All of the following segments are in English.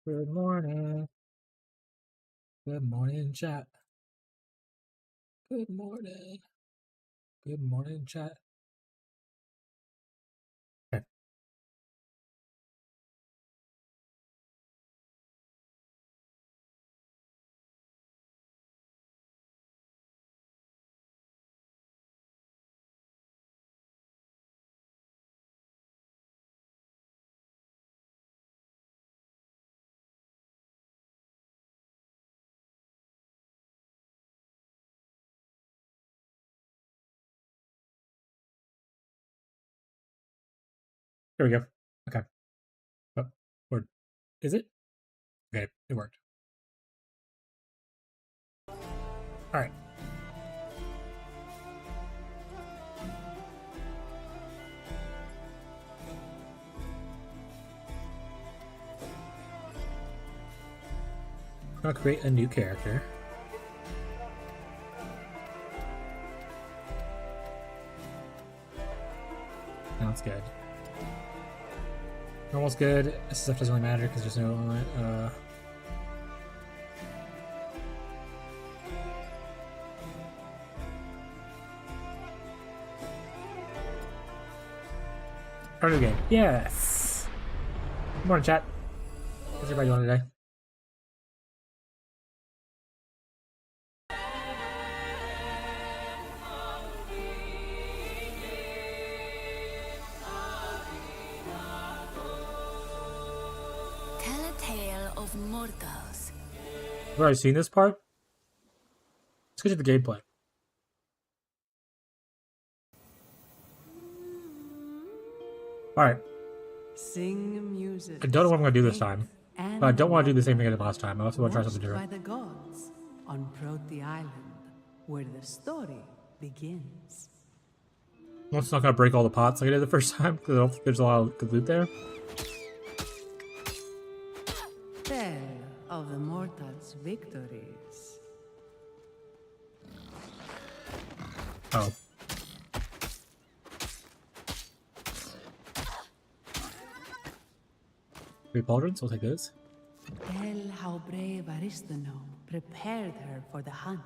Good morning. Good morning, chat. Good morning. Good morning, chat. Okay. Here we go. Okay. Oh, or is it? Okay, it worked. All right. I'm gonna create a new character. Sounds good. Almost good. This stuff doesn't really matter because there's no Start of the game. Yes. Good morning, chat. How's everybody doing today? Tell a tale of mortals. Have you already seen this part? Let's get to the gameplay. Alright. Sing music. I don't know what I'm going to do this time. But I don't want to do the same thing I did last time. I also want to try something different. By the gods on Proti Island, where the story begins. I'm also not going to break all the pots like I did the first time because I don't think there's a lot of good loot there. Tale of the mortals' victories. Oh. Three pauldrons, we'll take those. Tell how brave Aristano prepared her for the hunt.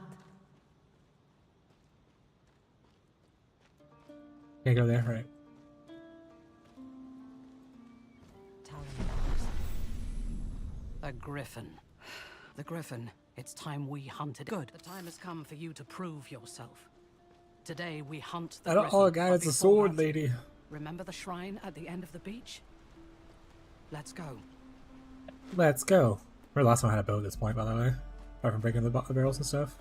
Can't go there, right? A griffin. The griffin. It's time we hunted. Good. The time has come for you to prove yourself. Today we hunt the griffin. Oh, God, it's a sword, lady. Remember the shrine at the end of the beach? Let's go. Let's go. Remember the last time I had a bow at this point, by the way. Apart from breaking the barrels and stuff.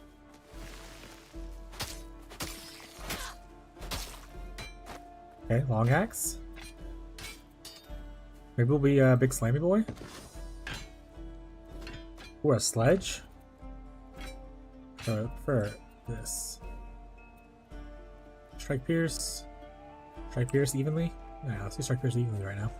Okay, long axe. Maybe we'll be a big slammy boy. Or a sledge. For this. Strike Pierce. Strike Pierce evenly? Yeah, let's do Strike Pierce evenly right now.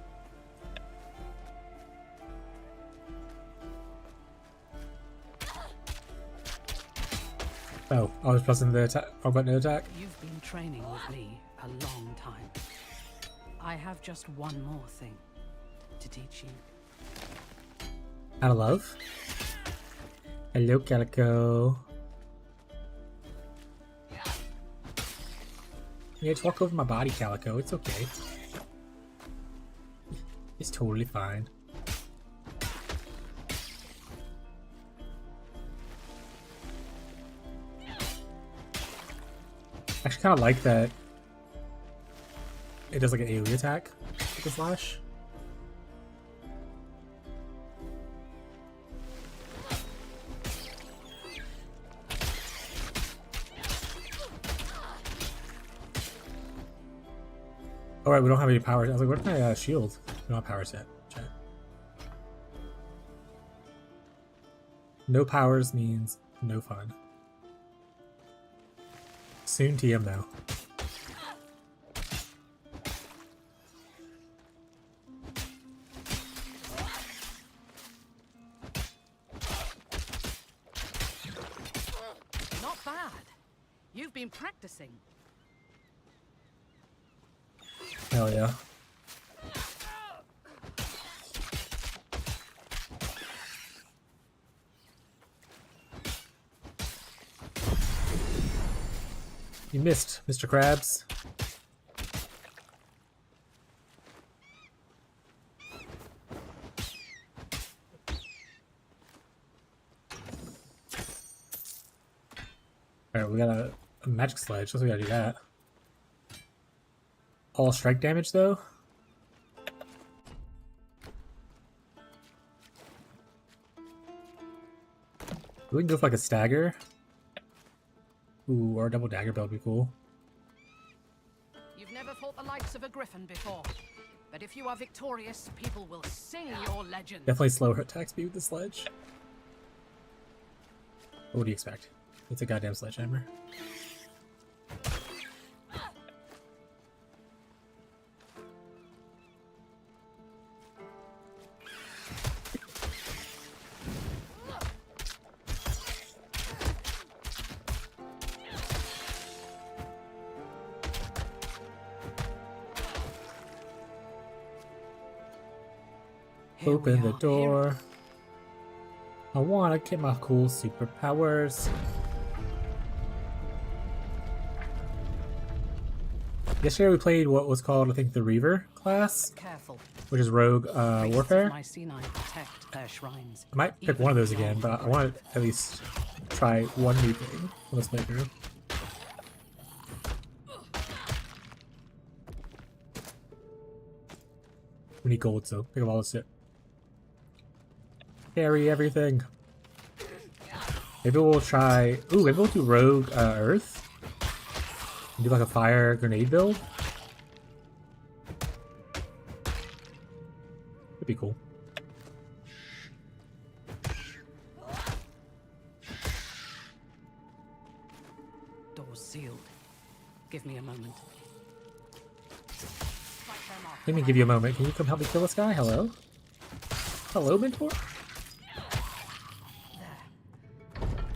Oh, I was pressing the attack. Oh, button to attack. You've been training with me a long time. I have just one more thing to teach you. Out of love. Hello, Calico. Yeah, just walk over my body, Calico. It's okay. It's totally fine. I actually kind of like that it does like an AoE attack with the slash. Alright, we don't have any power. I was like, where's my shield? We don't have power set. Chat. No powers means no fun. Soon TM though. Not bad. You've been practicing. Hell yeah. You missed, Mr. Krabs. Alright, we got a magic sledge. Let's we gotta do that. All strike damage though? We can go for like a stagger. Ooh, or a double dagger belt would be cool. You've never fought the likes of a griffin before, but if you are victorious, people will sing your legend. Definitely slower attack speed with the sledge. What do you expect? It's a goddamn sledgehammer. Open the door. I wanna get my cool superpowers. Yesterday we played what was called, I think, the Reaver class, Careful. which is rogue Priests warfare. of Mycenae protect their shrines. I might pick one of those again, but I want to at least try one new thing on this playthrough. We need gold, so pick up all this shit. Carry everything. Maybe we'll try. Ooh, maybe we'll do rogue earth. Do like a fire grenade build. That'd be cool. Doors sealed. Give me a moment. Let me give you a moment. Can you come help me kill this guy? Hello? Hello, mentor?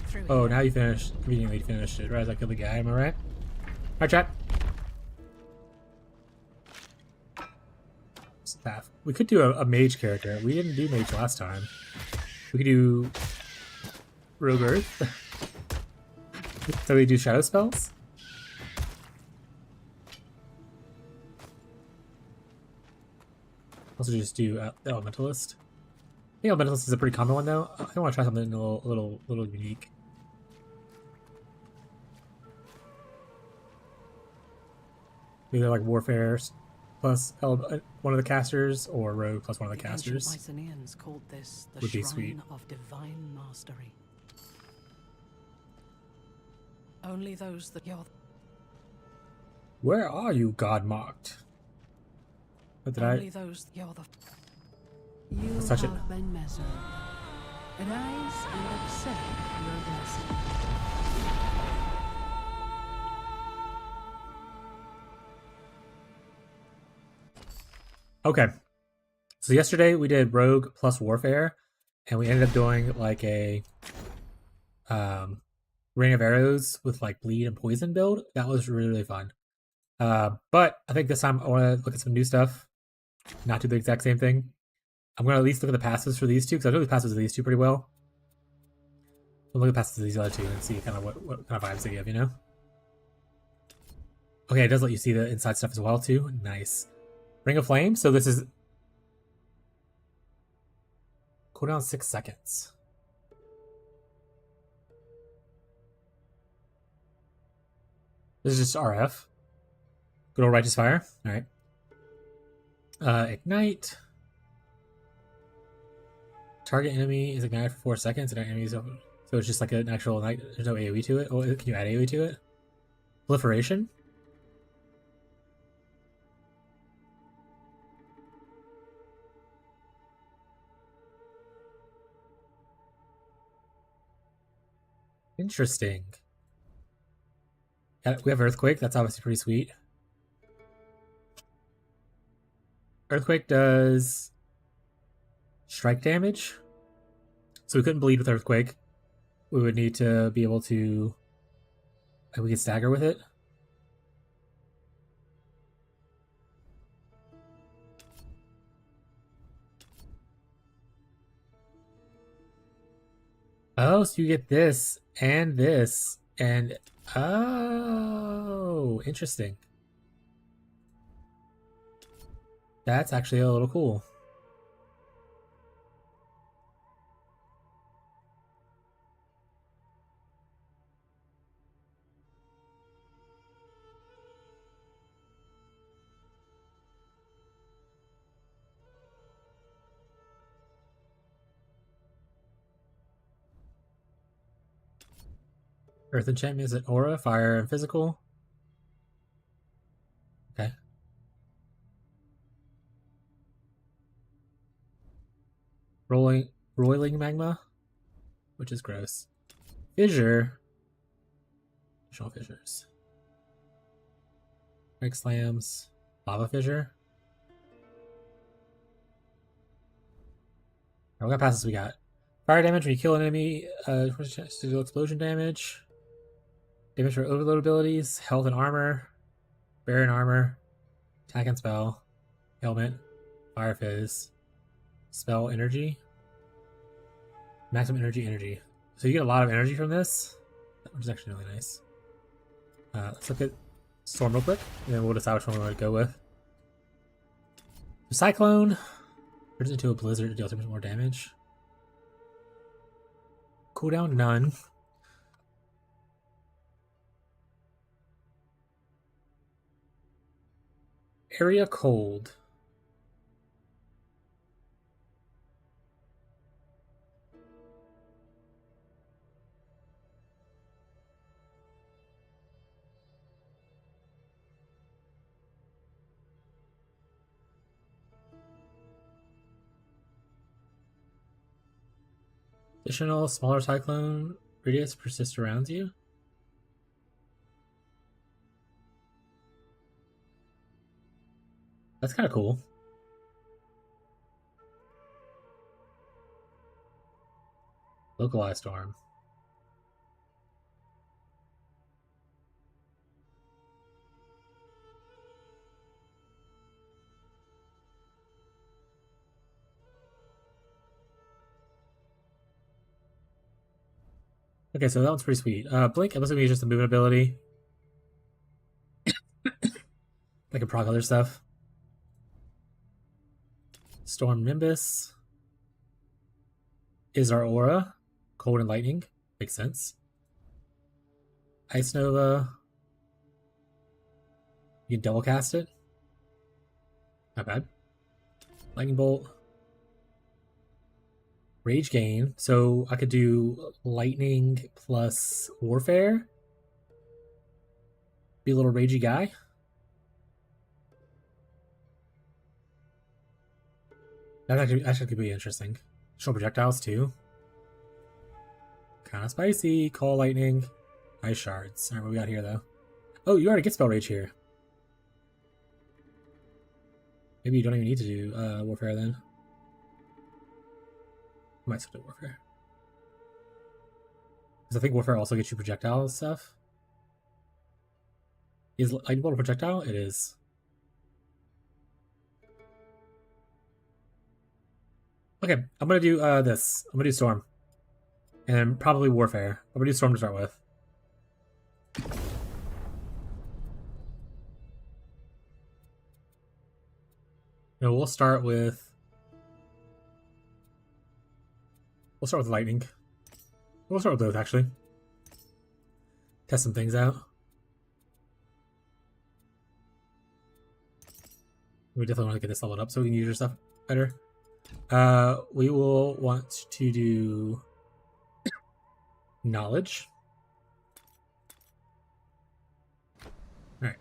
Through Oh, here. now you finished. Conveniently finished it right as I killed the guy. Am I right? Alright, chat. Staff. We could do a mage character. We didn't do mage last time. We could do rogue earth. So we do shadow spells? Also just do the elementalist. I think elementalist is a pretty common one though. I want to try something a little unique. Maybe like warfare plus one of the casters, or rogue plus one of the Ancient casters. Mycenaeans called this the Would be Shrine sweet. of Divine Mastery. Only those that you're Where are you, God mocked? What did only I? those you're the You Let's touch it. have been measured. Rise and accept your blessing. Okay. So yesterday we did rogue plus warfare, and we ended up doing like a rain of arrows with like bleed and poison build. That was really fun. But I think this time I want to look at some new stuff. Not do the exact same thing. I'm gonna at least look at the passives for these two, because I know the passives of these two pretty well. I'll look at the passives of these other two and see kind of what kind of vibes they give, you know? Okay, it does let you see the inside stuff as well too. Nice. Ring of Flame. So this is cooldown 6 seconds. This is just RF. Good old Righteous Fire. All right. Ignite. Target enemy is ignited for 4 seconds, and our enemies. So it's just like an actual ignite. There's no AoE to it. Oh, can you add AoE to it? Proliferation. Interesting. Yeah, we have Earthquake. That's obviously pretty sweet. Earthquake does strike damage. So we couldn't bleed with Earthquake. We would need to be able to... we could stagger with it. Oh, so you get this, and Oh, interesting. That's actually a little cool. Earth enchantment is an aura, fire, and physical. Okay. Roiling magma, which is gross. Fissure. Additional fissures. Break slams. Lava fissure. What kind of passes we got? Fire damage when you kill an enemy. Chance to deal explosion damage. Damage for overload abilities. Health and armor. Baron armor. Attack and spell. Helmet. Fire fizz. Spell energy. Maximum energy. So you get a lot of energy from this, which is actually really nice. Let's look at Storm real quick, and then we'll decide which one we want to go with. Cyclone turns into a blizzard to deal 10% more damage. Cooldown none. Area cold. Additional smaller cyclone radius persists around you. That's kind of cool. Localized storm. Okay, so that one's pretty sweet. Blink, I'm assuming it's just a movement ability. I can proc other stuff. Storm Nimbus is our aura. Cold and lightning. Makes sense. Ice Nova. You can double cast it. Not bad. Lightning Bolt. Rage Gain. So I could do lightning plus warfare. Be a little ragey guy. That actually could be interesting. Show projectiles too. Kind of spicy. Call lightning. Ice shards. Alright, what we got here though? Oh, you already get spell rage here. Maybe you don't even need to do warfare then. I might still do warfare. Because I think warfare also gets you projectile stuff. Is lightning bolt a projectile? It is. Okay, I'm gonna do this. I'm gonna do storm. And then probably warfare. I'm gonna do storm to start with. No, we'll start with lightning. We'll start with both actually. Test some things out. We definitely want to get this leveled up so we can use your stuff better. We will want to do knowledge. Alright.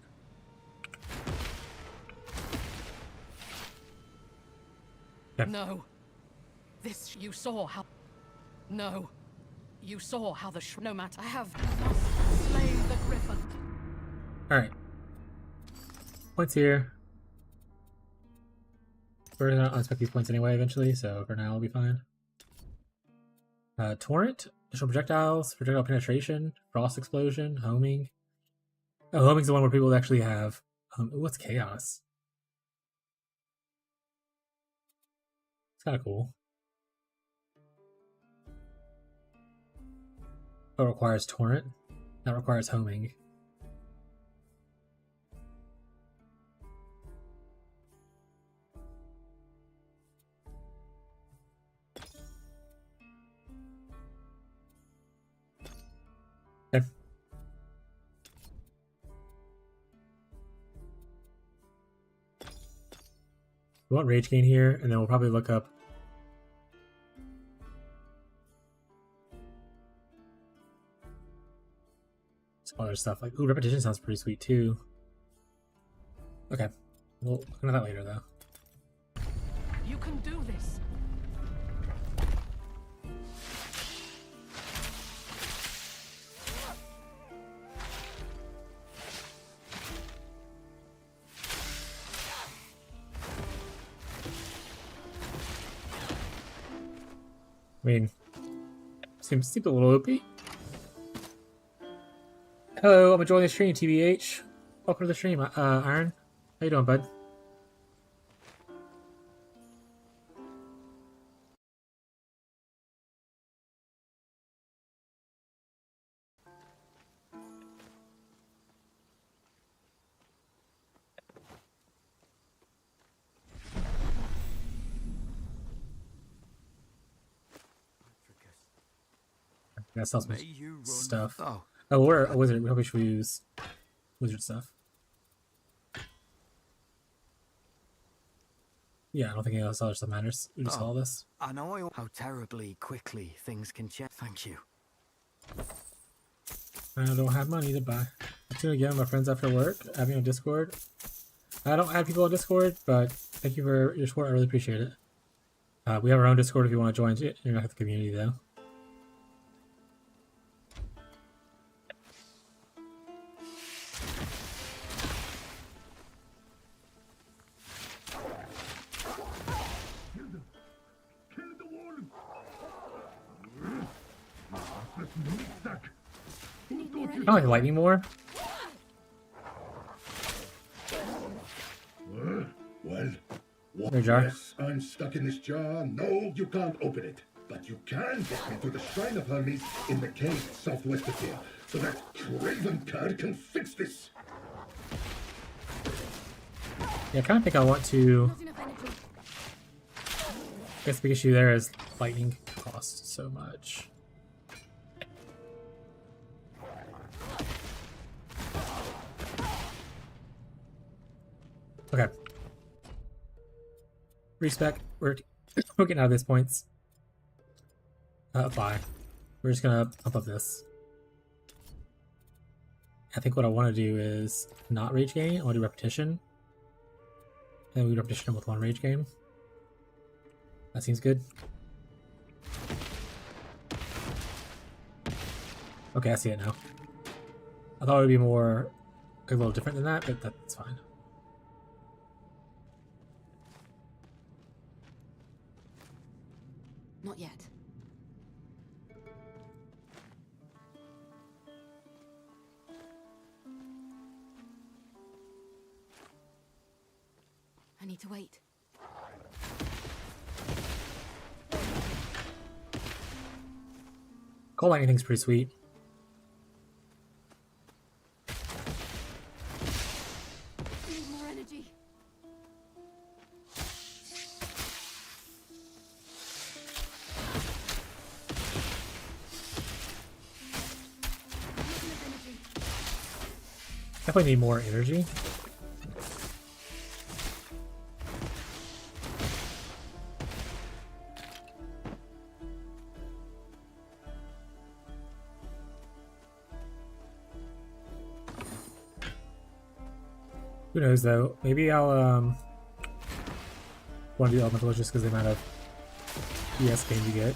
Okay. No. This you saw how. No. You saw how the no matter. I have must slay the griffin. Alright. Points here. We're gonna unspec these points anyway eventually, so for now we'll be fine. Torrent, additional projectiles, projectile penetration, frost explosion, homing. Oh, homing's the one where people actually have. What's chaos? It's kind of cool. It requires torrent. That requires homing. Okay. We want rage gain here, and then we'll probably look up some other stuff. Like, ooh, repetition sounds pretty sweet too. Okay, we'll look into that later though. You can do this. I mean, seems a little OP. Hello, I'm enjoying the stream, TBH. Welcome to the stream, Iron. How you doing, bud? That sells some stuff. Oh, we're a wizard. We probably should use wizard stuff. Yeah, I don't think any other stuff matters. We just all this. I know how terribly quickly things can change. Thank you. I don't have money to buy. I'm gonna get my friends after work. Add me on Discord. I don't add people on Discord, but thank you for your support. I really appreciate it. We have our own Discord if you want to join. You're not the community though. I like lightning more. Well, Your jar. yes, I'm stuck in this jar. No, you can't open it. But you can get me to the Shrine of Hermes in the cave southwest of here. So that craven card can fix this. Yeah, I kind of think I want to. I guess the big issue there is lightning costs so much. Okay. Respec. We're getting out of these points. Bye. We're just gonna pump up this. I think what I want to do is not rage gain. I want to do repetition. And we repetition them with one rage gain. That seems good. Okay, I see it now. I thought it would be more a little different than that, but that's fine. Not yet. I need to wait. Cold anything's pretty sweet. Need more energy. Definitely need more energy. Who knows though? Maybe I'll want to do elemental just because the amount of ES gain you get.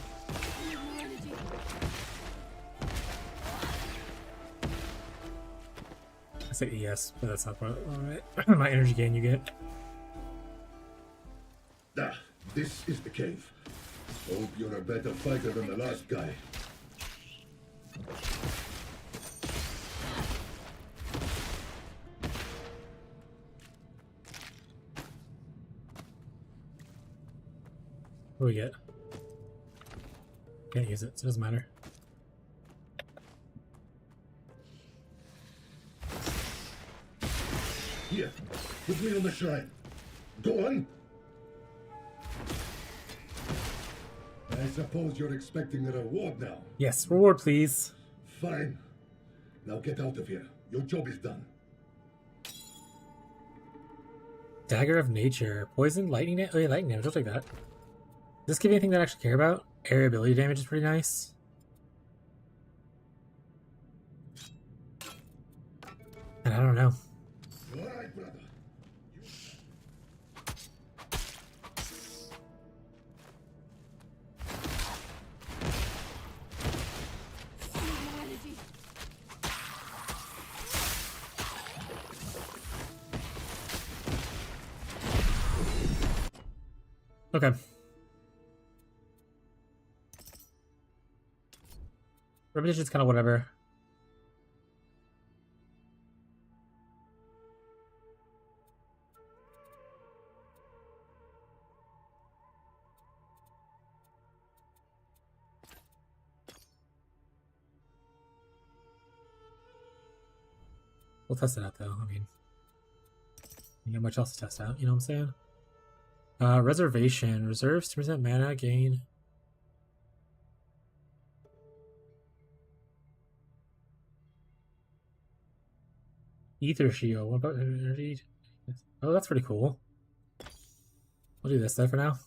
I said ES, but that's not part of it. My energy gain you get. Ah, this is the cave. Hope you're a better fighter than the last guy. What do we get? Can't use it, so it doesn't matter. Here, put me on the shrine. Go on. I suppose you're expecting a reward now. Yes, reward, please. Fine. Now get out of here. Your job is done. Dagger of Nature. Poison, lightning damage. Oh, yeah, lightning damage. I'll take that. Does this give me anything that I actually care about? Area ability damage is pretty nice. And I don't know. All right, brother. Need more energy. Okay. Repetition's kind of whatever. We'll test it out though. I mean, you got much else to test out, you know what I'm saying? Reservation. Reserves 2% mana gain. Ether Shield. What about energy? Oh, that's pretty cool. We'll do this though for now.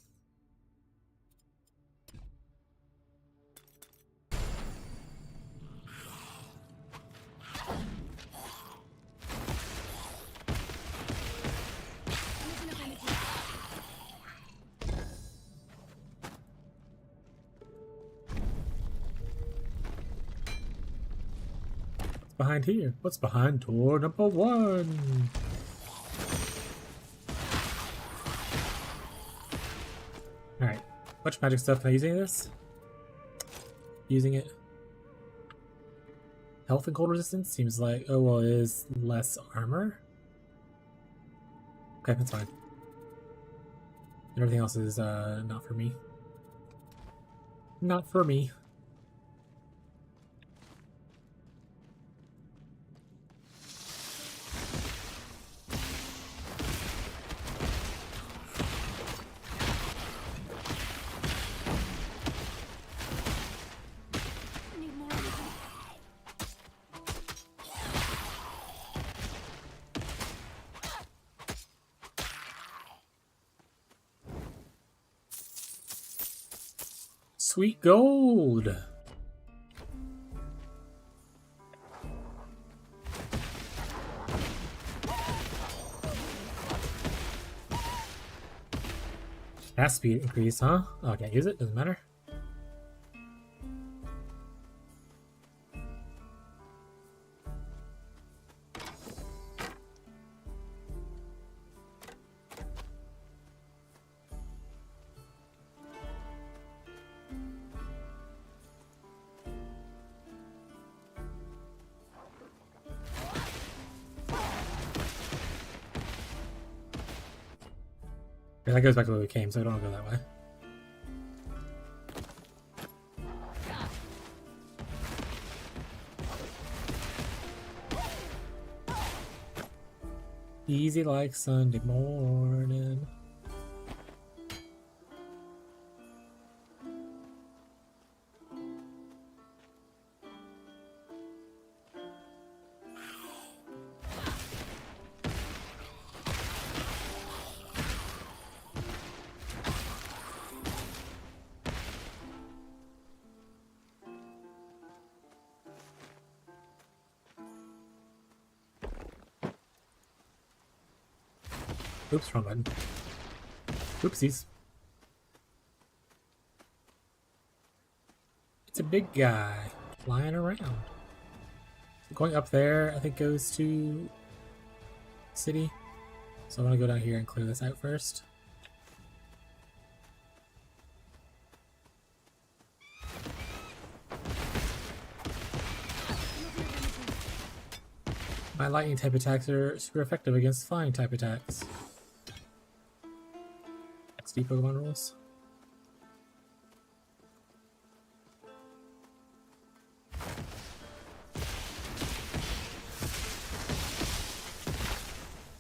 Need enough energy. What's behind here? What's behind door number 1? Alright. Much magic stuff. Can I use any of this? Using it. Health and cold resistance seems like, oh well, it is less armor. Okay, that's fine. And everything else is not for me. Not for me. Need more energy. Sweet gold. Fast speed increase, huh? Oh, I can't use it. Doesn't matter. Yeah, that goes back to where we came, so I don't want to go that way. Easy like Sunday morning. Oops, wrong button. Oopsies. It's a big guy flying around. So going up there, I think, goes to city. So I want to go down here and clear this out first. My lightning type attacks are super effective against flying type attacks. XD Pokemon rules.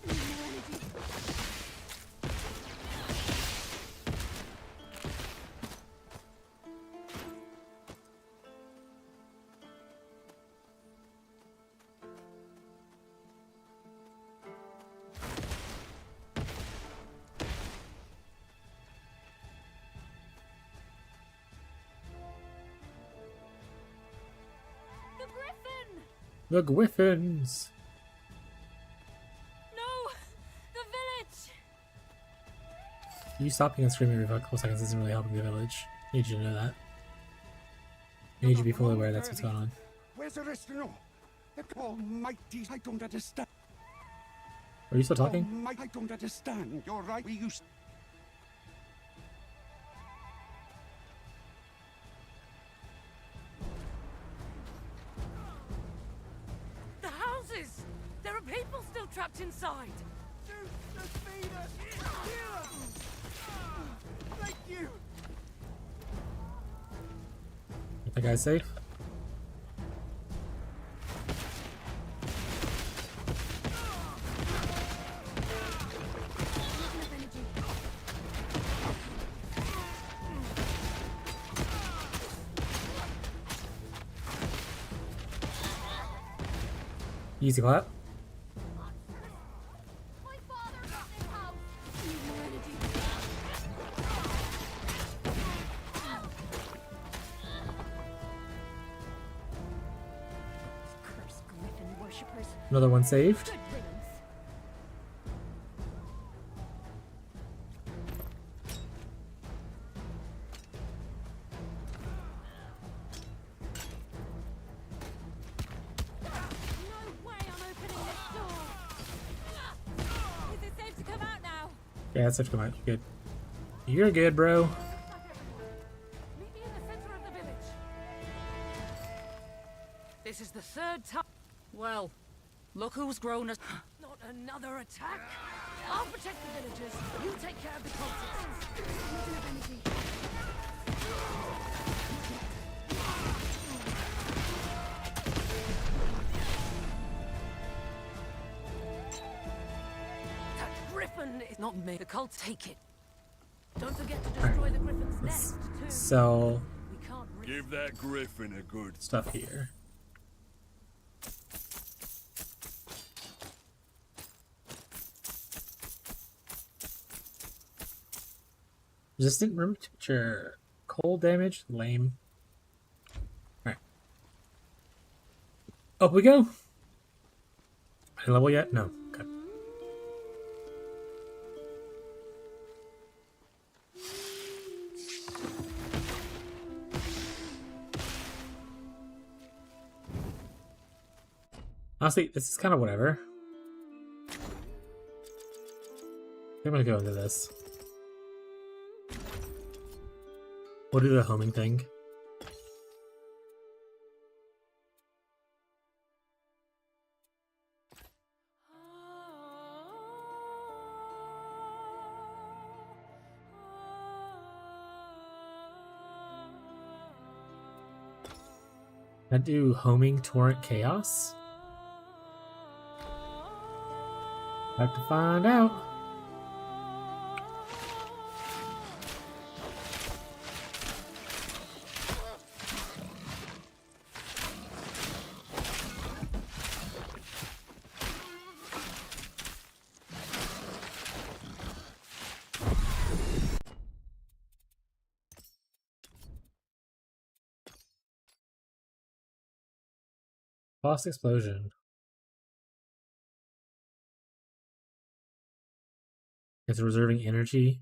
Need The Griffins! No! The village! You stopping and screaming every couple seconds isn't really helping the village. I need you to know that. I need you to be fully aware that's what's going on. Where's the rest of you? The almighty, I don't understand. Are you still talking? Almighty, I don't understand. You're right. We used. The houses! There are people still trapped inside! Thank you. That guy's safe? Enough energy. Easy clap. My father's at this house! Need more energy. Cursed griffin worshippers. Another one saved. Good riddance. No way I'm opening this door! Is it safe to come out now? Yeah, that's such a good match. Good. You're good, bro. Meet me in the center of the village. This is the third time. Well, look who's grown us. Not another attack! I'll protect the villagers. You take care of the cultists. Not enough energy. That griffin is not me. The cult take it. Don't forget to destroy the griffin's Let's nest, too. sell We can't risk. Give that griffin a good stuff here. Resistant room temperature. Cold damage. Lame. Alright. Up we go. Any level yet? No. Okay. Honestly, this is kind of whatever. I'm gonna go into this. We'll do the homing thing. I do homing torrent chaos. Have to find out. Boss explosion. It's reserving energy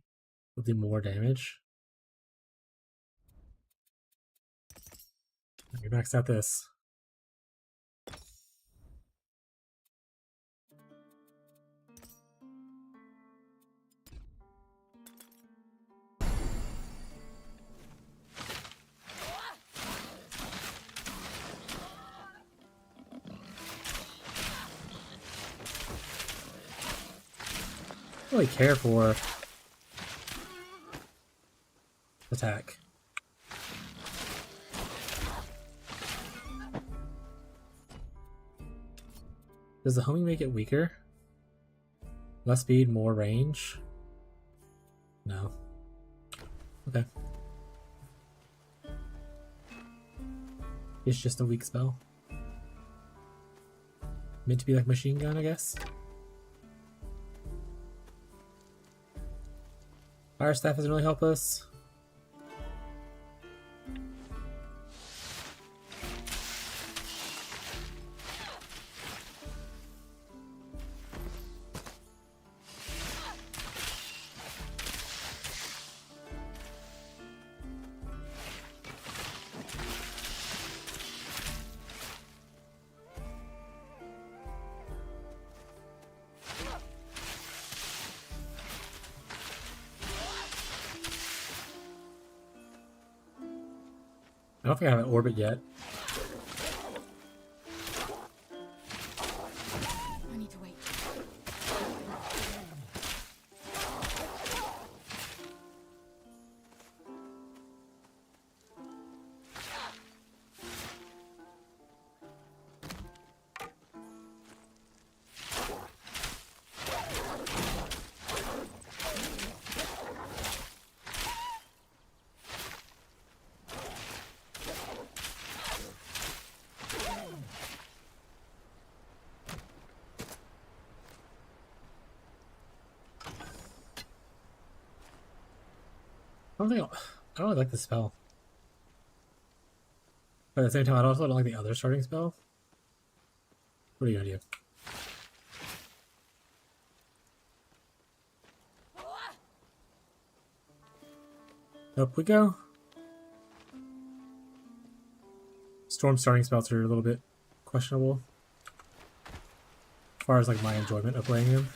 will do more damage. Let me max out this. Really care for attack. Does the homing make it weaker? Less speed, more range? No. Okay. It's just a weak spell. Meant to be like machine gun, I guess. Fire staff doesn't really help us. I don't think I have an orbit yet. I need to wait. I don't really like the spell. But at the same time, I also don't like the other starting spell. What are you gonna do? Up we go. Storm starting spells are a little bit questionable. As far as like my enjoyment of playing them.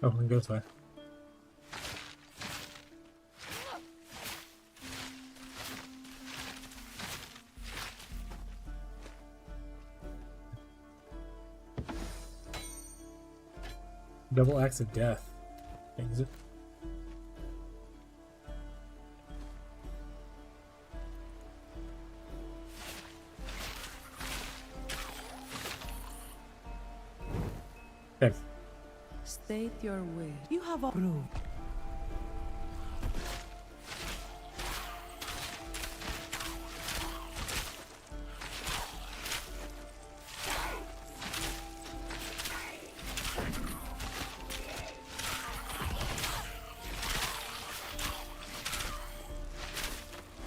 Oh, we can go this way. Double axe of death. Is it? Okay. State your wish. You have approved.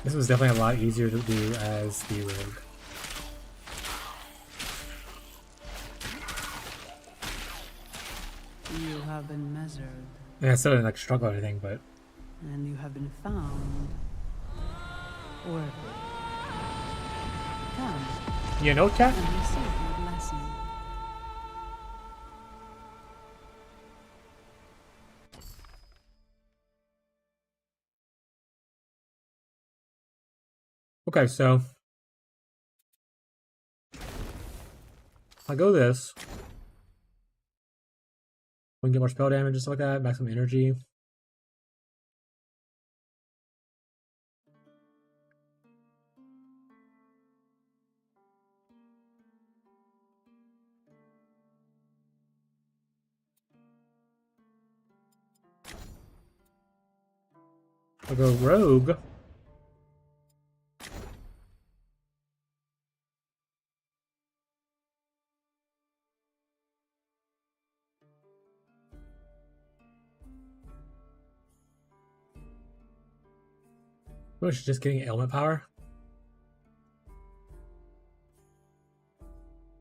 This was definitely a lot easier to do as the rogue. You have been measured, Yeah, I still didn't like struggle or anything, but and you have been found worthy. Come you know, chat? and receive your blessing. Okay, so I go this. We can get more spell damage and stuff like that, maximum energy. I'll go rogue. Oh, she's just getting ailment power.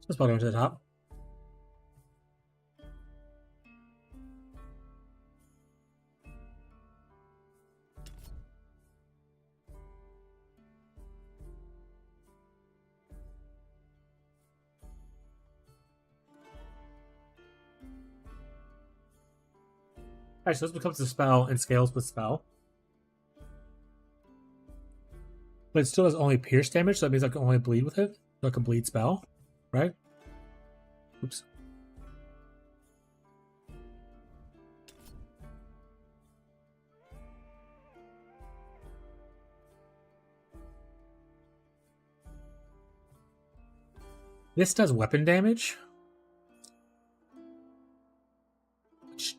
Let's probably go to the top. Alright, so this becomes a spell and scales with spell. But it still does only pierce damage, so that means I can only bleed with it. So I can bleed spell, right? Oops. This does weapon damage. Which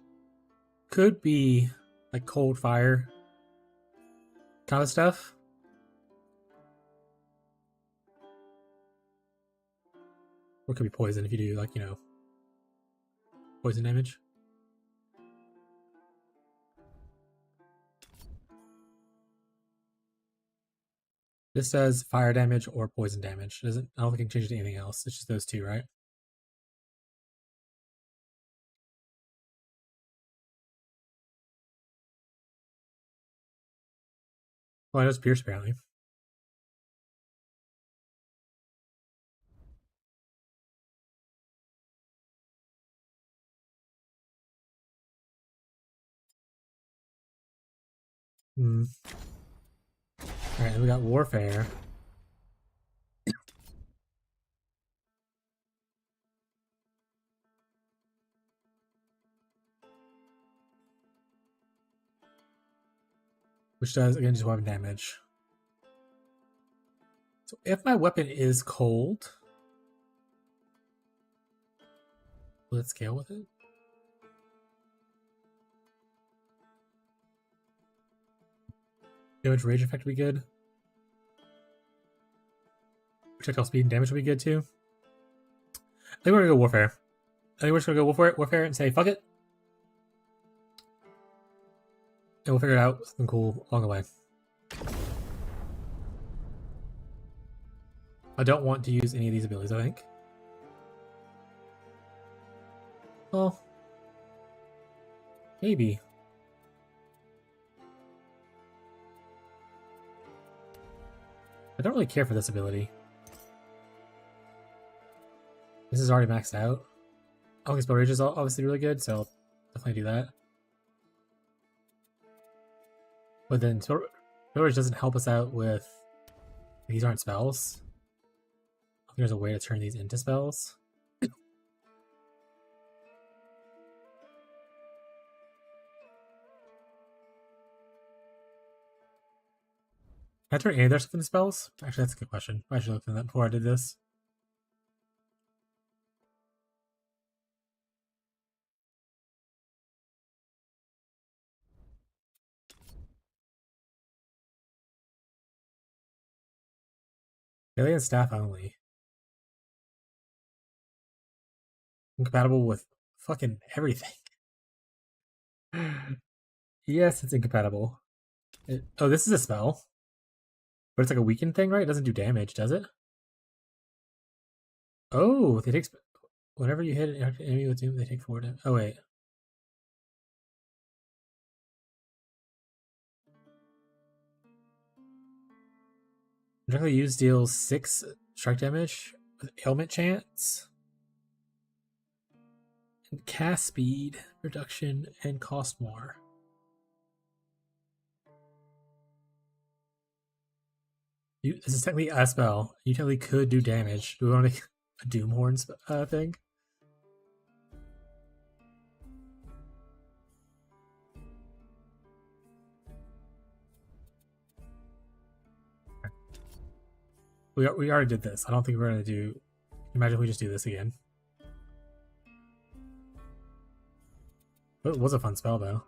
could be like cold fire kind of stuff. Or it could be poison if you do, like, you know, poison damage. This does fire damage or poison damage. It doesn't, I don't think it can change it to anything else. It's just those two, right? Well, it does pierce apparently. Hmm. Alright, then we got Warfare. Which does, again, just weapon damage. So if my weapon is cold, will it scale with it? Damage rage effect would be good. Projectile speed and damage would be good too. I think we're gonna go Warfare. I think we're just gonna go Warfare and say fuck it. And we'll figure it out something cool along the way. I don't want to use any of these abilities, I think. Well, maybe. I don't really care for this ability. This is already maxed out. I think Spell Rage is obviously really good, so I'll definitely do that. But then Spell Rage doesn't help us out with... These aren't spells. I think there's a way to turn these into spells. Can I turn any of their stuff into spells? Actually, that's a good question. I should have looked at that before I did this. Alien staff only. Incompatible with fucking everything. Yes, it's incompatible. Oh, this is a spell. But it's like a weakened thing, right? It doesn't do damage, does it? Oh, they take... Whenever you hit an enemy with doom, they take 4 damage. Oh, wait. Directly used deals 6 strike damage with ailment chance. And cast speed reduction and cost more. This is technically a spell. You technically could do damage. Do we want to make a Doomhorn thing? We already did this. I don't think we're going to do... Imagine if we just do this again. It was a fun spell, though.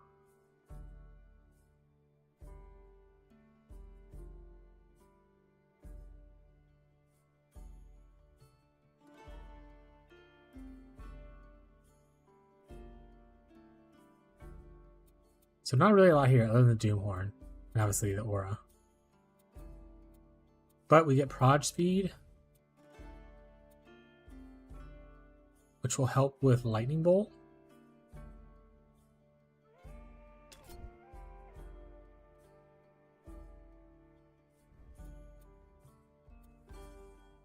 So not really a lot here other than the Doomhorn. And obviously the aura. But we get Proj speed. Which will help with Lightning Bolt.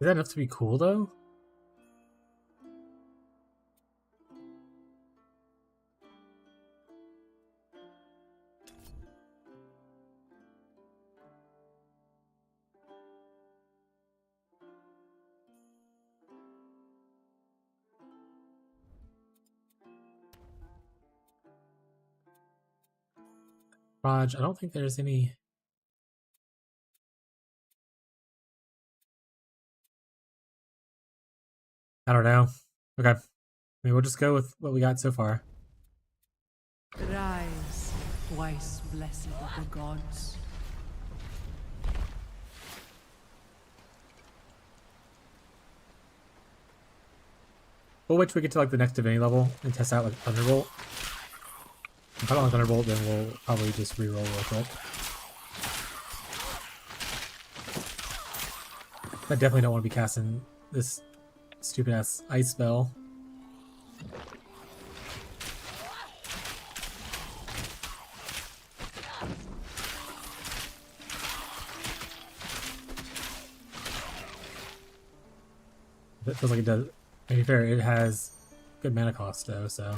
Is that enough to be cool, though? Raj, I don't think there's any... I don't know. Okay. I mean, we'll just go with what we got so far. Rise, twice blessed of the gods. We'll wait till we get to like the next divinity level and test out like Thunderbolt. If I don't like Thunderbolt, then we'll probably just reroll real quick. I definitely don't want to be casting this stupid ass ice spell. It feels like it does. To be fair, it has good mana cost though, so.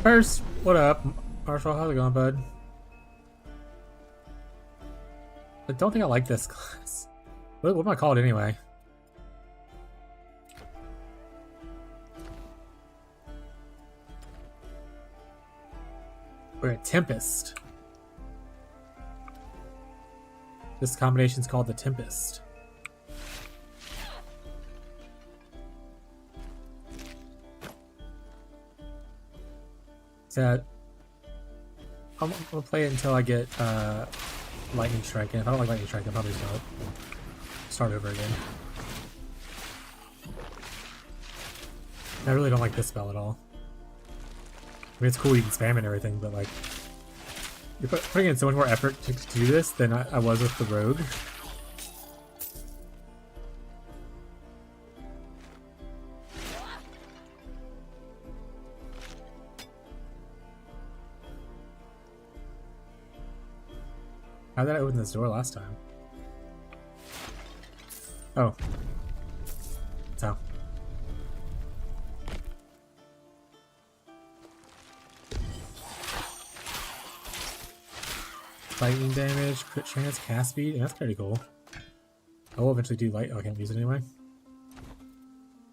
First, what up, Marshall? How's it going, bud? I don't think I like this class. What am I called anyway? We're a Tempest. This combination's called the Tempest. So I'm gonna play it until I get Lightning Strike, and if I don't like Lightning Strike, I'll probably start over again. I really don't like this spell at all. I mean, it's cool you can spam and everything, but like, you're putting in so much more effort to do this than I was with the Rogue. How did I open this door last time? Oh. That's how. Lightning damage, crit chance, cast speed, that's pretty cool. I will eventually do light. Oh, I can't use it anyway.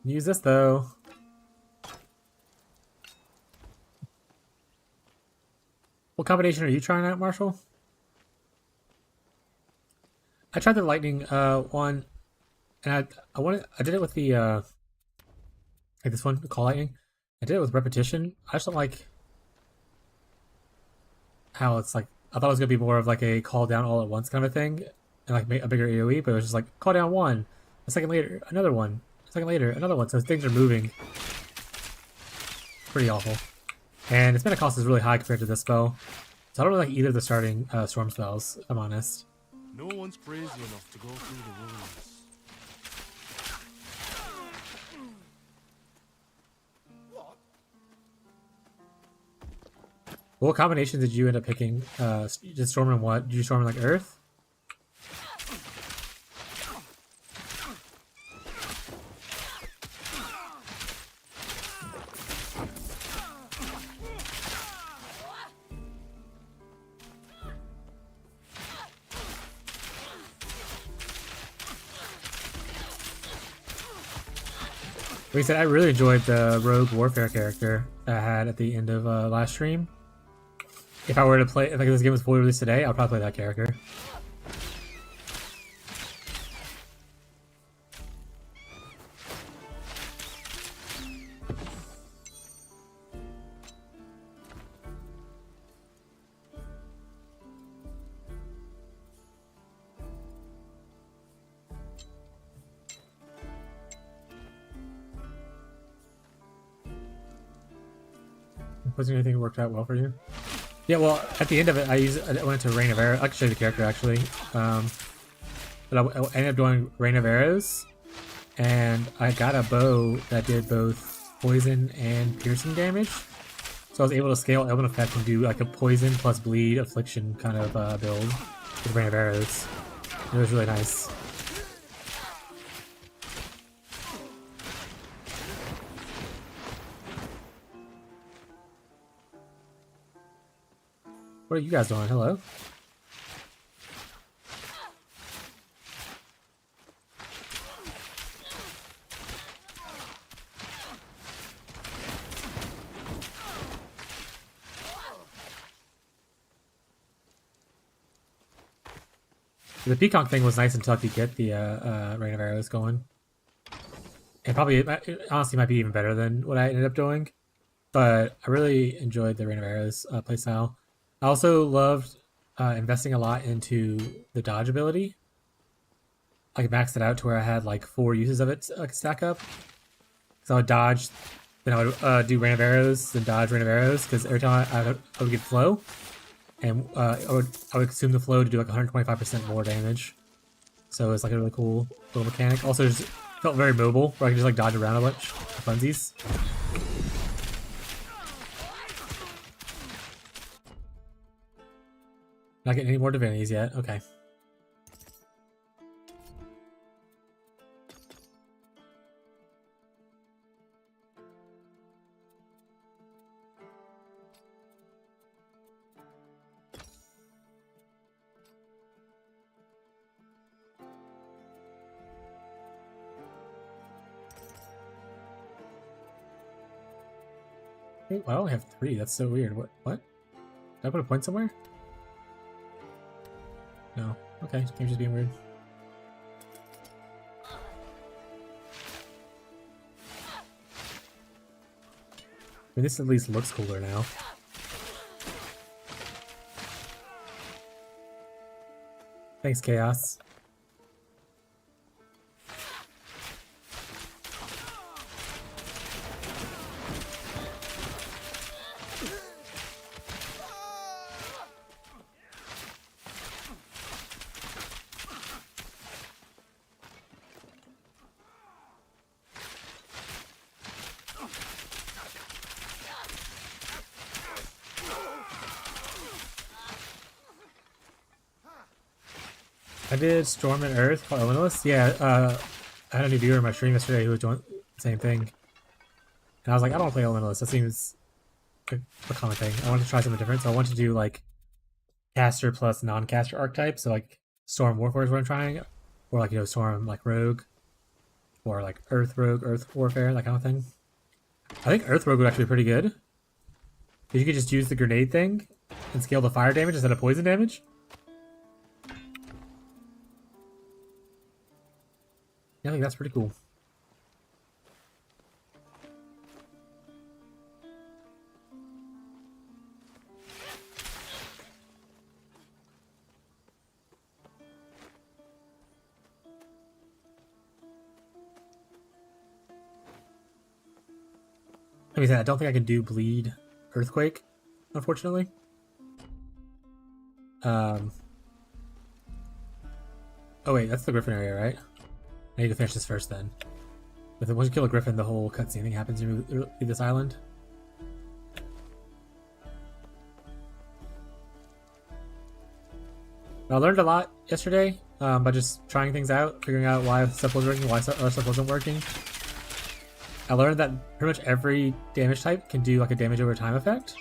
Use this though. What combination are you trying out, Marshall? I tried the lightning one, and I did it with the like this one, the call lightning. I did it with repetition. I just don't like how it's like. I thought it was gonna be more of like a call down all at once kind of a thing, and like make a bigger AOE. But it was just like call down one, a second later another one, a second later another one. So things are moving. Pretty awful, and its mana cost is really high compared to this spell. So I don't really like either of the starting storm spells. If I'm honest. No one's crazy enough to go through the wilderness. What combination did you end up picking? Did storm in what? Did you storm in like Earth? Like I said, I really enjoyed the Rogue Warfare character I had at the end of last stream. If I were to play, if like this game was fully released today, I'll probably play that character. Was there anything that worked out well for you? Yeah, well, at the end of it, I went to Rain of Arrows. I can show you the character actually. But I ended up doing Rain of Arrows, and I got a bow that did both poison and piercing damage. So I was able to scale element effect and do like a poison plus bleed affliction kind of build with Rain of Arrows. It was really nice. What are you guys doing? Hello? The peacock thing was nice until you get the Rain of Arrows going. And probably, it honestly might be even better than what I ended up doing. But I really enjoyed the Rain of Arrows playstyle. I also loved investing a lot into the dodge ability. I maxed it out to where I had like 4 uses of it stack up. So I would dodge, then I would do Rain of Arrows, then dodge Rain of Arrows, because every time I would get flow, and I would consume the flow to do like 125% more damage. So it was like a really cool little mechanic. Also, just felt very mobile, where I could just like dodge around a bunch for funsies. Not getting any more divinities yet. Okay. Wait, I only have 3. That's so weird. What? Did I put a point somewhere? No. Okay, game's just being weird. I mean, this at least looks cooler now. Thanks, Chaos. I did Storm and Earth for Elementalist. Yeah, I had a new viewer in my stream yesterday who was doing the same thing. And I was like, I don't want to play Elementalist. That seems like a common thing. I wanted to try something different, so I wanted to do like caster plus non-caster archetype. So like Storm Warfare is what I'm trying. Or like, you know, Storm like Rogue. Or like Earth Rogue, Earth Warfare, that kind of thing. I think Earth Rogue would actually be pretty good. If you could just use the grenade thing and scale the fire damage instead of poison damage. Yeah, I think that's pretty cool. Like I said, I don't think I can do Bleed Earthquake, unfortunately. Oh wait, that's the Griffin area, right? I need to finish this first then. But then once you kill a Griffin, the whole cutscene thing happens when you leave this island. I learned a lot yesterday by just trying things out, figuring out why stuff was working, why other stuff wasn't working. I learned that pretty much every damage type can do like a damage over time effect,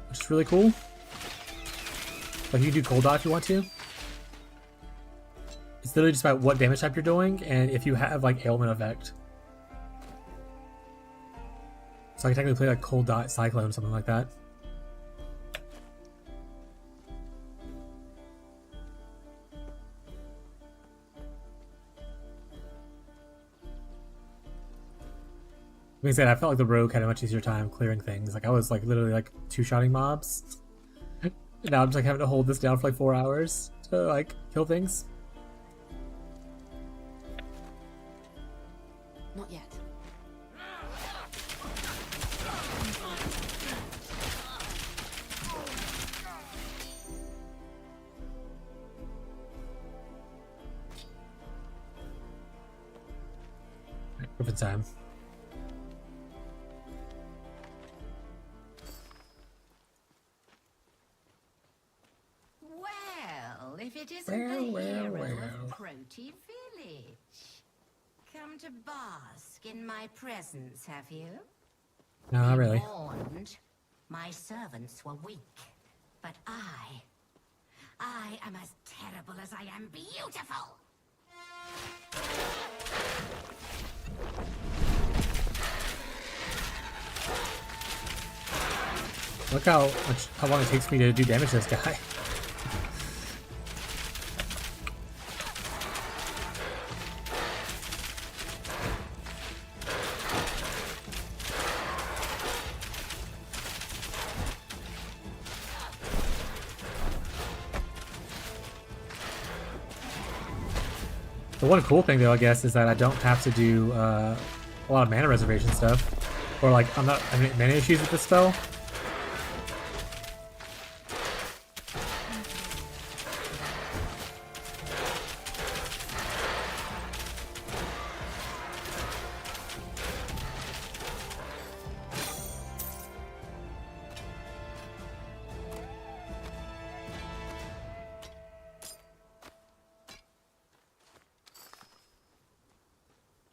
which is really cool. Like you can do cold dot if you want to. It's literally just about what damage type you're doing and if you have like ailment effect. So I can technically play like cold dot cyclone, something like that. Like I said, I felt like the rogue had a much easier time clearing things. Like I was like literally like two-shotting mobs. And now I'm just like having to hold this down for like 4 hours to like kill things. Not yet. Griffin time. Well, if it isn't the hero of Proti Village. Come to bask in my presence, have you? No, not really. Be warned, my servants were weak, but I am as terrible as I am beautiful. Look how long it takes me to do damage to this guy. The one cool thing, though, I guess, is that I don't have to do a lot of mana reservation stuff. Or, like, I'm not having mana issues with this spell.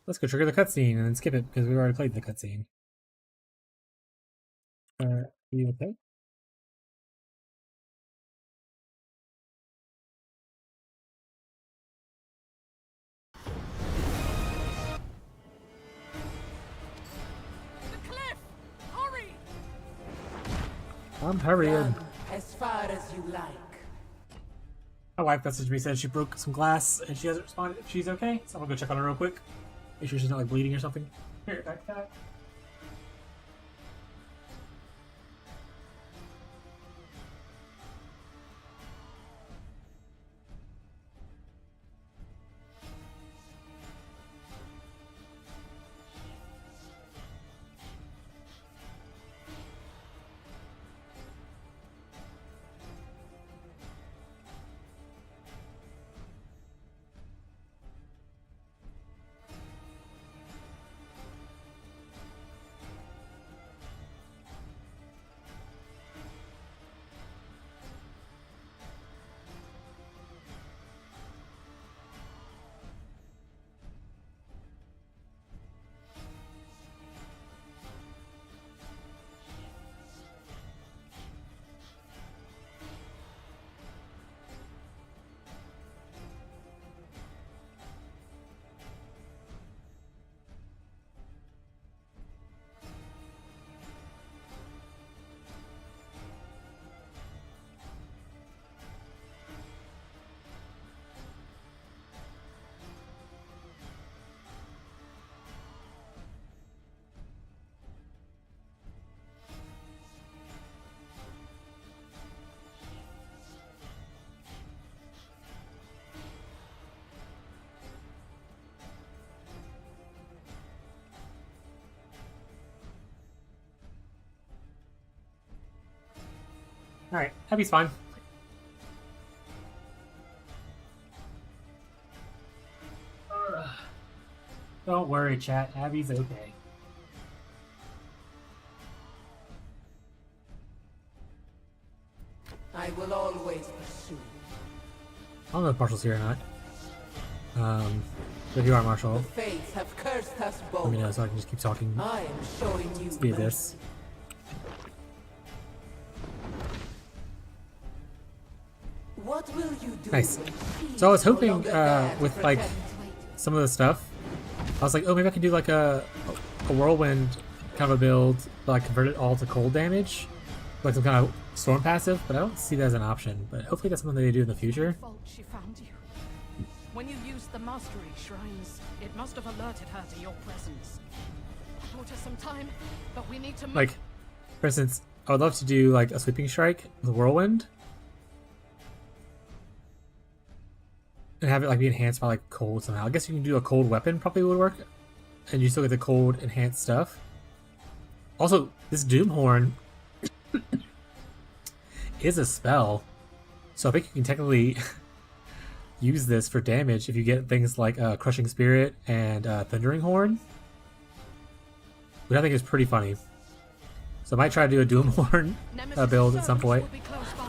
Let's go trigger the cutscene and then skip it because we've already played the cutscene. Are you okay? The cliff! Hurry! I'm hurrying. As far as you like. My wife messaged me, said she broke some glass and she hasn't responded if she's okay. So I'm gonna go check on her real quick. Make sure she's not like bleeding or something. Here, back to that. Alright, Abby's fine. Don't worry, chat. Abby's okay. I will always pursue. I don't know if Marshall's here or not. But if you are Marshall, The fates have cursed us both. let me know so I can just keep talking. I am showing you Speed mercy. this. What will you do? Nice. when So I was peace no hoping longer there to with like protect? some of the stuff, I was like, oh, maybe I can do like a whirlwind kind of a build, but like convert it all to cold damage, like some kind of storm passive. But I don't see that as an option. But hopefully that's something they do in the future. Fault she found you. When you used the mastery shrines, it must have alerted her to your presence. It bought us some time, but we need to move. Like, for instance, I would love to do like a sweeping strike with whirlwind, and have it like be enhanced by like cold somehow. I guess you can do a cold weapon, probably would work, and you still get the cold enhanced stuff. Also, this Doomhorn is a spell, so I think you can technically use this for damage if you get things like Crushing Spirit and Thundering Horn, which I think is pretty funny. So I might try to do a Doomhorn build at some point. Will be close by.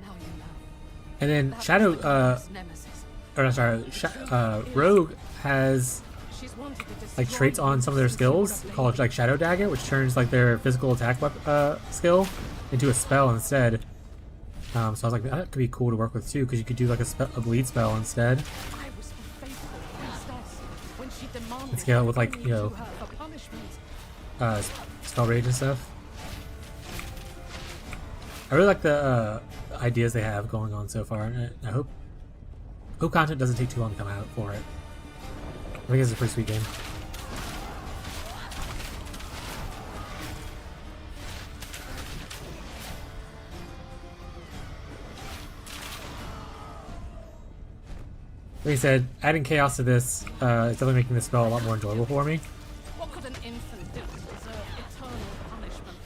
Now you know. And then That Shadow, was the goddess Nemesis. or no, sorry, Rogue has She's wanted to like destroy traits on you some of their since you were a skills baby. called like Shadow Dagger, which turns like their physical attack skill into a spell instead. So I was like, that could be cool to work with too, because you could do like a bleed spell instead. I was the faithful priestess when she demanded Scale it with, like, only you know, to her for punishment. Spell rage and stuff. I really like the ideas they have going on so far. And I hope content doesn't take too long to come out for it. I think it's a pretty sweet game. Like I said, adding chaos to this is definitely making this spell a lot more enjoyable for me. What could an infant do to deserve eternal punishment?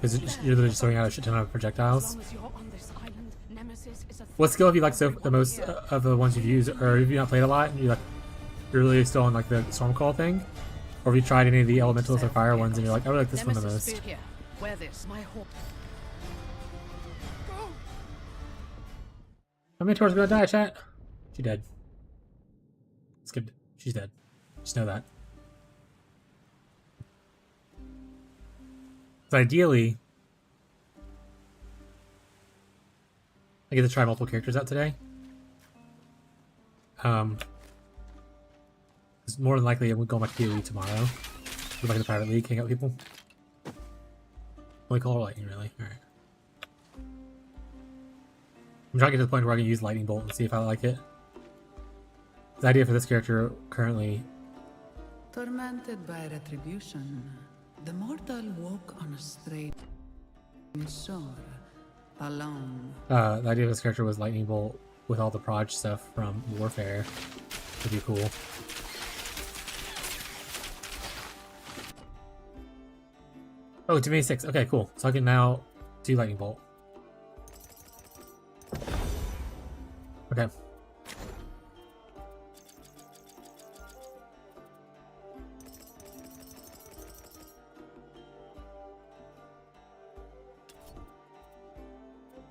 Because you're literally just throwing out a shit ton of As projectiles. long as you're on this island, Nemesis is a What skill have you liked threat so to the most everyone of the ones you've used, or have you not played a lot and you're really still on like the Stormcall thing, or have you tried any of the elementals or fire ones and you're like, I really like this one the Nemesis most? spear here. Wear this, my horse. How many Tor's gonna die, chat? She dead. It's good. She's dead. Just know that. So ideally, I get to try multiple characters out today. It's more than likely I'm going to go back to POE tomorrow. Go back to the private league, hang out with people. Only color lightning, really. Alright. I'm trying to get to the point where I can use lightning bolt and see if I like it. The idea for this character currently. Tormented by retribution, the mortal woke on a strange shore, alone. The idea of this character was lightning bolt with all the proj stuff from Warfare. Would be cool. Oh, Domain 6. Okay, cool. So I can now do lightning bolt. Okay.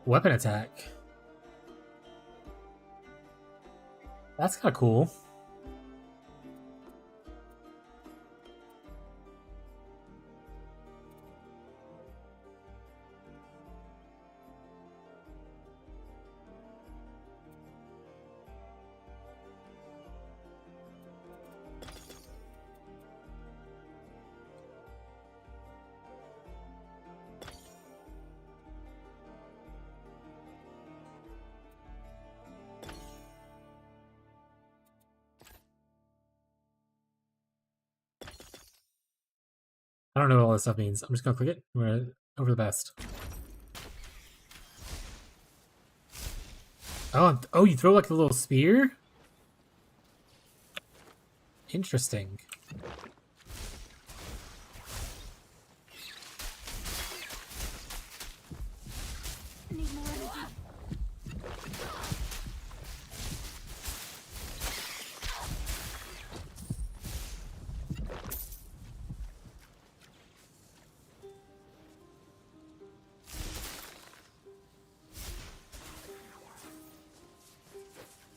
Weapon attack. That's kind of cool. I don't know what all this stuff means. I'm just gonna click it. I'm gonna over the best. Oh, you throw like a little spear? Interesting. Need more energy.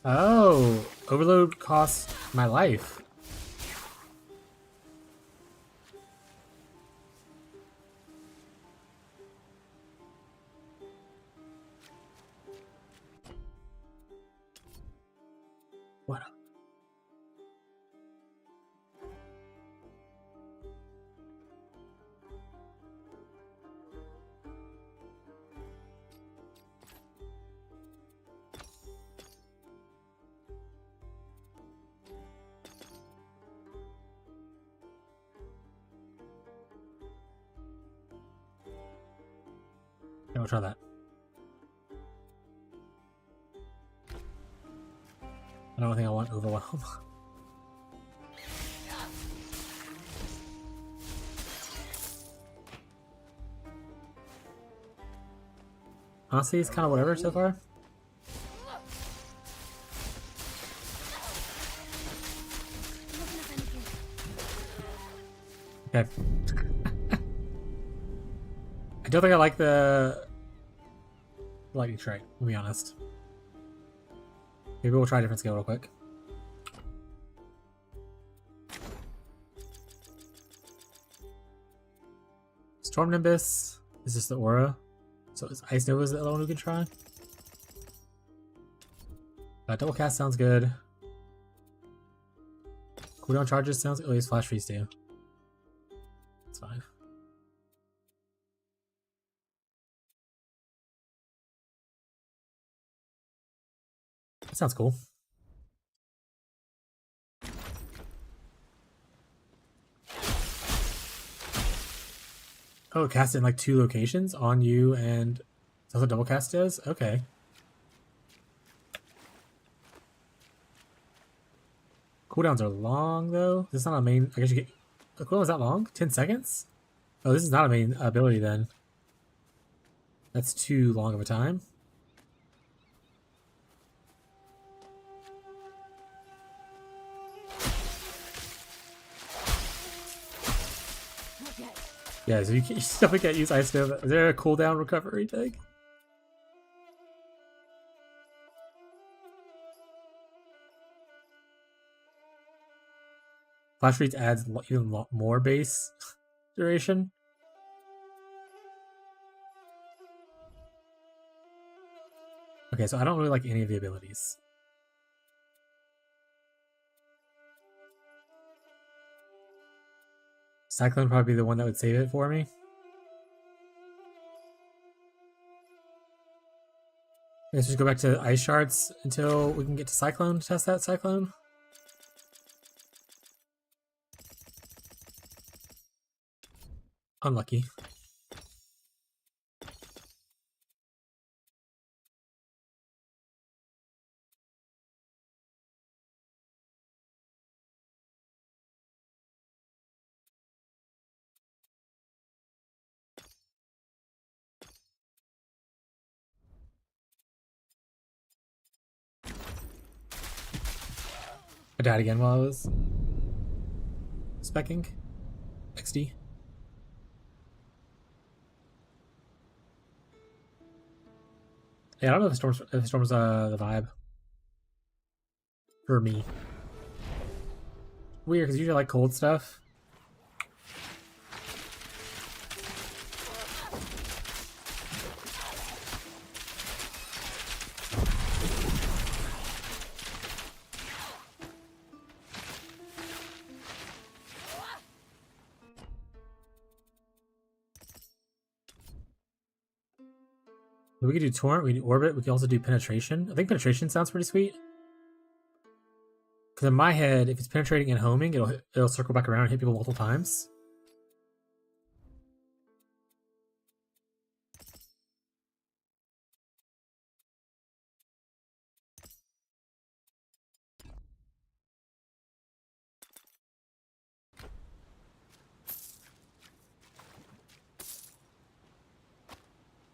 Oh, overload costs my life. What? Yeah, we'll try that. I don't think I want overwhelm. Honestly, it's kind of whatever so far. Okay. I don't think I like the lightning strike, to be honest. Maybe we'll try a different skill real quick. Storm Nimbus is just the aura. So is Ice Nova the other one we can try? Double cast sounds good. Cooldown charges sounds good. Oh, these flash freeze too. That's fine. That sounds cool. Oh, cast it in like 2 locations on you, and that's what double cast does? Okay. Cooldowns are long though. This is not a main. I guess you get. The cooldown is that long? 10 seconds? Oh, this is not a main ability then. That's too long of a time. Yeah, so you still can't use Ice Nova. Is there a cooldown recovery thing? Flash Freeze adds even more base duration. Okay, so I don't really like any of the abilities. Cyclone would probably be the one that would save it for me. Let's just go back to Ice Shards until we can get to Cyclone to test that Cyclone. Unlucky. I died again while I was specking. XD. Yeah, I don't know if Storm's the vibe for me. Weird, because usually I like cold stuff. We could do Torrent, we could do Orbit, we could also do Penetration. I think Penetration sounds pretty sweet. Because in my head, if it's penetrating and homing, it'll circle back around and hit people multiple times.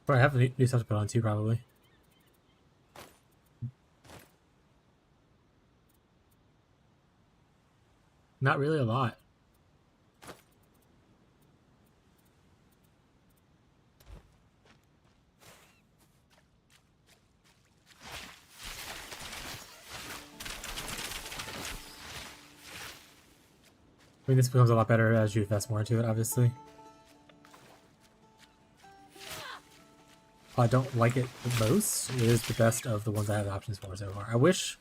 But I have new stuff to put on too, probably. Not really a lot. I mean, this becomes a lot better as you invest more into it, obviously. I don't like it the most. It is the best of the ones I have options for so far. I wish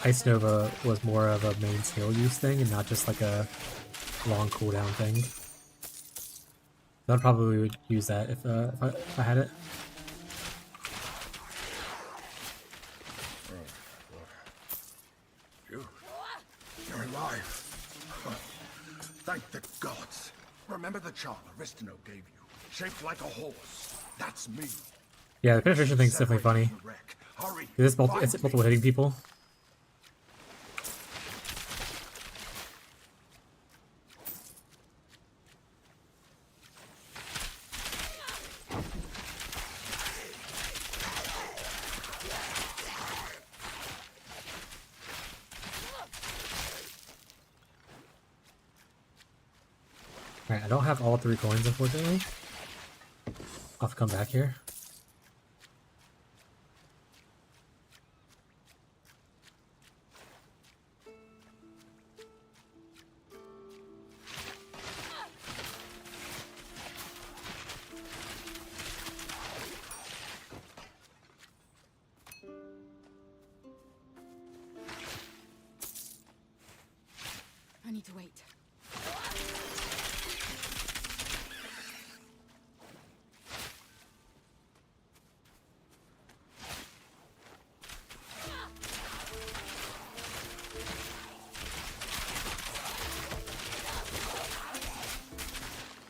Ice Nova was more of a main skill use thing and not just like a long cooldown thing. I probably would use that if I had it. You're alive. Thank the gods. Remember the charm Aristino gave you? Shaped like a horse. That's me. Yeah, the penetration thing is definitely funny. Hurry. It's multiple hitting people. Alright, I don't have all 3 coins, unfortunately. I'll have to come back here. I need to wait.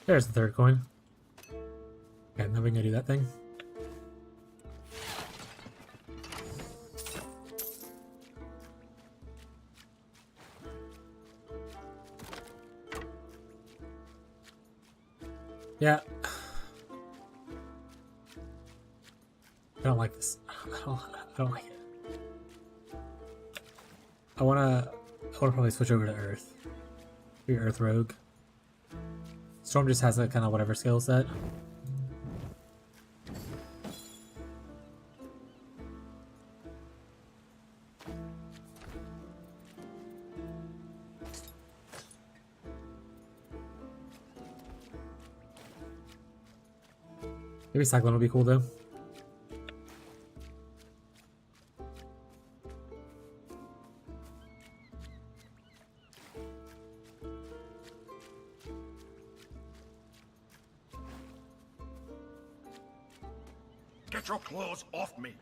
There's the 3rd coin. Okay, now we can go do that thing. Yeah. I don't like this. I don't like it. I wanna probably switch over to Earth. Be Earth Rogue. Storm just has a kind of whatever skill set. Maybe Cyclone would be cool though. Get your claws off me!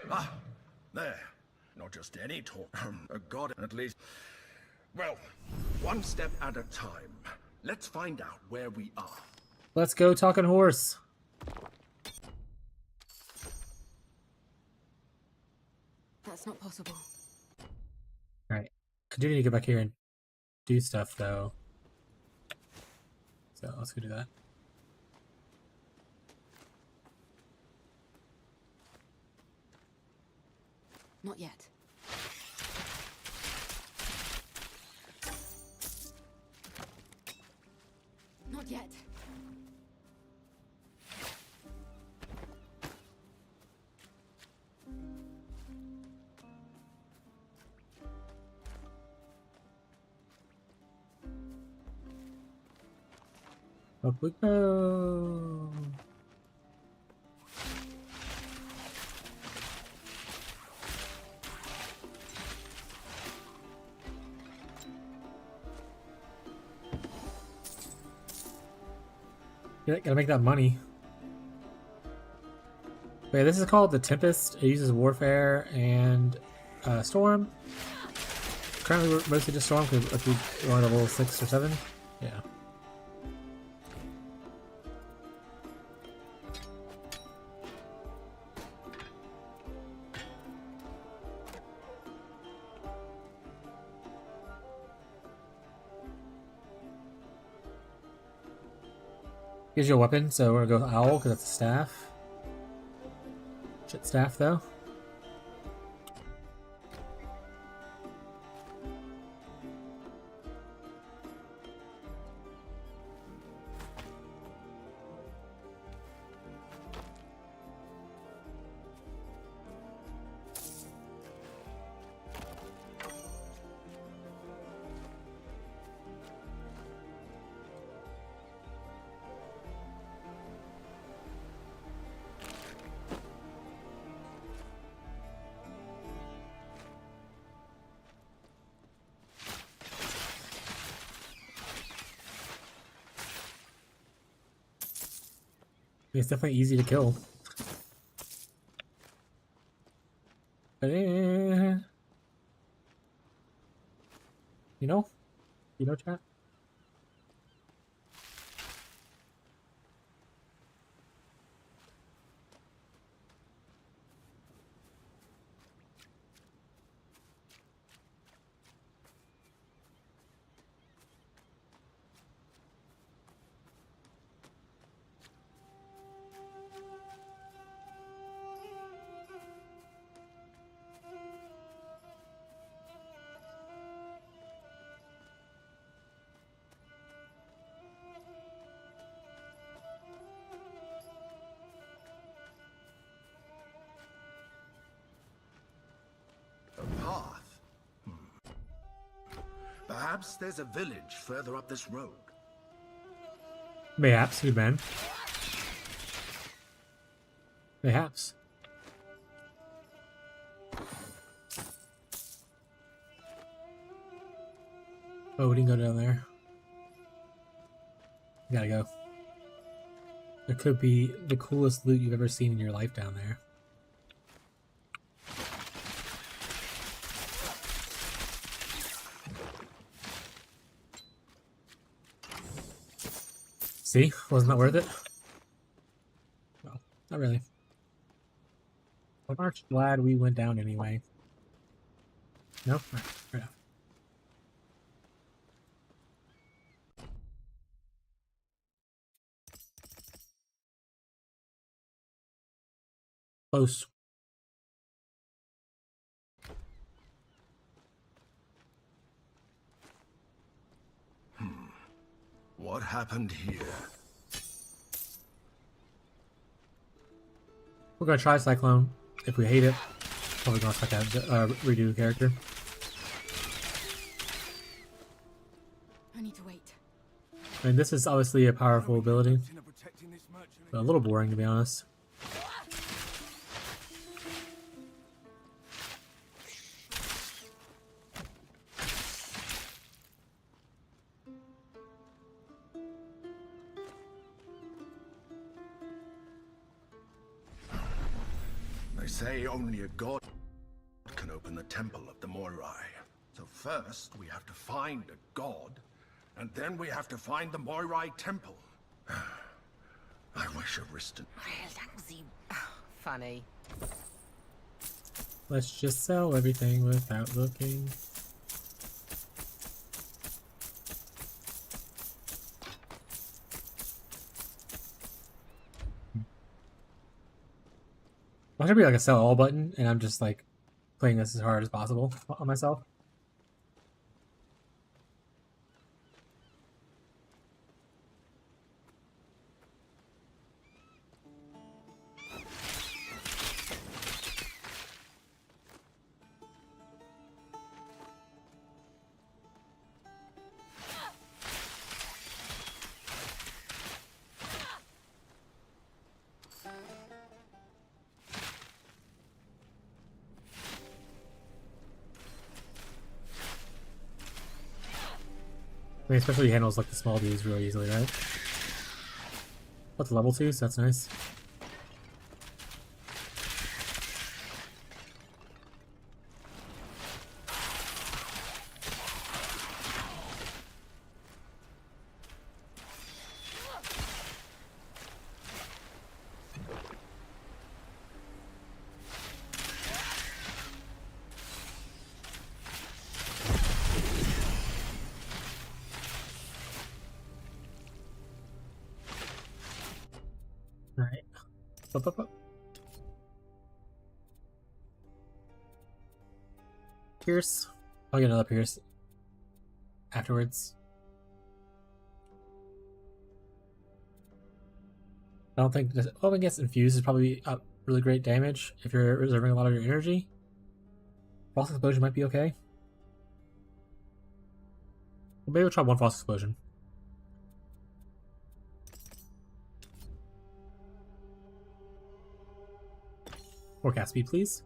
Ah, there. Not just any talk. A god, at least. Well, one step at a time. Let's find out where we are. Let's go, talking horse. That's not possible. All right, I do need to get back here and do stuff though. So let's go do that. Not yet. Not yet. Up we go. Yeah, gotta make that money. Wait, this is called the Tempest. It uses Warfare and Storm. Currently, we're mostly just Storm because if we're on level 6 or 7. Yeah. Gives you a weapon, so we're gonna go Owl because that's a staff. Shit staff though. It's definitely easy to kill. But you know, chat. A path? Perhaps there's a village further up this road. Mayhaps, good man. Mayhaps. Oh, we didn't go down there. We gotta go. There could be the coolest loot you've ever seen in your life down there. See? Wasn't that worth it? Well, not really. But aren't you glad we went down anyway? No? Alright, fair enough. Close. What happened here? We're gonna try Cyclone. If we hate it, probably gonna have to redo the character. I need to wait. I mean, this is obviously a powerful ability, but a little boring to be honest. say only a god can open the temple of the Moirai. So first, we have to find a god, and then we have to find the Moirai temple. I wish Ariston... Funny. Let's just sell everything without looking. Why should be like a sell all button, and I'm just like playing this as hard as possible on myself. I mean, especially handles like the small dudes really easily, right? What's level 2, so that's nice. Alright. Up. Pierce. I'll get another Pierce afterwards. I don't think this. Oh, I guess Infuse is probably up really great damage if you're reserving a lot of your energy. Frost Explosion might be okay. Well, maybe we'll try one Frost Explosion. Or cast speed, please.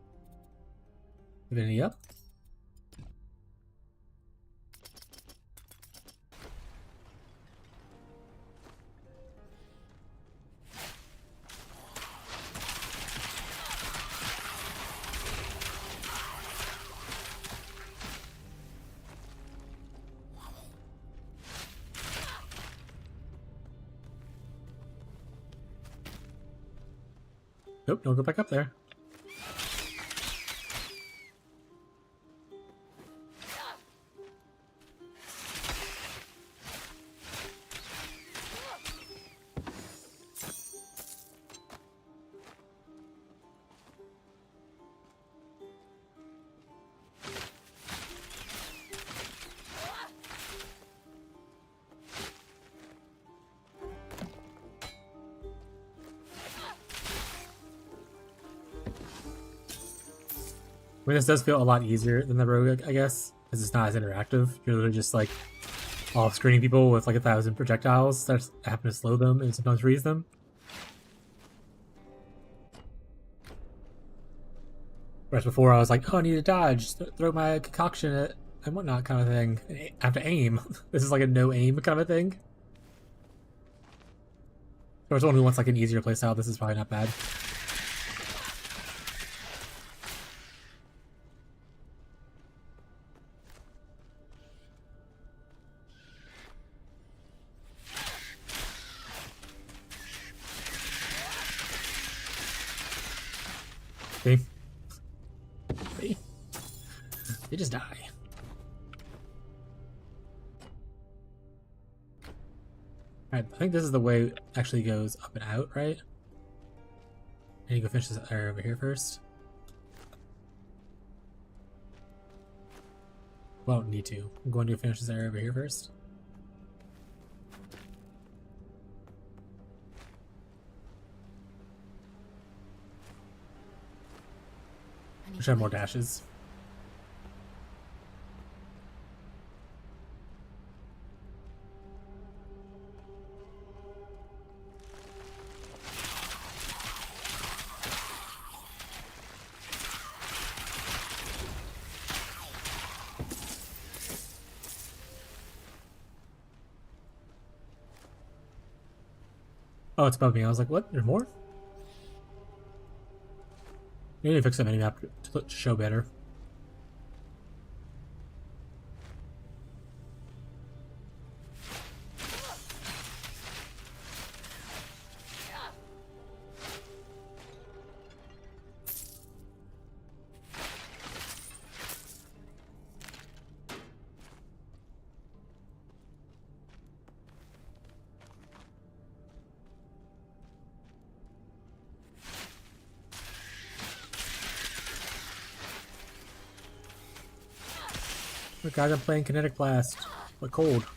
Divinity up. Nope, don't go back up there. I mean, this does feel a lot easier than the Rogue, I guess, because it's not as interactive. You're literally just like off-screening people with like 1,000 projectiles that happen to slow them and sometimes freeze them. Whereas before I was like, oh, I need to dodge, throw my concoction at and whatnot kind of thing. I have to aim. This is like a no aim kind of thing. For someone who wants like an easier playstyle, this is probably not bad. See? See? They just die. Alright, I think this is the way it actually goes up and out, right? And you go finish this area over here first. Well, don't need to. I'm going to finish this area over here first. We should have more dashes. Oh, it's above me. I was like, what? There's more? Maybe fix the minimap to show better. Look, guys, I'm playing Kinetic Blast. But cold.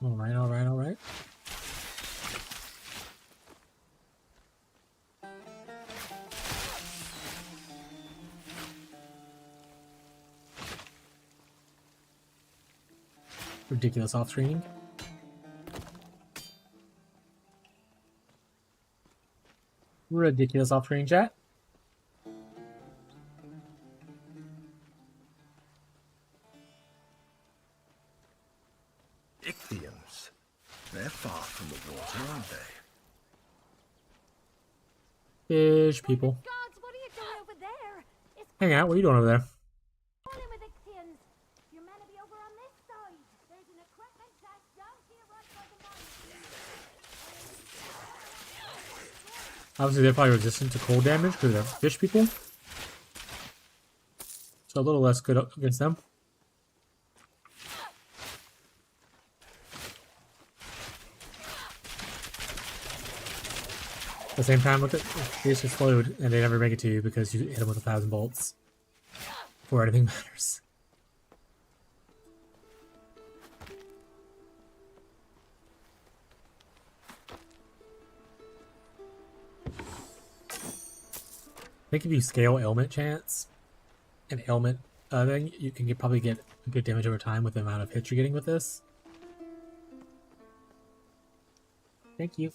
Alright, alright, alright. Ridiculous off-screening. Ridiculous off-screen chat. Ichthyans. They're far from the water, aren't they? Fish people. Gods, what are you doing over there? It's Hang out, what are you doing over there? calling with Ichthyans. You're meant to be over on this side. There's an equipment test down here right by the mine. Obviously, they're probably resistant to cold damage because they're fish people. So a little less good up against them. At the same time, look at they just explode and they never make it to you because you hit them with 1,000 bolts before anything matters. I think if you scale ailment chance and ailment thing, you can probably get a good damage over time with the amount of hits you're getting with this. Thank you.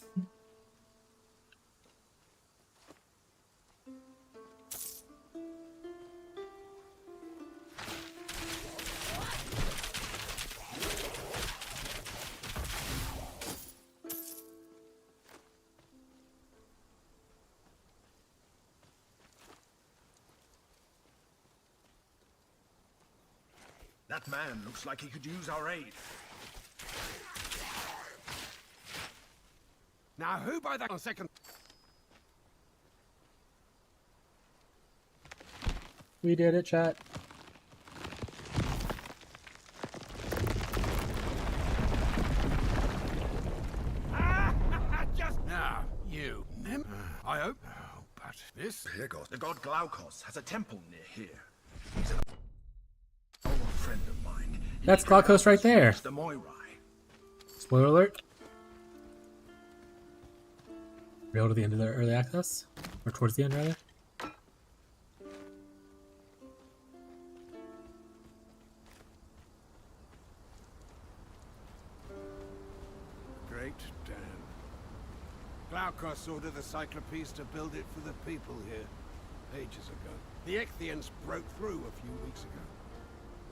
That man looks like he could use our aid. Now, who by that second? We did it, chat. Just now, you. I hope. Oh, but this. Here goes. The god Glaukos has a temple near here. He's an old friend of mine. That's Glaukos right there. The Moirai. Spoiler alert. Real to the end of the early access? Or towards the end, rather? Great Dan. Glaukos ordered the Cyclopes to build it for the people here, ages ago. The Ichthyans broke through a few weeks ago.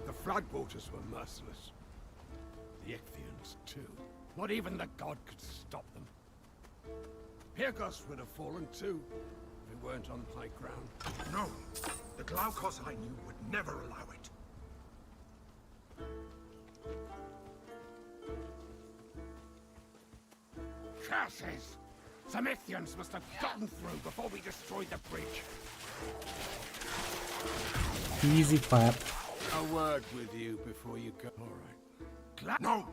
The floodwaters were merciless. The Ichthyans, too. Not even the god could stop them. Pyrgos would have fallen, too, if it weren't on high ground. No, the Glaukos I knew would never allow it. Curses! Some Ichthyans must have gotten through before we destroyed the bridge. Easy clap. A word with you before you go. All right. No!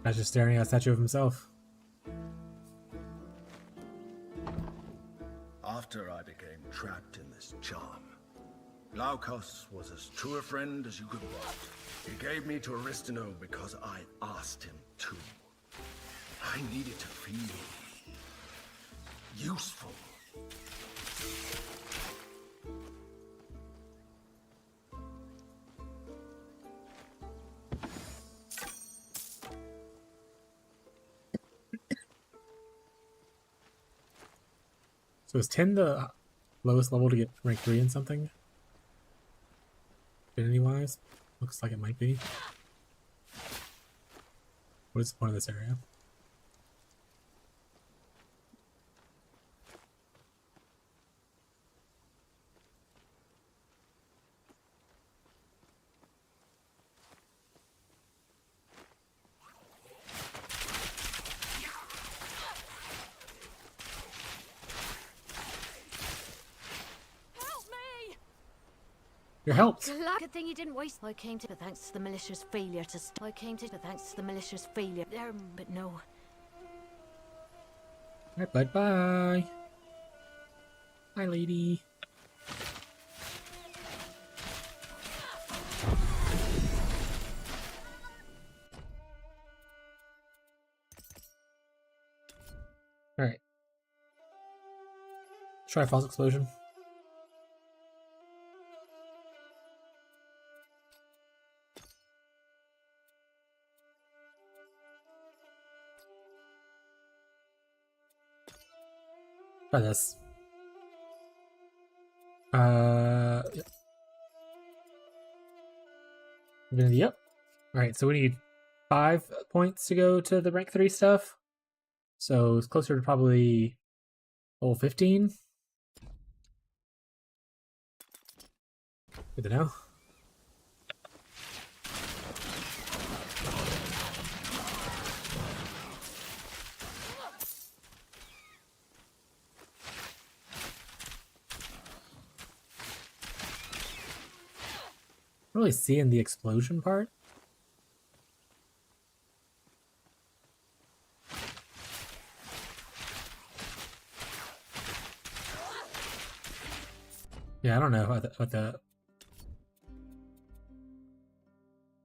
Guy's just staring at a statue of himself. Glaukos was as true a friend as you could want. He gave me to Aristino because I asked him to. I needed to feel useful. So is 10 the lowest level to get rank 3 in something? Affinity-wise? Looks like it might be. What is the point of this area? You're helped. Good thing you didn't waste. I came to, but thanks to the militia's failure to. I came to, but thanks to the militia's failure. But no. Alright, bye bye. Hi, lady. Alright. Try false explosion. Try this. Yep. Divinity up. Alright, so we need 5 points to go to the rank 3 stuff. So it's closer to probably level 15. Good to know. Really seeing the explosion part. Yeah, I don't know what the.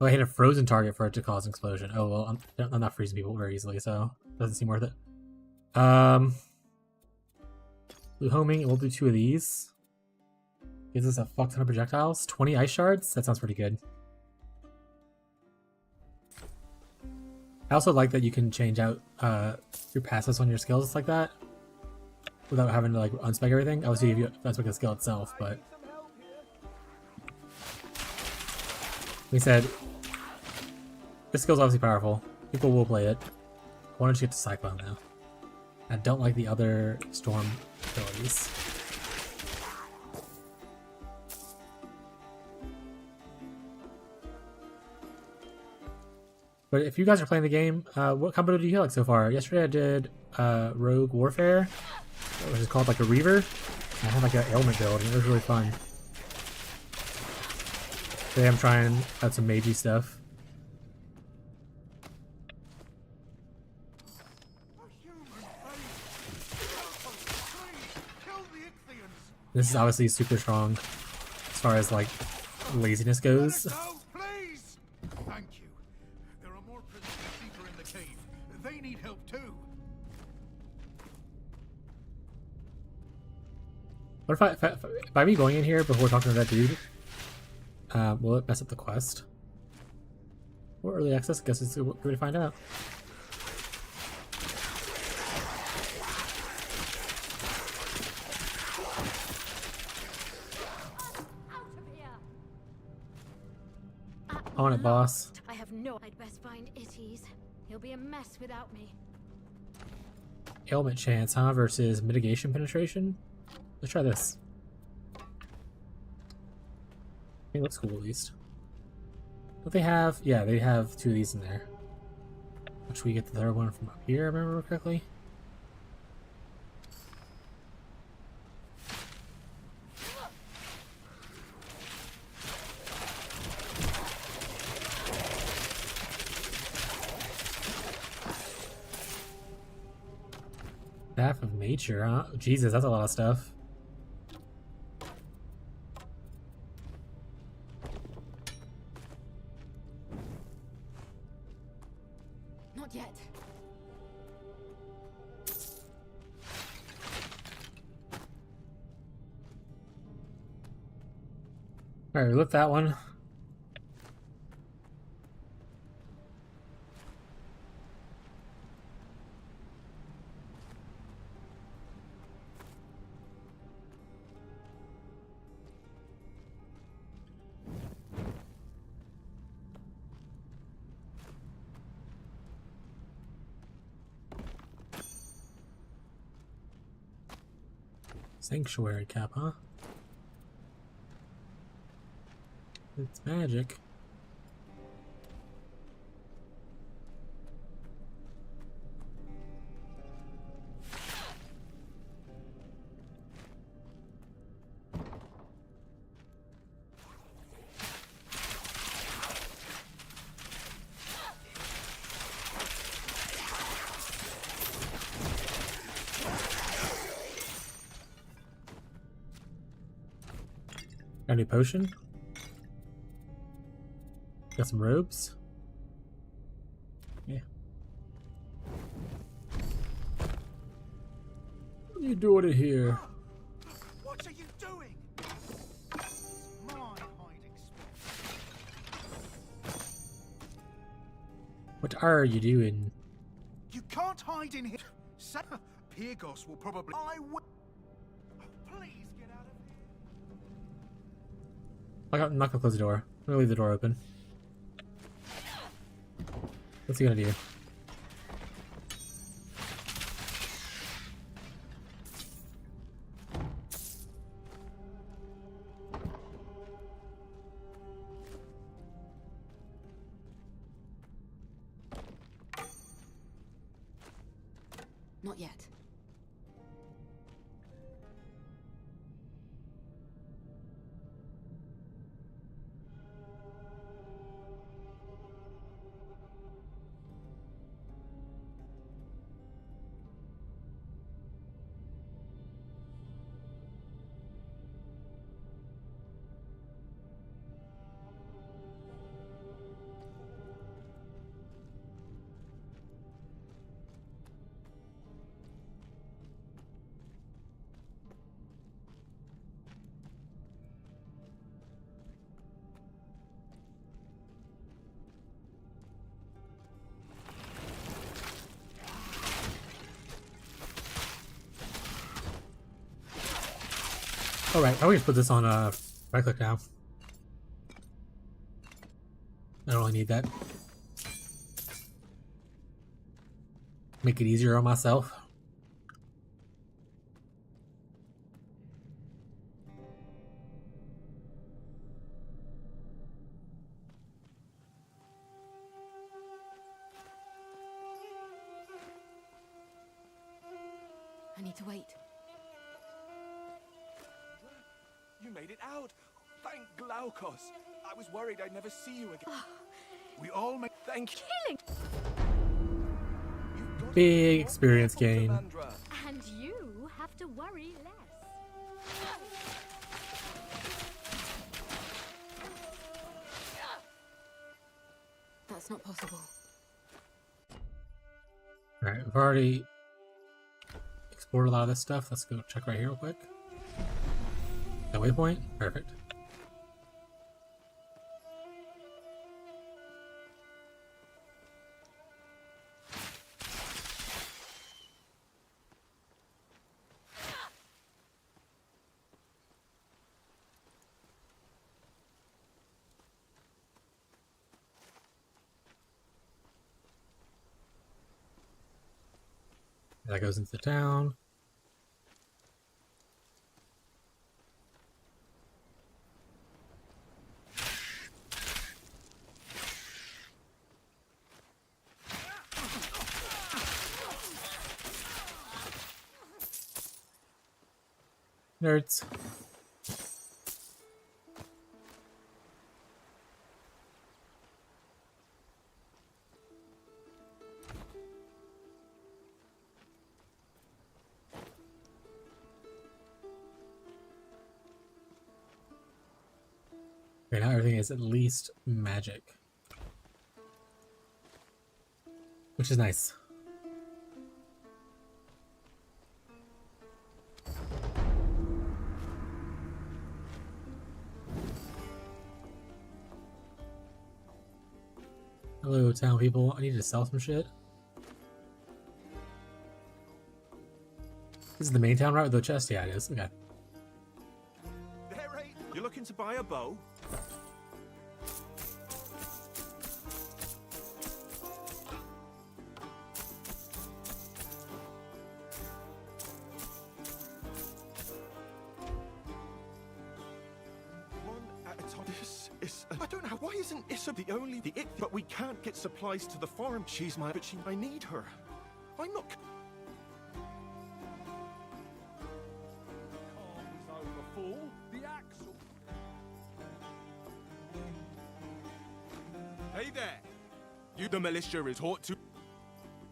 Oh, I hit a frozen target for it to cause an explosion. Oh well, I'm not freezing people very easily, so it doesn't seem worth it. Blue homing. We'll do 2 of these. Gives us a fuck ton of projectiles. 20 ice shards? That sounds pretty good. I also like that you can change out your passives on your skills like that without having to like unspec everything. Obviously, if you unspec the skill itself, but like I said, this skill's obviously powerful. People will play it. I wanted to get to Cyclone now. I don't like the other storm abilities. But if you guys are playing the game, what combo do you like so far? Yesterday I did Rogue Warfare, which is called like a Reaver. I had like an ailment build and it was really fun. Today I'm trying out some magey stuff. This is obviously super strong as far as like laziness goes. Thank you. There are more prisoners deeper in the cave. They need help too. What if by me going in here before talking to that dude, will it mess up the quest? Or early access? I guess it's a good way to find out. On it, boss. I have no. I'd best find Itties. He'll be a mess without me. Ailment chance, huh? Versus mitigation penetration? Let's try this. It looks cool at least. What they have? Yeah, they have 2 of these in there. Which we get the third one from up here, if I remember correctly. Staff of Nature, huh? Jesus, that's a lot of stuff. Not yet. Alright, we lit that one. Sanctuary cap, huh? It's magic. Got a new potion. Got some robes. Yeah. What are you doing in here? What are you doing? My hiding spot. What are you doing? You can't hide in here. Pirgos will probably. I will. Please get out of here. I'm not gonna close the door. I'm gonna leave the door open. What's he gonna do? Not yet. Alright, I always put this on right click now. I don't really need that. Make it easier on myself. I need to wait. You made it out. Thank Glaukos. I was worried I'd never see you again. We all make. Thank you. Killing! You've got Big to be experience more careful, gain. Salandra. And you have to worry less. That's not possible. Alright, we've already explored a lot of this stuff. Let's go check right here real quick. That waypoint? Perfect. That goes into the town. Nerds. Okay, now everything is at least magic. which is nice. Hello, town people. I need to sell some shit. This is the main town route with the chest? Yeah, it is. Okay. There ain't. You're looking to buy a bow? One at a time. This is. I don't know. Why isn't Issa the only the it? But we can't get supplies to the farm. She's my. But she. I need her. I'm not. Hey there! You the militia is taught to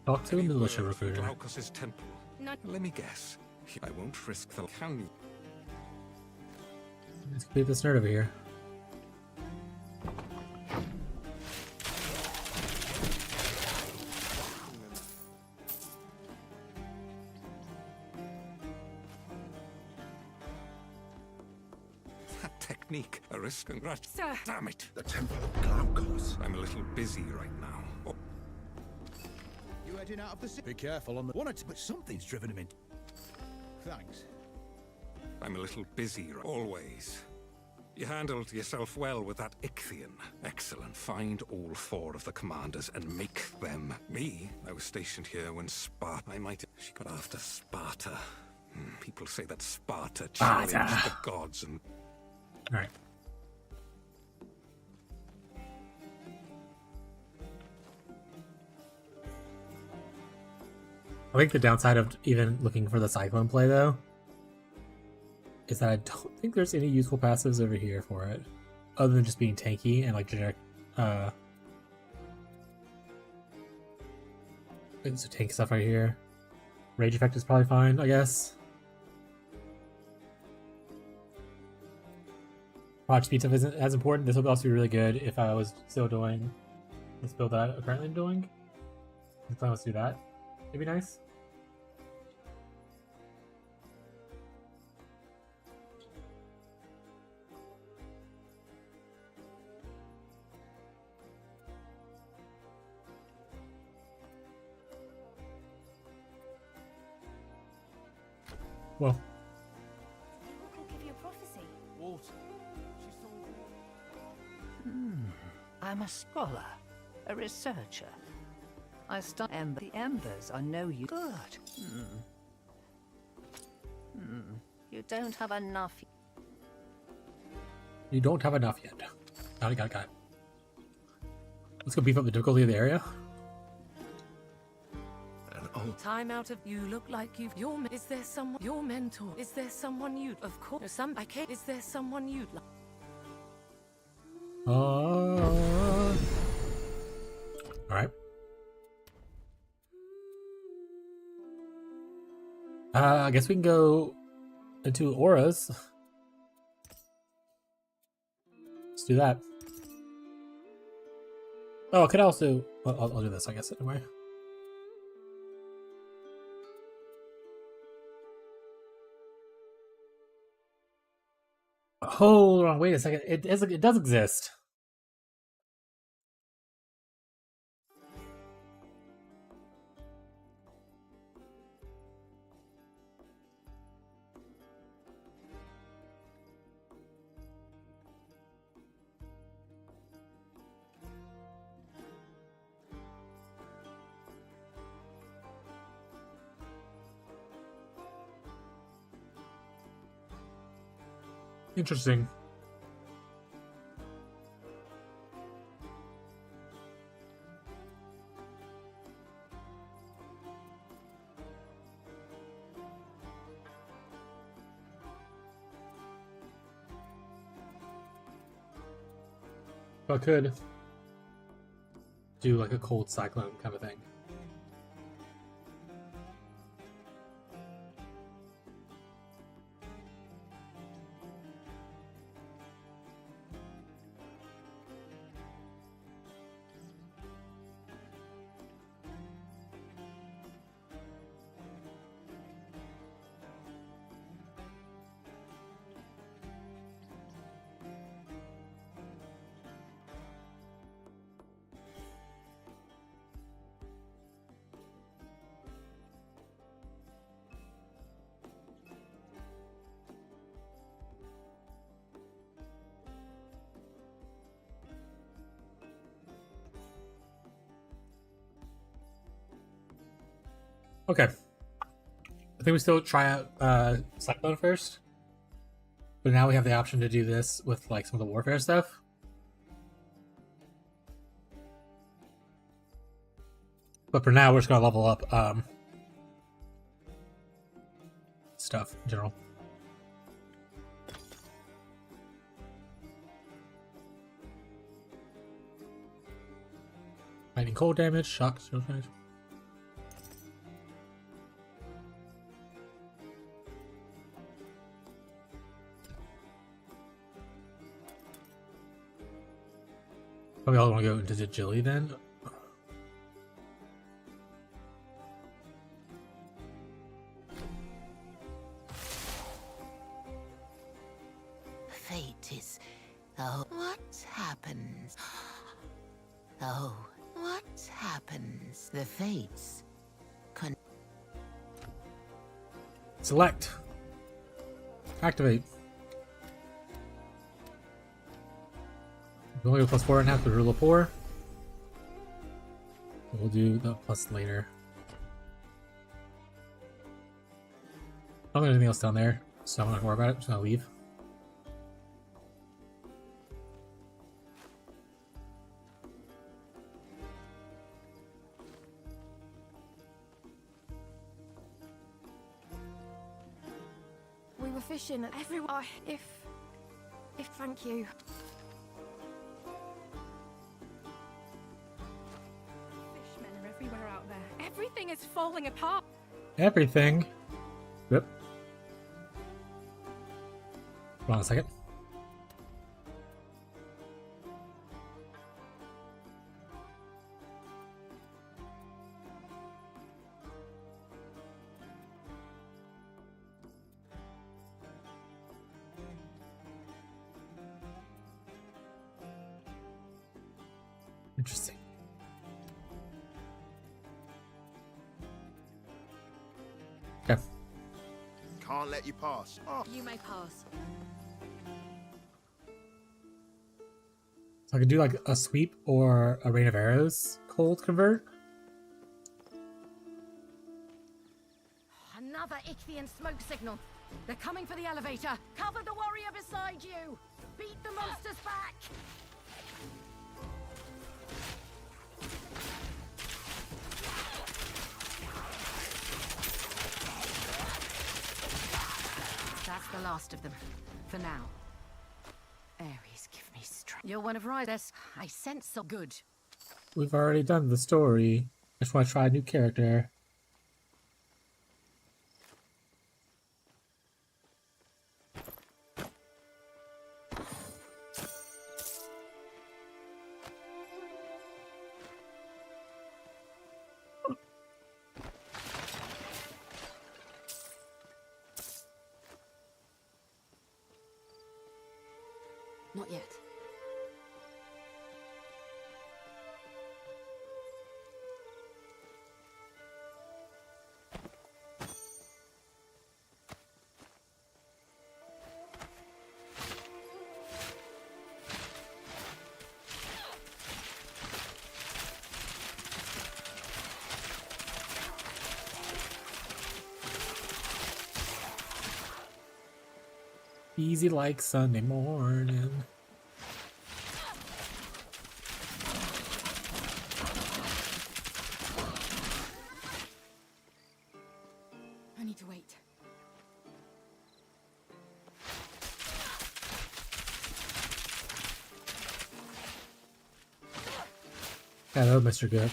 Talk to a militia recruiter. Glaucus's temple. Not Let me guess. I won't risk the can you? Let's complete this nerd over here. That technique. A risk and grat. Sir. Damn it. The Temple of Glaucus. I'm a little busy right now. Oh, You heading out of the city? Be careful on the one, but something's driven him in. Thanks. I'm a little busy always. You handled yourself well with that Ichthian. Excellent. Find all 4 of the commanders and make them. Me? I was stationed here when Sparta. She got after Sparta. People say that Sparta challenged the gods and. All right. I think the downside of even looking for the Cyclone play, though, is that I don't think there's any useful passives over here for it, other than just being tanky and like generic. So tank stuff right here. Rage effect is probably fine, I guess. Watch speed stuff isn't as important. This would also be really good if I was still doing this build that I'm currently doing. If I was to do that, it'd be nice. Well, I'll give you a prophecy. water. I'm a scholar, a researcher. I study the embers are no use. Good. You don't have enough. you don't have enough yet. Got it. Let's go beef up the difficulty of the area. Time out of you look like you've is there someone your mentor? Is there someone you'd of course some I can't is there someone you'd like? Alright. I guess we can go into auras. Let's do that. Oh, I could also. Well, I'll do this, I guess, anyway. Hold on, wait a second. It does exist. Interesting. I could do like a cold cyclone kind of thing. Okay. I think we still try out Cyclone first. But now we have the option to do this with like some of the warfare stuff. But for now, we're just gonna level up stuff in general. Lightning cold damage, shock, shield damage. Probably all want to go into agility then. Fate is... Oh, what happens? Oh, what happens? The fates... Select. Activate. We only go +4 right now for rule of 4. We'll do the plus later. I don't think there's anything else down there, so I'm not gonna worry about it. I'm just gonna leave. We were fishing everywhere. If thank you. Fishmen are everywhere out there. Everything is falling apart. Everything. Yep. Hold on a second. Interesting. Okay. Can't let you pass. Oh. You may pass. So I could do like a sweep or a rain of arrows cold convert. Another Ichthian smoke signal. They're coming for the elevator. Cover the warrior beside you. Beat the monsters back. That's the last of them. For now. Ares, give me strength. You're one of Ryder's. I sense so good. We've already done the story. I just want to try a new character. Not yet. Easy like Sunday morning. I need to wait. Hello, Mr. Gook.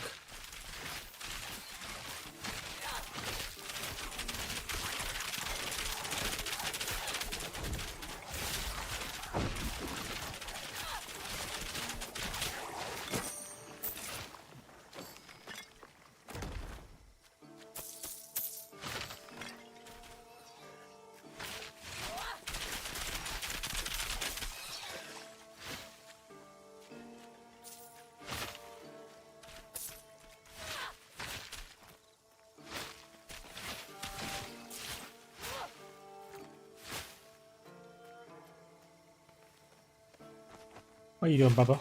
What are you doing, Bubba?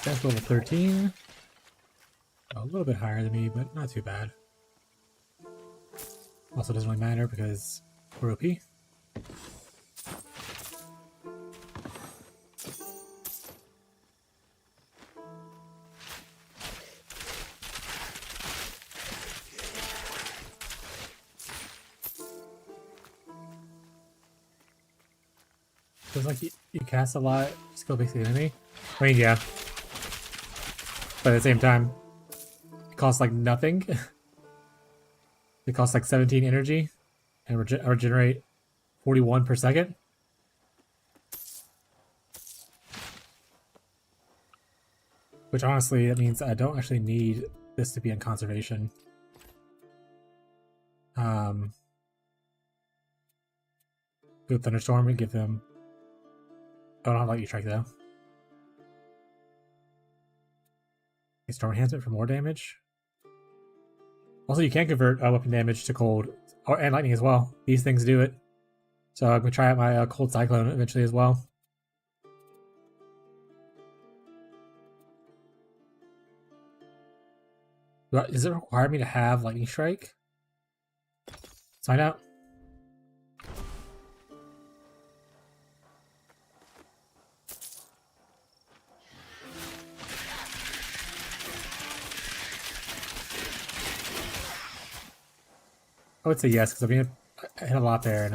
That's level 13. A little bit higher than me, but not too bad. Also doesn't really matter because we're OP. Feels like you cast a lot, skill basically enemy. I mean, yeah. But at the same time, it costs like nothing. It costs like 17 energy and regenerate 41 per second. Which honestly, that means I don't actually need this to be in conservation. Go Thunderstorm and give them... Oh, I don't like you strike though. Storm enhancement for more damage. Also, you can convert weapon damage to cold and lightning as well. These things do it. So I'm gonna try out my cold cyclone eventually as well. Does it require me to have lightning strike? Let's find out. I would say yes, because I mean, I hit a lot there and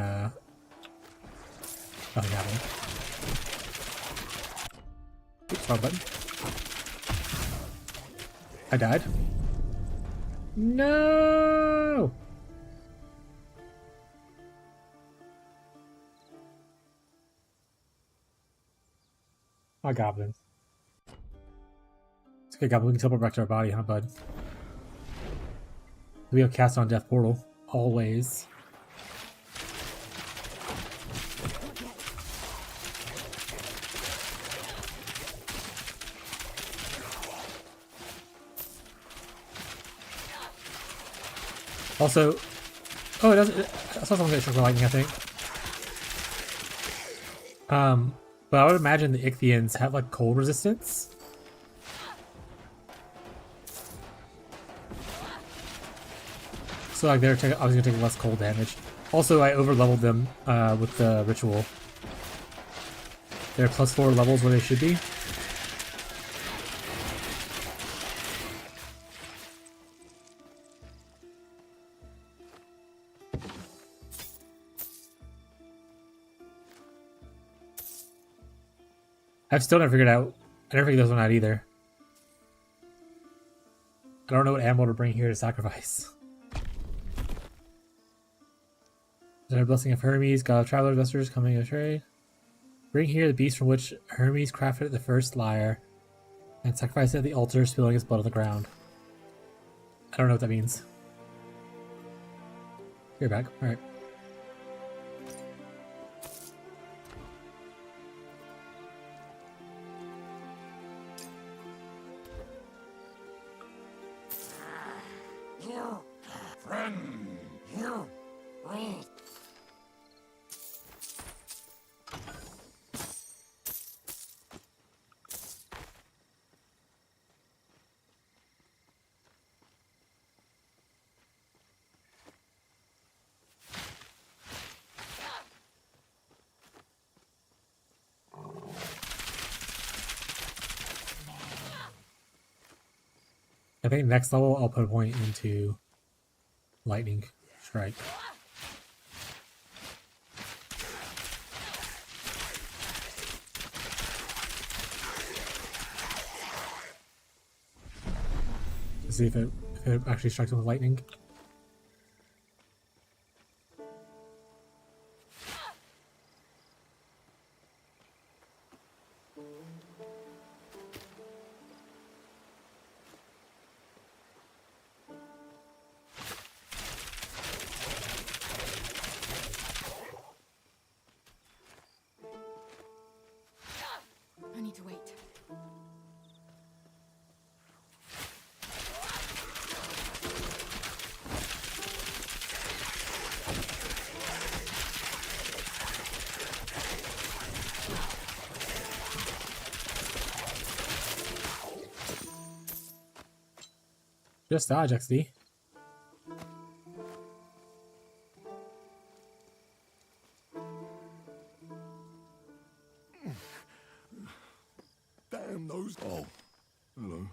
nothing happened. Oops, wrong button. I died. No! My goblin. It's okay, goblin. We can teleport back to our body, huh, bud? We have cast on death portal. Always. Also, oh, it doesn't. I saw someone get struck by lightning, I think. But I would imagine the Ichthyans have like cold resistance. So like they're obviously gonna take less cold damage. Also, I over-leveled them with the ritual. They're +4 levels where they should be. I've still never figured out. I never figured this one out either. I don't know what animal to bring here to sacrifice. The blessing of Hermes, god of travelers, investors coming of trade. Bring here the beast from which Hermes crafted the first lyre, and sacrifice it at the altar, spilling its blood on the ground. I don't know what that means. You're back. Alright. You, friend, you, wait. I think next level I'll put a point into lightning strike. To see if it actually strikes him with lightning. I need to wait. Just dodge, XD. Damn those. Oh, hello.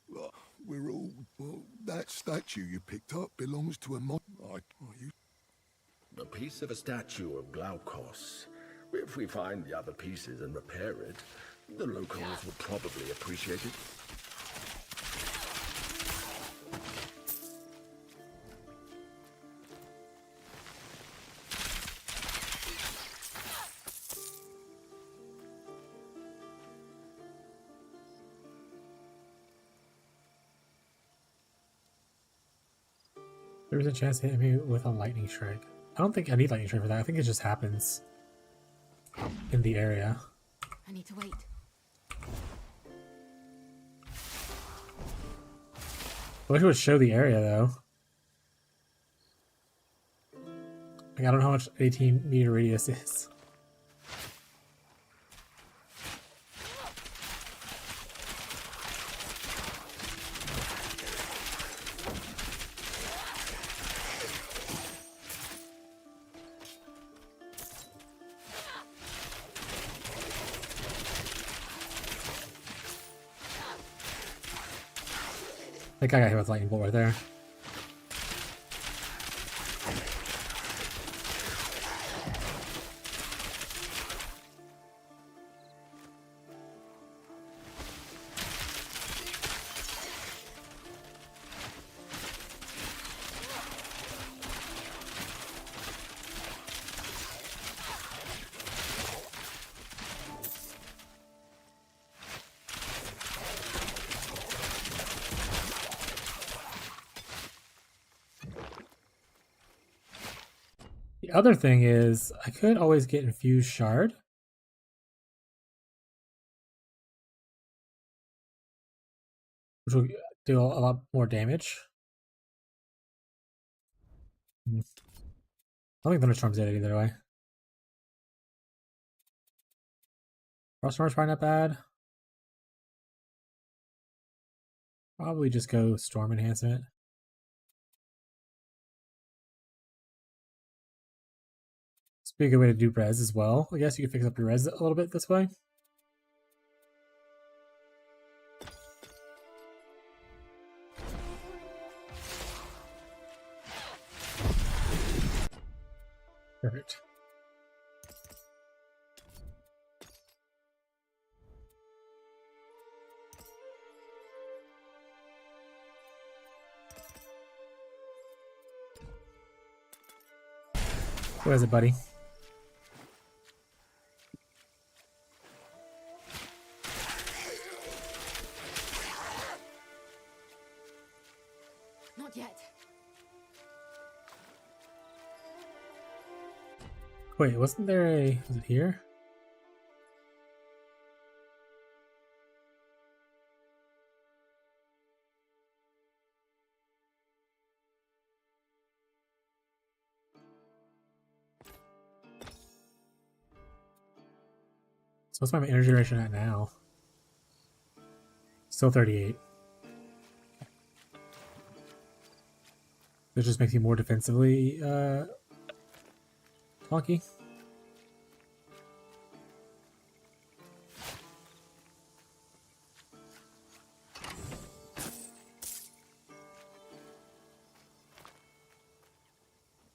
Look, we're all. Well, that statue you picked up belongs to a mod. A piece of a statue of Glaukos. If we find the other pieces and repair it, the locals will probably appreciate it. There's a chance to hit me with a lightning strike. I don't think I need lightning strike for that. I think it just happens in the area. I need to wait. I wish it would show the area though. Like, I don't know how much 18-meter radius is. That guy got hit with lightning bolt right there. The other thing is, I could always get infused shard. Which will do a lot more damage. I don't think Thunderstorm's dead either way. Froststorm's probably not bad. Probably just go Storm Enhancement. This would be a good way to do res as well. I guess you could fix up your res a little bit this way. Perfect. Where is it, buddy? Not yet. Wait, wasn't there a... was it here? So what's my energy generation at now? Still 38. This just makes me more defensively clunky.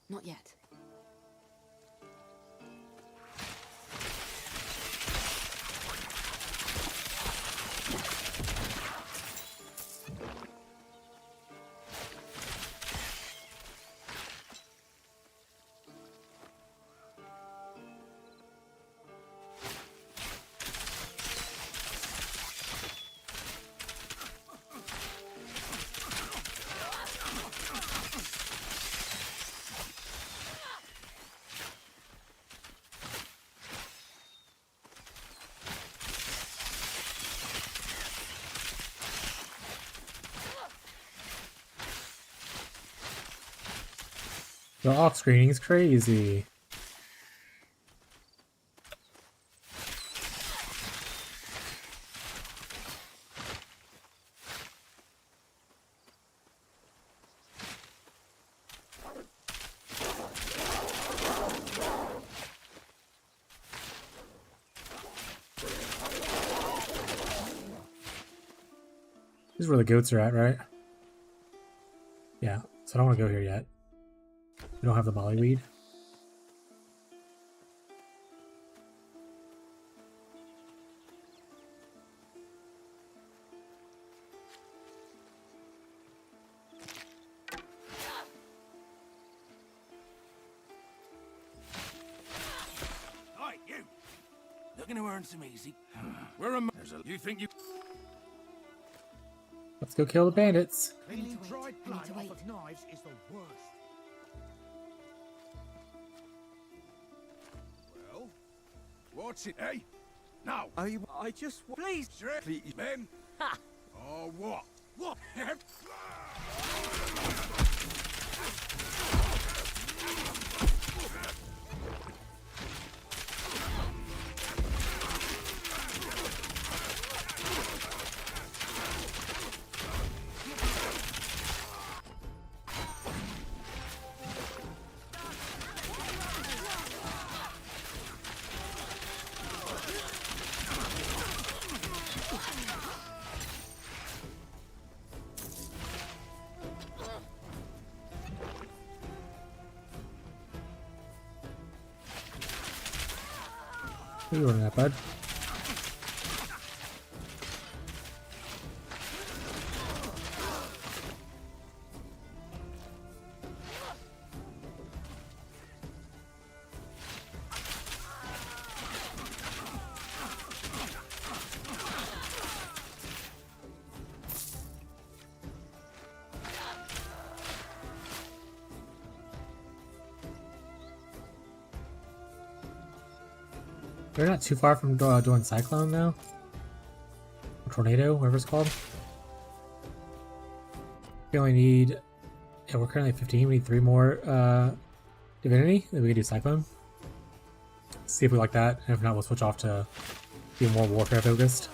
Not yet. The off-screening is crazy. This is where the goats are at, right? Yeah, so I don't want to go here yet. We don't have the mollyweed. Hey, you! Looking to earn some easy. Where am I? You think you... Let's go kill the bandits. Cleaning dried blood off of knives is the worst. Well, what's it, eh? Now! I just... Please! Please, men! Ha! Or what? What? What are you running at, bud? We're not too far from doing Cyclone now. Or Tornado, whatever it's called. We only need... Yeah, we're currently at 15. We need 3 more Divinity. Then we can do Cyclone. See if we like that. And if not, we'll switch off to be more Warfare focused.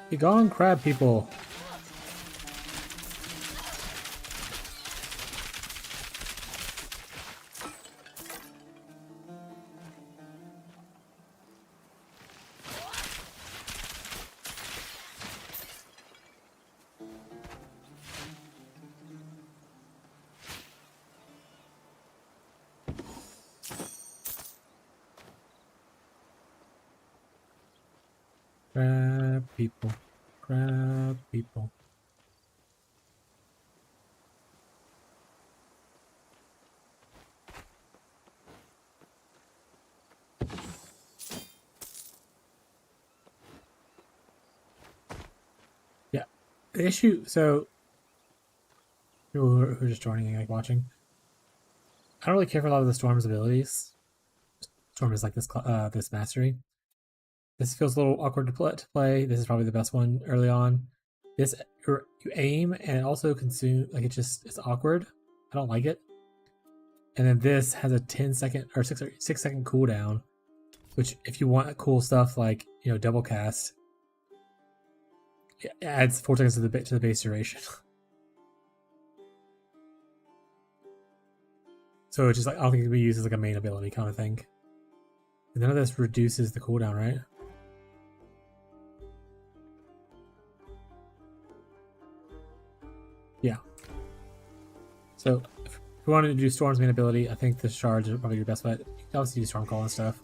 Be gone, crab people. Crab people. Crab people. Yeah. The issue, so people who are just joining and like watching, I don't really care for a lot of the Storm's abilities. Storm is like this mastery. This feels a little awkward to play. This is probably the best one early on. This, you aim and it also consume, like it's awkward. I don't like it. And then this has a 10-second or 6-second cooldown, which if you want cool stuff like, you know, double cast, it adds 4 seconds to the base duration. So it's just like, I don't think it can be used as like a main ability kind of thing. And none of this reduces the cooldown, right? Yeah. So if we wanted to do Storm's main ability, I think this charge is probably your best bet. You can obviously do Storm Call and stuff,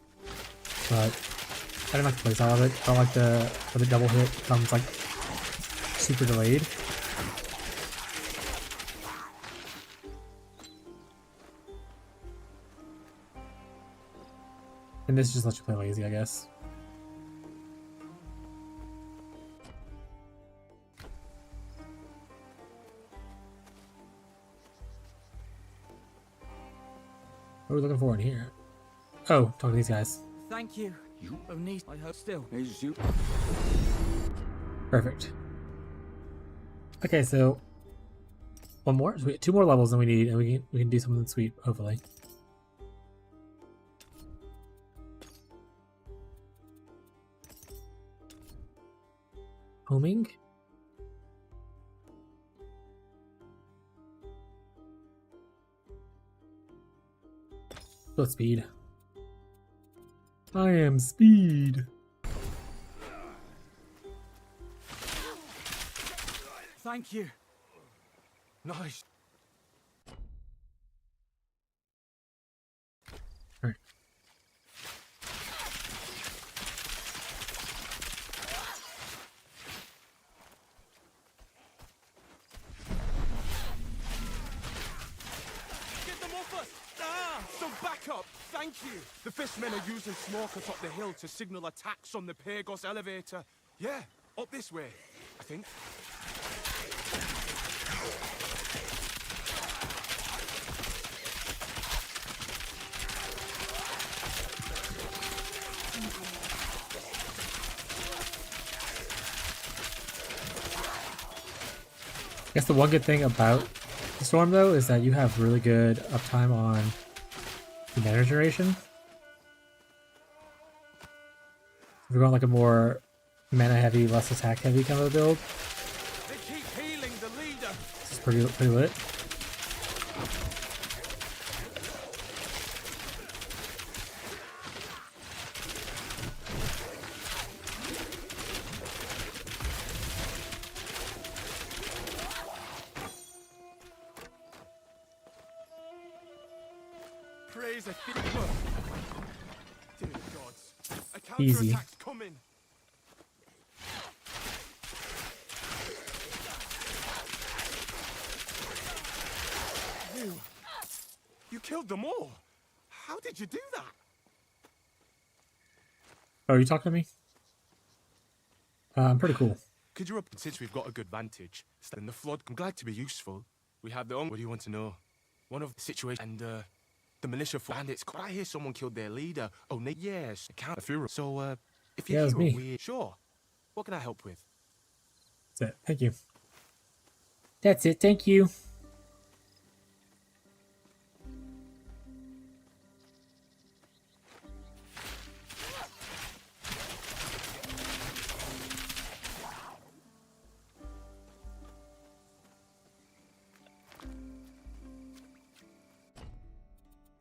but I didn't like the playstyle of it. I don't like the double hit comes like super delayed. And this just lets you play lazy, I guess. What are we looking for in here? Oh, talk to these guys. Thank you. You only I hope still. Is you Perfect. Okay, so one more. So we 2 more levels than we need, and we can do something sweet, hopefully. Homing. Split speed. I am speed. Thank you. Nice. All right. Get them off us! Ah! So back up! Thank you! The fistmen are using smoke atop the hill to signal attacks on the Pagos elevator. Yeah, up this way, I think. I guess the one good thing about the storm, though, is that you have really good uptime on the mana generation. If you're going like a more mana heavy, less attack heavy kind of a build, They keep healing the leader. this is pretty lit. Praise a keeper. Dear gods. A Easy. counterattack's coming. You killed them all. How did you do that? Oh, are you talking to me? I'm pretty cool. Could you up since we've got a good vantage? In the flood, I'm glad to be useful. We have the own. What do you want to know? One of the situation and the militia bandits. Could I hear someone killed their leader? Oh, yes, a funeral. So, if you Yeah, it was hear me. a weird, sure. What can I help with? That's it. Thank you. That's it. Thank you.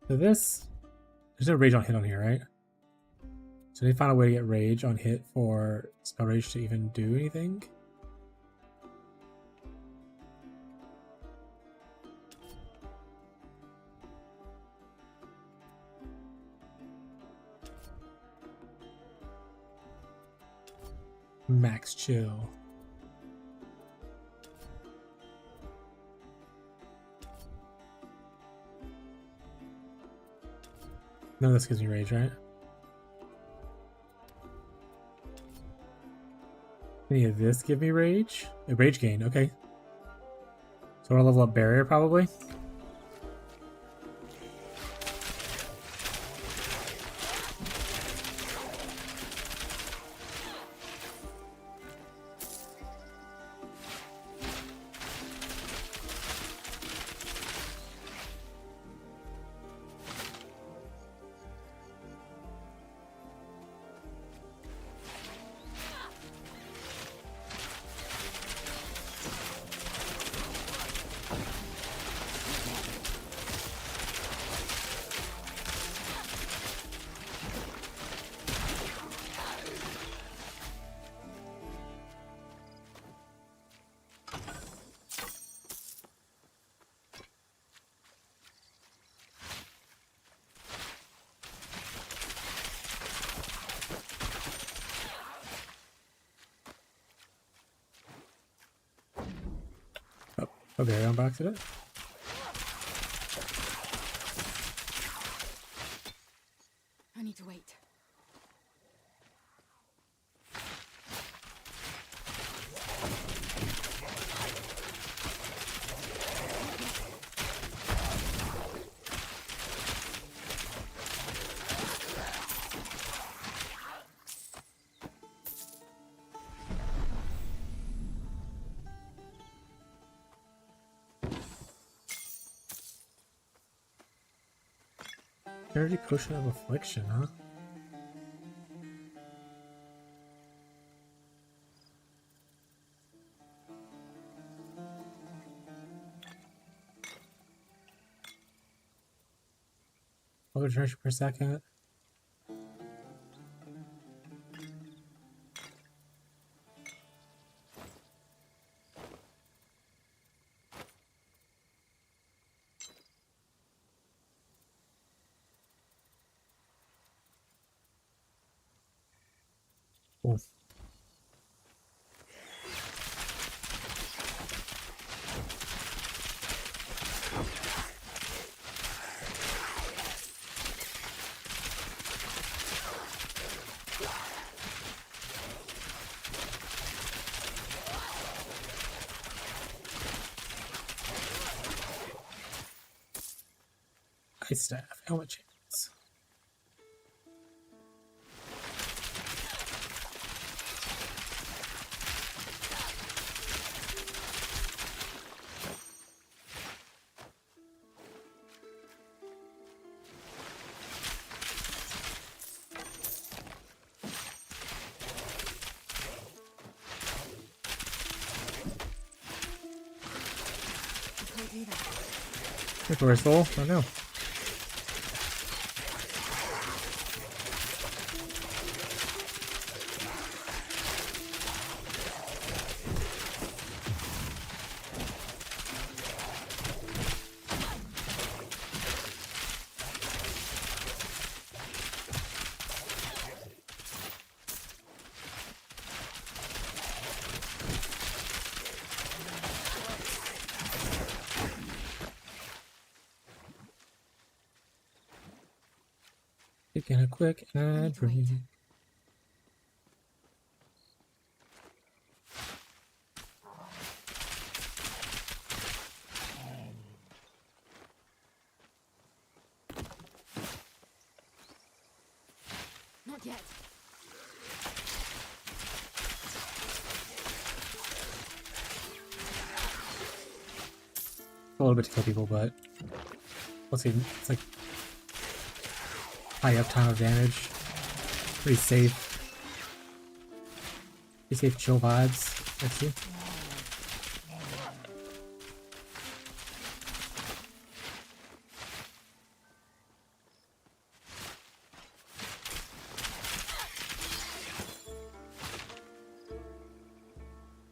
So this, there's no rage on hit on here, right? So they found a way to get rage on hit for spell rage to even do anything. Max chill. No, this gives me rage, right? Any of this give me rage? A rage gain, okay. So I'll level up barrier probably. Okay, I unboxed it. I need to wait. Energy Potion of Affliction, huh? Over generation per second. Cool. Ice Staff, helmet chains. Where's full? I don't know. Taking a quick ad break. Not yet. A little bit to kill people, but let's see. It's like high uptime of damage. Pretty safe. Pretty safe chill vibes, actually.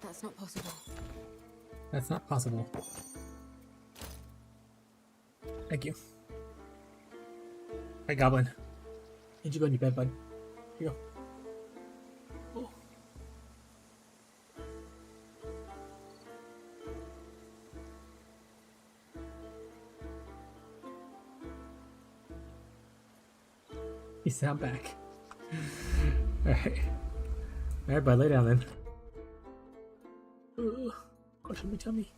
That's not possible. That's not possible. Thank you. Hey, Goblin. Need you go in your bed, bud. Here you go. Oh. You sound back. Alright. Alright, bud, lay down then. Ugh. Crushing my tummy.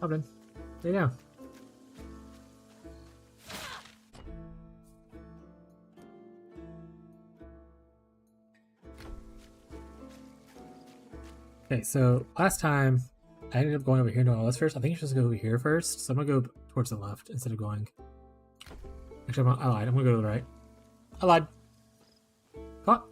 Goblin, lay down. Okay, so last time I ended up going over here and doing all this first. I think you're supposed to go over here first, so I'm gonna go towards the left instead of going. Actually, I lied. I'm gonna go to the right. I lied. Caught.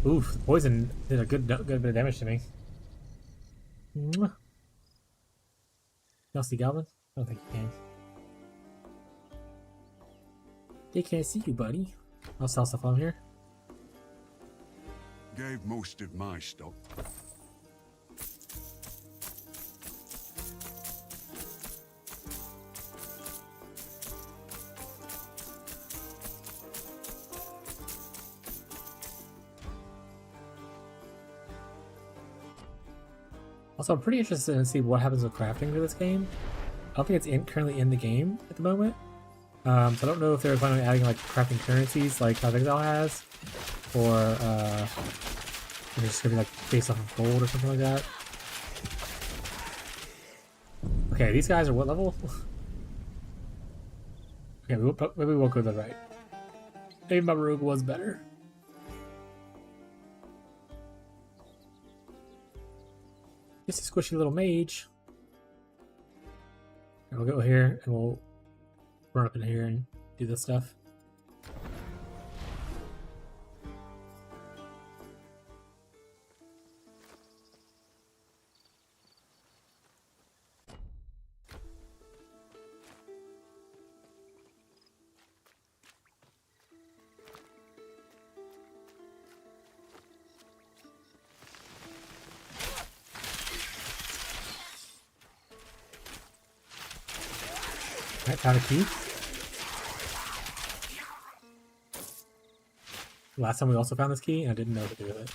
Oof, the poison did a good bit of damage to me. Mwah. Y'all see Goblin? I don't think you can. They can't see you, buddy. I'll sell stuff on here. Gave most of my stock. Also, I'm pretty interested to see what happens with crafting for this game. I don't think it's currently in the game at the moment. So I don't know if they're planning on adding like crafting currencies like how Exile has, or And it's gonna be like based off of gold or something like that. Okay, these guys are what level? Okay, maybe we'll go to the right. Maybe my rogue was better. Just a squishy little mage. And we'll go here and we'll run up in here and do this stuff. Alright, found a key. Last time we also found this key, and I didn't know what to do with it.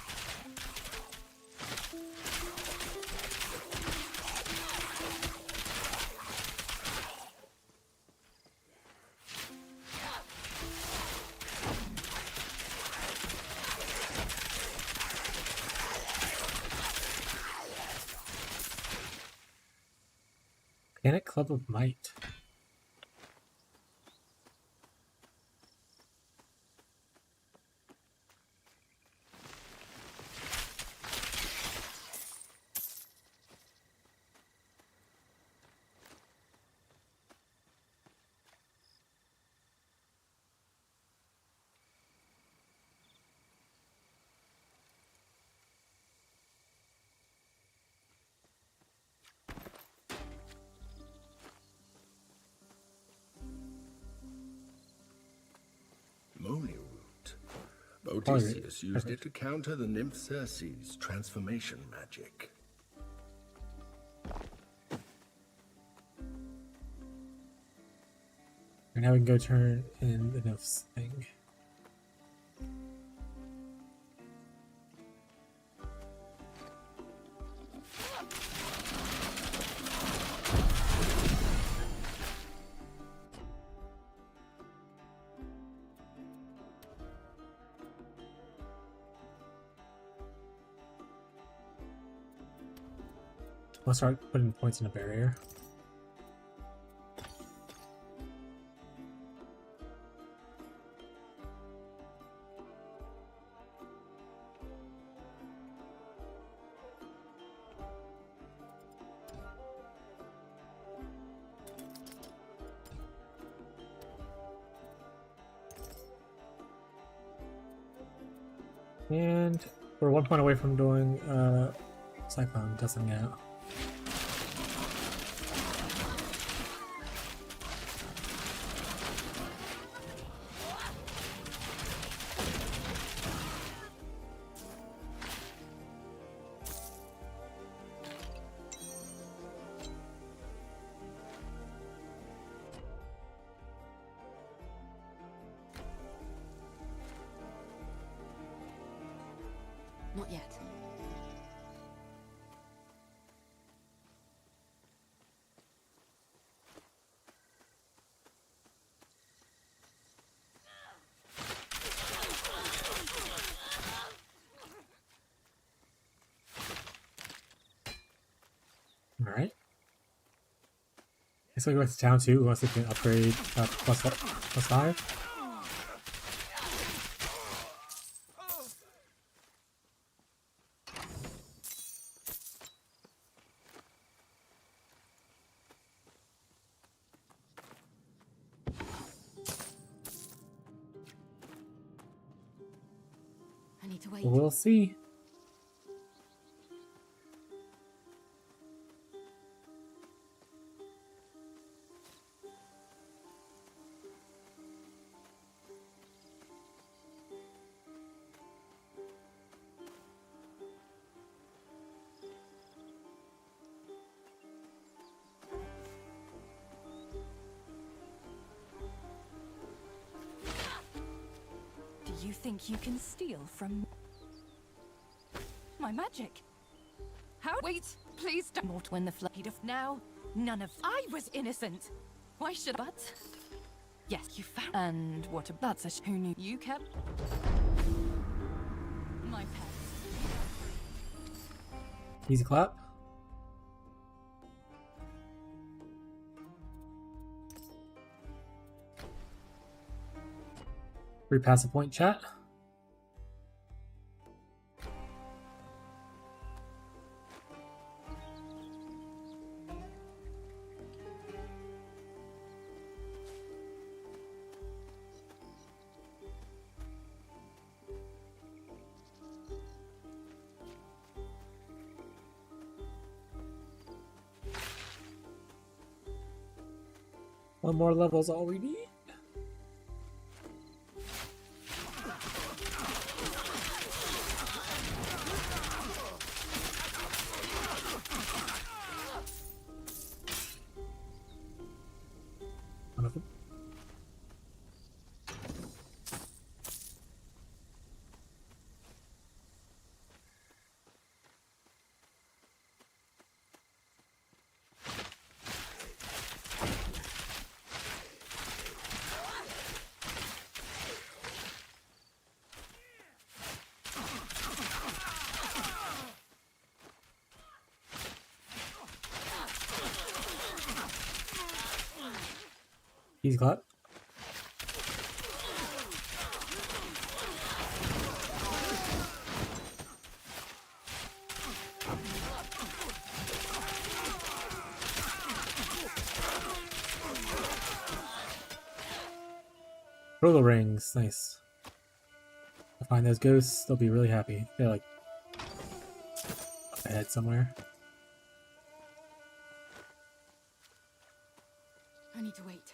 Panic Club of Might. Moly root. Odysseus used it to counter the nymph Circe's transformation magic. And now we can go turn in the nymph's thing. I'll start putting points in a barrier. And we're 1 point away from doing Cyclone testing out. Not yet. Alright. So we go back to town too. We want to see if we can upgrade plus 5. I need to wait. We'll see. Do you think you can steal from my magic? How? Wait, please don't. Mort when the flood of now. None of I was innocent. Why should? But yes, you found. And what about such? Who knew you kept my pet? Easy clap. Repass a point, chat. One more level is all we need. One of them. Easy clap. Roller rings, nice. I'll find those ghosts, they'll be really happy. They're like up ahead somewhere. I need to wait.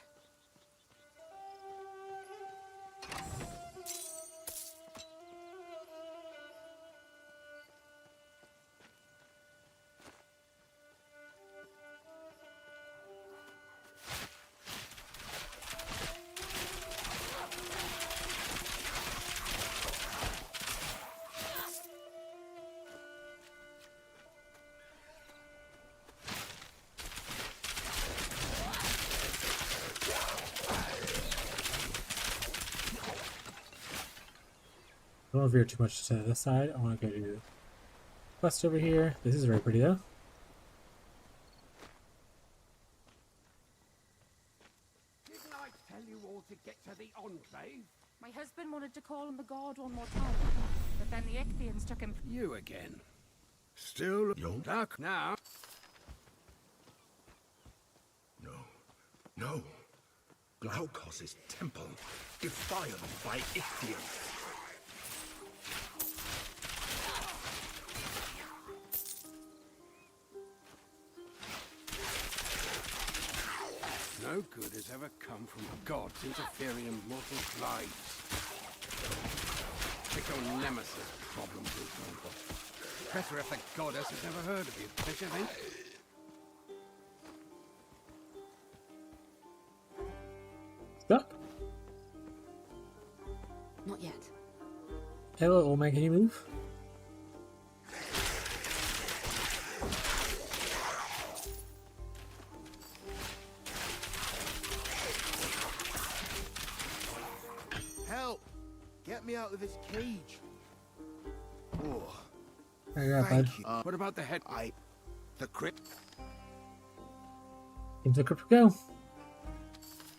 I don't want to veer too much to this side. I want to go to quest over here. This is very pretty though. Didn't I tell you all to get to the enclave? My husband wanted to call on the god one more time, but then the Ichthians took him. You again. Still stuck now. No. No. Glaukos' temple, defiled by Ichthians. No good has ever come from gods interfering in mortals' lives. Typical nemesis problem with people. Better if the goddess has never heard of you, don't you think? Stuck. Not yet. Hello, old man, can you move? Help! Get me out of this cage. Oh, There you go, bud. thank you. What about the head? The crypt. Into the crypt we go.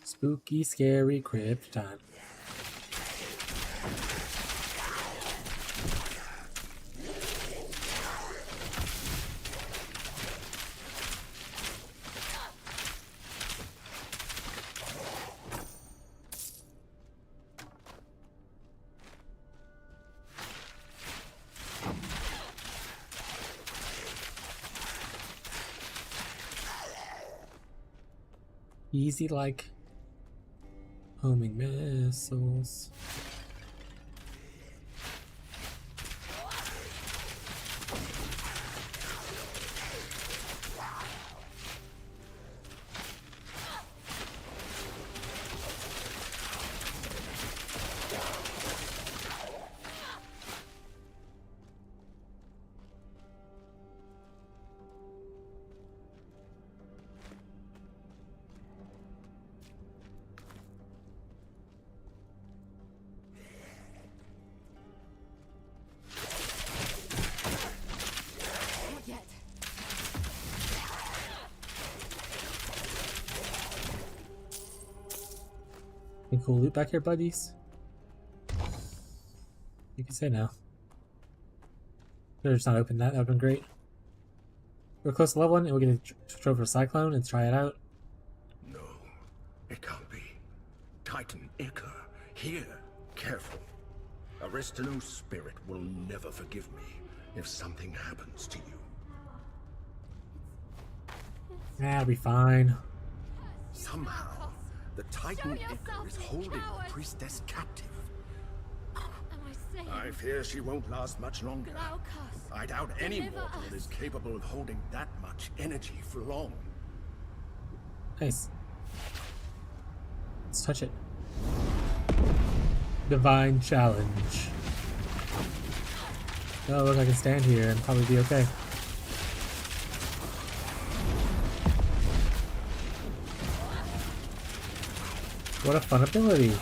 Spooky, scary crypt time. Easy like homing missiles. Any cool loot back here, buddies? You can say no. They're just not open that. That would have been great. We're close to level 1 and we're going to switch over to Cyclone and try it out. No, it can't be. Titan Ica, here, careful. Aristanu's spirit will never forgive me if something happens to you. Nah, it'll be fine. Somehow, the Titan Ica is holding the priestess captive. I fear she won't last much longer. I doubt any mortal is capable of holding that much energy for long. Nice. Let's touch it. Divine challenge. Oh, look, I can stand here and probably be okay. What a fun ability.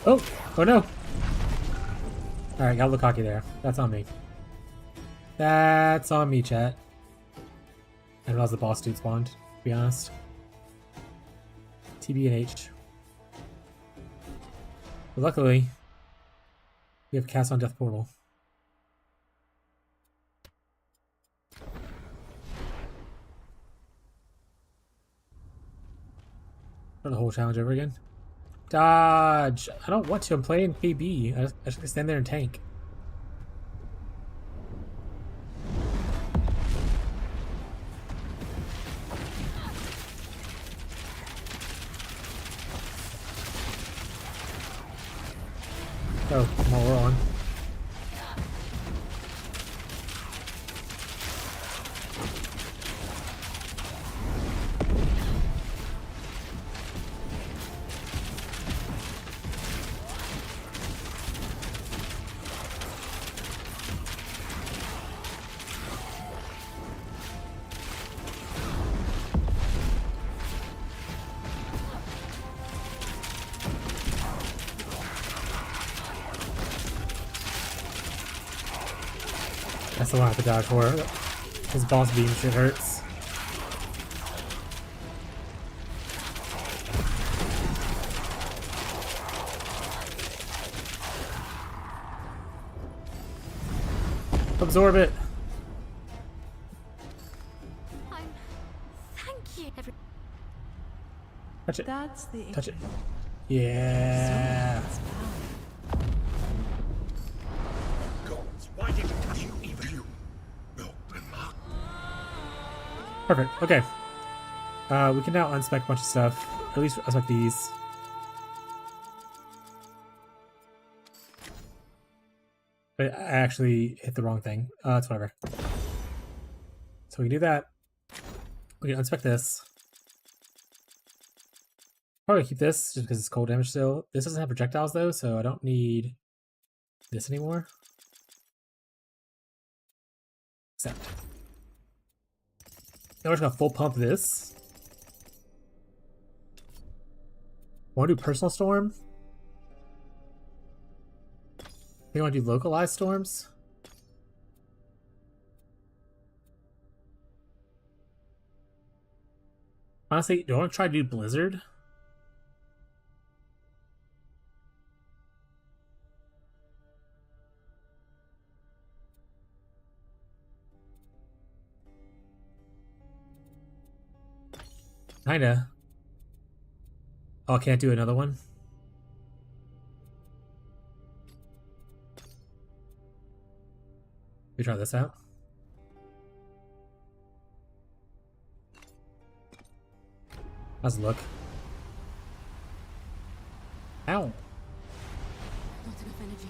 Oh! Oh no! Alright, got a little cocky there. That's on me. That's on me, chat. I didn't realize the boss dude spawned, to be honest. TB and H. But luckily, we have Cast on Death Portal. Start the whole challenge over again. Dodge! I don't want to, I'm playing KB. I just stand there and tank. Oh, well, we're on. That's the one I have to dodge for. His boss beam shit hurts. Absorb it. Thank you. Touch it. That's the Touch it. Yeah. Why did you touch you, even you? No, remark. Perfect. Okay. We can now unspec a bunch of stuff. Or at least unspec these. But I actually hit the wrong thing. It's whatever. So we can do that. We can unspec this. Probably keep this just because it's cold damage still. This doesn't have projectiles though, so I don't need this anymore. Accept. Now we're just gonna full pump this. Want to do personal storm? You want to do localized storms? Honestly, do I want to try to do blizzard? Kinda. Oh, I can't do another one? We try this out. How's it look? Ow! Not enough energy.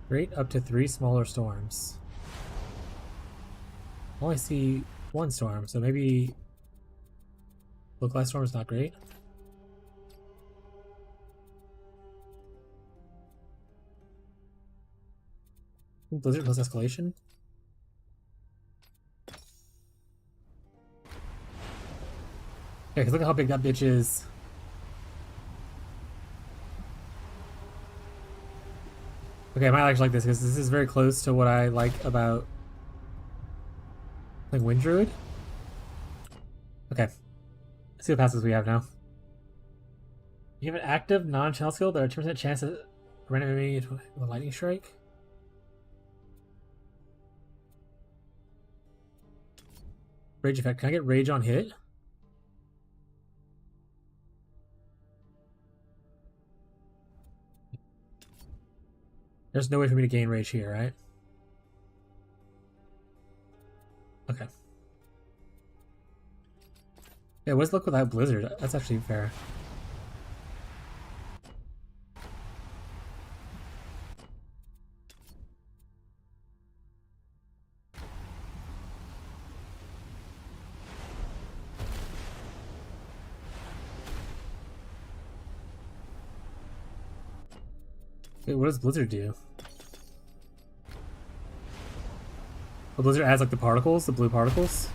Rate up to 3 smaller storms. I only see 1 storm, so maybe localized storm is not great. Blizzard plus escalation. Yeah, because look at how big that bitch is. Okay, I might actually like this because this is very close to what I like about like Wind Druid. Okay. Let's see what passes we have now. You have an active non-channel skill that are 2% chance of random enemy with a lightning strike. Rage effect. Can I get rage on hit? There's no way for me to gain rage here, right? Okay. Yeah, what's the look without Blizzard? That's actually fair. Wait, what does Blizzard do? Well, Blizzard adds like the particles, the blue particles.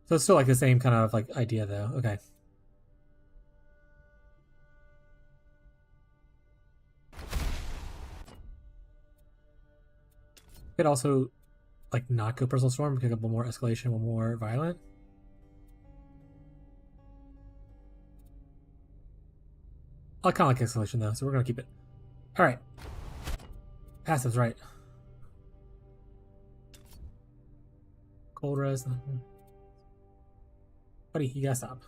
So it's still like the same kind of like idea though. Okay. Could also like not go Personal Storm, pick up one more escalation, one more violent. I kind of like escalation though, so we're gonna keep it. All right. Passives, right? Cold res. Buddy, you gotta stop.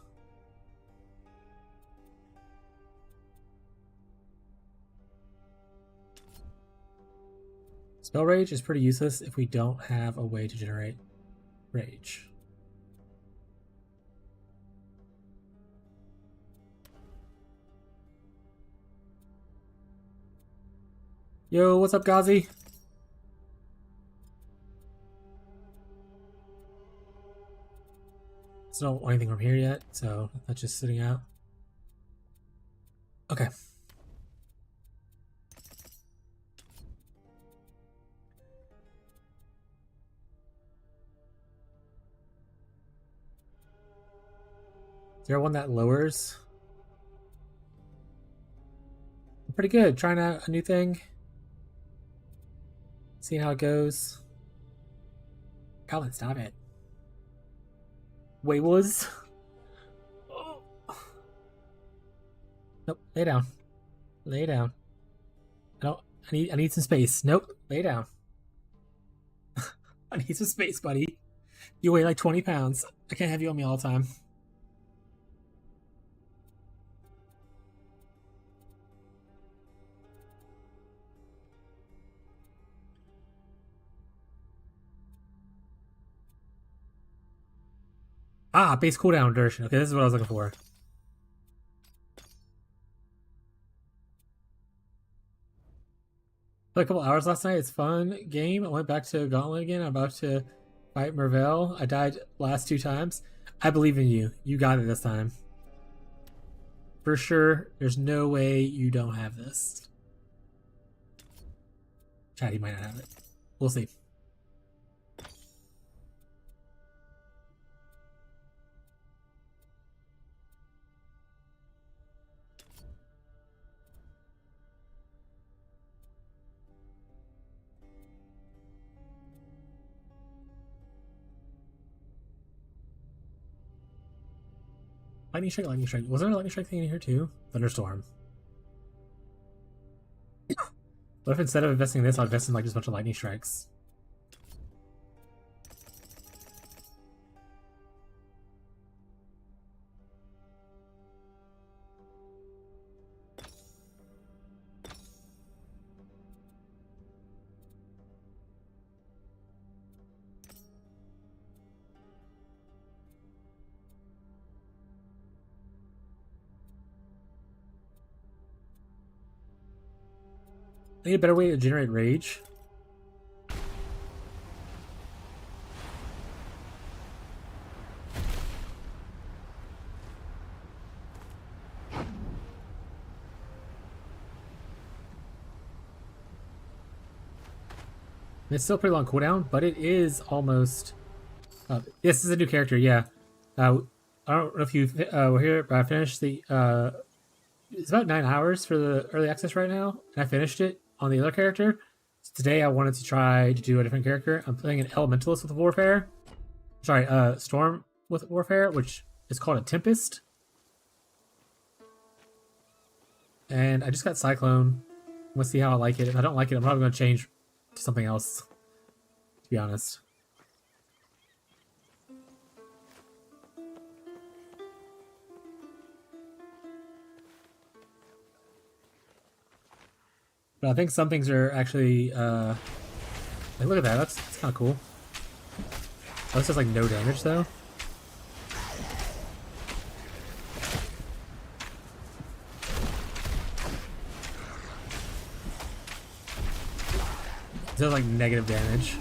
Spell Rage is pretty useless if we don't have a way to generate rage. Yo, what's up, Ghazi? Still don't want anything from here yet, so that's just sitting out. Okay. Is there one that lowers? Pretty good. Trying out a new thing. Seeing how it goes. Colin, stop it. Wait, was? Oh. Nope. Lay down. Lay down. No, I need some space. Nope. Lay down. I need some space, buddy. You weigh like 20 pounds. I can't have you on me all the time. Ah, base cooldown duration. Okay, this is what I was looking for. Played a couple hours last night. It's fun game. I went back to Gauntlet again. I'm about to fight Mervell. I died last 2 times. I believe in you. You got it this time. For sure. There's no way you don't have this. Chatty might not have it. We'll see. Lightning strike, lightning strike. Was there a lightning strike thing in here too? Thunderstorm. What if instead of investing in this, I'll invest in like just a bunch of lightning strikes? I need a better way to generate rage. It's still pretty long cooldown, but it is almost... this is a new character, yeah. I don't know if you were here, but I finished the... it's about 9 hours for the early access right now, and I finished it on the other character. So today I wanted to try to do a different character. I'm playing an Elementalist with Warfare. Sorry, Storm with Warfare, which is called a Tempest. And I just got Cyclone. We'll see how I like it. If I don't like it, I'm probably going to change to something else, to be honest. But I think some things are actually, like, look at that. That's kind of cool. Oh, this does, like, no damage, though. This does, like, negative damage.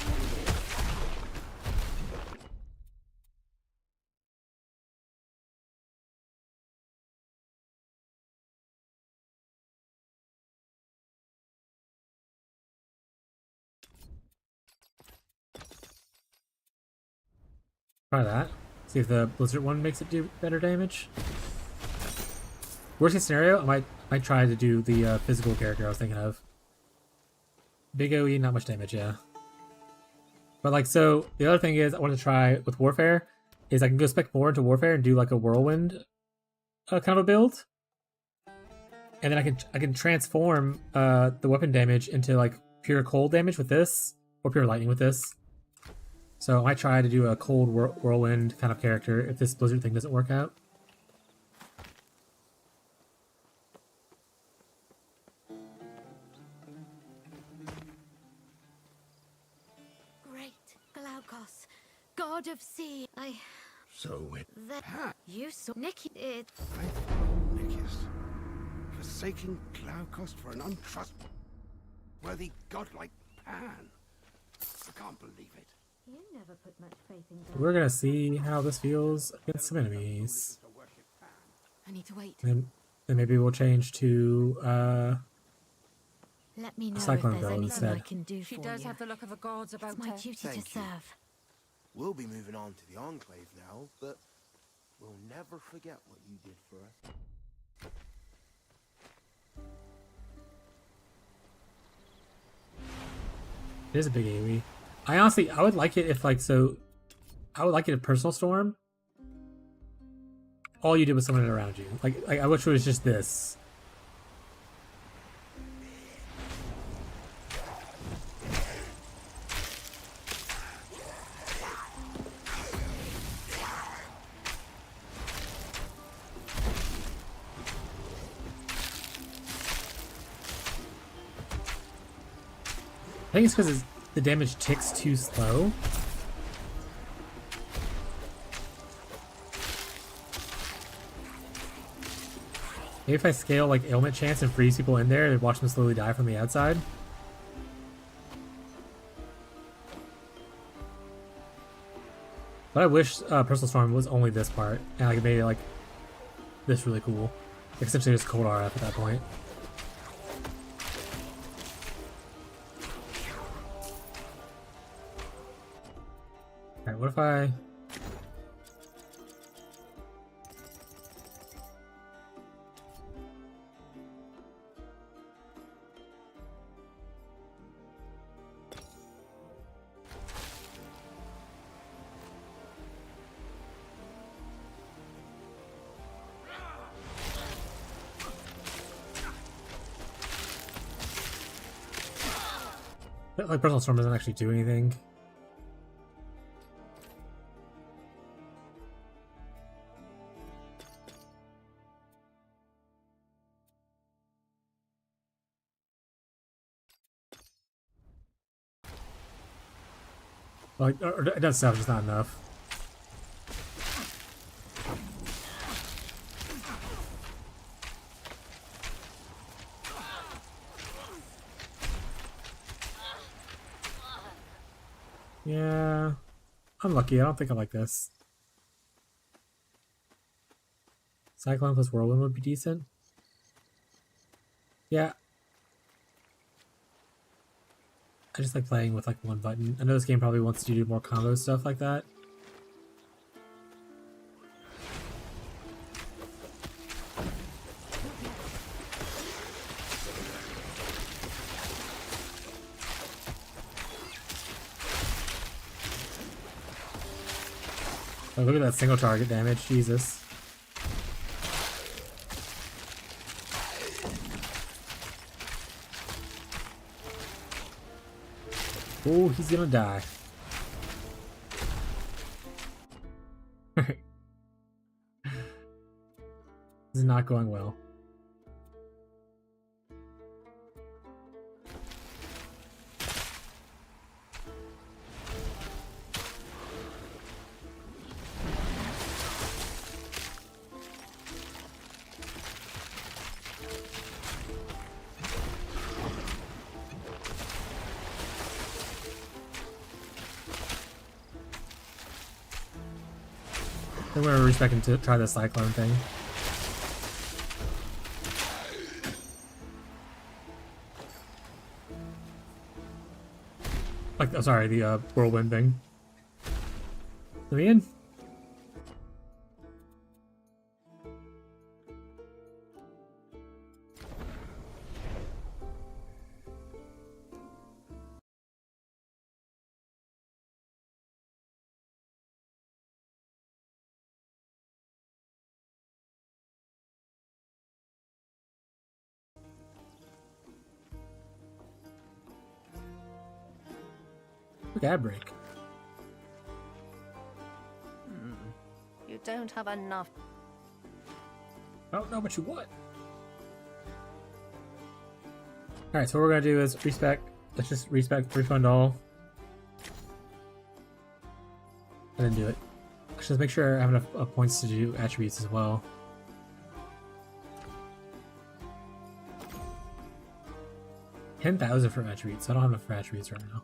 Try that. See if the Blizzard one makes it do better damage. Worst case scenario, I might try to do the physical character I was thinking of. Big OE, not much damage, yeah. But like, so the other thing is I want to try with Warfare is I can go spec more into Warfare and do like a whirlwind kind of a build, and then I can transform the weapon damage into like pure cold damage with this, or pure lightning with this. So I might try to do a cold whirlwind kind of character if this Blizzard thing doesn't work out. Great Glaukos, god of sea. So it... You saw Nikki it. Faithful Nikis. Forsaking Glaukos for an untrustworthy god like Pan. I can't believe it. You never put much faith in God. We're gonna see how this feels against some enemies. I need to wait. Then maybe we'll change to Let me know Cyclone if there's build anything I instead. can do for She does you. have the look of a god's about It's my her. duty to Thank you. serve. We'll be moving on to the Enclave now, but we'll never forget what you did for us. It is a big AoE. I would like it if like, so I would like it if Personal Storm, all you did was summon it around you. Like I wish it was just this. I think it's because the damage ticks too slow. Maybe if I scale like ailment chance and freeze people in there and watch them slowly die from the outside. But I wish Personal Storm was only this part, and like made it like this really cool. Essentially just cold RF at that point. Alright, what if I... Like, Personal Storm doesn't actually do anything. Like, or it does stuff, just not enough. Yeah, I'm lucky. I don't think I like this. Cyclone plus Whirlwind would be decent. Yeah. I just like playing with like one button. I know this game probably wants you to do more combo stuff like that. Oh, look at that single target damage, Jesus. Oh, he's gonna die. This is not going well. I think we're respecting to try the cyclone thing. Like, oh, sorry, the whirlwind thing. Let me in. Look at that break. You don't have enough. I don't know what you want. Alright, so what we're gonna do is respec. Let's just respec refund all. And then do it. Let's just make sure I have enough points to do attributes as well. $10,000 for attributes. I don't have enough for attributes right now.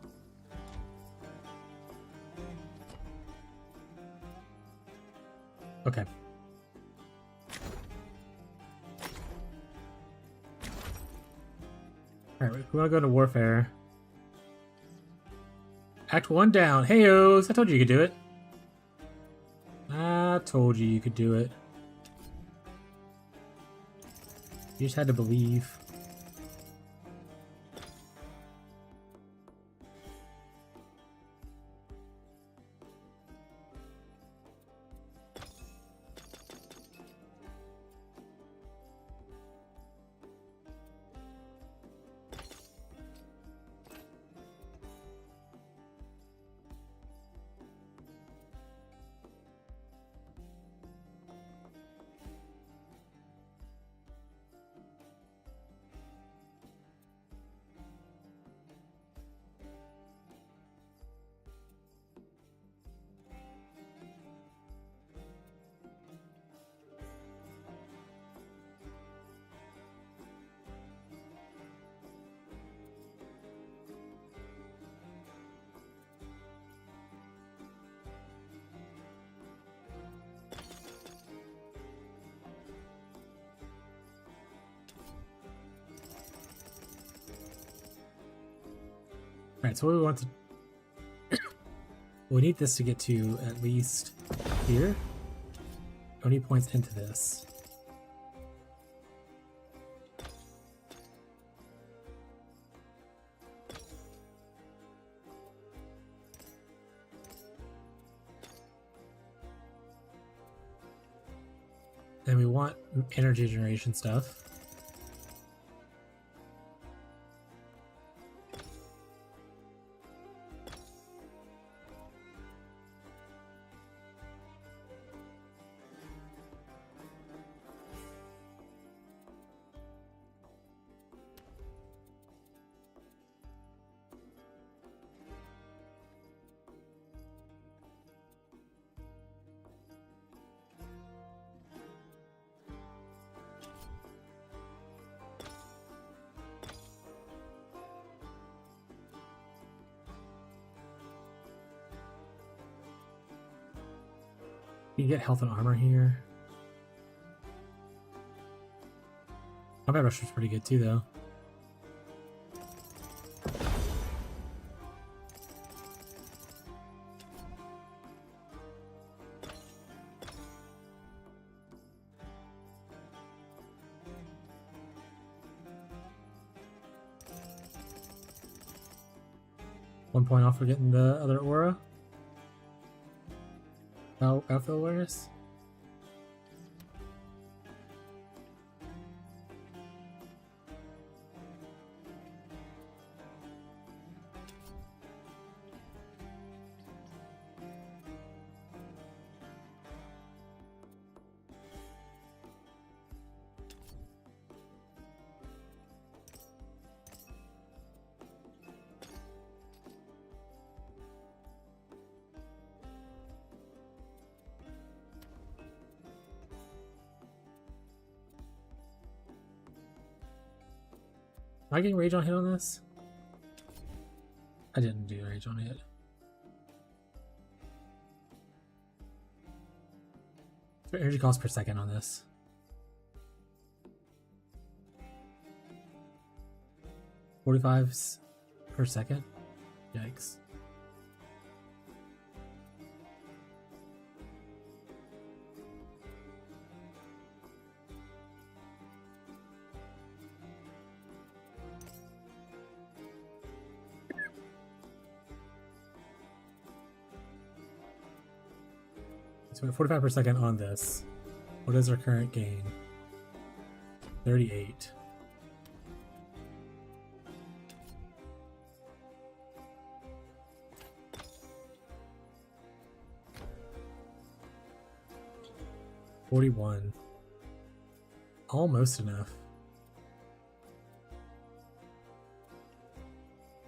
Okay. Alright, we want to go to warfare. Act 1 down. Hey-os! I told you you could do it. I told you you could do it. You just had to believe. Alright, so what we want to... we need this to get to at least here. We need points into this. Then we want energy generation stuff. You can get health and armor here. Combat rush was pretty good too, though. 1 point off for getting the other aura. Battlefield awareness. Am I getting rage on hit on this? I didn't do rage on hit. Energy cost per second on this. $45 per second? Yikes. So 45 per second on this. What is our current gain? 38. $41. Almost enough.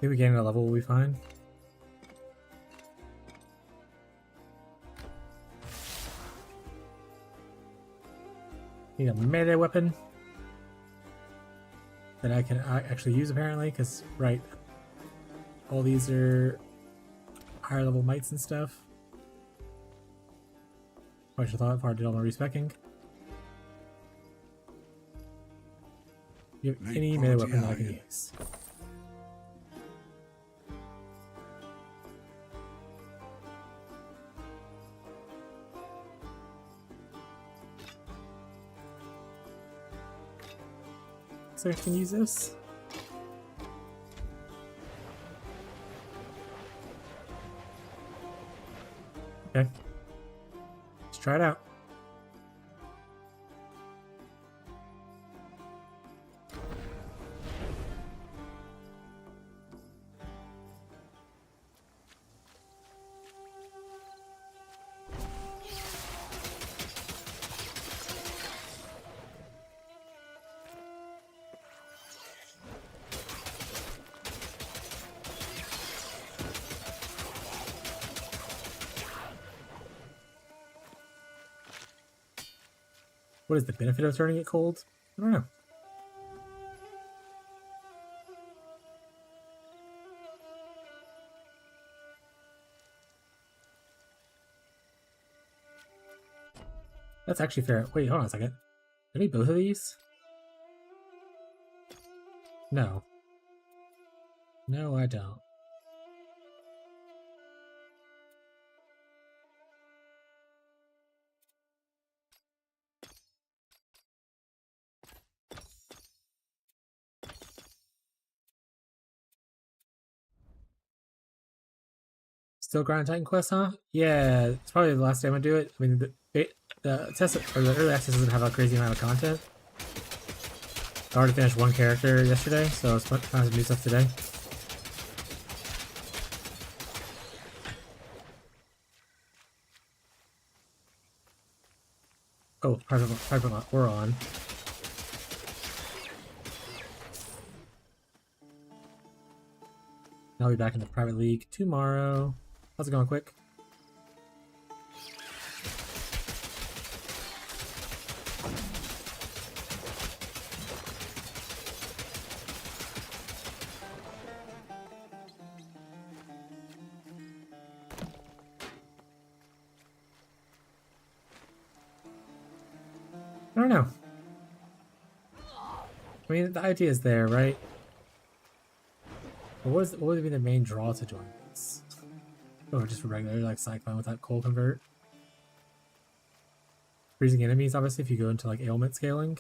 Maybe getting a level will be fine. Need a melee weapon that I can actually use apparently, because, right, all these are higher level mites and stuff. I should have thought before I did all my respecking. You have any melee weapon that I can use. So I can use this. Okay. Let's try it out. What is the benefit of turning it cold? I don't know. That's actually fair. Wait, hold on a second. Do I need both of these? No. No, I don't. Still grind Titan Quest, huh? Yeah, it's probably the last day I'm gonna do it. I mean, the test or the early access doesn't have a crazy amount of content. I already finished one character yesterday, so it's fun to find some new stuff today. Oh, private lot, we're on. I'll be back in the private league tomorrow. How's it going, Quick? I don't know. I mean, the idea is there, right? But what would be the main draw to join this? Or just for regular, like, Cyclone without coal convert? Freezing enemies, obviously, if you go into, like, ailment scaling.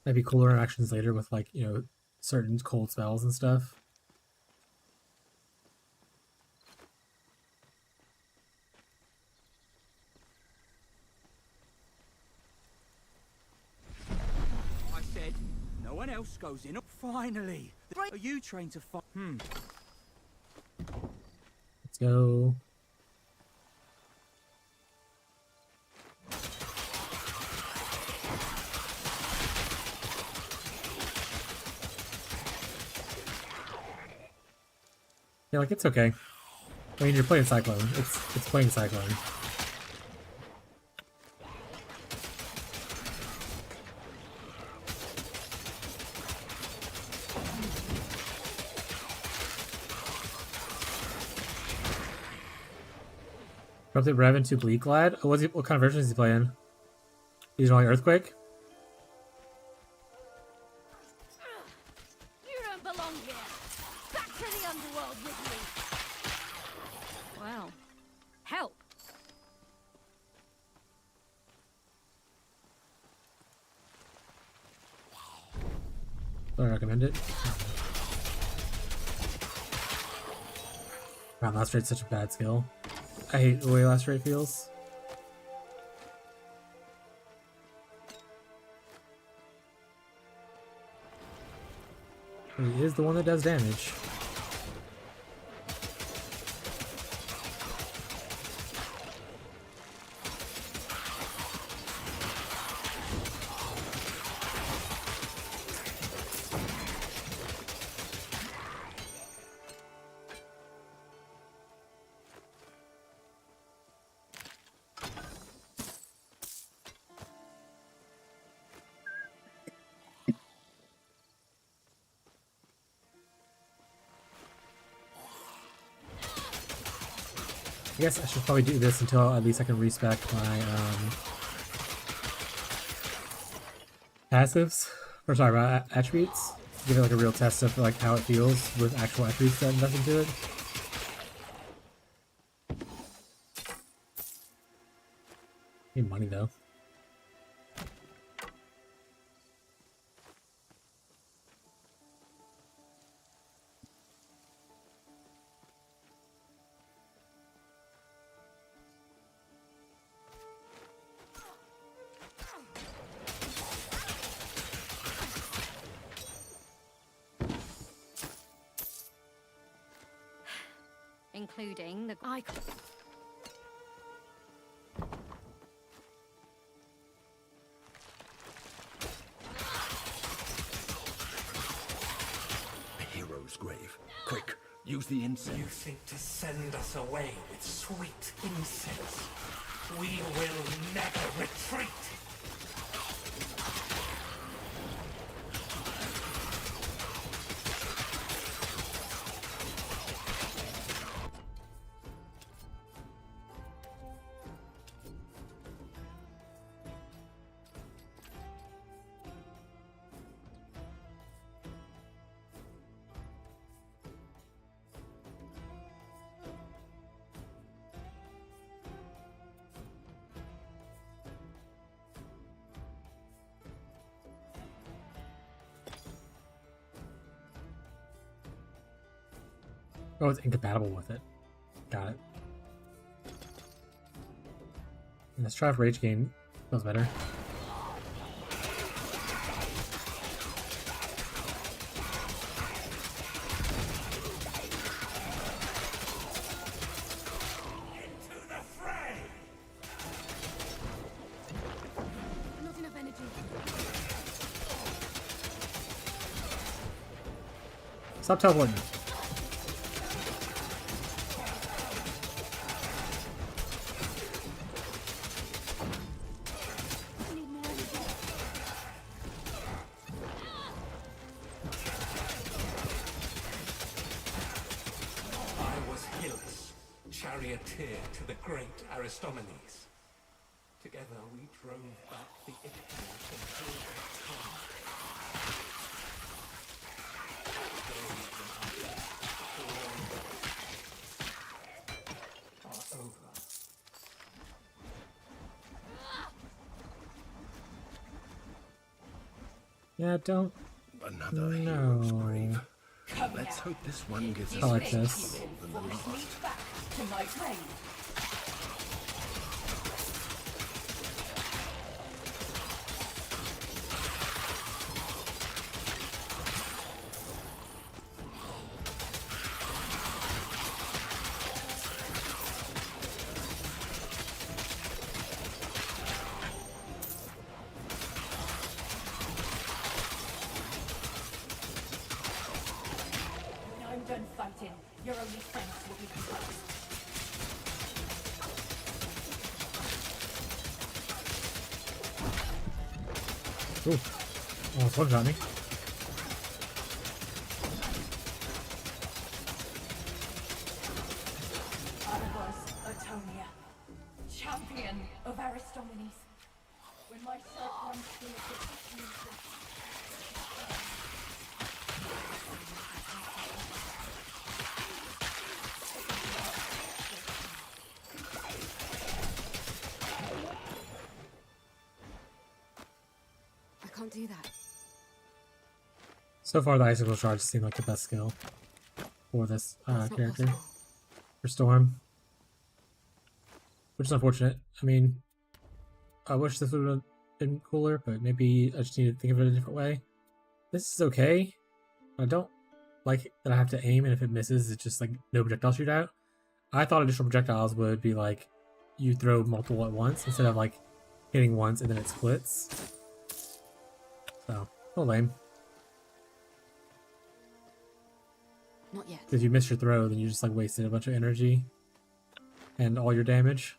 Maybe cooler interactions later with like, you know, certain cold spells and stuff. I said, no one else goes in. Finally! Are you trained to fight? Let's go. Yeah, like it's okay. I mean, you're playing Cyclone. It's playing Cyclone. Corrupted Revan to Bleak Lad. Oh, what kind of version is he playing? He's only Earthquake? You don't belong here. Back to the underworld with me. Well, help. Do I recommend it? Wow, Last Rate's such a bad skill. I hate the way Last Rate feels. He is the one that does damage. I guess I should probably do this until at least I can respec my passives, or sorry, my attributes. Give it like a real test of like how it feels with actual attributes that invest into it. Need money though. Including the icon. A hero's grave. Quick, use the incense. You think to send us away with sweet incense? We will never retreat! Oh, it's incompatible with it. Got it. And let's try if Rage Gain feels better. Not enough energy. Stop teleporting. Charioteer to the great Aristomenes. Together we drove back the Ichthys from are over. Yeah, don't. Another hero's grave. Let's hope this one gives us I like this. than the last. Back to my grave. When I'm done fighting, your only friends will be composed. Ooh. Almost one shot me. I was Atonia, champion of Aristomenes. When my sight runs through it, I can't do that. So far, the icicle charge seemed like the best skill for this character. For Storm. Which is unfortunate. I mean, I wish this would have been cooler, but maybe I just need to think of it a different way. This is okay. I don't like that I have to aim, and if it misses, it's just like no projectile shootout. I thought additional projectiles would be like you throw multiple at once instead of like hitting once and then it splits. So, a little lame. Not yet. If you miss your throw, then you just like wasted a bunch of energy and all your damage.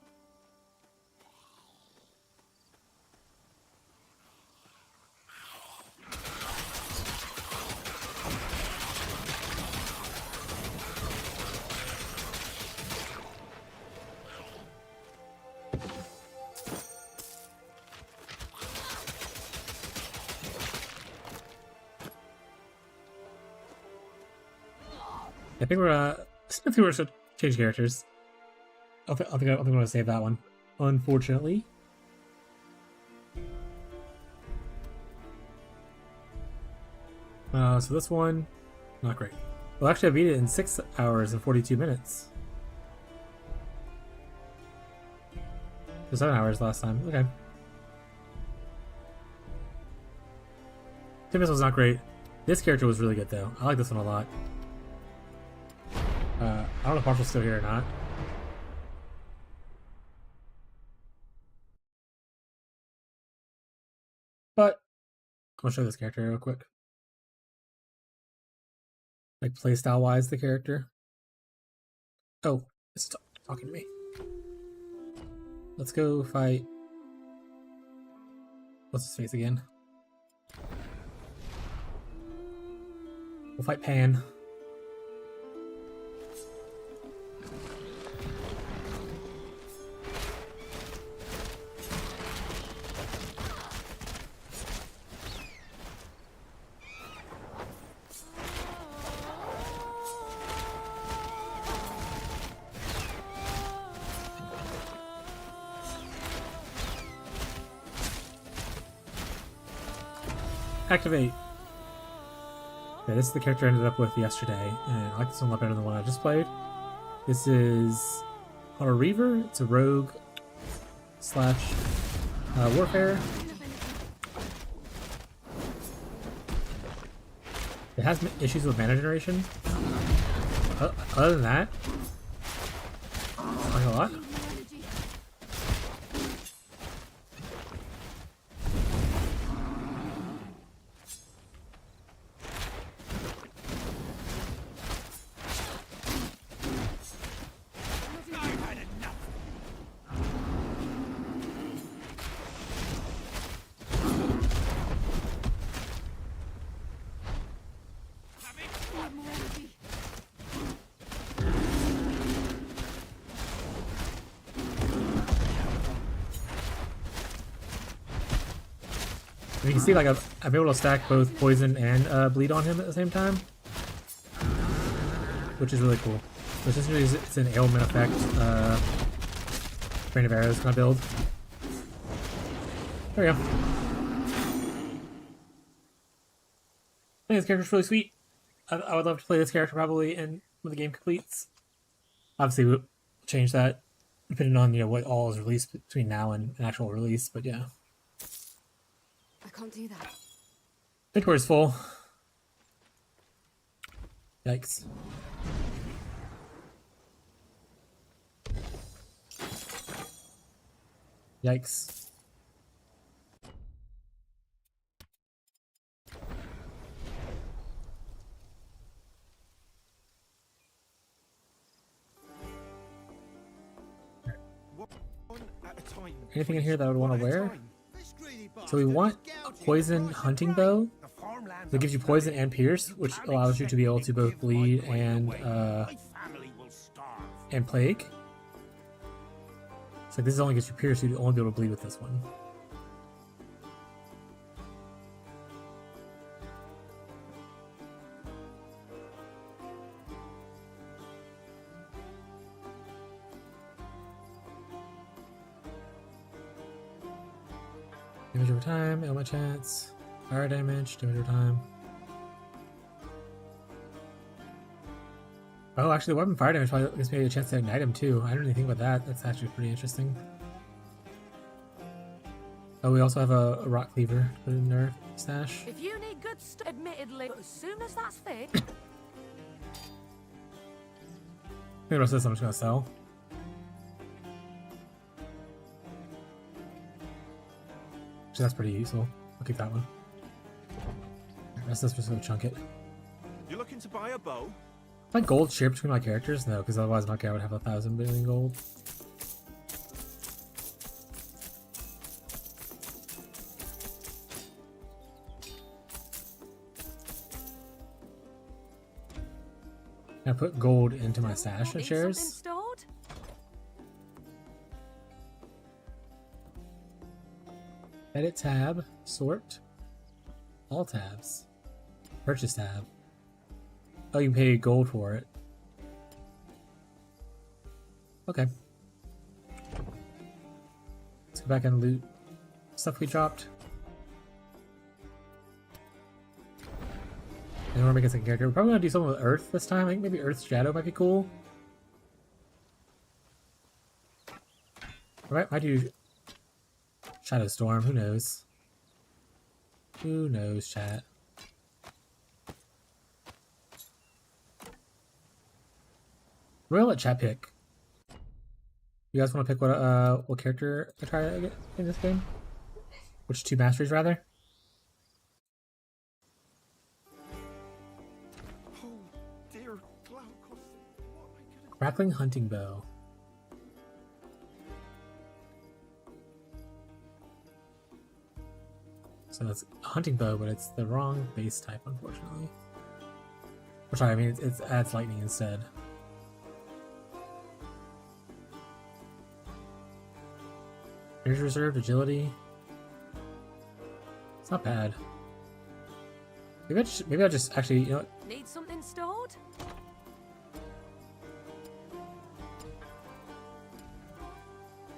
I think we're gonna change characters. I think I'm gonna save that one. Unfortunately. So this one, not great. Well, actually, I beat it in 6 hours and 42 minutes. For 7 hours last time. Okay. Timus was not great. This character was really good though. I like this one a lot. I don't know if Marshall's still here or not. But I'm gonna show this character real quick. Like playstyle wise, the character. Oh, it's talking to me. Let's go fight. What's his face again? We'll fight Pan. Activate. Okay, this is the character I ended up with yesterday, and I like this one a lot better than the one I just played. This is on a Reaver. It's a rogue slash warfare. It has issues with mana generation. Other than that, like a lot. You can see, like, I'm able to stack both poison and bleed on him at the same time, which is really cool. So essentially, it's an ailment effect, Train of Arrows kind of build. There we go. think this character's really sweet. I would love to play this character probably when the game completes. Obviously, we'll change that depending on what all is released between now and an actual release. But yeah, I can't do that. inventory's full. Yikes. Yikes. Anything in here that I would want to wear? So we want a poison hunting bow that gives you poison and pierce, which allows you to be able to both bleed and plague. So this only gets you pierce, so you'd only be able to bleed with this one. Damage over time, ailment chance, fire damage, damage over time. Oh, actually, the weapon fire damage probably gives me a chance to ignite him too. I didn't really think about that. That's actually pretty interesting. Oh, we also have a rock cleaver to put in our stash. If you need good stuff, admittedly, as soon as that's fixed. The rest of this I'm just gonna sell. Actually, that's pretty useful. I'll keep that one. The rest of this just gonna chunk it. You're looking to buy a bow? Like gold shared between my characters? No, because otherwise my guy would have 1,000 billion gold. I put gold into my stash of shares. Edit tab, sort, all tabs, purchase tab. Oh, you can pay gold for it. Okay. Let's go back and loot stuff we dropped. And we're making a second character. We're probably gonna do something with Earth this time. I think maybe Earth's Shadow might be cool. Alright, might do Shadow Storm, who knows? Who knows, chat? We'll let chat pick. You guys want to pick what character I try to get in this game? Which two masteries, rather? Oh dear, Grappling hunting bow. So that's a hunting bow, but it's the wrong base type, unfortunately. Or sorry, I mean it adds lightning instead. Here's reserved agility. It's not bad. Maybe I'll just actually, you know what? Need something stored?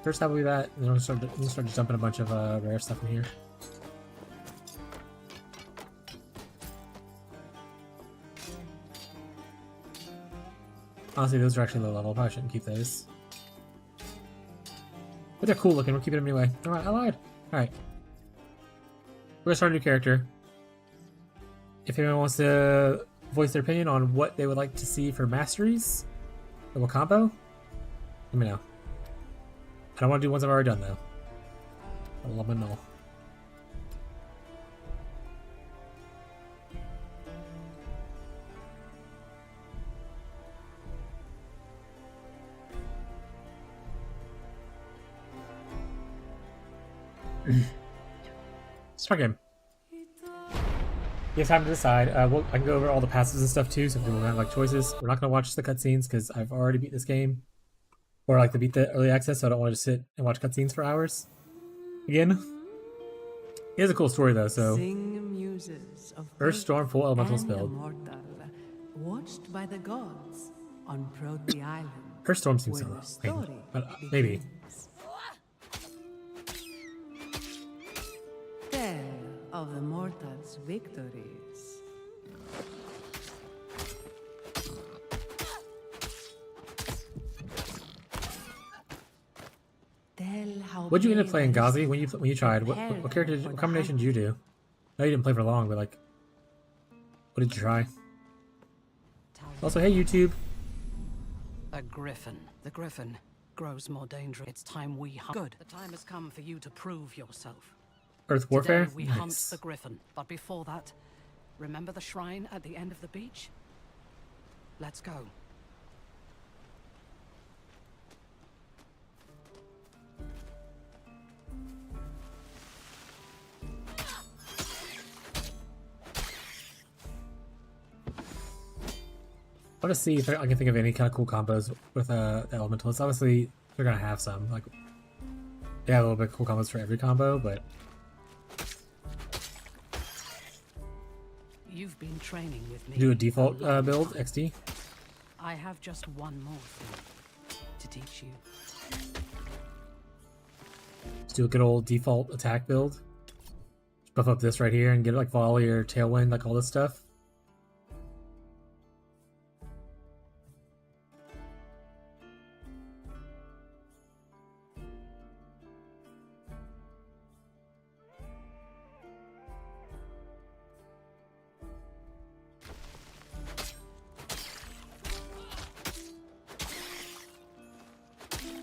First that will be that, and then we'll start just dumping a bunch of rare stuff in here. Honestly, those are actually low level. Probably shouldn't keep those. But they're cool looking. We'll keep them anyway. Alright, I lied. Alright. We're gonna start a new character. If anyone wants to voice their opinion on what they would like to see for masteries, or what combo, let me know. I don't want to do ones I've already done though. Let me know. Start game. You have time to decide. I can go over all the passives and stuff too, so if people have like choices. We're not gonna watch the cutscenes because I've already beat this game, or like to beat the early access, so I don't want to sit and watch cutscenes for hours. Again, it is a cool story though. So, Earth Storm full elementals build. Watched by the gods on Protea Island. Earth Storm seems so but maybe. Tale of the mortals' victories. tell how What'd you end up brave playing, and Ghazi? When you tried, what character? What combination did you do? No, you didn't play for long, but like, what did you try? Also, hey YouTube. A griffin. The griffin grows more dangerous. It's time we hunt. Good. The time has come for you to prove yourself. Earth Warfare? Today we hunt the griffin. But before that, remember the shrine at the end of the beach? Let's go. I want to see if I can think of any kind of cool combos with the elementalists. Obviously, they're gonna have some. Like, they have a little bit of cool combos for every combo, but You've been training with me. do a default build XD. I have just one more thing to teach you. Just do a good old default attack build. Just buff up this right here and get like volley or tailwind, like all this stuff.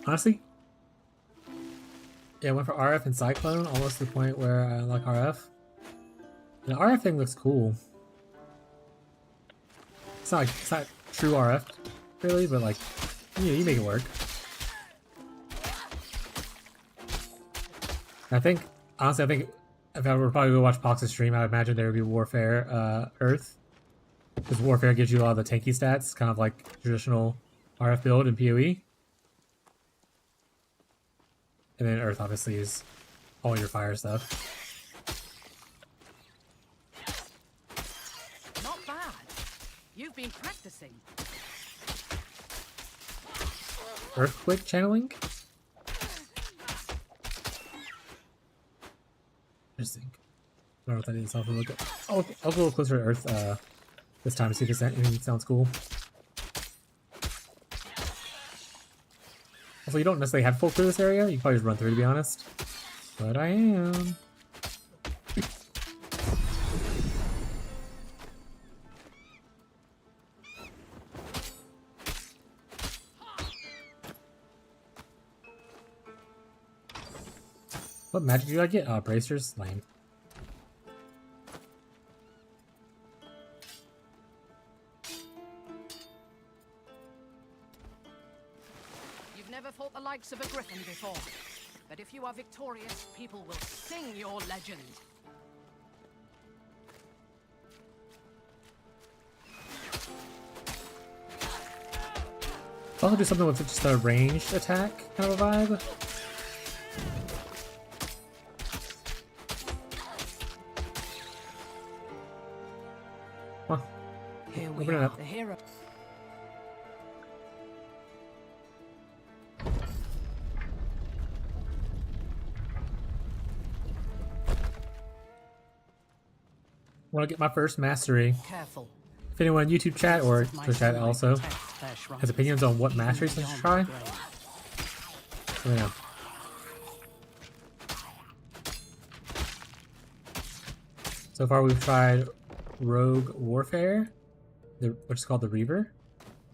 Honestly, yeah, I went for RF and Cyclone, almost to the point where I like RF. The RF thing looks cool. It's not true RF, really, but like, you make it work. I think, honestly, if I were probably go watch Pox's stream, I would imagine there would be Warfare Earth. Because Warfare gives you a lot of the tanky stats, kind of like traditional RF build in PoE. And then Earth obviously is all your fire stuff. Not bad. You've been practicing. Earthquake channeling? Interesting. I don't know what that is. I'll have to look at. I'll go a little closer to Earth this time to see if anything sounds cool. Also, you don't necessarily have to full through this area. You can probably just run through, to be honest. But I am. What magic did I get? Bracers? Lame. Fought the likes of a griffin before, but if you are victorious, people will sing your legend. I'll also do something with just a ranged attack kind of a vibe. Huh. Here we Open it are, up. the hero. I want to get my first mastery. Careful. If anyone in YouTube chat or Twitch chat also has opinions on what masteries I should try, let me know. So far we've tried Rogue Warfare, which is called the Reaver.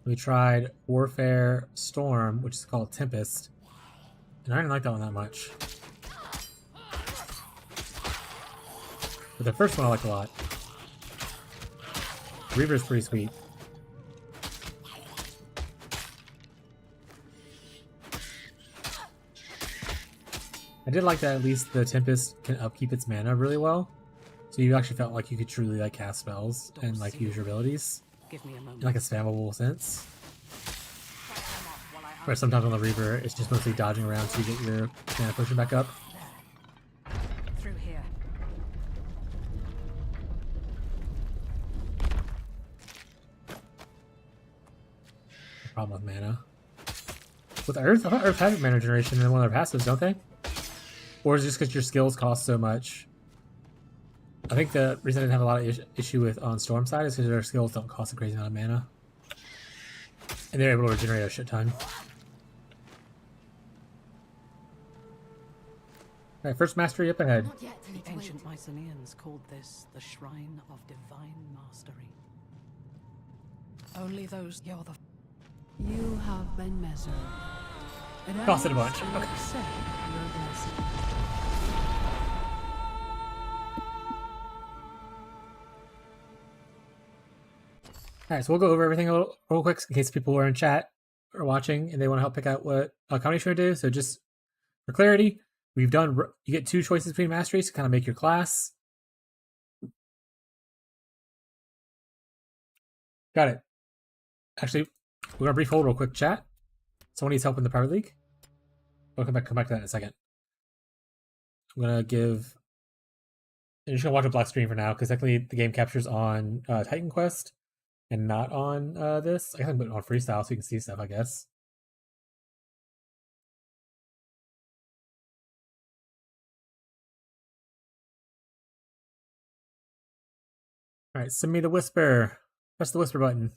We tried Warfare Storm, which is called Tempest. And I didn't like that one that much. But the first one I like a lot. Reaver's pretty sweet. I did like that at least the Tempest can upkeep its mana really well. So you actually felt like you could truly like cast spells and like use your abilities. Give me a moment. In like a spammable sense. Where sometimes on the Reaver it's just mostly dodging around so you get your mana potion back up. Through here. Problem with mana. With Earth? I thought Earth had mana generation in one of their passives, don't they? Or is it just because your skills cost so much? I think the reason I didn't have a lot of issue with on Storm side is because their skills don't cost a crazy amount of mana. And they're able to regenerate a shit ton. Alright, first mastery up ahead. The ancient Mycenaeans called this the Shrine of Divine Mastery. Only those you're the... You have been measured. And Cost it a I bunch. still Okay. accept your blessing. Alright, so we'll go over everything a little, real quick in case people are in chat or watching and they want to help pick out what combination to do. So just for clarity, we've done, you get 2 choices between masteries to kind of make your class. Got it. Actually, we're gonna brief hold real quick, chat. Someone needs help in the private league. We'll come back to that in a second. I'm gonna give. I'm just gonna watch a black screen for now because technically the game captures on Titan Quest and not on this. I guess I'm putting it on freestyle so you can see stuff. I guess. All right, send me the whisper. Press the whisper button.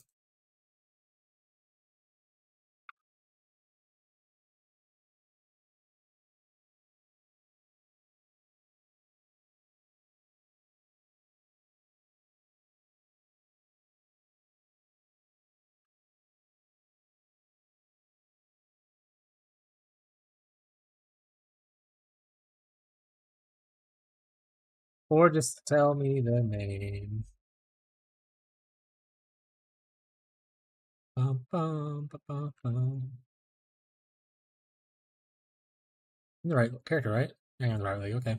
Or just tell me the name. Bum, bum, bum, bum, bum. I'm the right character, right? Yeah, I'm the right league. Okay.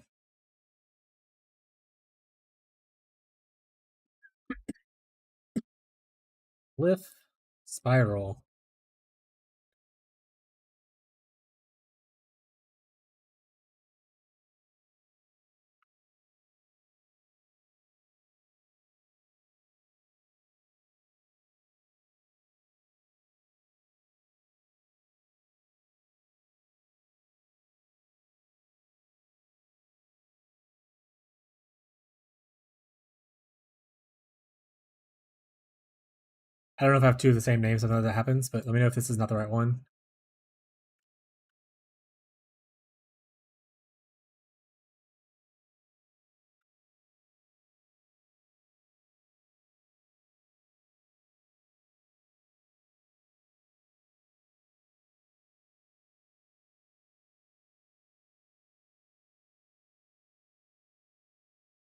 Glyph Spiral. I don't know if I have 2 of the same names. I know that happens, but let me know if this is not the right one.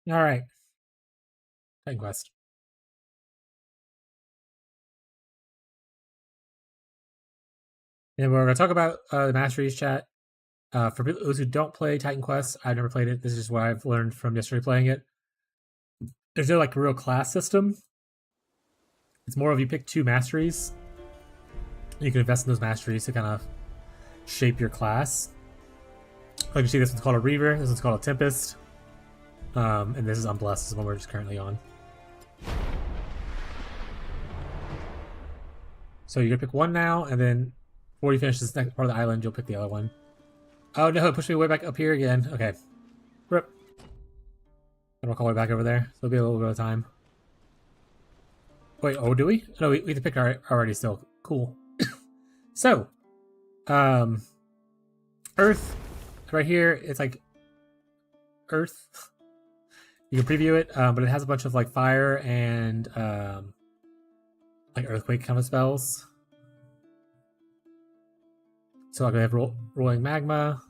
All right. Titan Quest. And we're going to talk about the Masteries chat. For those who don't play Titan Quest, I've never played it. This is just what I've learned from yesterday playing it. There's no like real class system. It's more of you pick 2 masteries. You can invest in those masteries to kind of shape your class. Like you see, this one's called a Reaver. This one's called a Tempest. And this is Unblessed, is the one we're just currently on. So you're gonna pick one now, and then before you finish this next part of the island, you'll pick the other one. Oh no, it pushed me way back up here again. Okay. Rip. I don't all the way back over there, so it'll be a little bit of time. Wait, oh, do we? No, we have to pick already still. Cool. So, Earth, right here, it's like Earth. You can preview it, but it has a bunch of like fire and like earthquake kind of spells. So like we have rolling magma,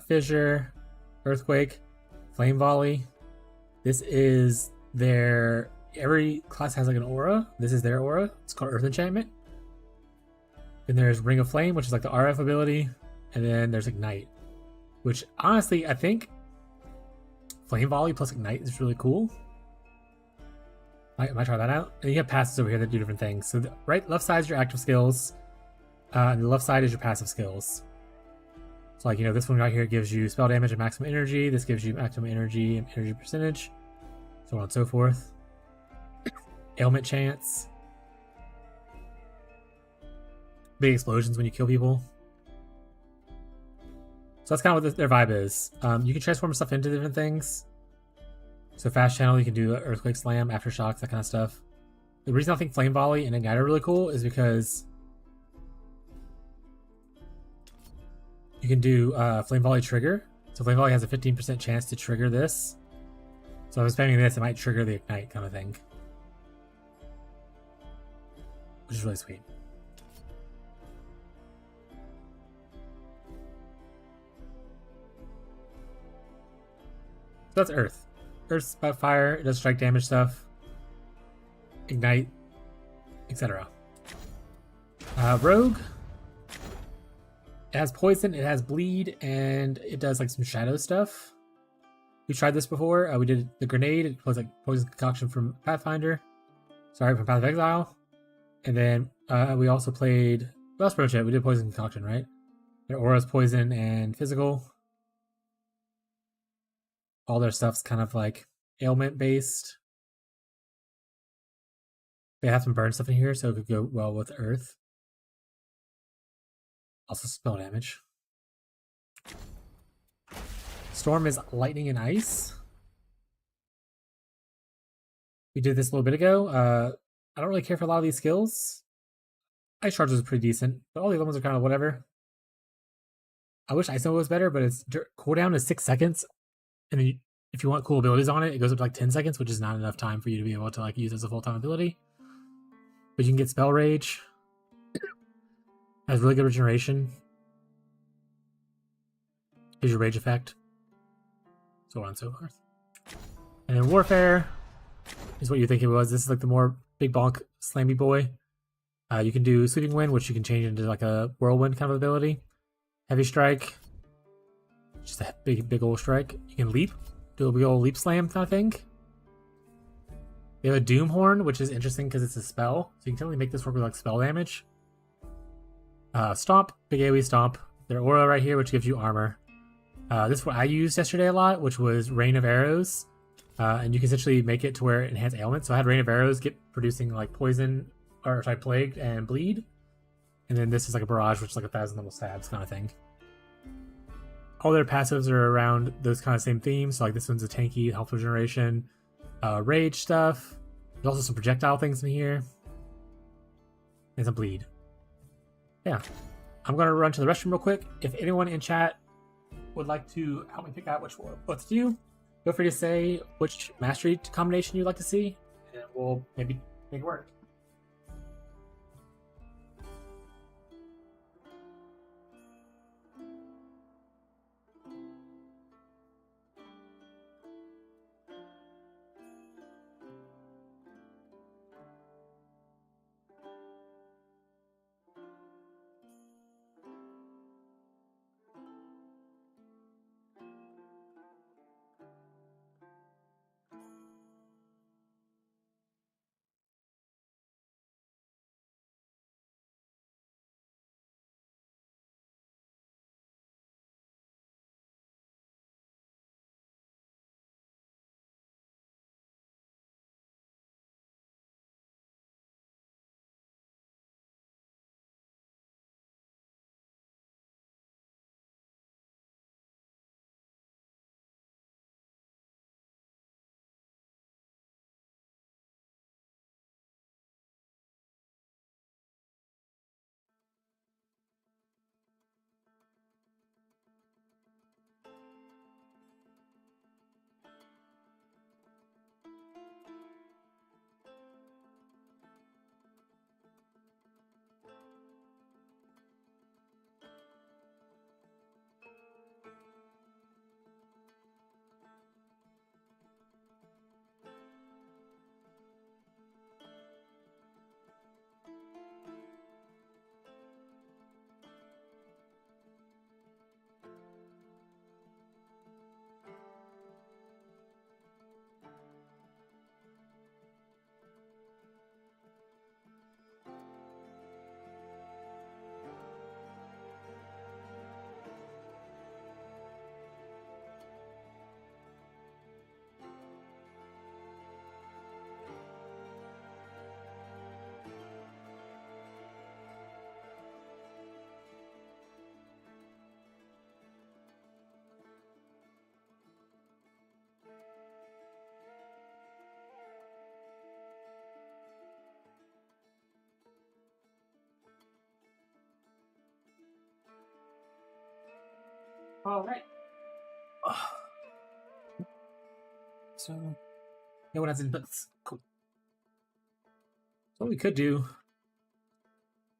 fissure, earthquake, flame volley. This is their, every class has like an aura. This is their aura. It's called Earth Enchantment. Then there's Ring of Flame, which is like the RF ability, and then there's Ignite, which honestly I think Flame Volley plus Ignite is really cool. I might try that out. And you have passes over here that do different things. So the left side is your active skills, and the left side is your passive skills. So like, you know, this one right here gives you spell damage and maximum energy. This gives you maximum energy and energy percentage, so on and so forth. Ailment chance. Big explosions when you kill people. So that's kind of what their vibe is. You can transform stuff into different things. So fast channel, you can do earthquake slam, aftershocks, that kind of stuff. The reason I think flame volley and ignite are really cool is because you can do flame volley trigger. So Flame Volley has a 15% chance to trigger this. So if I'm spamming this, it might trigger the Ignite kind of thing. Which is really sweet. So that's Earth. Earth's about fire, it does strike damage stuff. Ignite, etc. Rogue. It has poison, it has bleed, and it does like some shadow stuff. We tried this before. We did the grenade. It was like poison concoction from Pathfinder. Sorry, from Path of Exile. And then we also played. What else approach it? We did poison concoction, right? Their aura's poison and physical. All their stuff's kind of like ailment based. They have some burn stuff in here, so it could go well with Earth. Also spell damage. Storm is lightning and ice. We did this a little bit ago. I don't really care for a lot of these skills. Ice Charge is pretty decent, but all the other ones are kind of whatever. I wish Ice Nova was better, but its cooldown is 6 seconds. And then if you want cool abilities on it, it goes up to like 10 seconds, which is not enough time for you to be able to like use as a full-time ability. But you can get Spell Rage. It has really good regeneration. Here's your rage effect. So on and so forth. And then Warfare is what you think it was. This is like the more big bonk slammy boy. You can do Sweeping Wind, which you can change into like a whirlwind kind of ability. Heavy Strike. Just a big old strike. You can leap. Do a big old leap slam kind of thing. They have a Doom Horn, which is interesting because it's a spell. So you can totally make this work with like spell damage. Stomp. Big AoE Stomp. Their aura right here, which gives you armor. This is what I used yesterday a lot, which was Rain of Arrows. And you can essentially make it to where it enhance ailments. So I had Rain of Arrows producing like poison, or sorry, plague and bleed. And then this is like a barrage, which is like 1,000 little stabs kind of thing. All their passives are around those kind of same themes. So like this one's a tanky, health regeneration, rage stuff. There's also some projectile things in here. And some bleed. Yeah. I'm going to run to the restroom real quick. If anyone in chat would like to help me pick out what to do, feel free to say which mastery combination you'd like to see, and we'll maybe make it work. All right. So no one has inputs. Cool. So what we could do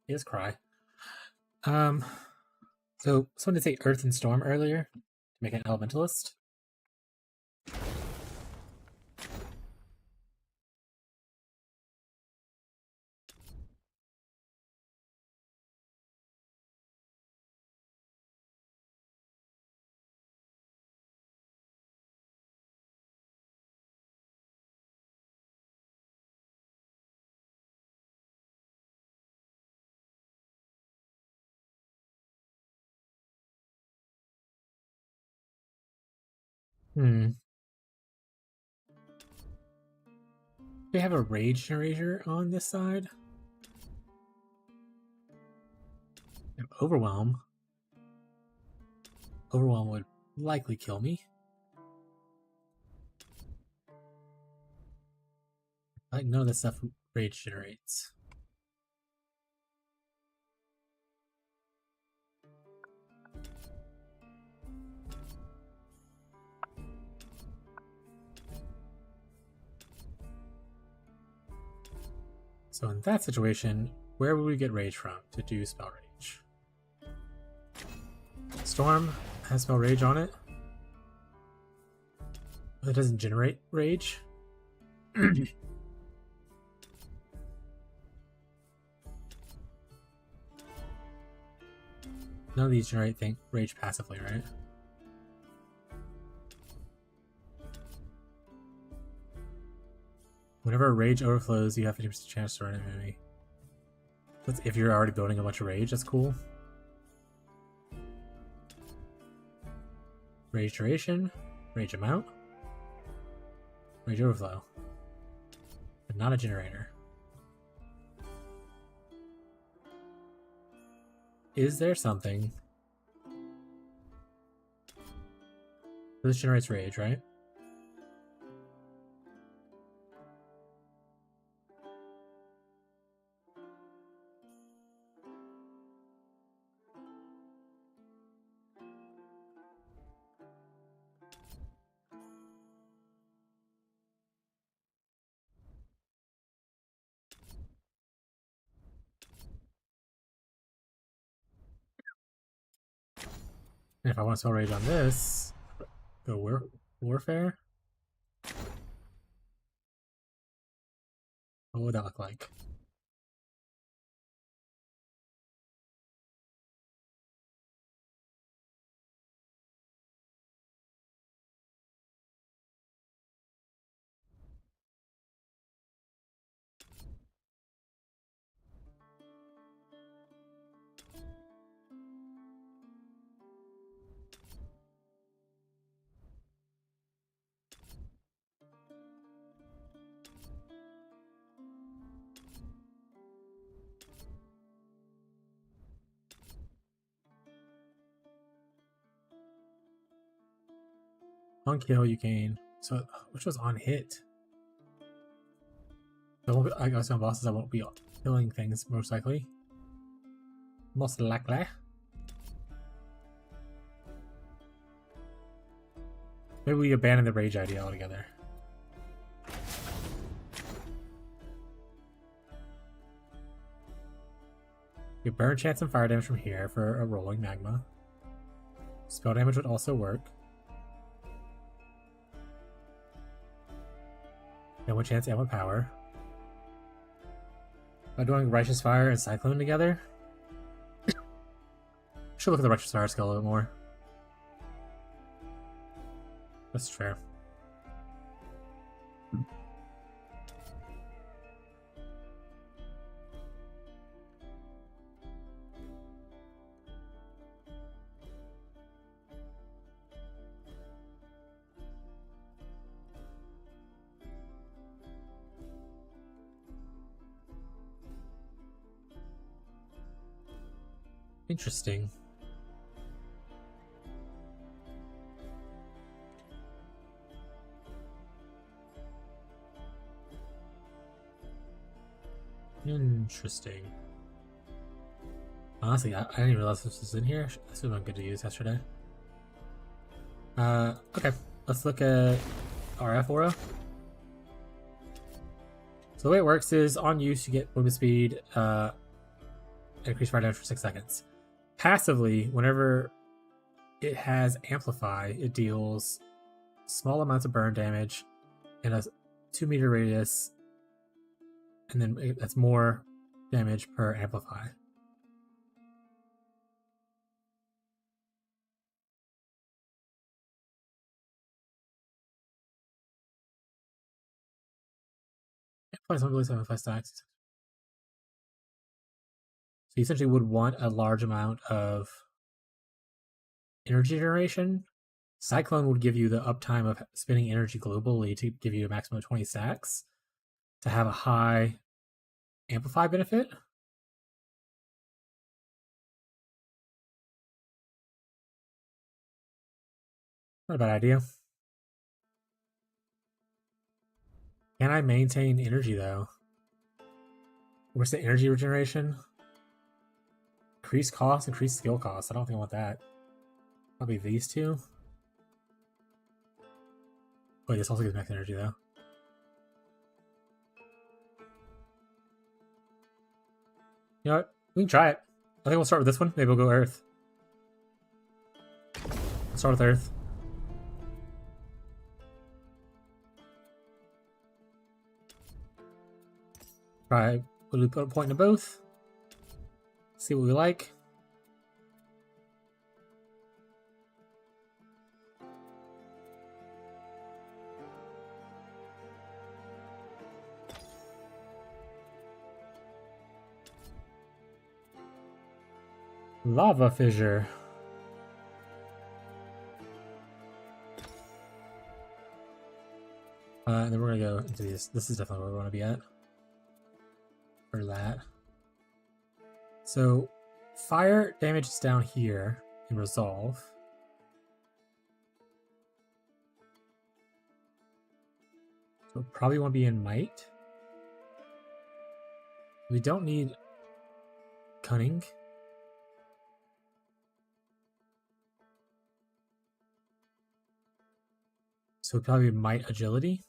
is cry. So someone did say Earth and Storm earlier to make an elementalist. We have a rage generator on this side. Overwhelm. Overwhelm would likely kill me. Like none of this stuff rage generates. So in that situation, where would we get rage from to do spell rage? Storm has spell rage on it. But it doesn't generate rage. None of these generate rage passively, right? Whenever rage overflows, you have 50% chance to run an enemy. That's if you're already building a bunch of rage, that's cool. Rage duration, rage amount, rage overflow. But not a generator. Is there something? This generates rage, right? And if I want to spell rage on this, go warfare. What would that look like? On kill, you gain. So, which was on hit? I guess on bosses, I won't be killing things, most likely. Most likely. Maybe we abandon the rage idea altogether. You burn chance and fire damage from here for a rolling magma. Spell damage would also work. Then one chance and one power. By doing Righteous Fire and Cyclone together, should look at the Righteous Fire skill a little more. That's fair. Interesting. Interesting. Honestly, I didn't even realize this was in here. This would have been good to use yesterday. Okay. Let's look at RF aura. So the way it works is on use you get movement speed, increased fire damage for 6 seconds. Passively, whenever it has amplify, it deals small amounts of burn damage in a 2-meter radius, and then that's more damage per amplify. Amplify only 75 stacks. So you essentially would want a large amount of energy generation. Cyclone would give you the uptime of spinning energy globally to give you a maximum of 20 stacks to have a high amplify benefit. Not a bad idea. Can I maintain energy though? Where's the energy regeneration? Increase cost, increase skill cost. I don't think I want that. Probably these two. Wait, this also gives max energy though. You know what? We can try it. I think we'll start with this one. Maybe we'll go Earth. Let's start with Earth. Try. We'll put a point in both. See what we like. Lava fissure. And then we're gonna go into these. This is definitely where we want to be at. For that. So, fire damage is down here in resolve. So probably want to be in might. We don't need cunning. So probably might agility.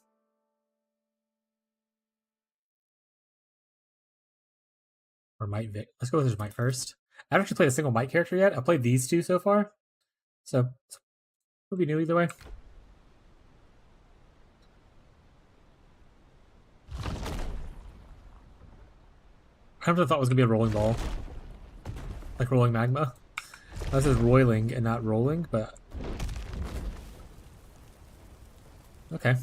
Or might Vic. Let's go with this might first. I haven't actually played a single might character yet. I've played these two so far. So it'll be new either way. I thought it was gonna be a rolling ball. Like rolling magma. This is roiling and not rolling, but okay.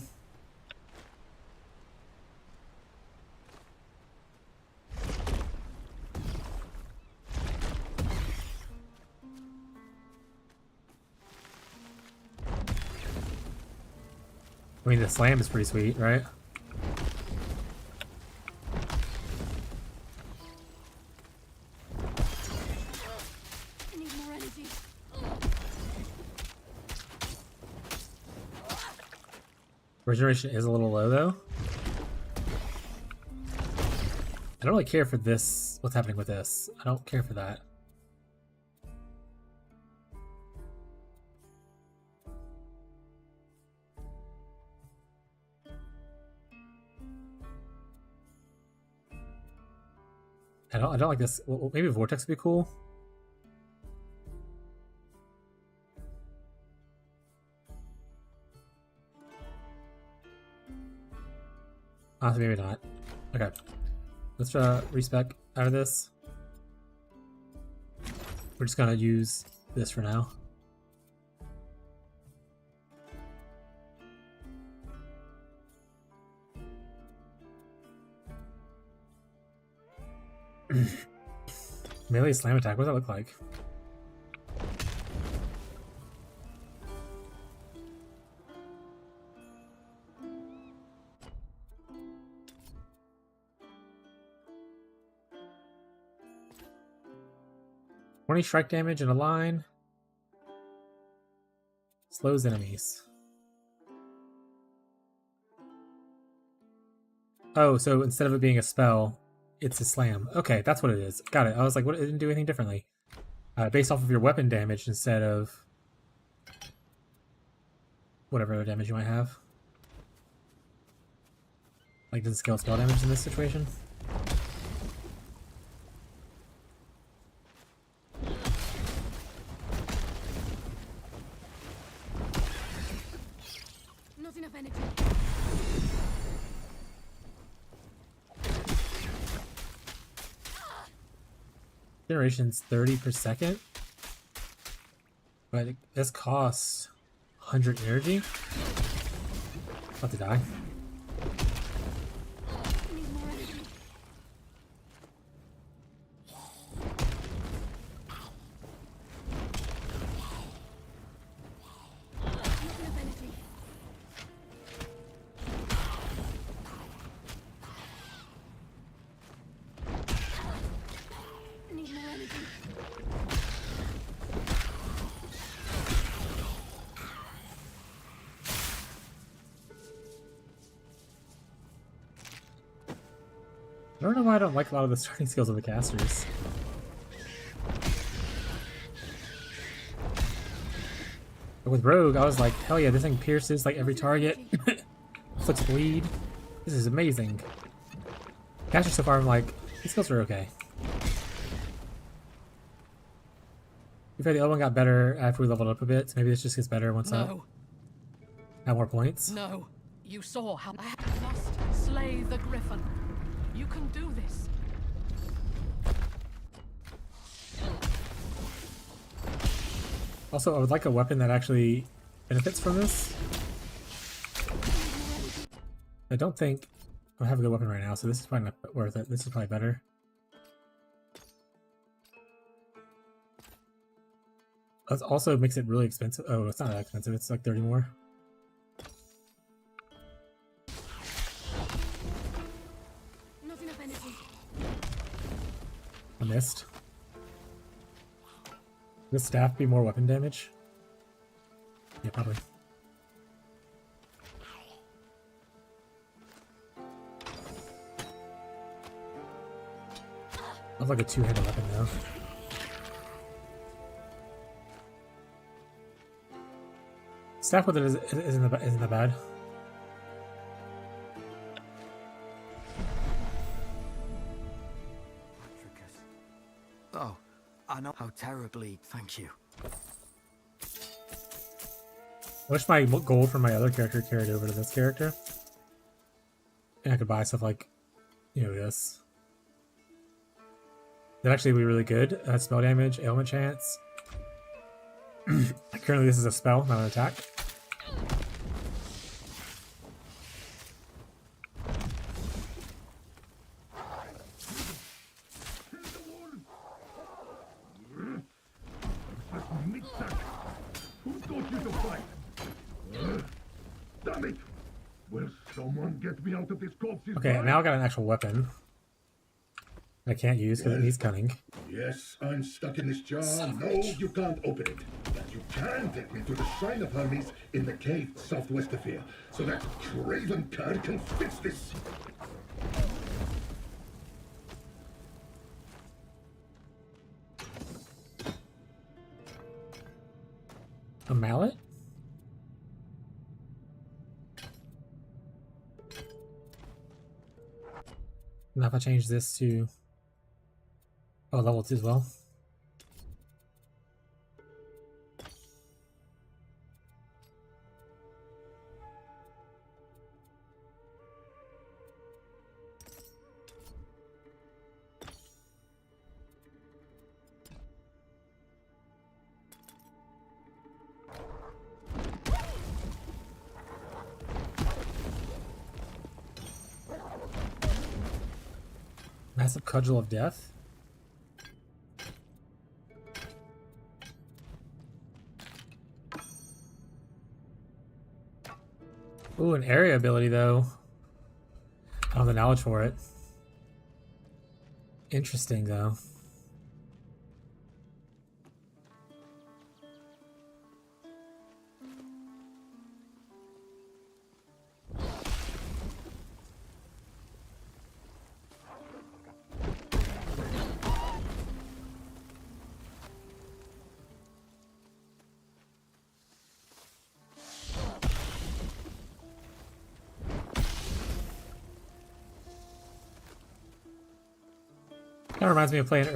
I mean, the slam is pretty sweet, right? I need more energy. Regeneration is a little low, though. I don't really care for this. What's happening with this? I don't care for that. I don't like this. Well, maybe Vortex would be cool. Maybe not. Okay. Let's respec out of this. We're just gonna use this for now. Melee slam attack, what does that look like? $20 strike damage in a line. Slows enemies. Oh, so instead of it being a spell, it's a slam. Okay, that's what it is. Got it. I was like, what? It didn't do anything differently. Based off of your weapon damage instead of whatever other damage you might have. Like, does it scale spell damage in this situation? Not enough energy. Generation's 30 per second, but this costs 100 energy. About to die. Need more energy. Not enough energy. Need more energy. I don't know why I don't like a lot of the starting skills of the casters. But with Rogue, I was like, hell yeah, this thing pierces like every target. Inflicts bleed. This is amazing. Casters so far, I'm like, these skills are okay. We fair, the other one got better after we leveled up a bit, so maybe this just gets better once I have more points. No. You saw how I must slay the Griffin. You can do this. Also, I would like a weapon that actually benefits from this. I don't think I have a good weapon right now, so this is probably not worth it. This is probably better. It also makes it really expensive. Oh, it's not that expensive. It's like 30 more. Not enough energy. I missed. Would staff be more weapon damage? Yeah, probably. I have like a two-handed weapon though. Staff with it isn't that bad. Oh, I know how terribly. Thank you. I wish my gold from my other character carried over to this character. And I could buy stuff like, you know, this. That'd actually be really good. Spell damage, ailment chance. Currently this is a spell, not an attack. Who taught you to fight? Damn it! Will someone get me out of this corpse's Okay, body? now I got an actual weapon. I can't use because it needs cunning. Yes, I'm stuck in this jar. No, you can't open it. But you can take me to the Shrine of Hermes in the cave southwest of here, so that craven cur can fix this. A mallet? Now if I change this to... Oh, level 2 as well. Massive Cudgel of Death? Ooh, an area ability though. I don't have the knowledge for it. Interesting though. That reminds me of playing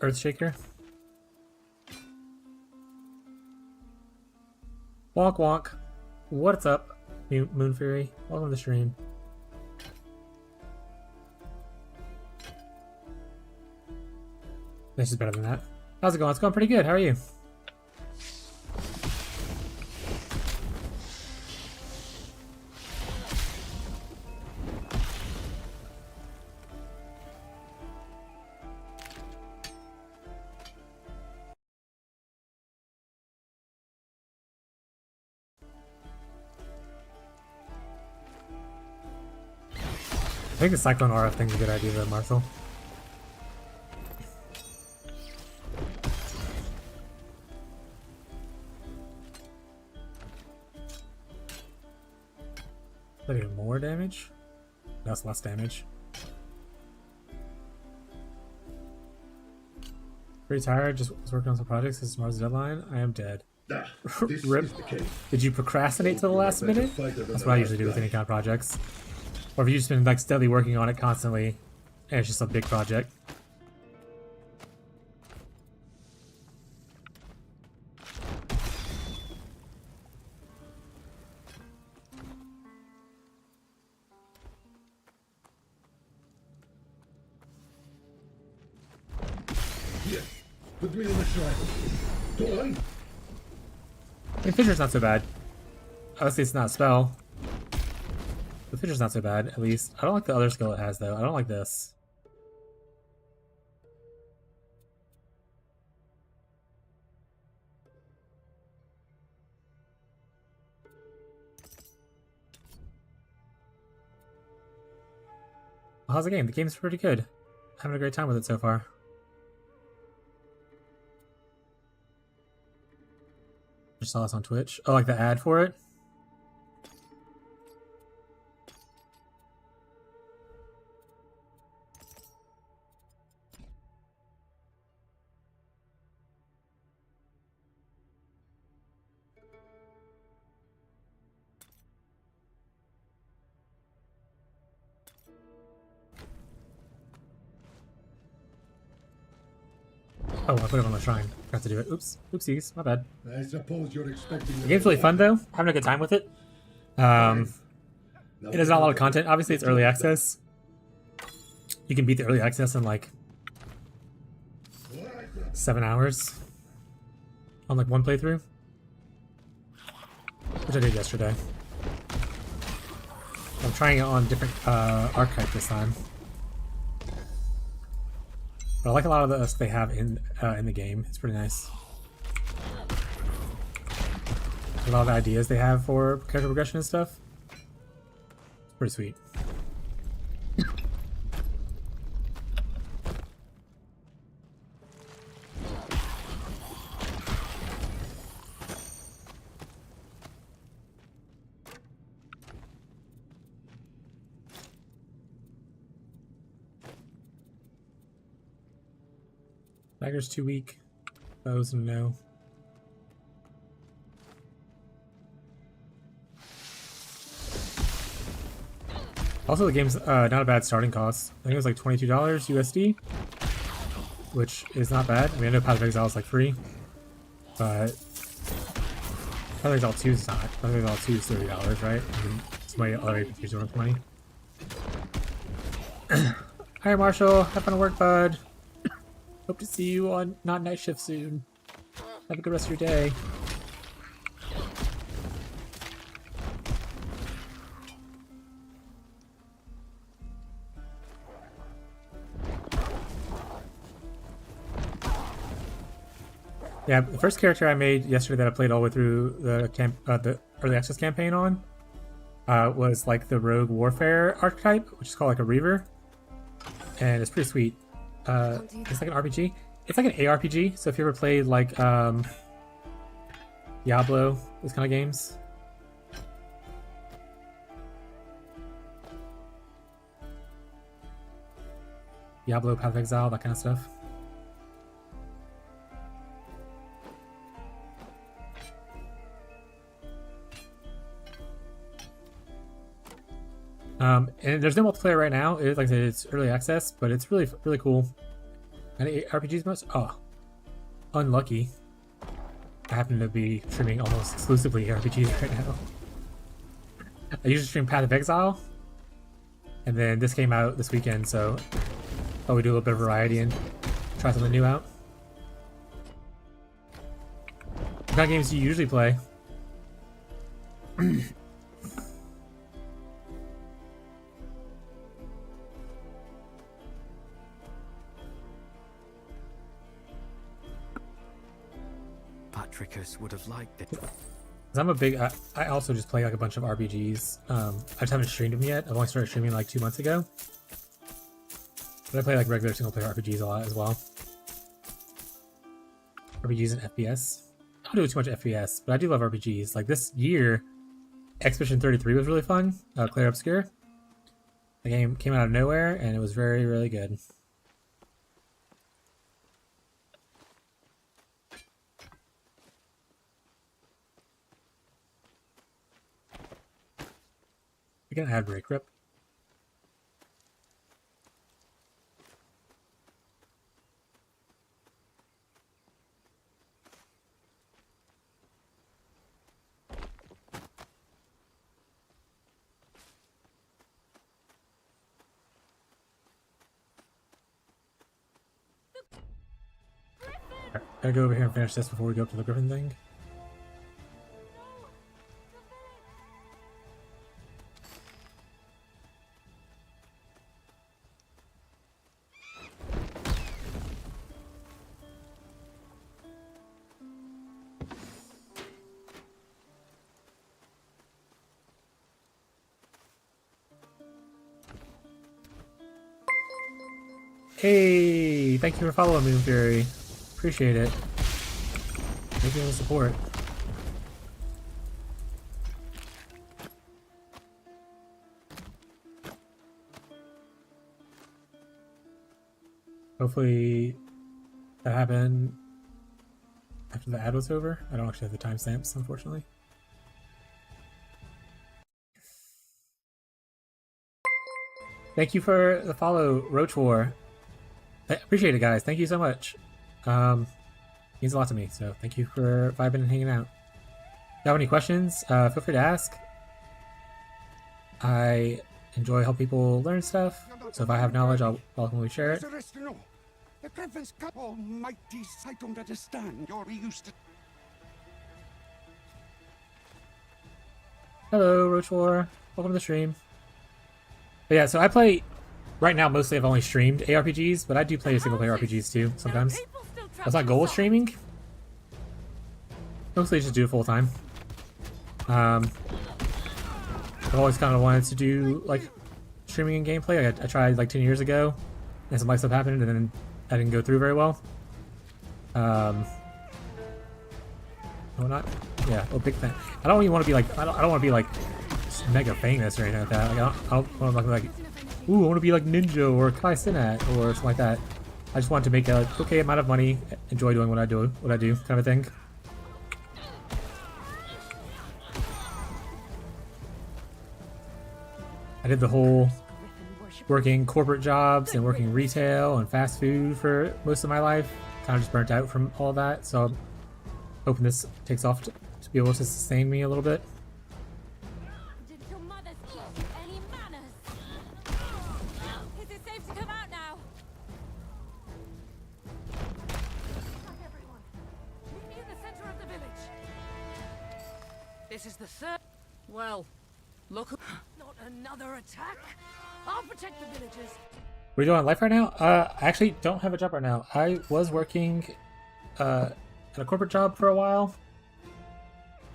Earthshaker. Wonk wonk. What's up, Moon Fury? Welcome to the stream. This is better than that. How's it going? It's going pretty good. How are you? I think the Cyclone RF thing's a good idea though, Marshall. Is that even more damage? That's less damage. Pretty tired, just was working on some projects. This is tomorrow's deadline. I am dead. Rip. Did you procrastinate to the last minute? That's what I usually do with any kind of projects. Or have you just been like steadily working on it constantly, and it's just a big project? Here, put me in the shrine. Go on. I mean, Fissure's not so bad. Obviously, it's not a spell. The Fissure's not so bad, at least. I don't like the other skill it has, though. I don't like this. Well, how's the game? The game's pretty good. Having a great time with it so far. Just saw this on Twitch. Oh, like the ad for it? Oh, I put it on the shrine. Forgot to do it. Oops. Oopsies. My bad. I suppose you're expecting The game's really fun, though. Having a good time with it. It has not a lot of content. Obviously, it's early access. You can beat the early access in, like, 7 hours. On, like, one playthrough. Which I did yesterday. I'm trying it on different archetype this time. But I like a lot of the stuff they have in the game. It's pretty nice. A lot of the ideas they have for character progression and stuff. It's pretty sweet. Dagger's too weak. Bows no. Also, the game's not a bad starting cost. I think it was like $22 USD, which is not bad. I mean, I know Path of Exile is like free, but Path of Exile 2 is not. Path of Exile 2 is $30, right? I mean, somebody other agencies are worth money. Hi, Marshall. Have fun at work, bud. Hope to see you on not night shift soon. Have a good rest of your day. Yeah, the first character I made yesterday that I played all the way through the early access campaign on was like the Rogue Warfare archetype, which is called like a Reaver, and it's pretty sweet. It's like an RPG. It's like an ARPG. So if you ever played like Diablo, those kind of games. Diablo, Path of Exile, that kind of stuff. And there's no multiplayer right now. Like I said, it's early access, but it's really cool. Any RPGs most? Oh, unlucky. I happen to be streaming almost exclusively RPGs right now. I usually stream Path of Exile, and then this came out this weekend, so thought we'd do a little bit of variety and try something new out. What kind of games do you usually play? Patricus would have liked it. I'm a big. I also just play like a bunch of RPGs. I just haven't streamed them yet. I've only started streaming like 2 months ago. But I play like regular single player RPGs a lot as well. RPGs and FPS. I don't do too much FPS, but I do love RPGs. Like this year, Expedition 33 was really fun. Claire Obscure. The game came out of nowhere and it was very, really good. We can ad break, Rip. Alright, gotta go over here and finish this before we go up to the Griffin thing. Hey, thank you for following me, Fury. Appreciate it. Thank you for the support. Hopefully that happened after the ad was over. I don't actually have the timestamps, unfortunately. Thank you for the follow, Roach War. I appreciate it, guys. Thank you so much. Means a lot to me, so thank you for vibing and hanging out. If you have any questions, feel free to ask. I enjoy helping people learn stuff, so if I have knowledge, I'll welcomely share it. The Griffin's cup almighty, I don't understand. You're used to... Hello, Roach War. Welcome to the stream. But yeah, so I play... Right now, mostly I've only streamed ARPGs, but I do play single-player RPGs too, sometimes. That's my goal with streaming. Mostly just do it full-time. I've always kind of wanted to do, like, streaming and gameplay. I tried, like, 10 years ago, and some life stuff happened, and then I didn't go through very well. No, not... Yeah, oh, big fan. I don't even want to be, like... I don't want to be, like, mega famous or anything like that. Like, I don't want to be, like... Ooh, I want to be like Ninja or Kai Cenat or something like that. I just want to make a like, okay amount of money, enjoy doing what I do, kind of thing. I did the whole working corporate jobs and working retail and fast food for most of my life. Kind of just burnt out from all that, so I'm hoping this takes off to be able to sustain me a little bit. This is the third. Well, look. Not another attack. I'll protect the villagers. What are you doing on life right now? I actually don't have a job right now. I was working at a corporate job for a while,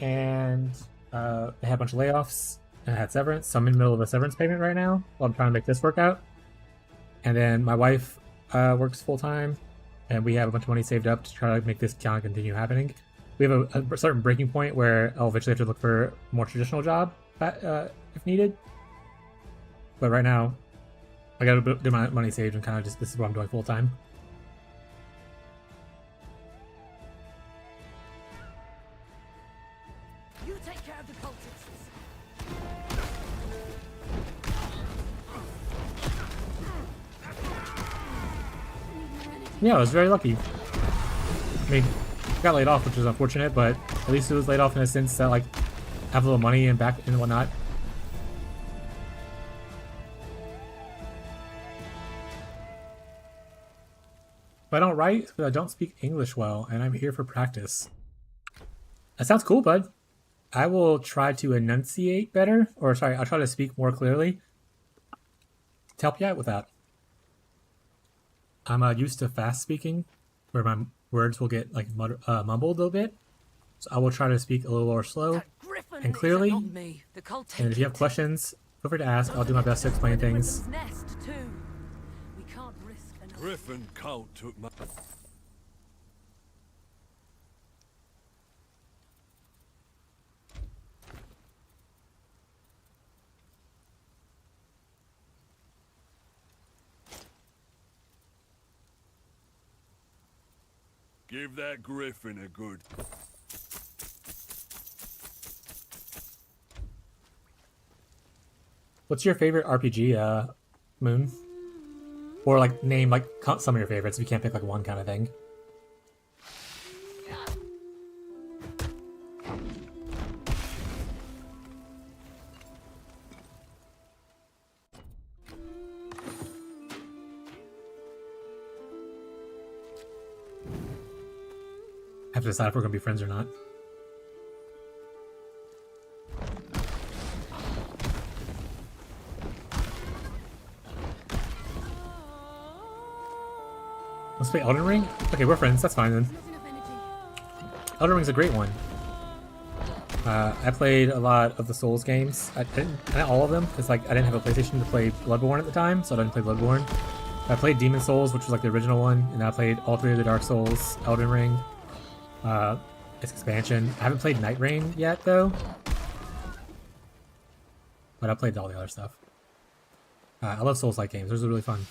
and they had a bunch of layoffs and I had severance. So I'm in the middle of a severance payment right now while I'm trying to make this work out. And then my wife works full time, and we have a bunch of money saved up to try to make this kind of continue happening. We have a certain breaking point where I'll eventually have to look for a more traditional job if needed. But right now, I gotta do my money saved and kind of just, this is what I'm doing full time. You take care of the cultists. Yeah, I was very lucky. I mean, got laid off, which was unfortunate, but at least it was laid off in a sense that, like, I have a little money and back and whatnot. But I don't write because I don't speak English well, and I'm here for practice. That sounds cool, bud. I will try to enunciate better, or sorry, I'll try to speak more clearly to help you out with that. I'm used to fast speaking, where my words will get like mumbled a little bit. So I will try to speak a little more slow and clearly. And if you have questions, feel free to ask. I'll do my best to explain things. Griffin Count took my... Give that Griffin a good... What's your favorite RPG, Moon? Or like name like some of your favorites if you can't pick like one kind of thing. Have to decide if we're gonna be friends or not. Let's play Elden Ring? Okay, we're friends, that's fine then. Elden Ring's a great one. I played a lot of the Souls games. Not all of them, because like I didn't have a PlayStation to play Bloodborne at the time, so I didn't play Bloodborne. I played Demon Souls, which was like the original one, and I played all three of the Dark Souls, Elden Ring, its expansion. I haven't played Night Rain yet, though. But I played all the other stuff. I love Souls-like games, those are really fun.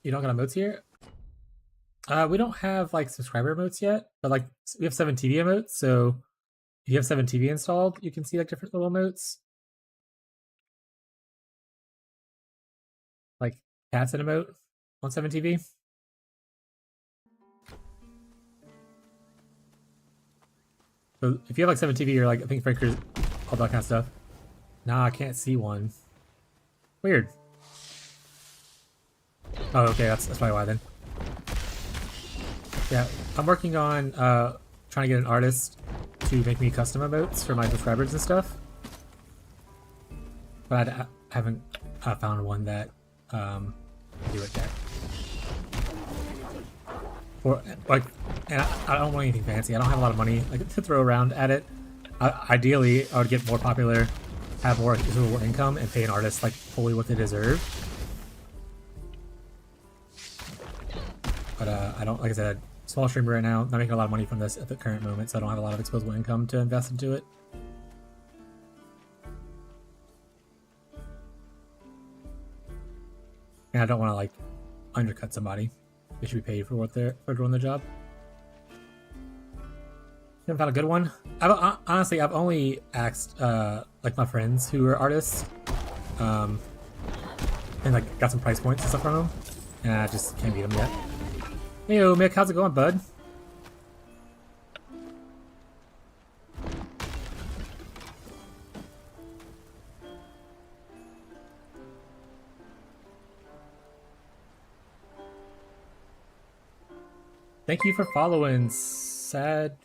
You don't got emotes here? We don't have like subscriber emotes yet, but like we have 7 TV emotes, so if you have 7 TV installed, you can see like different little emotes. Like cats and emote on 7 TV. So if you have like 7 TV, you're like, I think Breakers, all that kind of stuff. Nah, I can't see one. Weird. Oh, okay, that's probably why then. Yeah, I'm working on trying to get an artist to make me custom emotes for my subscribers and stuff. But I haven't found one that can do it yet. Or like, and I don't want anything fancy. I don't have a lot of money like to throw around at it. Ideally, I would get more popular, have more income, and pay an artist like fully what they deserve. But I don't, like I said, small streamer right now, not making a lot of money from this at the current moment, so I don't have a lot of disposable income to invest into it. And I don't want to like undercut somebody. They should be paid for doing their job. Haven't found a good one. Honestly, I've only asked like my friends who are artists, and like got some price points and stuff from them, and I just can't beat them yet. Hey, Mick, how's it going, bud? Thank you for following, Saduletzu.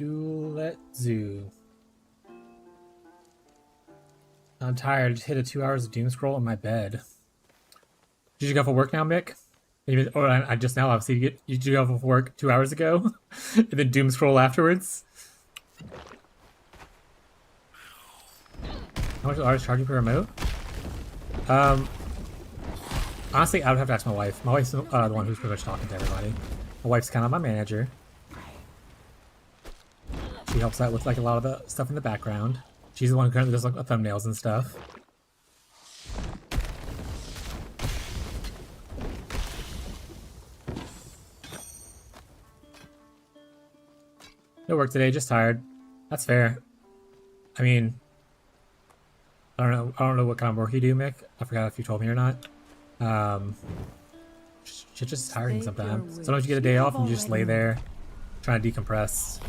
I'm tired. Just hit a 2 hours of doom scroll in my bed. Did you go for work now, Mick? Or I just now obviously you go for work 2 hours ago, and then doom scroll afterwards. How much are charging per remote? Honestly, I would have to ask my wife. My wife's the one who's pretty much talking to everybody. My wife's kind of my manager. She helps out with like a lot of the stuff in the background. She's the one who currently does like thumbnails and stuff. No work today, just tired. That's fair. I mean, I don't know what kind of work you do, Mick. I forgot if you told me or not. Shit's just tiring sometimes. Sometimes you get a day off and you just lay there trying to decompress.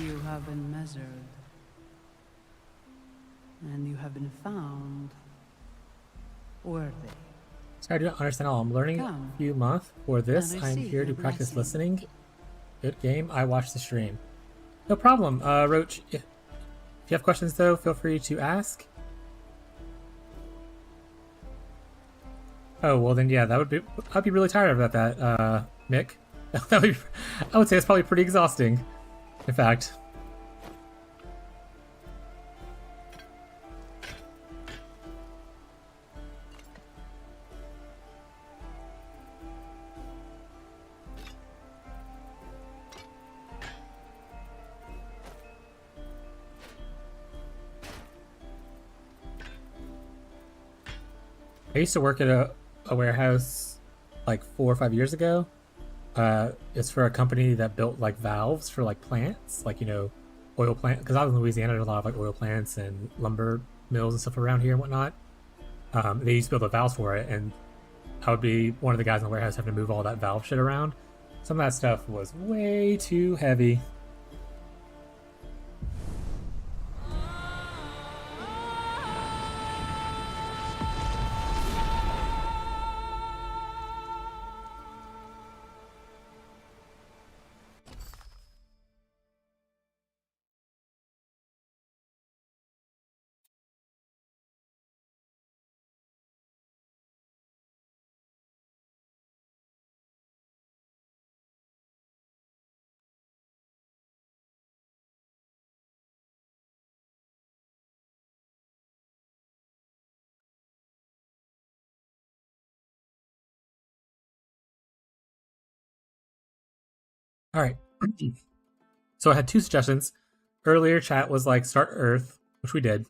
You have been measured. And you have been found worthy. Sorry, I do not understand all. I'm learning a few months. For this, And I am receive here to your practice blessing. listening. Good game. I watched the stream. No problem. Roach, if you have questions, though, feel free to ask. Oh, well then, yeah, I'd be really tired about that, Mick. That would be, I would say it's probably pretty exhausting, in fact. I used to work at a warehouse like 4 or 5 years ago. It's for a company that built like valves for like plants, like, you know, oil plant. Because I was in Louisiana, there's a lot of like oil plants and lumber mills and stuff around here and whatnot. They used to build the valves for it, and I would be one of the guys in the warehouse having to move all that valve shit around. Some of that stuff was way too heavy. All right. So I had 2 suggestions. Earlier, chat was like start Earth, which we did.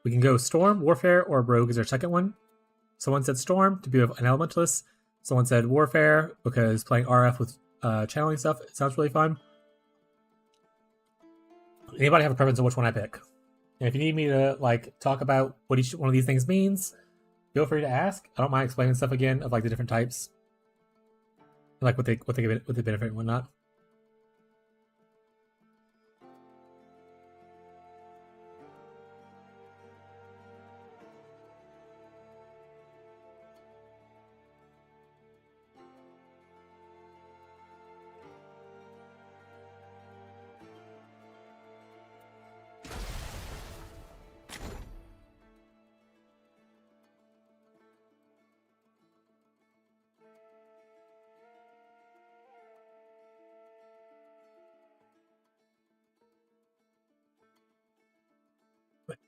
We can go Storm, Warfare, or Rogue is our second one. Someone said Storm to be an Elementalist. Someone said Warfare because playing RF with channeling stuff, it sounds really fun. Anybody have a preference on which one I pick? And if you need me to like talk about what each one of these things means, feel free to ask. I don't mind explaining stuff again of like the different types, like what they benefit and whatnot.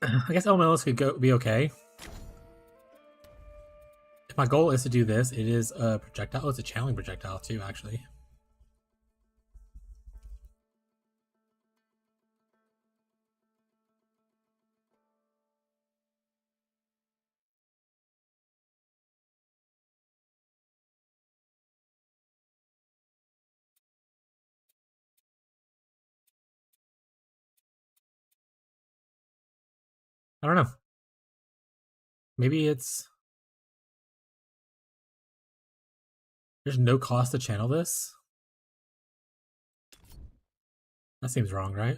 I guess elementals could be okay. If my goal is to do this, it is a projectile. Oh, it's a channeling projectile too, actually. I don't know. Maybe it's... There's no cost to channel this? That seems wrong, right?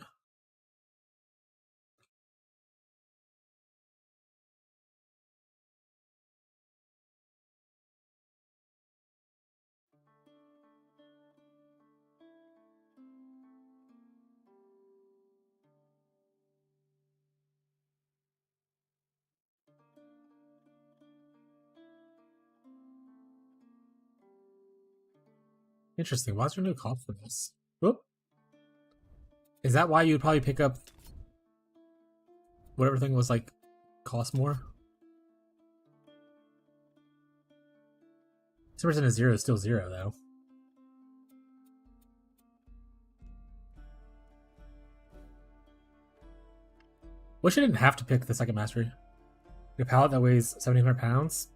Interesting. Why is there no cost for this? Whoop. Is that why you'd probably pick up whatever thing was like cost more? 2% of 0 is still 0 though. Wish I didn't have to pick the second mastery. A pallet that weighs 1,700 pounds?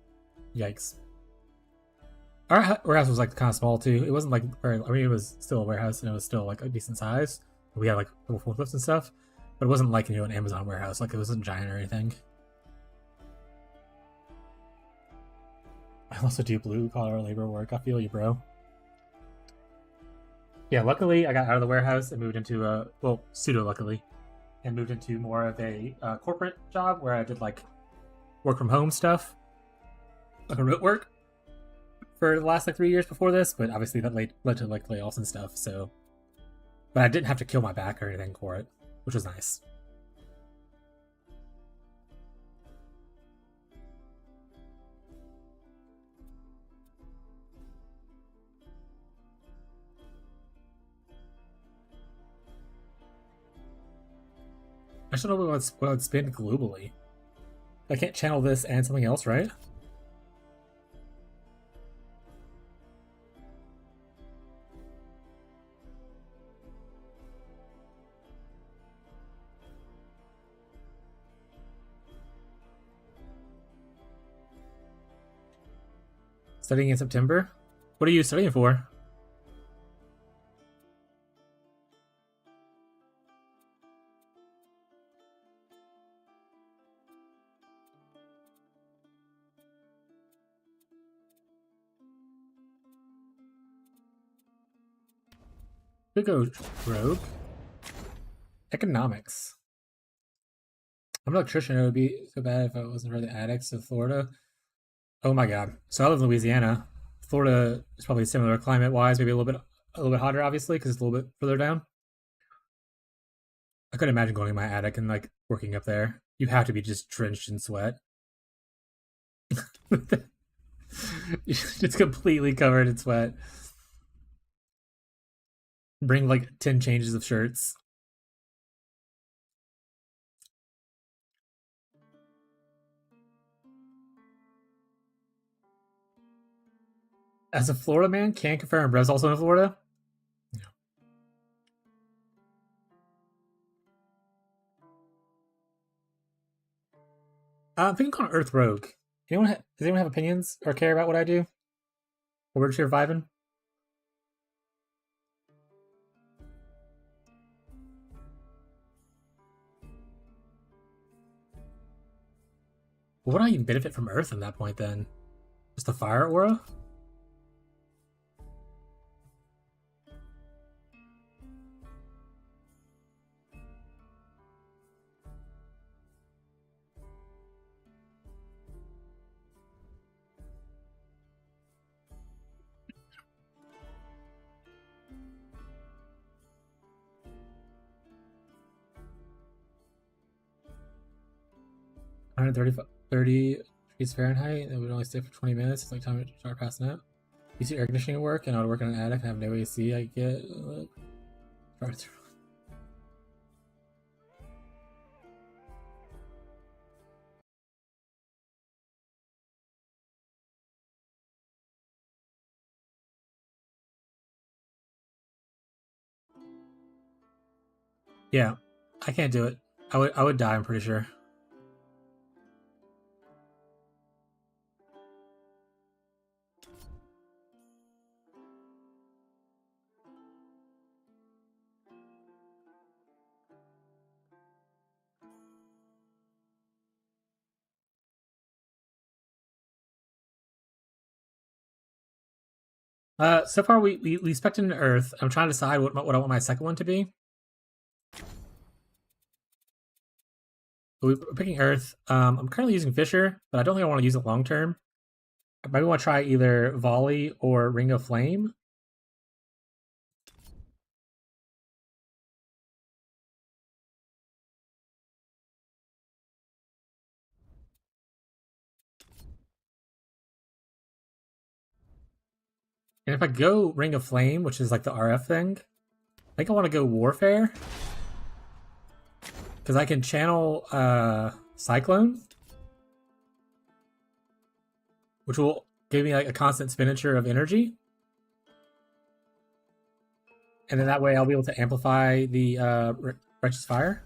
Yikes. Our warehouse was like kind of small too. It wasn't like very, I mean, it was still a warehouse and it was still like a decent size. We had like little forklifts and stuff, but it wasn't like, you know, an Amazon warehouse. Like it wasn't giant or anything. I also do blue collar labor work. I feel you, bro. Yeah, luckily I got out of the warehouse and moved into a, well, pseudo luckily, and moved into more of a corporate job where I did like work from home stuff, like remote work for the last like 3 years before this, but obviously that led to like layoffs and stuff. So, but I didn't have to kill my back or anything for it, which was nice. I should know what would spin globally. I can't channel this and something else, right? Studying in September? What are you studying for? Could go rogue. Economics. I'm an electrician. It would be so bad if I wasn't for the addicts of Florida. Oh my god. So I live in Louisiana. Florida is probably similar climate-wise, maybe a little bit hotter, obviously, because it's a little bit further down. I couldn't imagine going in my attic and like working up there. You have to be just drenched in sweat. It's completely covered in sweat. Bring like 10 changes of shirts. As a Florida man, can't confirm. Brev's also in Florida? No. I'm thinking on Earth Rogue. Does anyone have opinions or care about what I do? Or we're just here vibing? What would I even benefit from Earth at that point then? Just the fire aura? $130 degrees Fahrenheit, and would only stay for 20 minutes. It's like time to start passing out. You see air conditioning at work, and I would work in an attic and have no AC. I get. Yeah, I can't do it. I would die, I'm pretty sure. So far we spec'd an Earth. I'm trying to decide what I want my second one to be. We're picking Earth. I'm currently using Fisher, but I don't think I want to use it long term. I maybe want to try either Volley or Ring of Flame. And if I go Ring of Flame, which is like the RF thing, I think I want to go Warfare. Because I can channel Cyclone, which will give me like a constant expenditure of energy. And then that way I'll be able to amplify the Righteous Fire.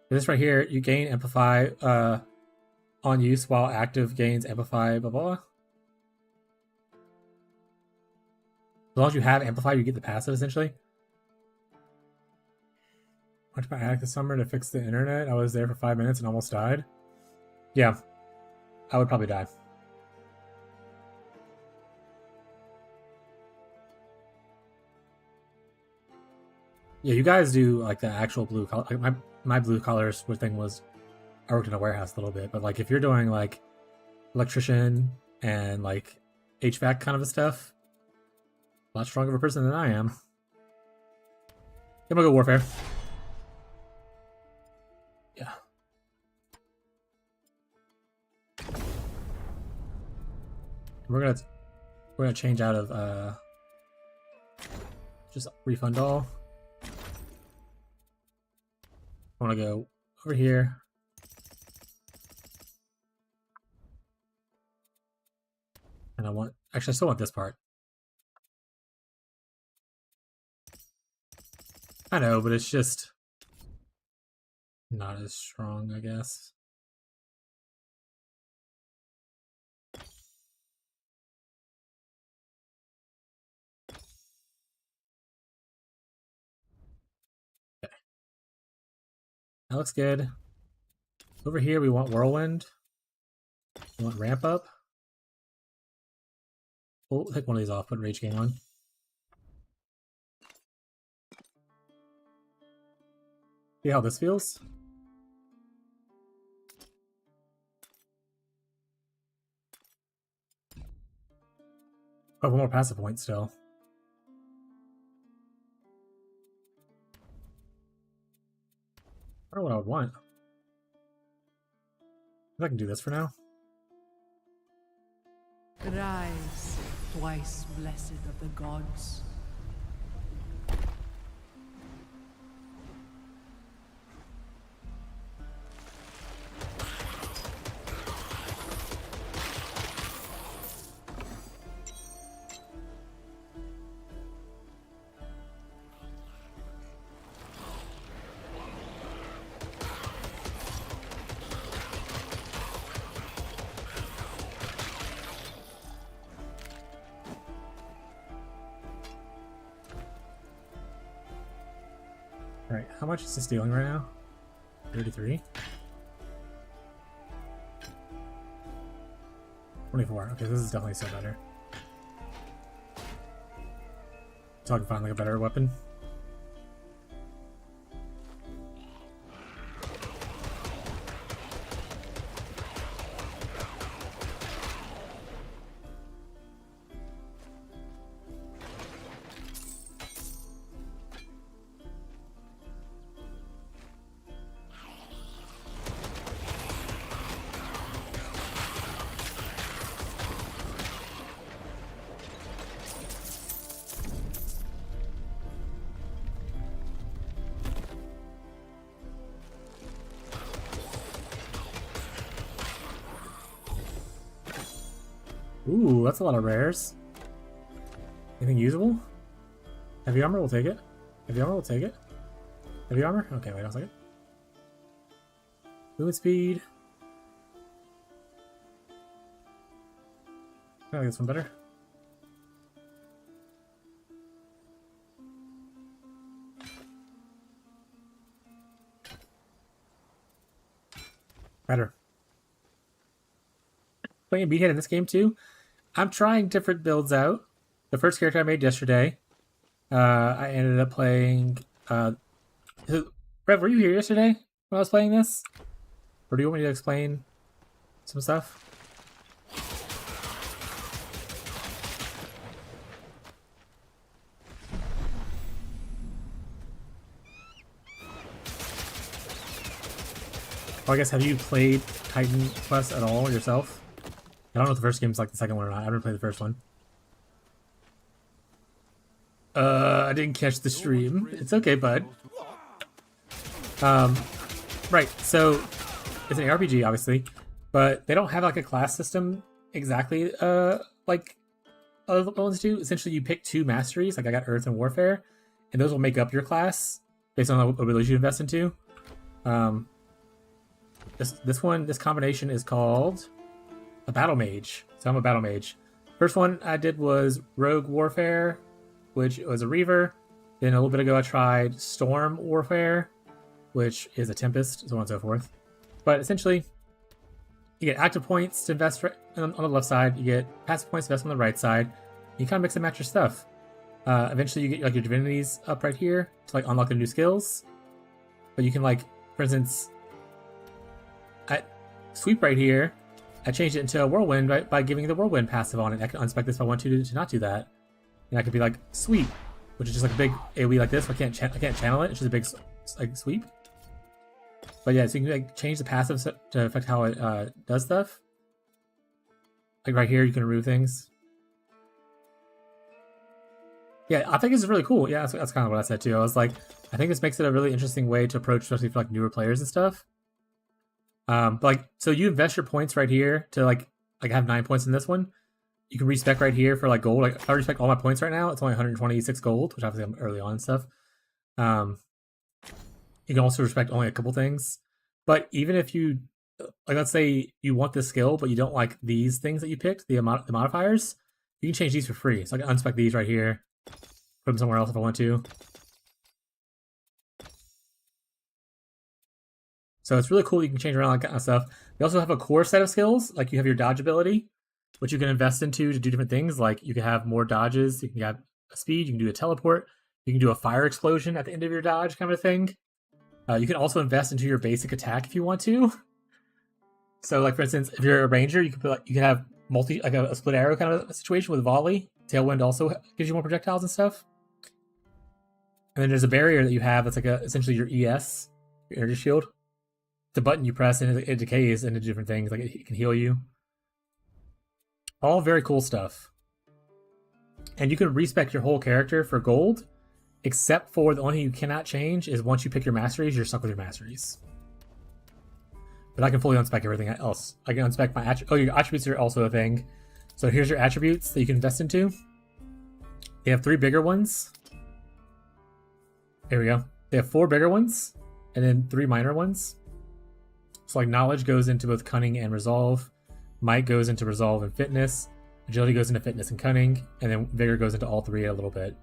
This right here, you gain Amplify on use while active gains Amplify, blah, blah, blah. As long as you have Amplify, you get the passive, essentially. Went to my attic this summer to fix the internet. I was there for 5 minutes and almost died. Yeah, I would probably die. Yeah, you guys do like the actual blue collar. Like my blue collars thing was, I worked in a warehouse a little bit, but like if you're doing like electrician and like HVAC kind of stuff, a lot stronger of a person than I am. I'm gonna go warfare. Yeah. We're gonna change out of just refund all. I want to go over here. And I want, actually I still want this part. I know, but it's just not as strong, I guess. Okay. That looks good. Over here we want Whirlwind. We want Ramp Up. We'll take one of these off, put Rage Game on. See how this feels? Oh, one more passive point still. I don't know what I would want. I can do this for now. Rise, twice blessed of the gods. Alright, how much is this dealing right now? 33? 24. Okay, this is definitely still better. So I can find like a better weapon. Ooh, that's a lot of rares. Anything usable? Heavy armor, we'll take it. Heavy armor, we'll take it. Heavy armor? Okay, wait, I'll take it. Movement speed. I like this one better. Better. Playing Beathead in this game too. I'm trying different builds out. The first character I made yesterday, I ended up playing. Rev, were you here yesterday when I was playing this? Or do you want me to explain some stuff? Well, I guess, have you played Titan Quest at all yourself? I don't know if the first game's like the second one or not. I haven't played the first one. I didn't catch the stream. It's okay, bud. Right, so it's an RPG, obviously, but they don't have like a class system exactly like other ones do. Essentially, you pick 2 masteries. Like I got Earth and Warfare, and those will make up your class based on what abilities you invest into. This combination is called a battle mage. So I'm a battle mage. First one I did was Rogue Warfare, which was a Reaver. Then a little bit ago I tried Storm Warfare, which is a Tempest, so on and so forth. But essentially, you get active points to invest on the left side. You get passive points to invest on the right side. You kind of mix and match your stuff. Eventually, you get like your divinities up right here to like unlock the new skills. But you can like, for instance, at sweep right here, I changed it into a whirlwind by giving the whirlwind passive on it. I can unspec this if I want to not do that, and I could be like sweep, which is just like a big AoE like this. I can't channel it. It's just a big like sweep. But yeah, so you can like change the passive to affect how it does stuff. Like right here, you can remove things. Yeah, I think this is really cool. Yeah, that's kind of what I said too. I was like, I think this makes it a really interesting way to approach, especially for like newer players and stuff. Like, so you invest your points right here to like have 9 points in this one. You can respec right here for like gold. Like if I respec all my points right now, it's only 126 gold, which obviously I'm early on and stuff. You can also respect only a couple things. But even if you, like, let's say you want this skill, but you don't like these things that you picked, the modifiers, you can change these for free. So I can unspec these right here, put them somewhere else if I want to. So it's really cool. You can change around that kind of stuff. You also have a core set of skills, like you have your dodge ability, which you can invest into to do different things. Like you can have more dodges, you can have a speed, you can do a teleport, you can do a fire explosion at the end of your dodge kind of thing. You can also invest into your basic attack if you want to. So, like for instance, if you're a ranger, you can have a split arrow kind of situation with volley. Tailwind also gives you more projectiles and stuff. And then there's a barrier that you have that's like essentially your ES, your energy shield. The button you press and it decays into different things. Like it can heal you. All very cool stuff. And you can respec your whole character for gold, except for the only thing you cannot change is once you pick your masteries, you're stuck with your masteries. But I can fully unspec everything else. I can unspec my your attributes are also a thing. So here's your attributes that you can invest into. They have 3 bigger ones. There we go. They have 4 bigger ones, and then 3 minor ones. So like knowledge goes into both cunning and resolve. Might goes into resolve and fitness. Agility goes into fitness and cunning, and then vigor goes into all 3 a little bit.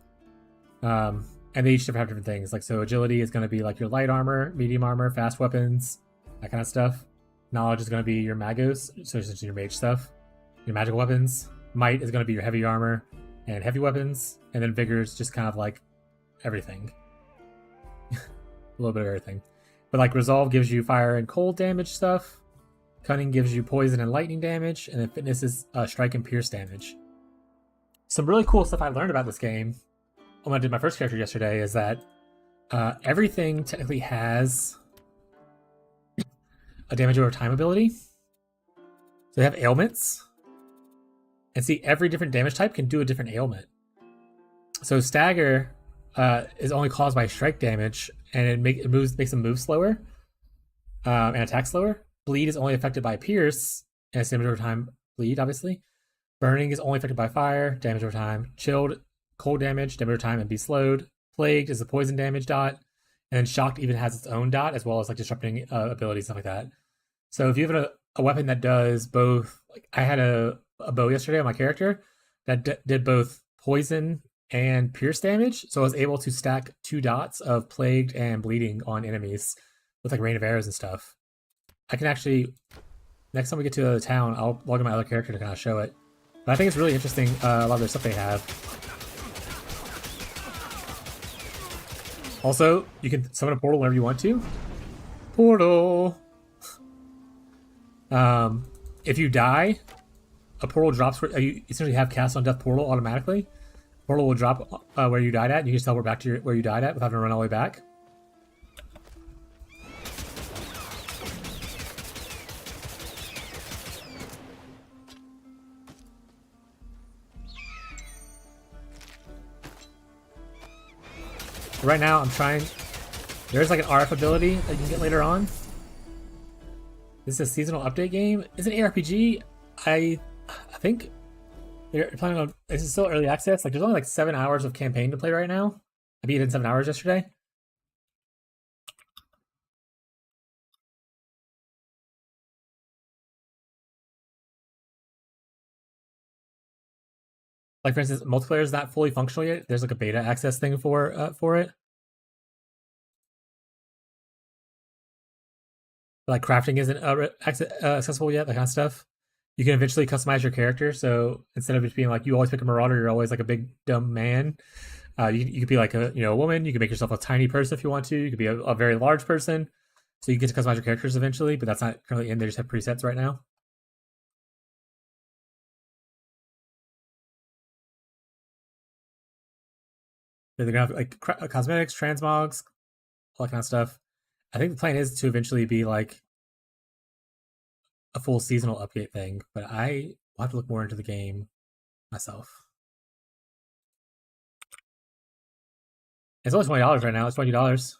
And they each have different things. Like so, agility is going to be like your light armor, medium armor, fast weapons, that kind of stuff. Knowledge is going to be your magos, so it's your mage stuff, your magical weapons. Might is going to be your heavy armor and heavy weapons, and then vigor is just kind of like everything, a little bit of everything. But like resolve gives you fire and cold damage stuff. Cunning gives you poison and lightning damage, and then fitness is strike and pierce damage. Some really cool stuff I learned about this game when I did my first character yesterday is that everything technically has a damage over time ability. So they have ailments. And see, every different damage type can do a different ailment. So stagger is only caused by strike damage, and it makes them move slower and attack slower. Bleed is only affected by pierce, and it's damage over time bleed, obviously. Burning is only affected by fire, damage over time. Chilled, cold damage over time and be slowed. Plagued is a poison damage dot, and then shocked even has its own dot as well as like disrupting abilities, stuff like that. So if you have a weapon that does both, like I had a bow yesterday on my character that did both poison and pierce damage, so I was able to stack 2 dots of plagued and bleeding on enemies with like rain of arrows and stuff. I can actually, next time we get to the town, I'll log in my other character to kind of show it. But I think it's really interesting, a lot of their stuff they have. Also, you can summon a portal whenever you want to. Portal! If you die, a portal drops where you essentially have cast on death portal automatically. Portal will drop where you died at, and you can just teleport back to where you died at without having to run all the way back. Right now, I'm trying. There's like an RF ability that you can get later on. This is a seasonal update game. It's an ARPG. I think they're planning on. This is still early access. Like, there's only like 7 hours of campaign to play right now. I beat it in 7 hours yesterday. Like for instance, multiplayer is not fully functional yet. There's like a beta access thing for it. Like crafting isn't accessible yet. That kind of stuff. You can eventually customize your character. So instead of it being like you always pick a marauder, you're always like a big dumb man. You could be like a woman. You can make yourself a tiny person if you want to. You could be a very large person. So you get to customize your characters eventually, but that's not currently in. They just have presets right now. They're gonna have like cosmetics, transmogs, all that kind of stuff. I think the plan is to eventually be like a full seasonal update thing, but I will have to look more into the game myself. It's only $20 right now. It's $20.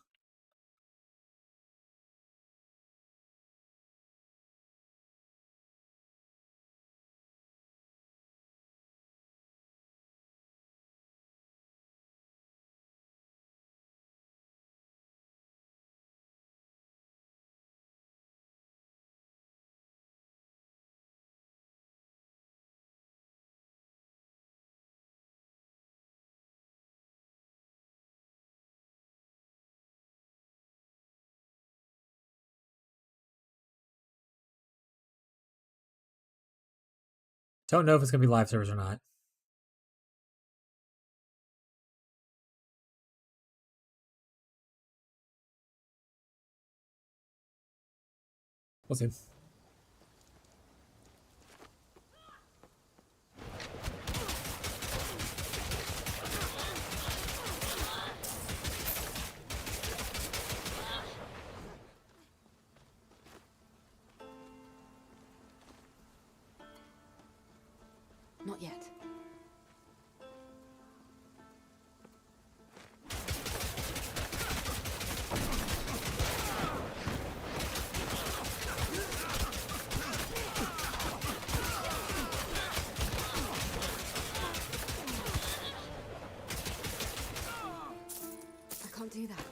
Don't know if it's gonna be live servers or not. We'll see. Not yet. I can't do that.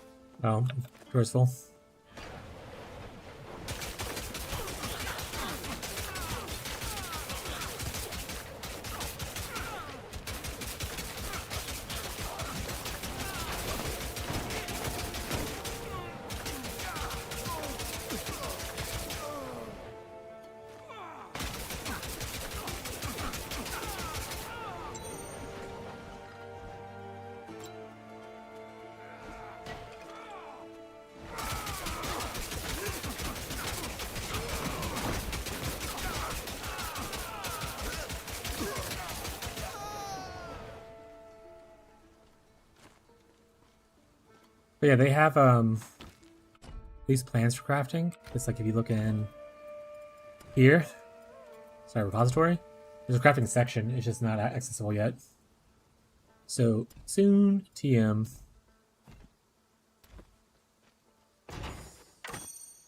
Oh, door's full. But yeah, they have these plans for crafting. It's like if you look in here, sorry, repository, there's a crafting section. It's just not accessible yet. So soon, TM.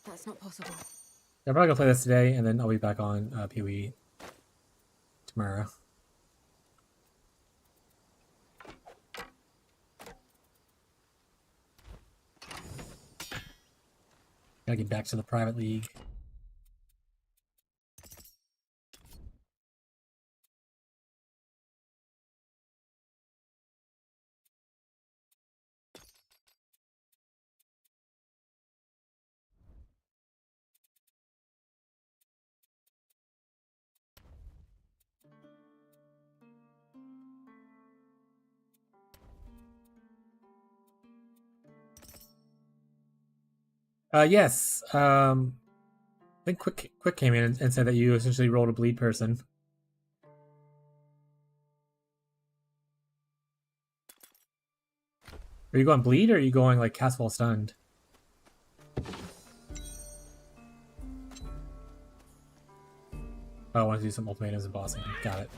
That's not possible. I'm probably gonna play this today, and then I'll be back on POE tomorrow. Gotta get back to the private league. Yes. I think Quick came in and said that you essentially rolled a bleed person. Are you going bleed or are you going like cast while stunned? Oh, I want to do some ultimatums and bossing. Got it.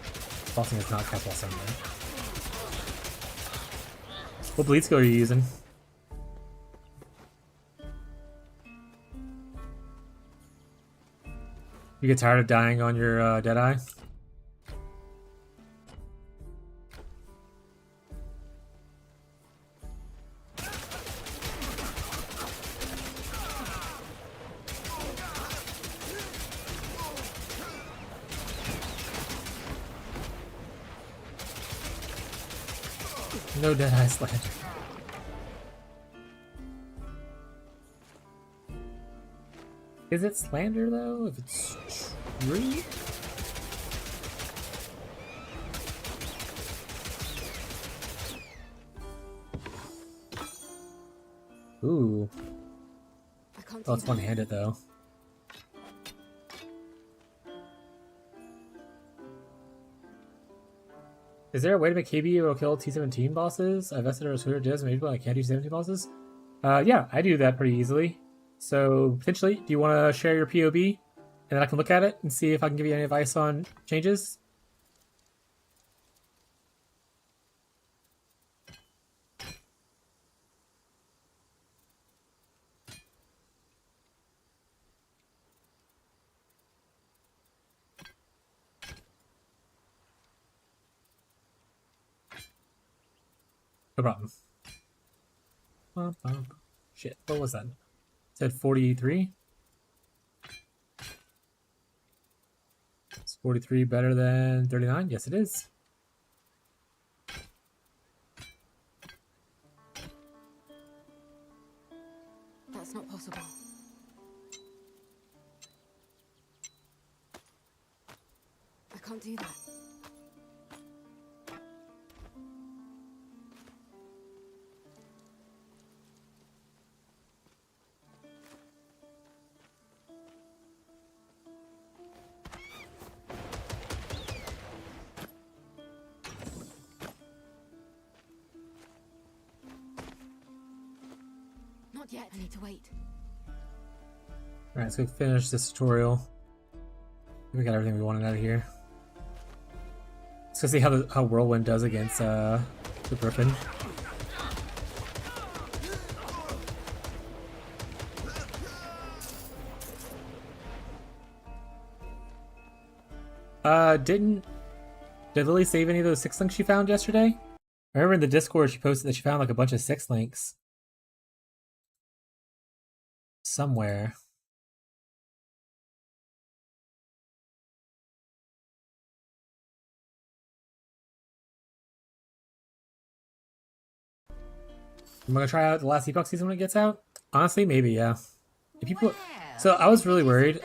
Bossing is not cast while stunned, right? What bleed skill are you using? You get tired of dying on your Deadeye? No Deadeye slander. Is it slander though? If it's true? Ooh. Oh, it's one-handed though. Is there a way to make KB will kill T17 bosses? I vested or Twitter does, maybe but I can't do T17 bosses? Yeah, I do that pretty easily. So, potentially, do you want to share your POB? And then I can look at it and see if I can give you any advice on changes? No problem. Shit, what was that? It said 43? Is 43 better than 39? Yes, it is. That's not possible. I can't do that. Not yet. I need to wait. Alright, so we finish this tutorial. We got everything we wanted out of here. Let's go see how Whirlwind does against the Griffin. Did Lily save any of those 6 links she found yesterday? I remember in the Discord she posted that she found like a bunch of 6 links. Somewhere. I'm gonna try out the last Epoch season when it gets out. Honestly, maybe, yeah. If people, so I was really worried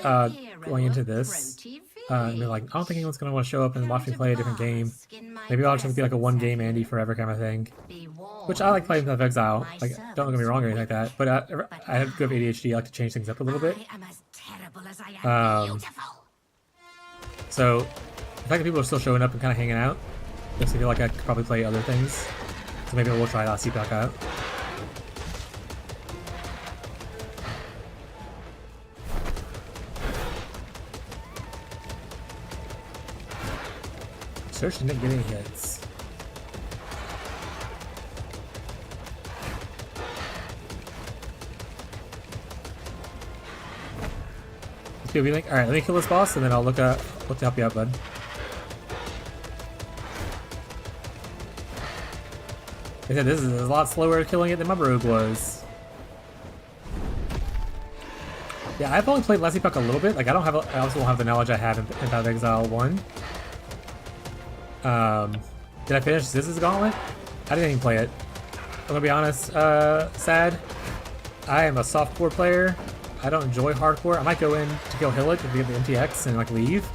going into this. I mean, like, I don't think anyone's gonna want to show up and watch me play a different game. Maybe I'll just be like a one game Andy forever kind of thing. Which I like playing Path of Exile. Like, don't get me wrong or anything like that. But I have good ADHD. I like to change things up a little bit. So the fact that people are still showing up and kind of hanging out makes me feel like I could probably play other things. So maybe we'll try last Epoch out. Search didn't get any hits. POV link. All right, let me kill this boss, and then I'll look to help you out, bud. Like I said, this is a lot slower killing it than my rogue was. Yeah, I've only played Last Epoch a little bit. Like I also don't have the knowledge I had in Path of Exile 1. Did I finish Ziz's Gauntlet? I didn't even play it. I'm gonna be honest, sad. I am a softcore player. I don't enjoy hardcore. I might go in to kill Hillock to get the MTX and like leave.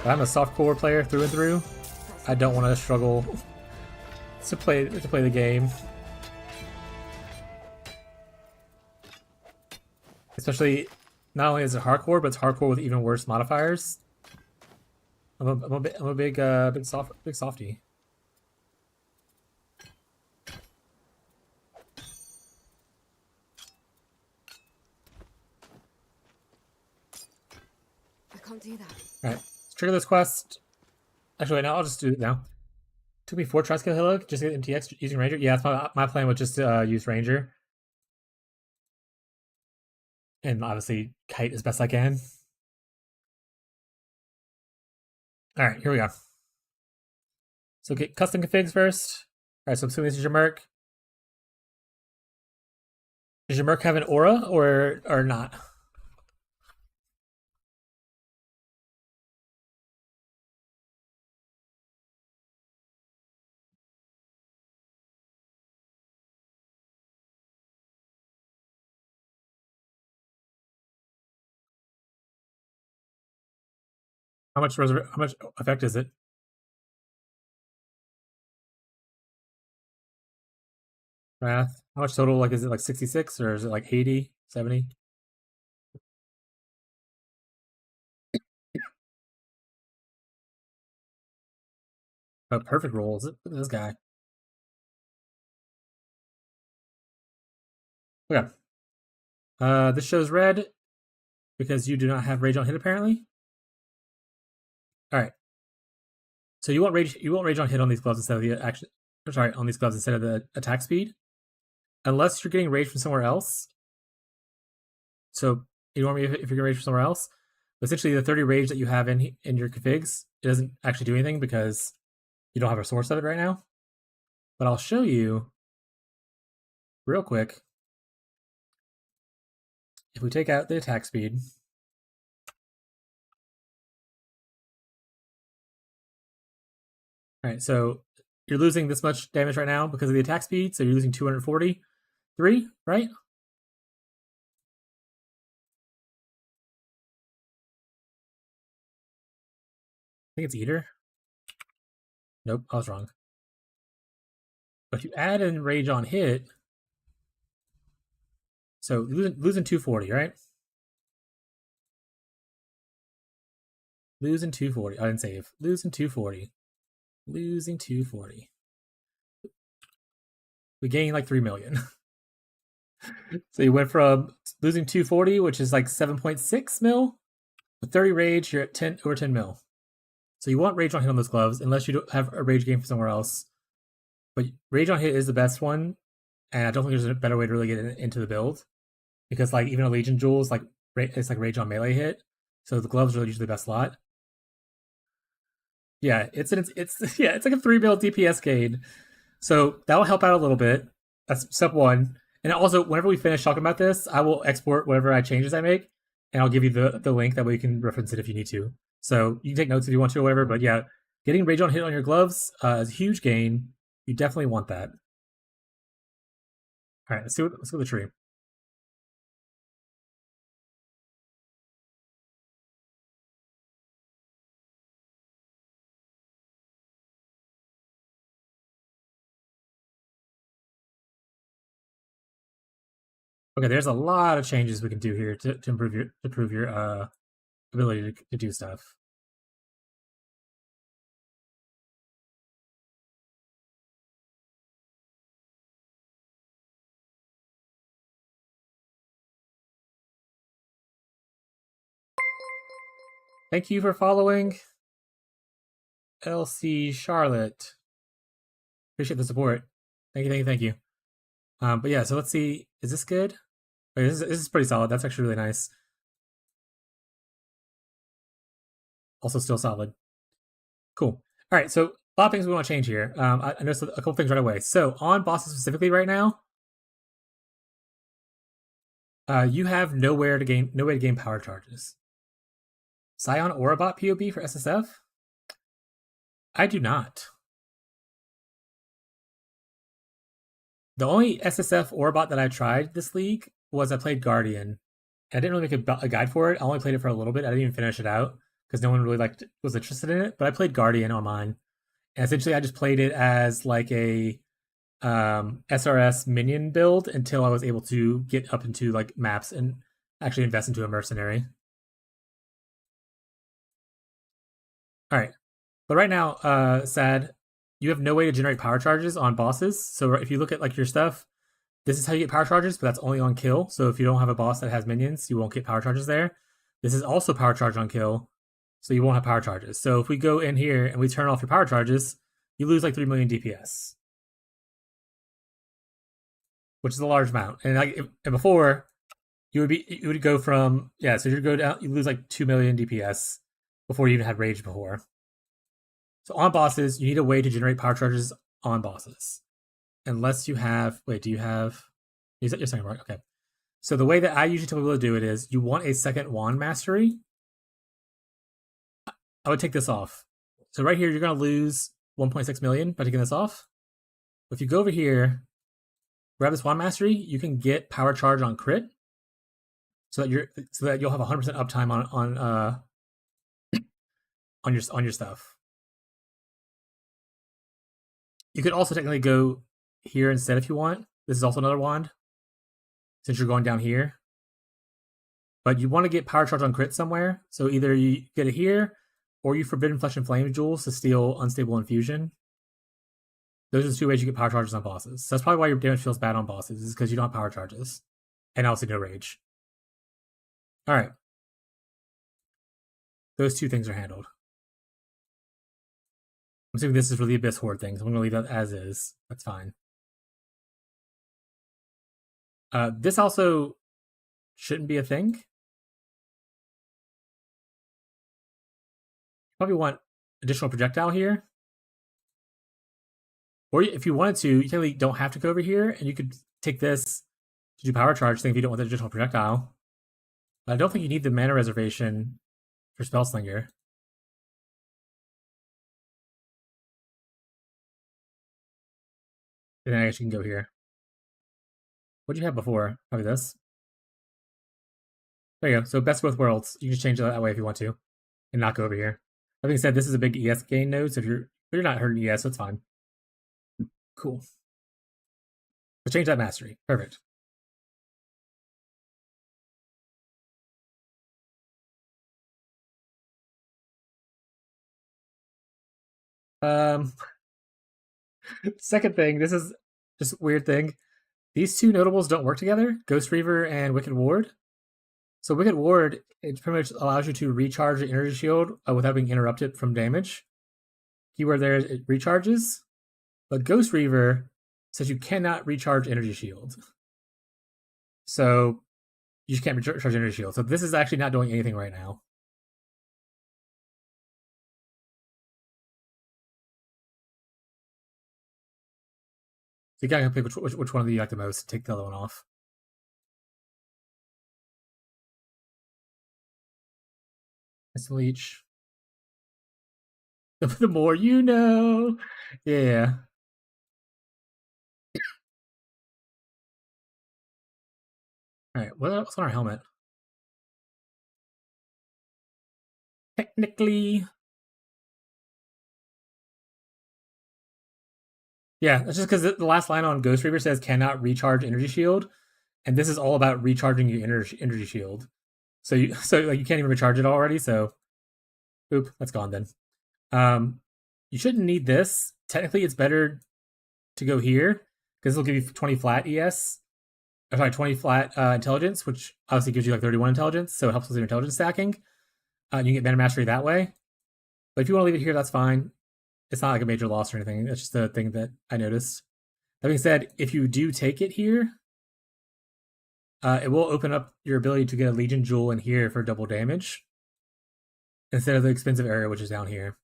But I'm a softcore player through and through. I don't want to struggle to play the game. Especially, not only is it hardcore, but it's hardcore with even worse modifiers. I'm a big softy. I can't do that. Alright, let's trigger this quest. Actually, wait, no, I'll just do it now. Took me 4 tries to kill Hillock, just to get MTX using Ranger. Yeah, that's my plan was just to use Ranger. And obviously, kite as best I can. Alright, here we go. So get custom configs first. Alright, so I'm assuming this is your Merc. Does your Merc have an aura or not? How much effect is it? Wrath. How much total? Like, is it like 66 or is it like 80, 70? Oh, perfect rolls. Look at this guy. Okay. This shows red because you do not have rage on hit apparently. All right. So you want rage on hit on these gloves instead of the action. Sorry, on these gloves instead of the attack speed, unless you're getting rage from somewhere else. So you want me if you're getting rage from somewhere else. But essentially, the 30 rage that you have in your configs, it doesn't actually do anything because you don't have a source of it right now. But I'll show you real quick. If we take out the attack speed, all right, so you're losing this much damage right now because of the attack speed, so you're losing 243, right? I think it's Eater. Nope, I was wrong. But if you add in rage on hit, so losing 240, right? Losing 240. I didn't save. Losing 240. Losing 240. We gained like 3 million. So you went from losing 240, which is like 7.6 mil. With 30 rage, you're at over 10 mil. So you want rage on hit on those gloves, unless you don't have a rage gain from somewhere else. But rage on hit is the best one, and I don't think there's a better way to really get into the build, because like even a Legion Jewel is like it's like rage on melee hit, so the gloves are usually the best slot. Yeah, it's like a 3 mil DPS gain, so that will help out a little bit. That's step one. And also, whenever we finish talking about this, I will export whatever changes I make, and I'll give you the link that way you can reference it if you need to. So you can take notes if you want to or whatever. But yeah, getting rage on hit on your gloves is a huge gain. You definitely want that. All right, let's go with the tree. Okay, there's a lot of changes we can do here to improve your ability to do stuff. Thank you for following, LC Charlotte. Appreciate the support. Thank you. But yeah, so let's see. Is this good? Wait, this is pretty solid. That's actually really nice. Also still solid. Cool. All right, so a lot of things we want to change here. I noticed a couple things right away. So on bosses specifically right now, you have no way to gain power charges. Scion Orabot POB for SSF? I do not. The only SSF Orabot that I tried this league was I played Guardian. I didn't really make a guide for it. I only played it for a little bit. I didn't even finish it out because no one really was interested in it. But I played Guardian on mine, and essentially I just played it as like a SRS minion build until I was able to get up into like maps and actually invest into a mercenary. All right, but right now, Sad, you have no way to generate power charges on bosses. So if you look at like your stuff, this is how you get power charges, but that's only on kill. So if you don't have a boss that has minions, you won't get power charges there. This is also power charge on kill, so you won't have power charges. So if we go in here and we turn off your power charges, you lose like 3 million DPS, which is a large amount. And like and before, you would go from so you'd go down, you lose like 2 million DPS before you even had rage before. So on bosses, you need a way to generate power charges on bosses. Unless you have... Wait, do you have... You're saying right? Okay. So the way that I usually tell people to do it is, you want a second wand mastery. I would take this off. So right here, you're going to lose 1.6 million by taking this off. But if you go over here, grab this wand mastery, you can get power charge on crit. So that you'll have 100% uptime on on your stuff. You could also technically go here instead if you want. This is also another wand, since you're going down here. But you want to get power charge on crit somewhere. So either you get it here, or you Forbidden Flesh and Flame Jewels to steal Unstable Infusion. Those are the two ways you get power charges on bosses. So that's probably why your damage feels bad on bosses, is because you don't have power charges. And also no rage. Alright. Those two things are handled. I'm assuming this is for the Abyss Horde thing, so I'm going to leave that as is. That's fine. This also shouldn't be a thing. Probably want additional projectile here. Or if you wanted to, you technically don't have to go over here, and you could take this to do power charge thing if you don't want the additional projectile. But I don't think you need the mana reservation for Spellslinger. Then I guess you can go here. What did you have before? Probably this. There you go. So best of both worlds. You can just change it that way if you want to, and not go over here. That being said, this is a big ES gain node, so if you're not hurting ES, so it's fine. Cool. So change that mastery. Perfect. Second thing, this is just a weird thing. These two notables don't work together, Ghost Reaver and Wicked Ward. So Wicked Ward, it pretty much allows you to recharge your energy shield without being interrupted from damage. Keyword there is it recharges. But Ghost Reaver says you cannot recharge energy shield. So you just can't recharge energy shield. So this is actually not doing anything right now. So you gotta pick which one of you like the most. Take the other one off. Nice leech. The more you know. Yeah. Alright, what's on our helmet? Technically. Yeah, that's just because the last line on Ghost Reaver says cannot recharge energy shield, and this is all about recharging your energy shield. So you can't even recharge it already. So, oop, that's gone then. You shouldn't need this. Technically, it's better to go here because it'll give you 20 flat ES. Or sorry, 20 flat intelligence, which obviously gives you like 31 intelligence, so it helps with your intelligence stacking. You can get mana mastery that way. But if you want to leave it here, that's fine. It's not like a major loss or anything. That's just a thing that I noticed. That being said, if you do take it here, it will open up your ability to get a Legion Jewel in here for double damage instead of the expensive area, which is down here.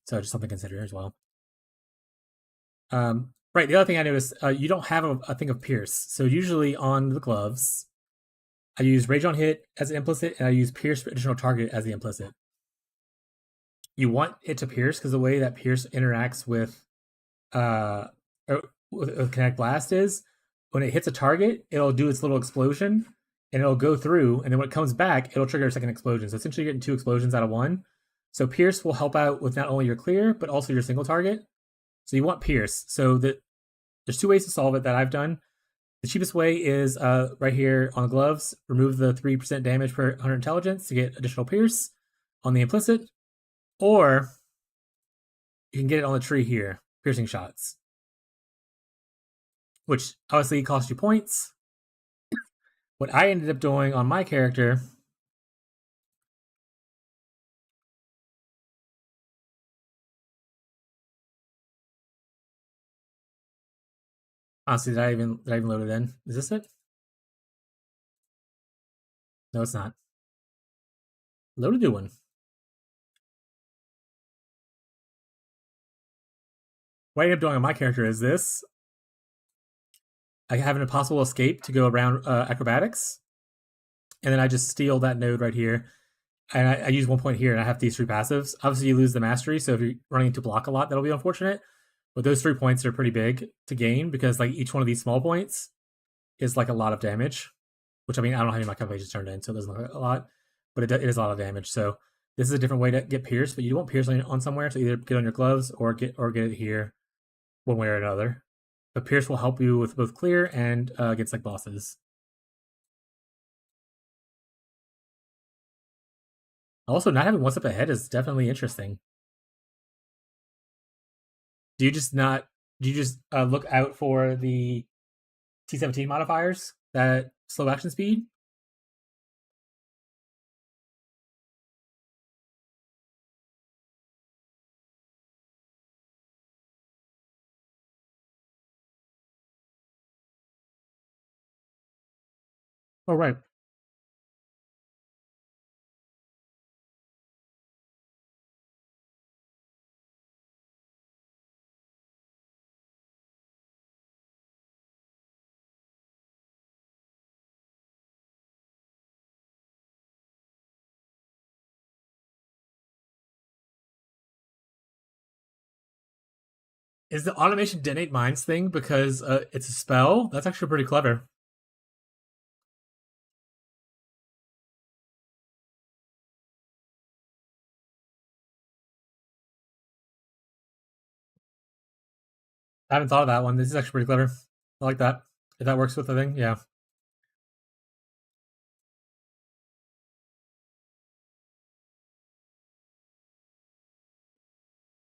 So just something to consider as well. Right, the other thing I noticed, you don't have a thing of Pierce. So usually on the gloves, I use Rage on Hit as an implicit, and I use Pierce for additional target as the implicit. You want it to pierce because the way that Pierce interacts with Kinetic Blast is when it hits a target, it'll do its little explosion and it'll go through, and then when it comes back, it'll trigger a second explosion. So essentially you're getting 2 explosions out of 1. So Pierce will help out with not only your clear, but also your single target. So you want Pierce. So there's 2 ways to solve it that I've done. The cheapest way is right here on the gloves, remove the 3% damage per 100 intelligence to get additional Pierce on the implicit. Or you can get it on the tree here, piercing shots, which obviously costs you points. What I ended up doing on my character honestly, did I even load it in? Is this it? No, it's not. Load a new one. What I ended up doing on my character is this. I have an impossible escape to go around acrobatics. And then I just steal that node right here. And I use 1 point here, and I have these 3 passives. Obviously, you lose the mastery, so if you're running into block a lot, that'll be unfortunate. But those 3 points are pretty big to gain, because like each one of these small points is like a lot of damage. Which, I mean, I don't have any of my calculations turned in, so it doesn't look like a lot. But it is a lot of damage, so This is a different way to get pierced, but you won't pierce on somewhere, so either get on your gloves or get it here, one way or another. But pierce will help you with both clear and against like bosses. Also, not having one step ahead is definitely interesting. Do you just look out for the T17 modifiers that slow action speed? Oh, right. Is the automation detonate mines thing because it's a spell? That's actually pretty clever. I haven't thought of that one. This is actually pretty clever. I like that. If that works with the thing, yeah.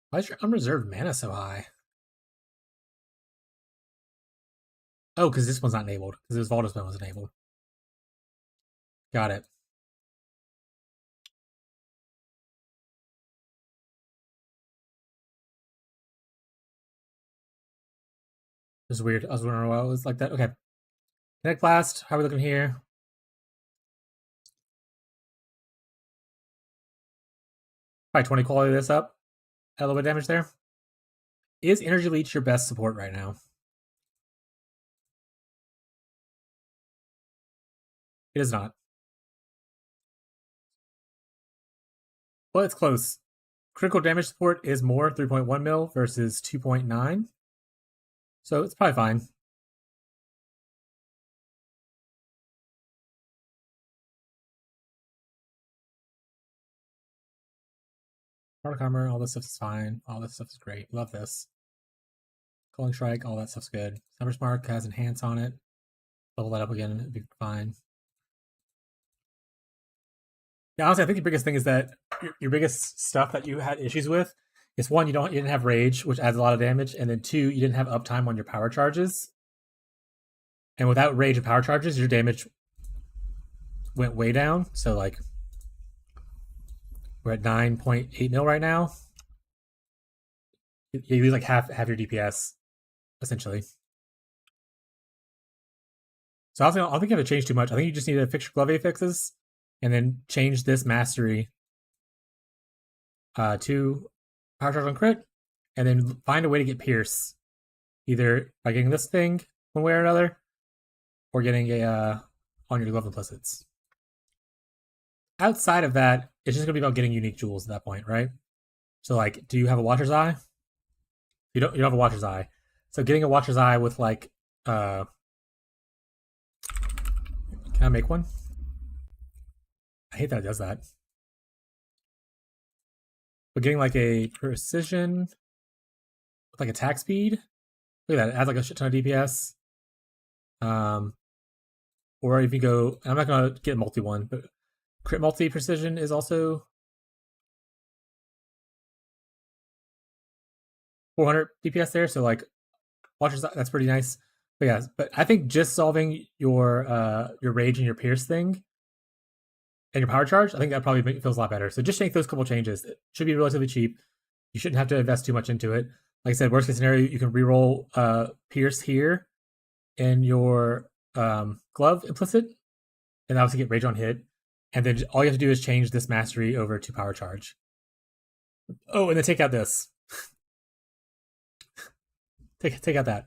Why is your unreserved mana so high? Oh, because this one's not enabled. Because this Vaultus one was enabled. Got it. This is weird. I was wondering why it was like that. Okay. Connect Blast. How are we looking here? Probably 20 quality this up. A little bit of damage there. Is Energy Leech your best support right now? It is not. Well, it's close. Critical damage support is more 3.1 mil versus 2.9. So it's probably fine. Product armor, all this stuff is fine. All this stuff is great. Love this. Calling Strike, all that stuff's good. Summer's Mark has Enhance on it. Level that up again, it'd be fine. Yeah, honestly, I think the biggest thing is that your biggest stuff that you had issues with is one, you didn't have Rage, which adds a lot of damage, and then two, you didn't have uptime on your power charges. And without Rage and power charges, your damage went way down. So like we're at 9.8 mil right now. You lose like half your DPS, essentially. So I don't think you have to change too much. I think you just need to fix your glove affixes and then change this mastery to power charge on crit, and then find a way to get pierce, either by getting this thing one way or another, or getting a on your glove implicits. Outside of that, it's just gonna be about getting unique jewels at that point, right? So like, do you have a Watcher's Eye? You don't have a Watcher's Eye. So getting a Watcher's Eye with like can I make one? I hate that it does that. But getting like a precision with like attack speed. Look at that, it adds like a shit ton of DPS. Or if you go, I'm not gonna get multi one, but crit multi precision is also 400 DPS there. So like, Watchers, that's pretty nice. But yeah, but I think just solving your Rage and your Pierce thing and your power charge, I think that probably feels a lot better. So just make those couple changes. It should be relatively cheap. You shouldn't have to invest too much into it. Like I said, worst case scenario, you can reroll Pierce here in your glove implicit, and obviously get Rage on hit. And then all you have to do is change this mastery over to power charge. Oh, and then take out this. take out that.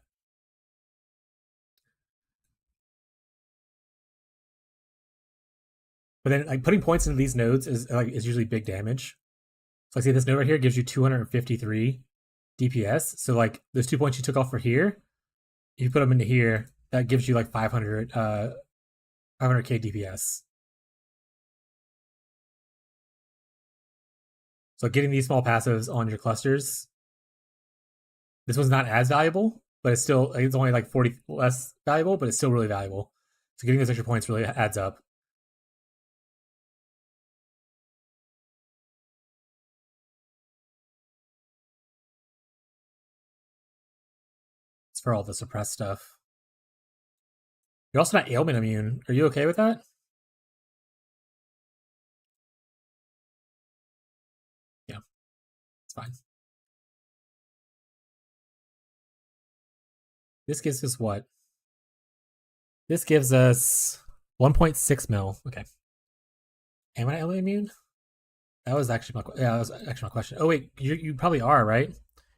But then like putting points into these nodes is usually big damage. So like, see this node right here gives you 253 DPS. So like those 2 points you took off for here, if you put them into here, that gives you like 500k DPS. So getting these small passives on your clusters, this one's not as valuable, but it's only like 40 less valuable, but it's still really valuable. So getting those extra points really adds up. It's for all the suppressed stuff. You're also not ailment immune. Are you okay with that? Yeah, it's fine. This gives us what? This gives us 1.6 mil. Okay. Am I ailment immune? That was actually my question. Oh wait, you probably are, right?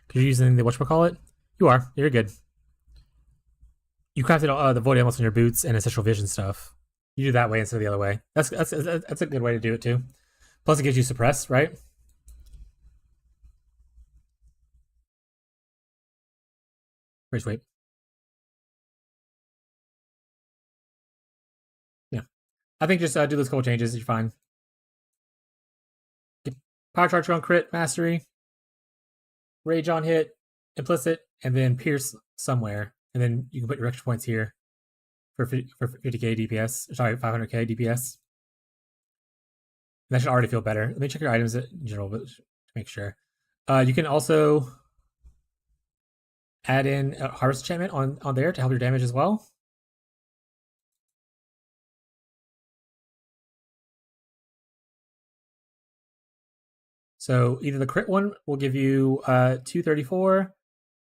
Because you're using the whatchamacallit? You are. You're good. You crafted the void amulet on your boots and ancestral vision stuff. You do that way instead of the other way. That's a good way to do it too. Plus, it gives you suppress, right? Where's wait? Yeah, I think just do those couple changes. You're fine. Get power charge on crit mastery, rage on hit, implicit, and then pierce somewhere, and then you can put your extra points here for 50k DPS. Sorry, 500k DPS. That should already feel better. Let me check your items in general, but to make sure. You can also add in a harvest enchantment on there to help your damage as well. So either the crit one will give you 234,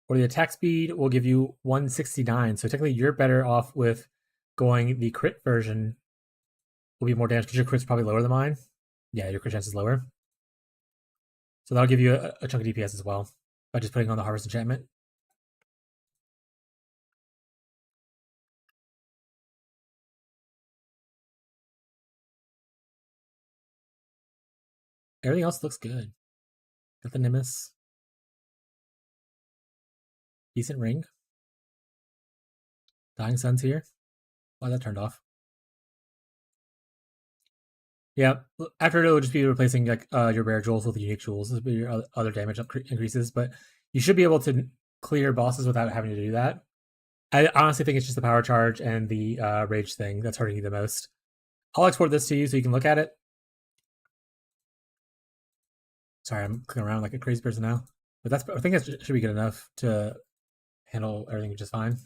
or the attack speed will give you 169. So technically, you're better off with going the crit version. Will be more damage because your crit's probably lower than mine. Yeah, your crit chance is lower. So that'll give you a chunk of DPS as well by just putting on the harvest enchantment. Everything else looks good. Got the Nimbus. Decent ring. Dying Sun's here. Why that turned off? Yeah, after it'll just be replacing like your rare jewels with unique jewels. This will be your other damage increases, but you should be able to clear bosses without having to do that. I honestly think it's just the power charge and the rage thing that's hurting you the most. I'll export this to you so you can look at it. Sorry, I'm clicking around like a crazy person now. But I think that should be good enough to handle everything just fine.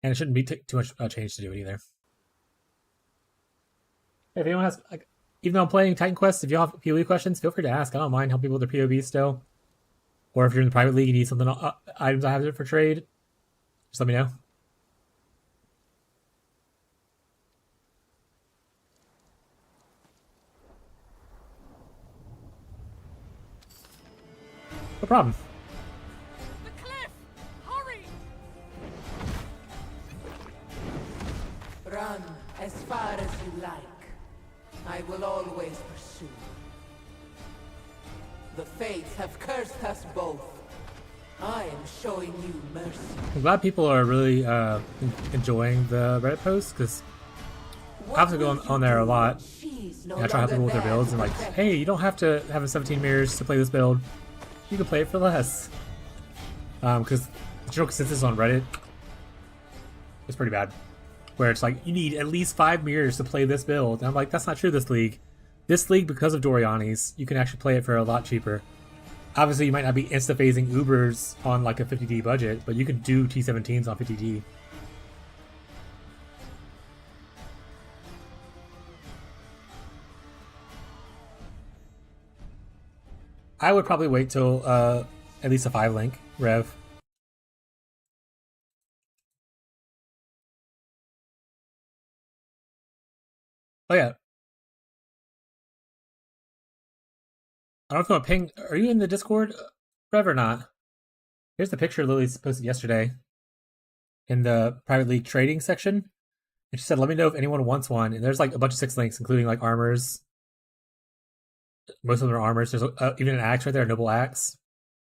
And it shouldn't be too much change to do it either. If anyone has, like, even though I'm playing Titan Quest, if you have POE questions, feel free to ask. I don't mind helping people with their POV still. Or if you're in the private league and you need something, items I have for trade, just let me know. No problem. The cliff! Hurry! Run as far as you like. I will always pursue. The fates have cursed us both. I am showing you mercy. I'm glad people are really enjoying the Reddit posts, because I have to go on there a lot. I try to help people with their builds and like, hey, you don't have to have a 17 mirrors to play this build. You can play it for less. Because the general consensus on Reddit is pretty bad. Where it's like, you need at least 5 mirrors to play this build. And I'm like, that's not true this league. This league, because of Doriani's, you can actually play it for a lot cheaper. Obviously, you might not be insta-phasing Ubers on like a 50D budget, but you can do T17s on 50D. I would probably wait till at least a 5 link rev. Oh yeah. I don't know if you want to ping. Are you in the Discord, Rev, or not? Here's the picture Lily posted yesterday in the private league trading section. And she said, let me know if anyone wants one. And there's like a bunch of 6 links, including like armors. Most of them are armors. There's even an axe right there, a noble axe.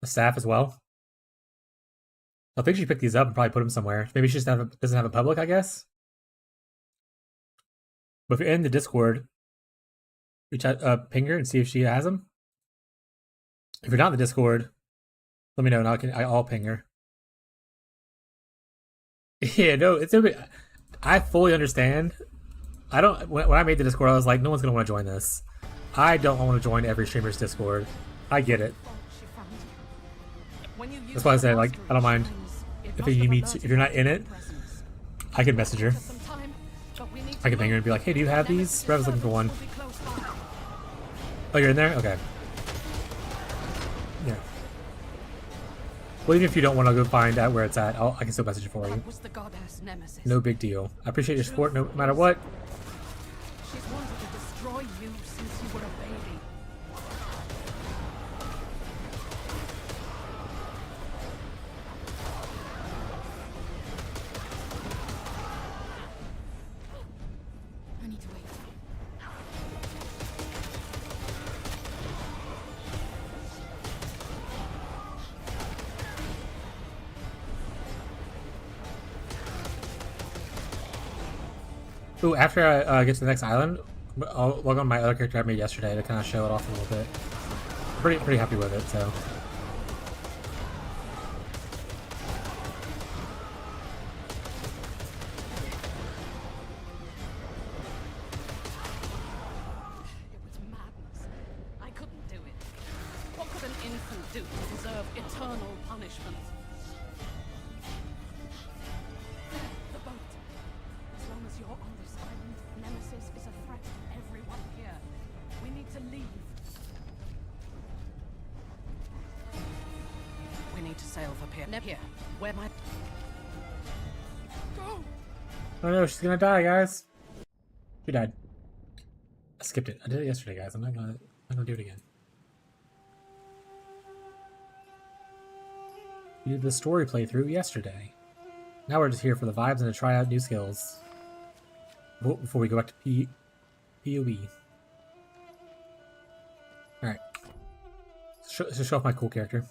A staff as well. I think she picked these up and probably put them somewhere. Maybe she just doesn't have a public, I guess. But if you're in the Discord, reach out, ping her and see if she has them. If you're not in the Discord, let me know and I'll ping her. Yeah, no, it's a bit. I fully understand. I don't. When I made the Discord, I was like, no one's gonna want to join this. I don't want to join every streamer's Discord. I get it. That's why I said, like, I don't mind if you're not in it. I could message her. I could ping her and be like, hey, do you have these? Rev's looking for one. Oh, you're in there? Okay. Yeah. Well, even if you don't want to go find out where it's at, I can still message it for you. No big deal. I appreciate your support no matter what. She's wanted to destroy you since you were a baby. I need to wait. Ooh, after I get to the next island, I'll log on my other character I made yesterday to kind of show it off a little bit. Pretty happy with it, so. It was madness. I couldn't do it. What could an infant do to deserve eternal punishment? The boat. As long as you're on this island, Nemesis is a threat to everyone here. We need to leave. We need to sail for pier. Here. Where my... Go! Oh no, she's gonna die, guys. She died. I skipped it. I did it yesterday, guys. I'm not gonna do it again. We did the story playthrough yesterday. Now we're just here for the vibes and to try out new skills. Before we go back to POE. Alright. Let's show off my cool character.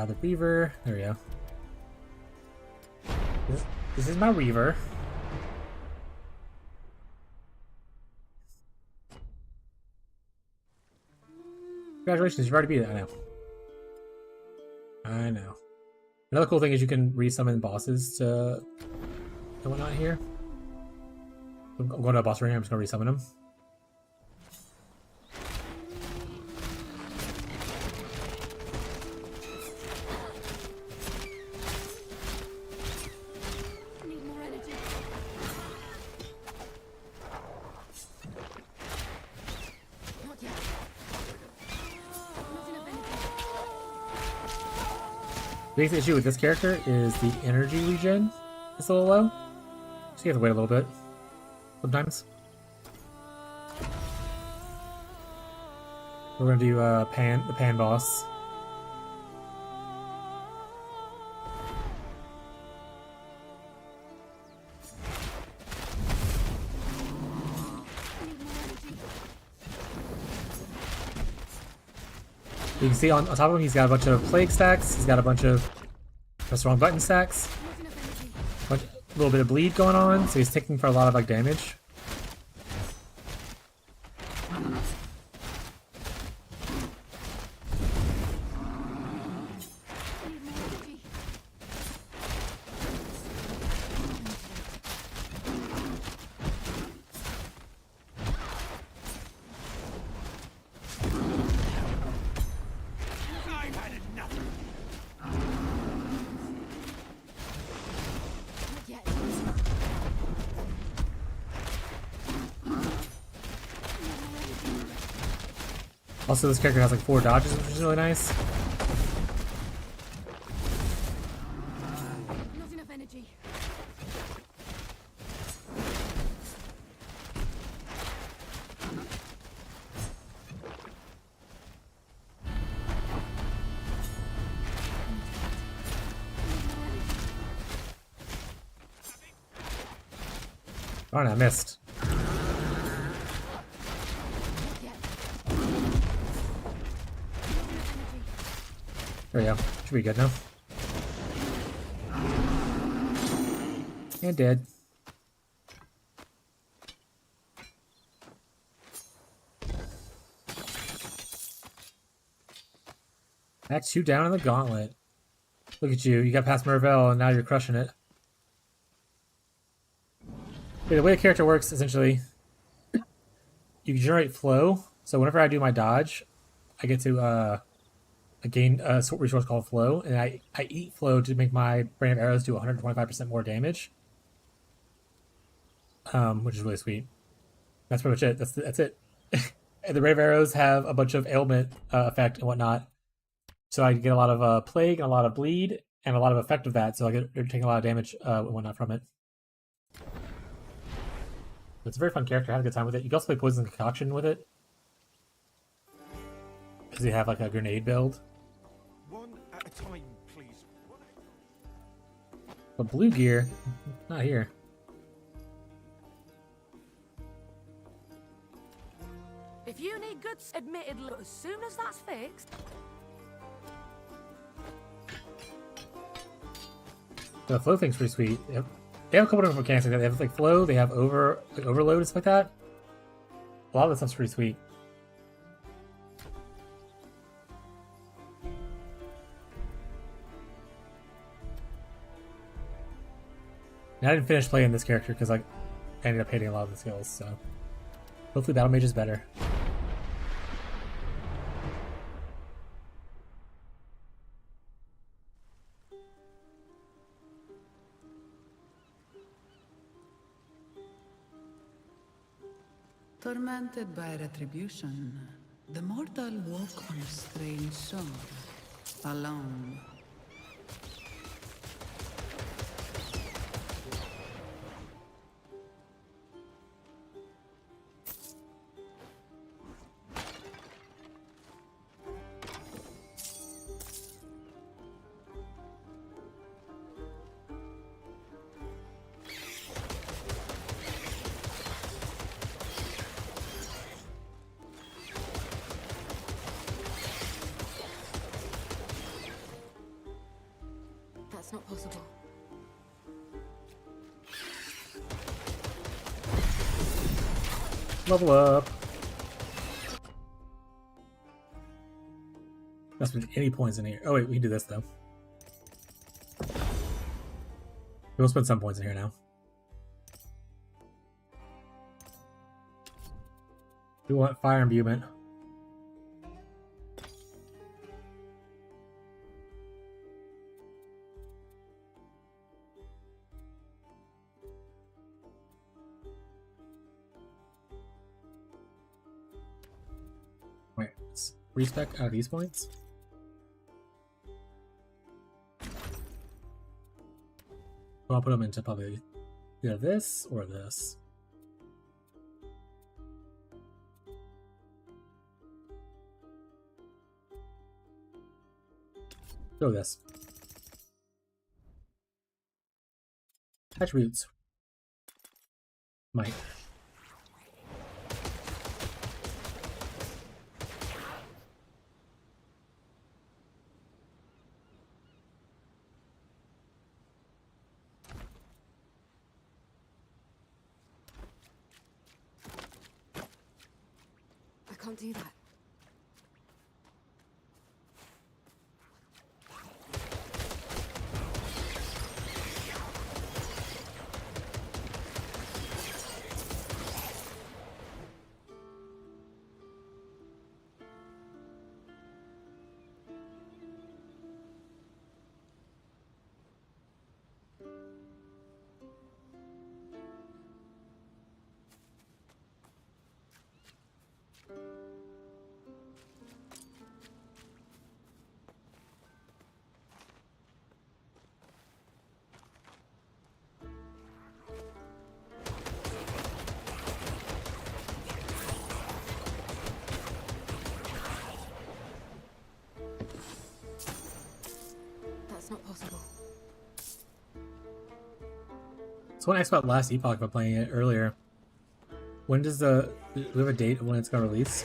The Reaver. There we go. This is my Reaver. Congratulations, you've already beat it. I know. Another cool thing is you can resummon bosses to whatnot here. I'm going to a boss right here. I'm just going to resummon him. The biggest issue with this character is the energy regen is a little low, so you have to wait a little bit sometimes. We're gonna do the pan boss. You can see on top of him, he's got a bunch of plague stacks. He's got a bunch of press the wrong button stacks. A little bit of bleed going on, so he's taking for a lot of like damage. Also, this character has like 4 dodges, which is really nice. Not enough energy. Darn, I missed. There we go. Should be good now. And dead. That's 2 down in the gauntlet. Look at you. You got past Mervell and now you're crushing it. Okay, the way the character works, essentially, you generate flow. So whenever I do my dodge, I get to I gain a resource called flow, and I eat flow to make my brain of arrows do 125% more damage. Which is really sweet. That's pretty much it. That's it. And the rain of arrows have a bunch of ailment effect and whatnot. So I get a lot of plague and a lot of bleed and a lot of effect of that. So I get taking a lot of damage and whatnot from it. It's a very fun character. I had a good time with it. You can also play Poison Concoction with it, because you have like a grenade build. One at a time, please. But blue gear, not here. If you need goods admitted as soon as that's fixed. The flow thing's pretty sweet. Yep. They have a couple different mechanics like that. They have like flow, they have overload and stuff like that. A lot of that stuff's pretty sweet. And I didn't finish playing this character because I ended up hating a lot of the skills, so hopefully Battle Mage is better. Tormented by retribution, the mortal walk on a strange shore, alone. That's not possible. Level up. Must be any points in here. Oh wait, we can do this though. We'll spend some points in here now. We want fire imbuement. Wait, let's respec out of these points. I'll put them into probably either this or this. Go with this. Attributes. Might. I can't do that. That's not possible. So when I asked about Last Epoch by playing it earlier, when does do we have a date of when it's gonna release?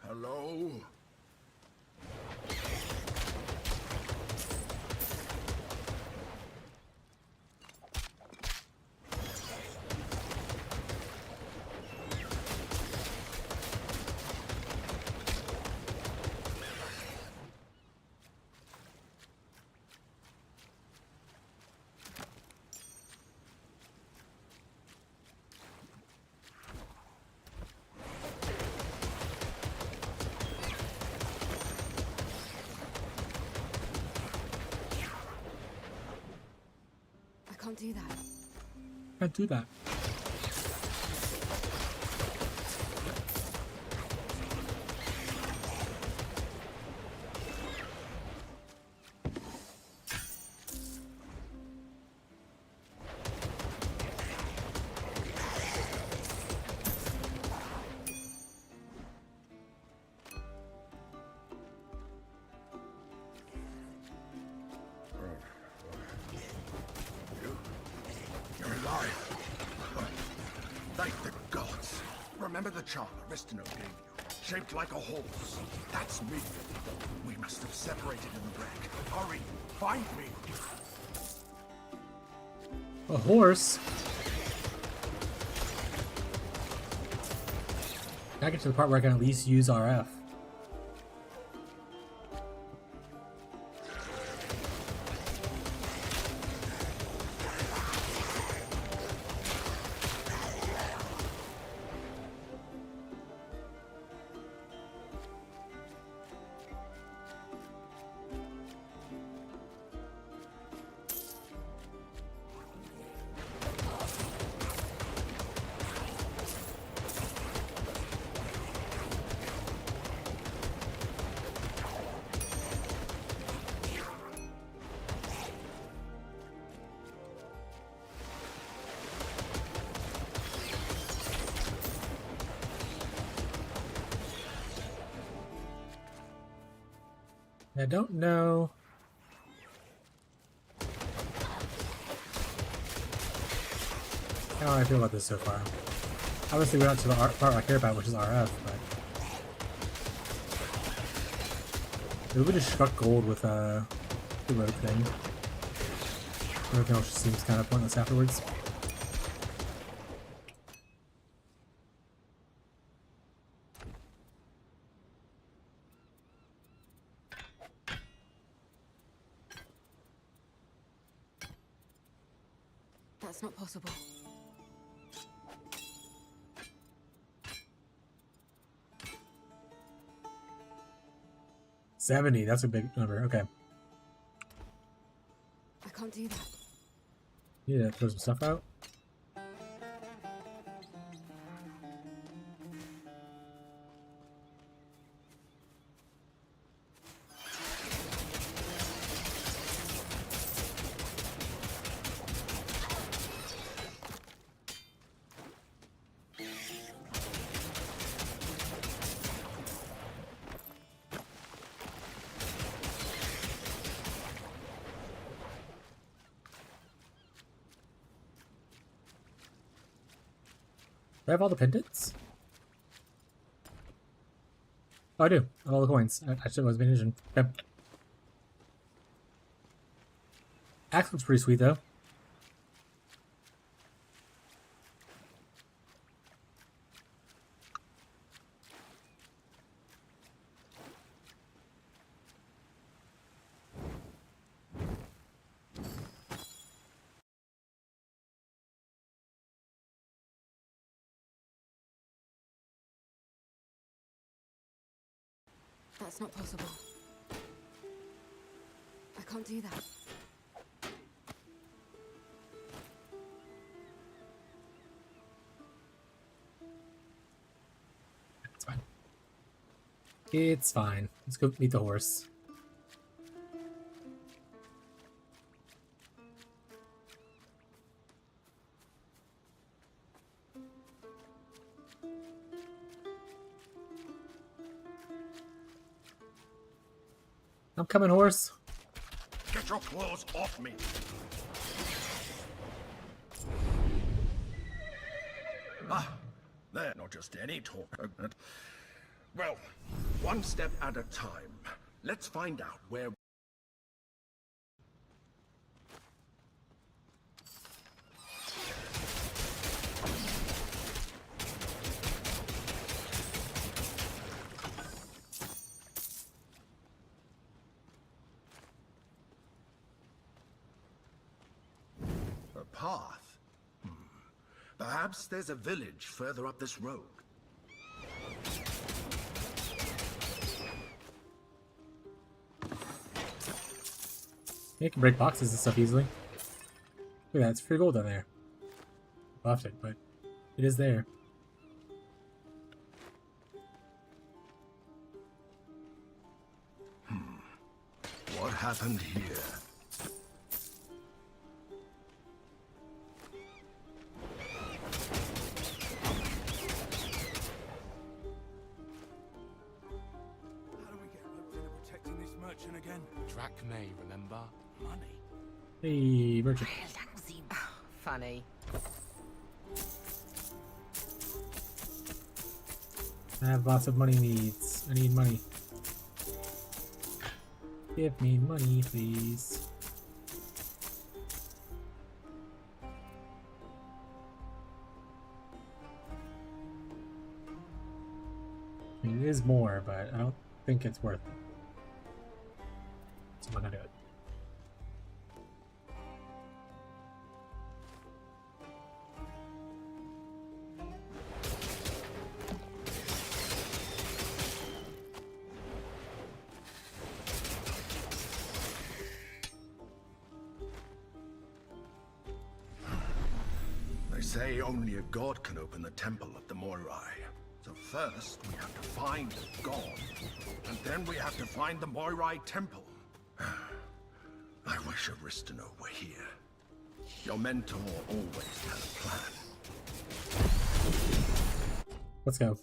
Hello? I can't do that. Can't do that. You're alive. Thank the gods. Remember the charm Aristino gave you? Shaped like a horse. That's me. We must have separated in the wreck. Hurry, find me. A horse? Gotta get to the part where I can at least use RF. I don't know. How do I feel about this so far? Obviously, we're not to the part I care about, which is RF, but maybe we just struck gold with the road thing. Everything else just seems kind of pointless afterwards. That's not possible. $70, that's a big number. Okay. I can't do that. Need to throw some stuff out. Do I have all the pendants? Oh, I do. I have all the coins. I should have been Asian. Yep. Axe looks pretty sweet, though. That's not possible. I can't do that. It's fine. It's fine. Let's go meet the horse. I'm coming, horse. Get your claws off me. Ah, they're not just any talk. Well, one step at a time. Let's find out where... A path? Perhaps there's a village further up this road. You can break boxes and stuff easily. Look at that, it's free gold down there. Buffed it, but it is there. What happened here? Again. Drachmae, remember? Money. Hey, merchant. Funny. I have lots of money needs. I need money. Give me money, please. I mean, it is more, but I don't think it's worth it. So I'm not gonna do it. They say only a god can open the temple of the Moirai. So first, we have to find a god, and then we have to find the Moirai temple. I wish Aristano were here. Your mentor always had a plan. Let's go.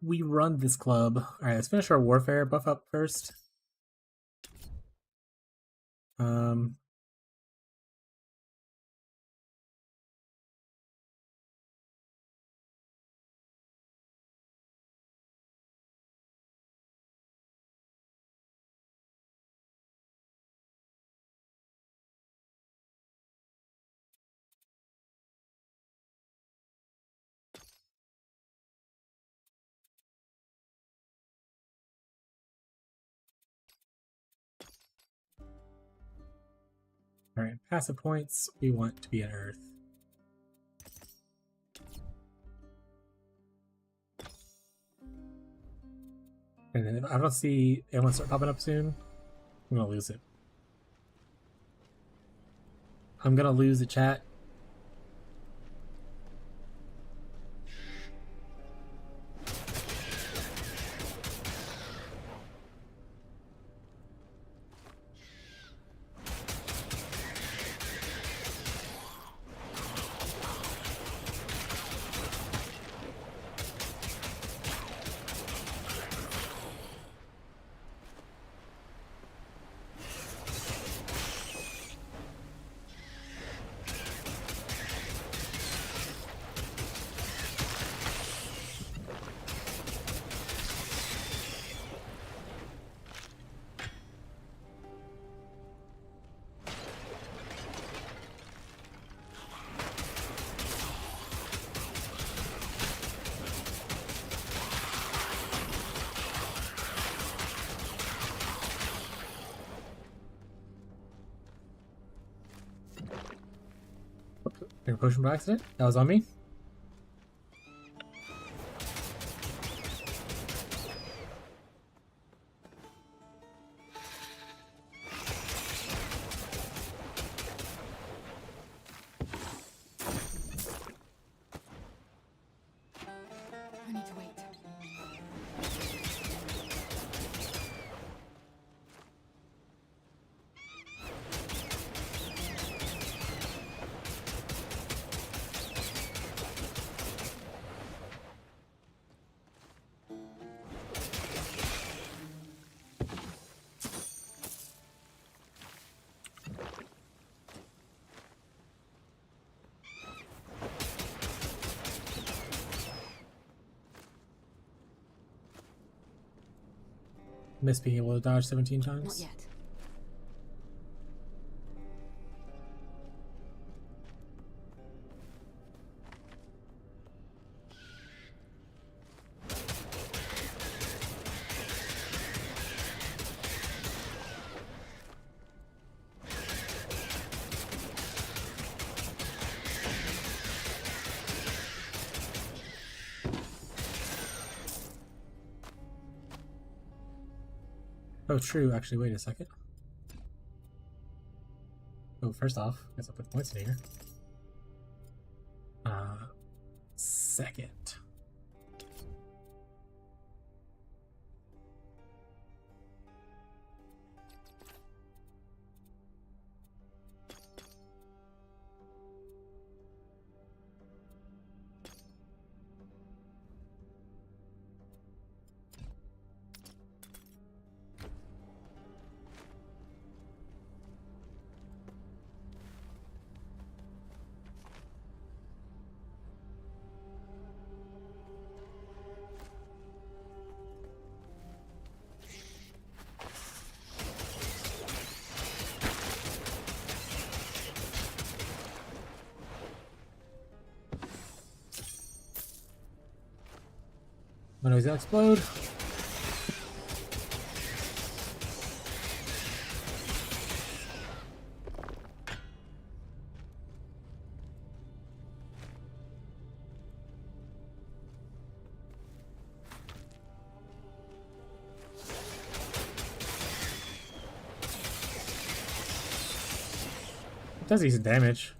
We run this club. Alright, let's finish our warfare buff up first. Alright, passive points. We want to be an Earth. And if I don't see anyone start popping up soon, I'm gonna lose it. I'm gonna lose the chat. Drink a potion by accident. That was on me. I need to wait. miss being able to dodge 17 Not times. yet. Oh, true. Actually, wait a second. Oh, first off, I guess I'll put points in here. Second. My nose gonna explode. It does decent damage.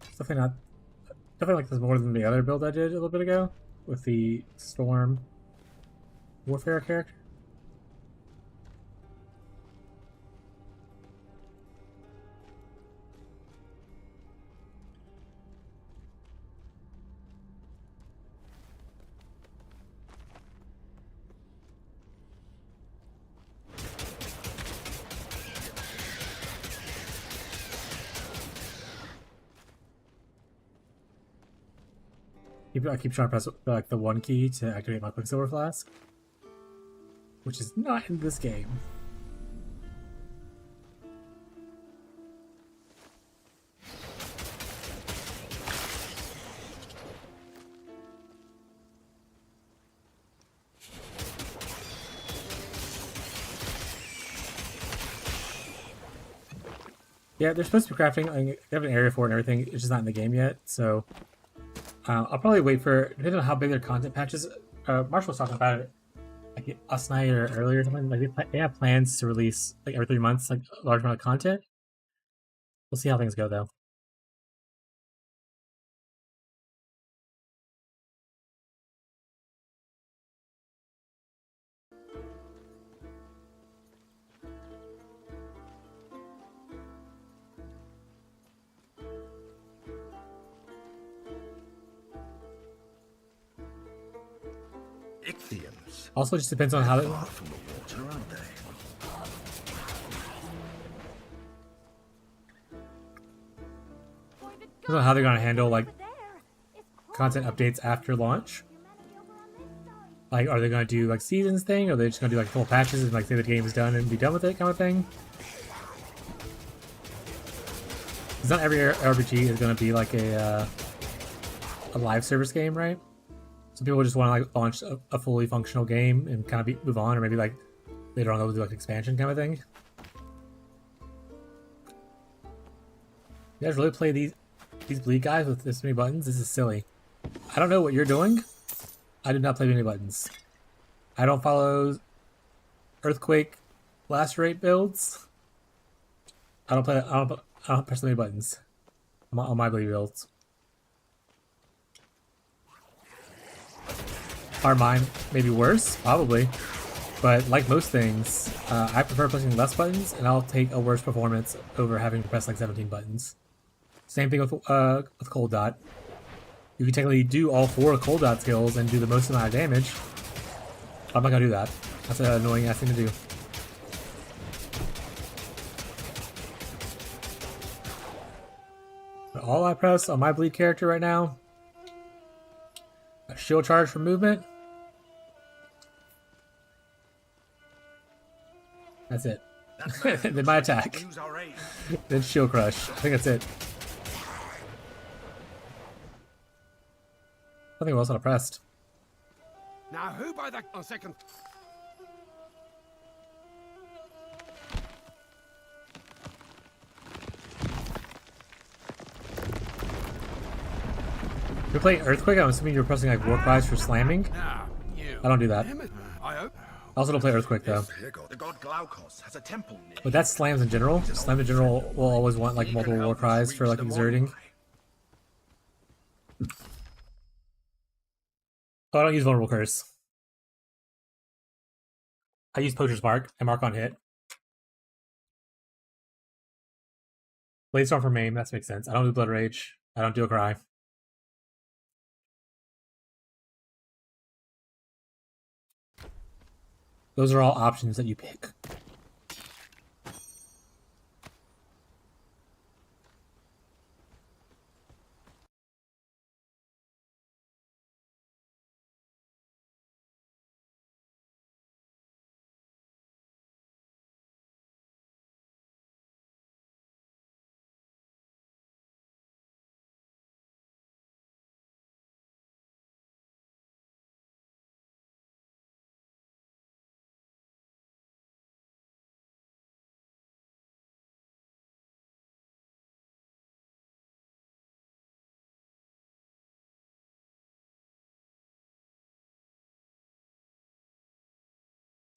It's definitely like this more than the other build I did a little bit ago with the Storm Warfare character. I keep trying to press like the 1 key to activate my Quicksilver Flask, which is not in this game. Yeah, they're supposed to be crafting. I mean, they have an area for it and everything. It's just not in the game yet, so I'll probably wait for, depending on how big their content patches. Marshall was talking about it like last night or earlier. Something like they have plans to release like every 3 months, like a large amount of content. We'll see how things go though. Ichthyans. Also, it just depends on how They're far from the water, aren't they? Depends on how they're gonna handle like content updates after launch. Like, are they gonna do like seasons thing, or are they just gonna do like full patches and like say the game is done and be done with it kind of thing? Because not every RPG is gonna be like a live service game, right? Some people just want to like launch a fully functional game and kind of move on, or maybe like later on they'll do like expansion kind of thing. You guys really play these bleed guys with this many buttons? This is silly. I don't know what you're doing. I do not play many buttons. I don't follow Earthquake Lacerate builds. I don't press many buttons on my bleed builds. Are mine maybe worse? Probably. But like most things, I prefer pressing less buttons, and I'll take a worse performance over having to press like 17 buttons. Same thing with Cold Dot. You can technically do all 4 Cold Dot skills and do the most amount of damage. I'm not gonna do that. That's an annoying ass thing to do. But all I press on my bleed character right now, a shield charge for movement, That's it. Then my attack. Use our aid. Then shield crush. I think that's it. Something else unoppressed. Now who by that on second? You're playing Earthquake? I'm assuming you're pressing like war cries for slamming? I don't do that. I also don't play Earthquake though. The god Glaukos has a temple near. But that's slams in general. Slams in general will always want like multiple war cries for like exerting. Oh, I don't use Vulnerable Curse. I use Poacher's Mark. I mark on hit. Bladestorm for main, that makes sense. I don't do Blood Rage. I don't do a cry. Those are all options that you pick.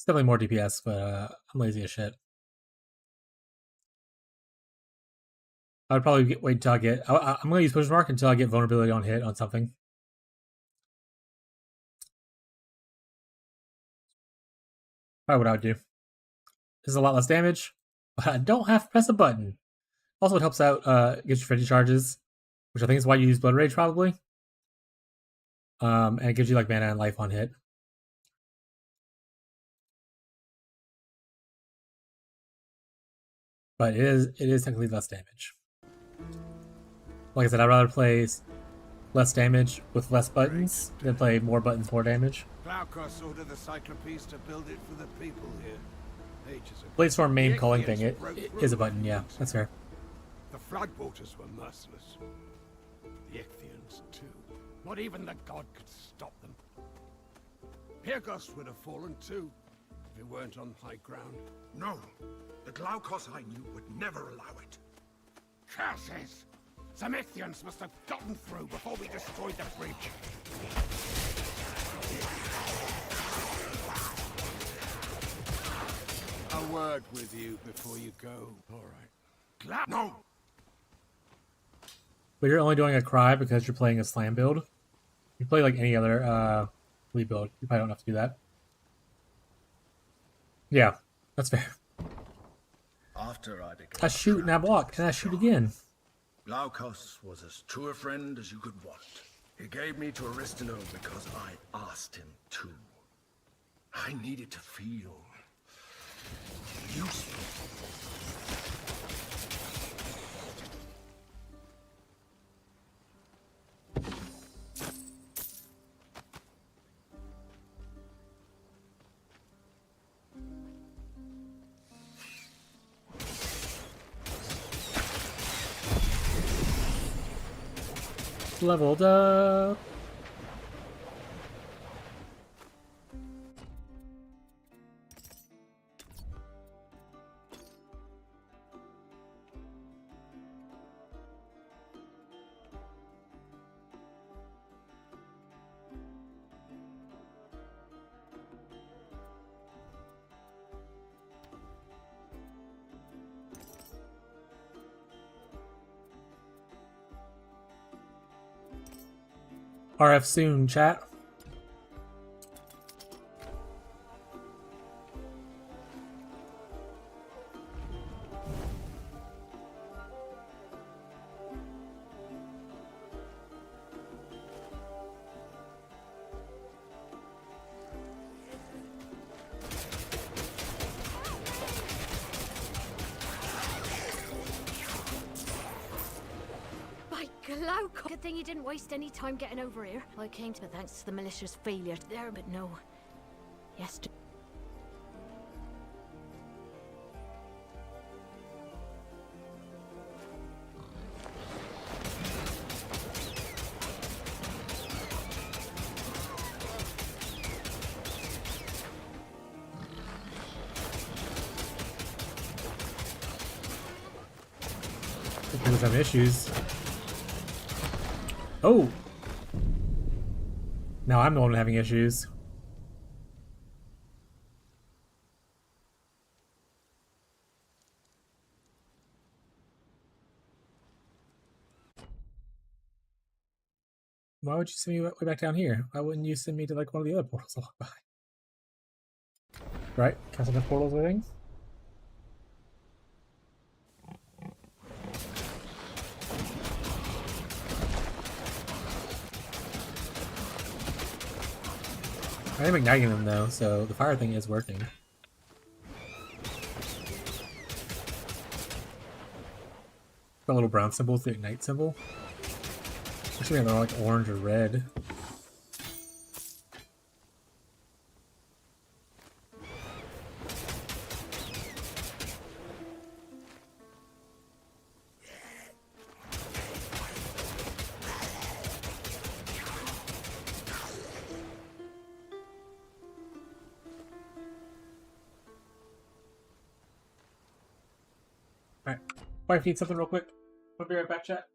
Definitely more DPS, but I'm lazy as shit. I would probably wait until I get. I'm going to use Push Mark until I get vulnerability on hit on something. Probably what I would do. This is a lot less damage, but I don't have to press a button. Also, it helps out, gives you 50 charges, which I think is why you use Blood Rage probably. And it gives you like mana and life on hit. But it is technically less damage. Like I said, I'd rather play less damage with less buttons than play more buttons, more damage. Glaukos ordered the Cyclopes to build it for the people here. Ages ago. Bladestorm main calling thing, it is a button, yeah, that's fair. The Floodwaters were merciless. The Ichthians, too. Not even the god could stop them. Pyrgos would have fallen, too, if it weren't on high ground. No, the Glaukos I knew would never allow it. Curses! Some Ichthians must have gotten through before we destroyed the bridge. A word with you before you go. All right. No! But you're only doing a cry because you're playing a slam build. You play like any other lead build, you probably don't have to do that. Yeah, that's fair. After I became I shoot and I block, and I shoot again. Glaukos was as true a friend as you could want. He gave me to Aristino because I asked him to. I needed to feel useful. Leveled up. RF soon, chat. Good thing you didn't waste any time getting over here. I came to thanks to the militia's failure there, but no. Yes. People having issues. Oh! Now I'm the one having issues. Why would you send me way back down here? Why wouldn't you send me to like one of the other portals along by? Right? Can I send the portals or things? I am igniting them though, so the fire thing is working. The little brown symbol is the ignite symbol. Actually, they're like orange or red. Alright. Wife needs something real quick. I'll be right back, chat.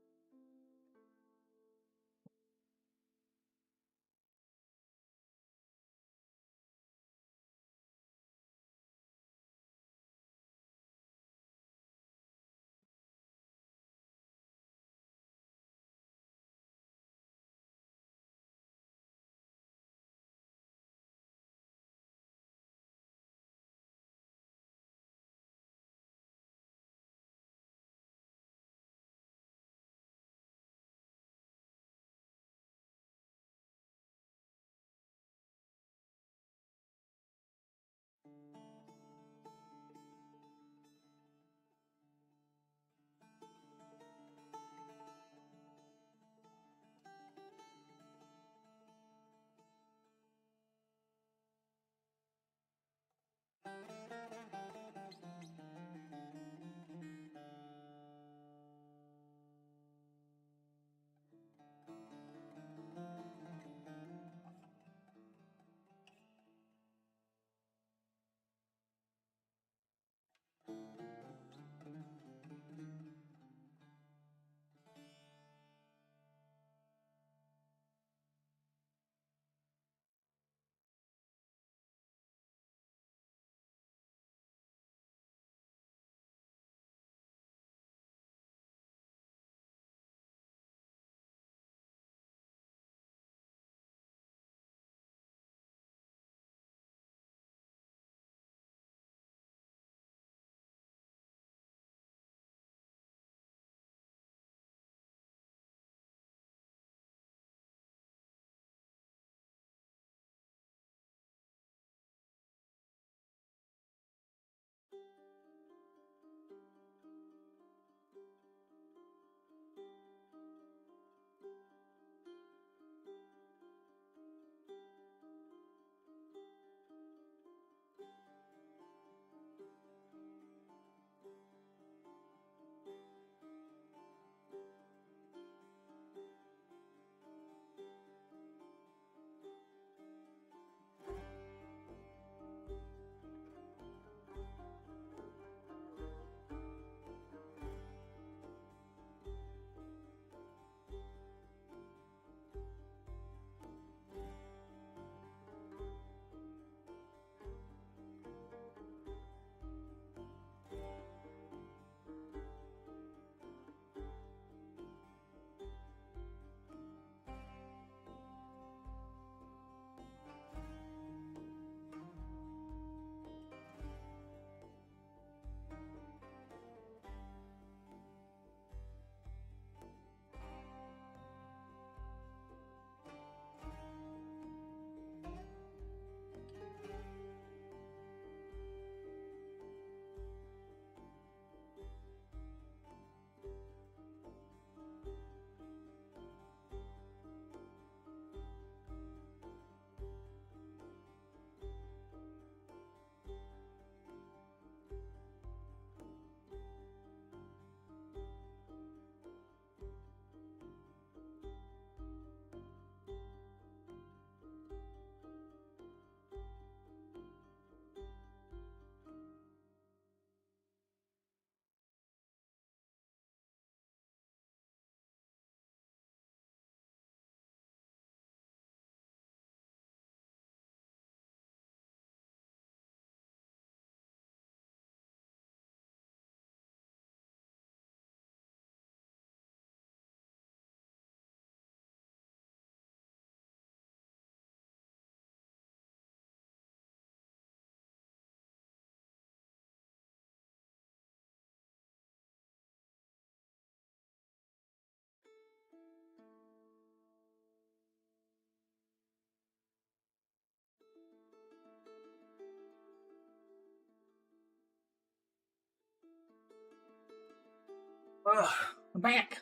I'm back.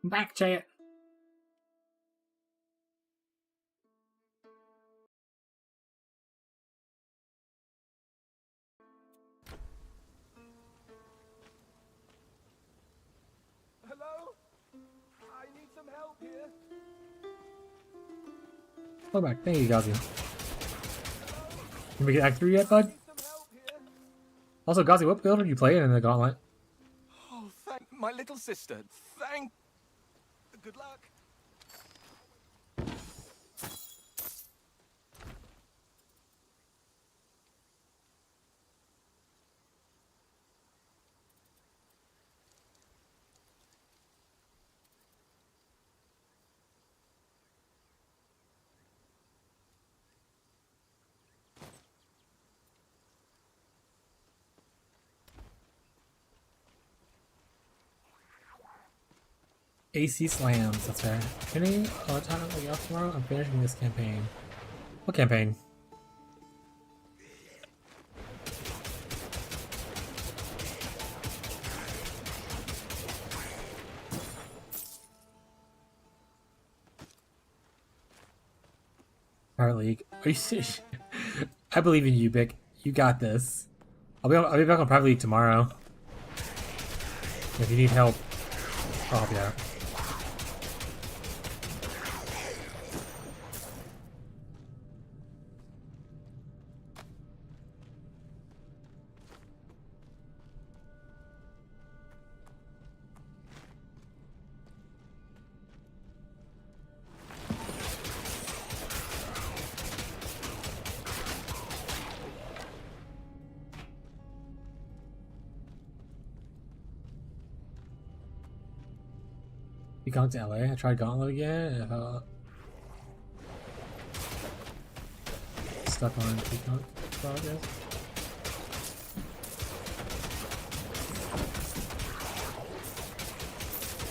I'm back, chat. Hello? I need some help here. Oh, back. Thank you, Gazi. Can we get Act 3 yet, bud? Also, Gazi, what build are you playing in the Gauntlet? Oh, thank my little sister. Thank. Good luck. AC slams, that's right. Any other time like off tomorrow? I'm finishing this campaign. What campaign? Pirate League. Are you serious? I believe in you, Bick. You got this. I'll be back on Private League tomorrow. If you need help, I'll help you out. You gone to LA? I tried Gauntlet again. And I stuck on Peacock, I guess.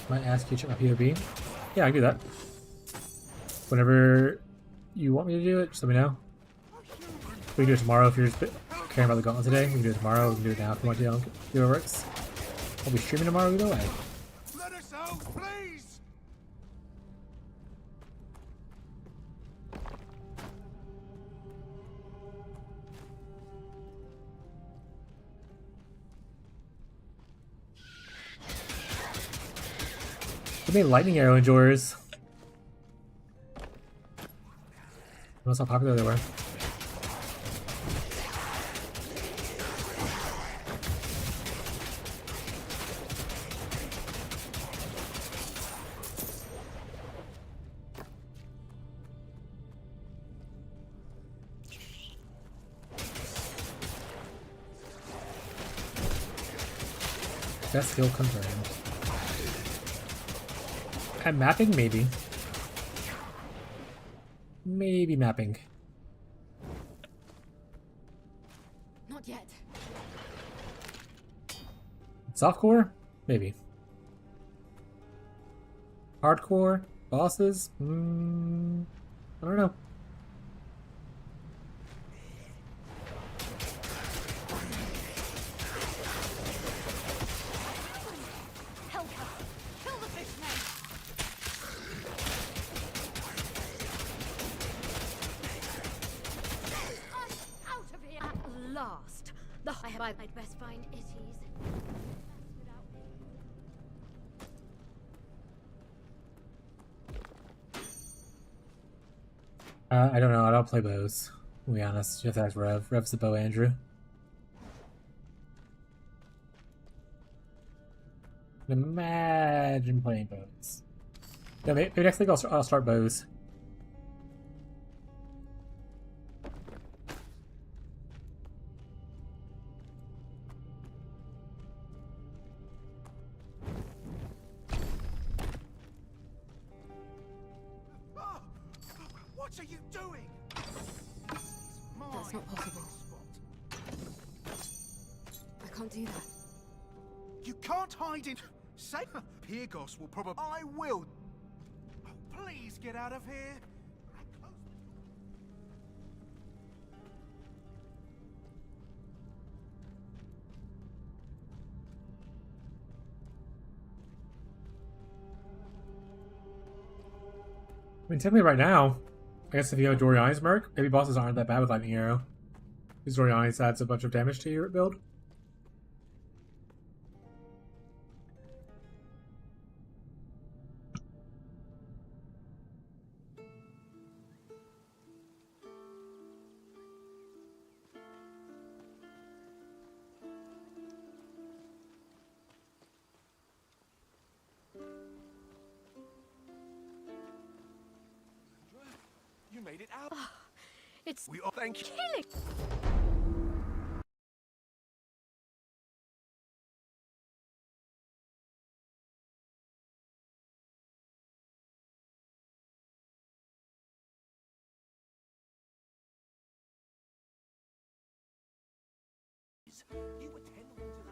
Might ask you to check my POB. Yeah, I can do that. Whenever you want me to do it, just let me know. We can do it tomorrow if you're just caring about the Gauntlet today. We can do it tomorrow. We can do it now if you want to. I'll do it works. I'll be streaming tomorrow either way. Let us out, please! Give me lightning arrow enjoyers. Notice how popular they were. Best skill confirmed. And mapping, maybe. Maybe mapping. Not yet. Softcore? Maybe. Hardcore? Bosses? I don't know. I'd best find itties. I don't know. I don't play bows. To be honest, you have to ask Rev. Rev's the bow Andrew. Imagine playing bows. Yeah, maybe next week I'll start bows. What are you doing? That's not possible. I can't do that. You can't hide it. Say, Pyrgos will probably. I will. Oh, please get out of here. mean, technically right now, I guess if you have Doriani's Merc, maybe bosses aren't that bad with Lightning Arrow. Because Doriani's adds a bunch of damage to your build. You made it out. Oh, it's We all thank you. killing. You were 10 wins in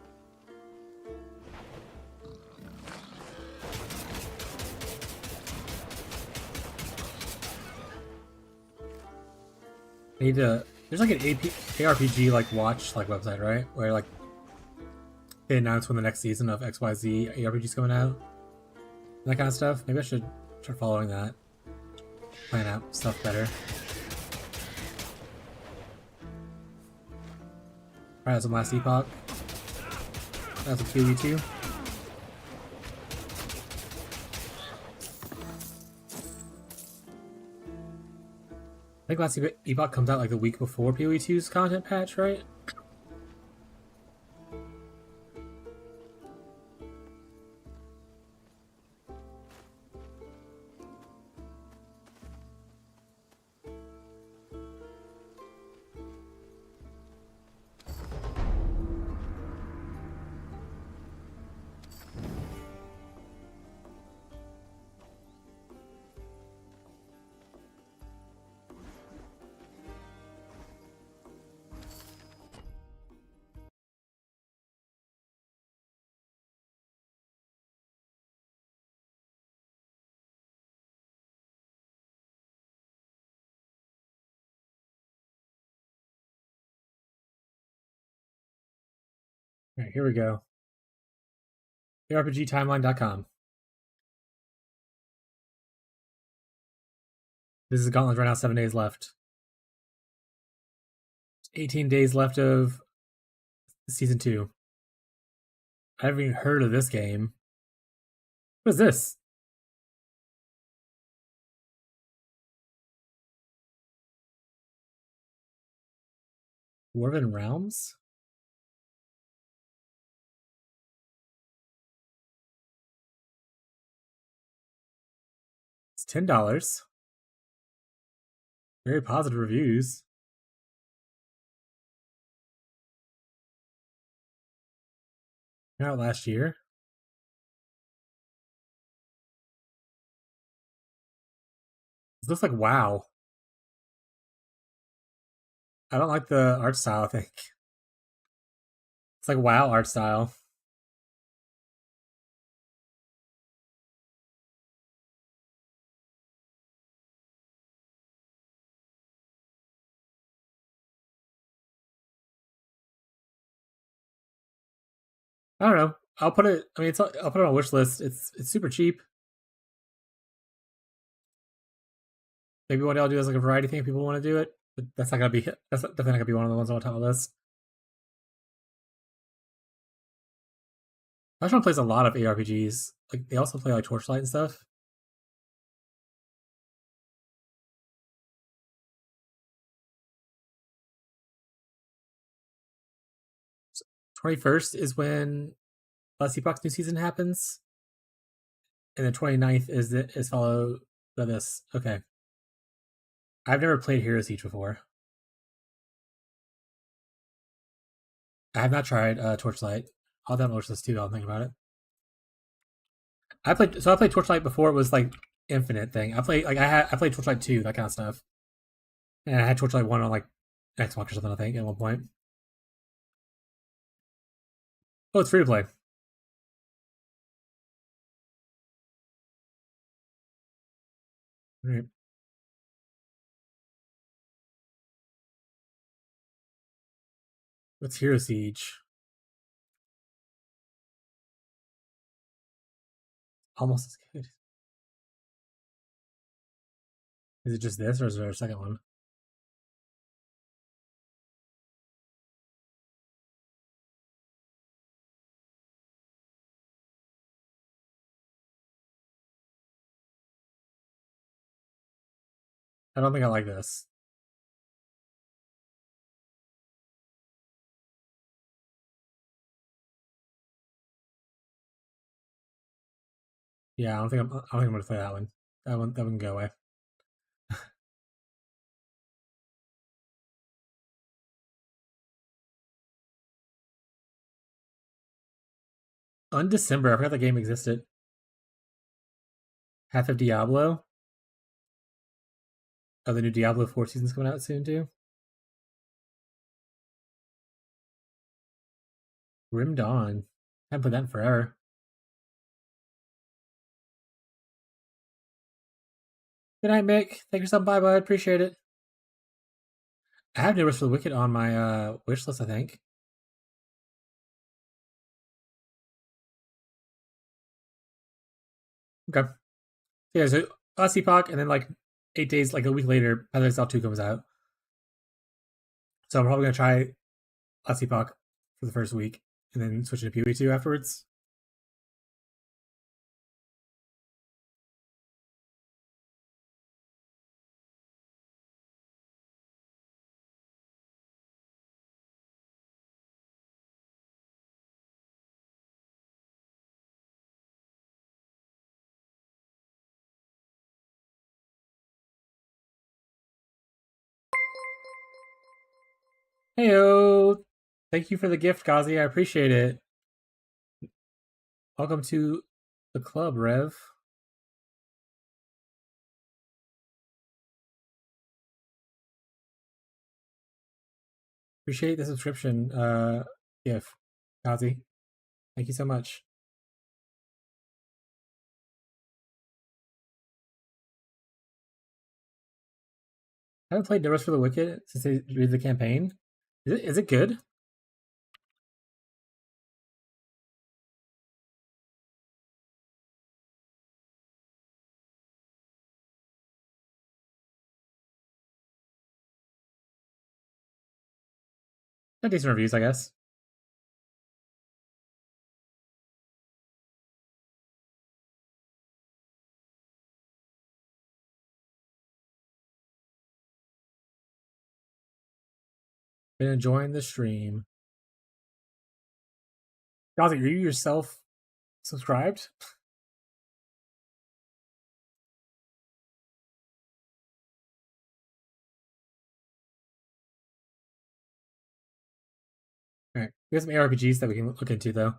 I need to. There's like an ARPG like watch like website, right? Where like they announce when the next season of XYZ ARPG is coming out, that kind of stuff. Maybe I should start following that. Plan out stuff better. Alright, that's some last epoch. That's a POE2. I think last epoch comes out like the week before POE2's content patch, right? Alright, here we go. ARPGtimeline.com. This is Gauntlet right now, 7 days left. 18 days left of Season 2. I haven't even heard of this game. What is this? Dwarven Realms? It's $10. Very positive reviews. Came out last year. This looks like WoW. I don't like the art style, I think. It's like WoW art style. I don't know. I'll put it. I mean, I'll put it on a wish list. It's super cheap. Maybe one day I'll do as like a variety thing if people want to do it. But that's not gonna be. That's definitely not gonna be one of the ones on top of the list. Restaurant plays a lot of ARPGs. Like they also play like Torchlight and stuff. So 21st is when Last Epoch's new season happens. And the 29th is followed by this. Okay. I've never played Hero Siege before. I have not tried Torchlight. I'll download this too. I'll think about it. I played Torchlight before it was like Infinite thing. I played Torchlight 2, that kind of stuff. And I had Torchlight 1 on like Xbox or something, I think, at one point. Oh, it's free to play. Alright. What's Hero Siege? Almost as good. Is it just this, or is there a second one? I don't think I like this. Yeah, I don't think I'm gonna play that one. That one can go away. Undecember, I forgot the game existed. Half of Diablo. Oh, the new Diablo 4 season's coming out soon too. Grim Dawn. Haven't played that in forever. Good night, Mick. Thank you for stopping by, bud. Appreciate it. I have Neighbors for the Wicked on my wish list, I think. Okay. Yeah, so Aussie Pock, and then like 8 days, like a week later, Paradise South 2 comes out. So I'm probably gonna try Aussie Pock for the first week, and then switch to POE2 afterwards. Heyo! Thank you for the gift, Gazi. I appreciate it. Welcome to the club, Rev. Appreciate the subscription gift, Gazi. Thank you so much. I haven't played Neighbors for the Wicked since they read the campaign. Is it good? Got decent reviews, I guess. Been enjoying the stream. Gazi, are you yourself subscribed? All right, we have some ARPGs that we can look into though,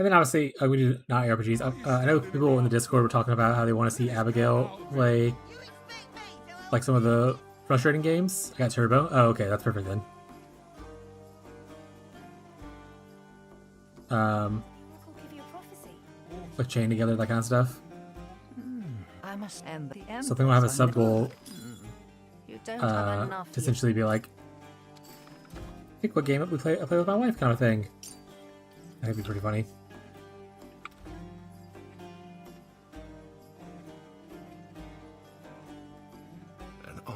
and then obviously we do not ARPGs. I know people in the Discord were talking about how they want to see Abigail play like some of the frustrating games. I got Turbo. Oh, okay, that's perfect then. Like chain together, that kind of stuff. I must end the end. So I think we'll have a sub goal to essentially be like, pick what game I play with my wife kind of thing. That'd be pretty funny.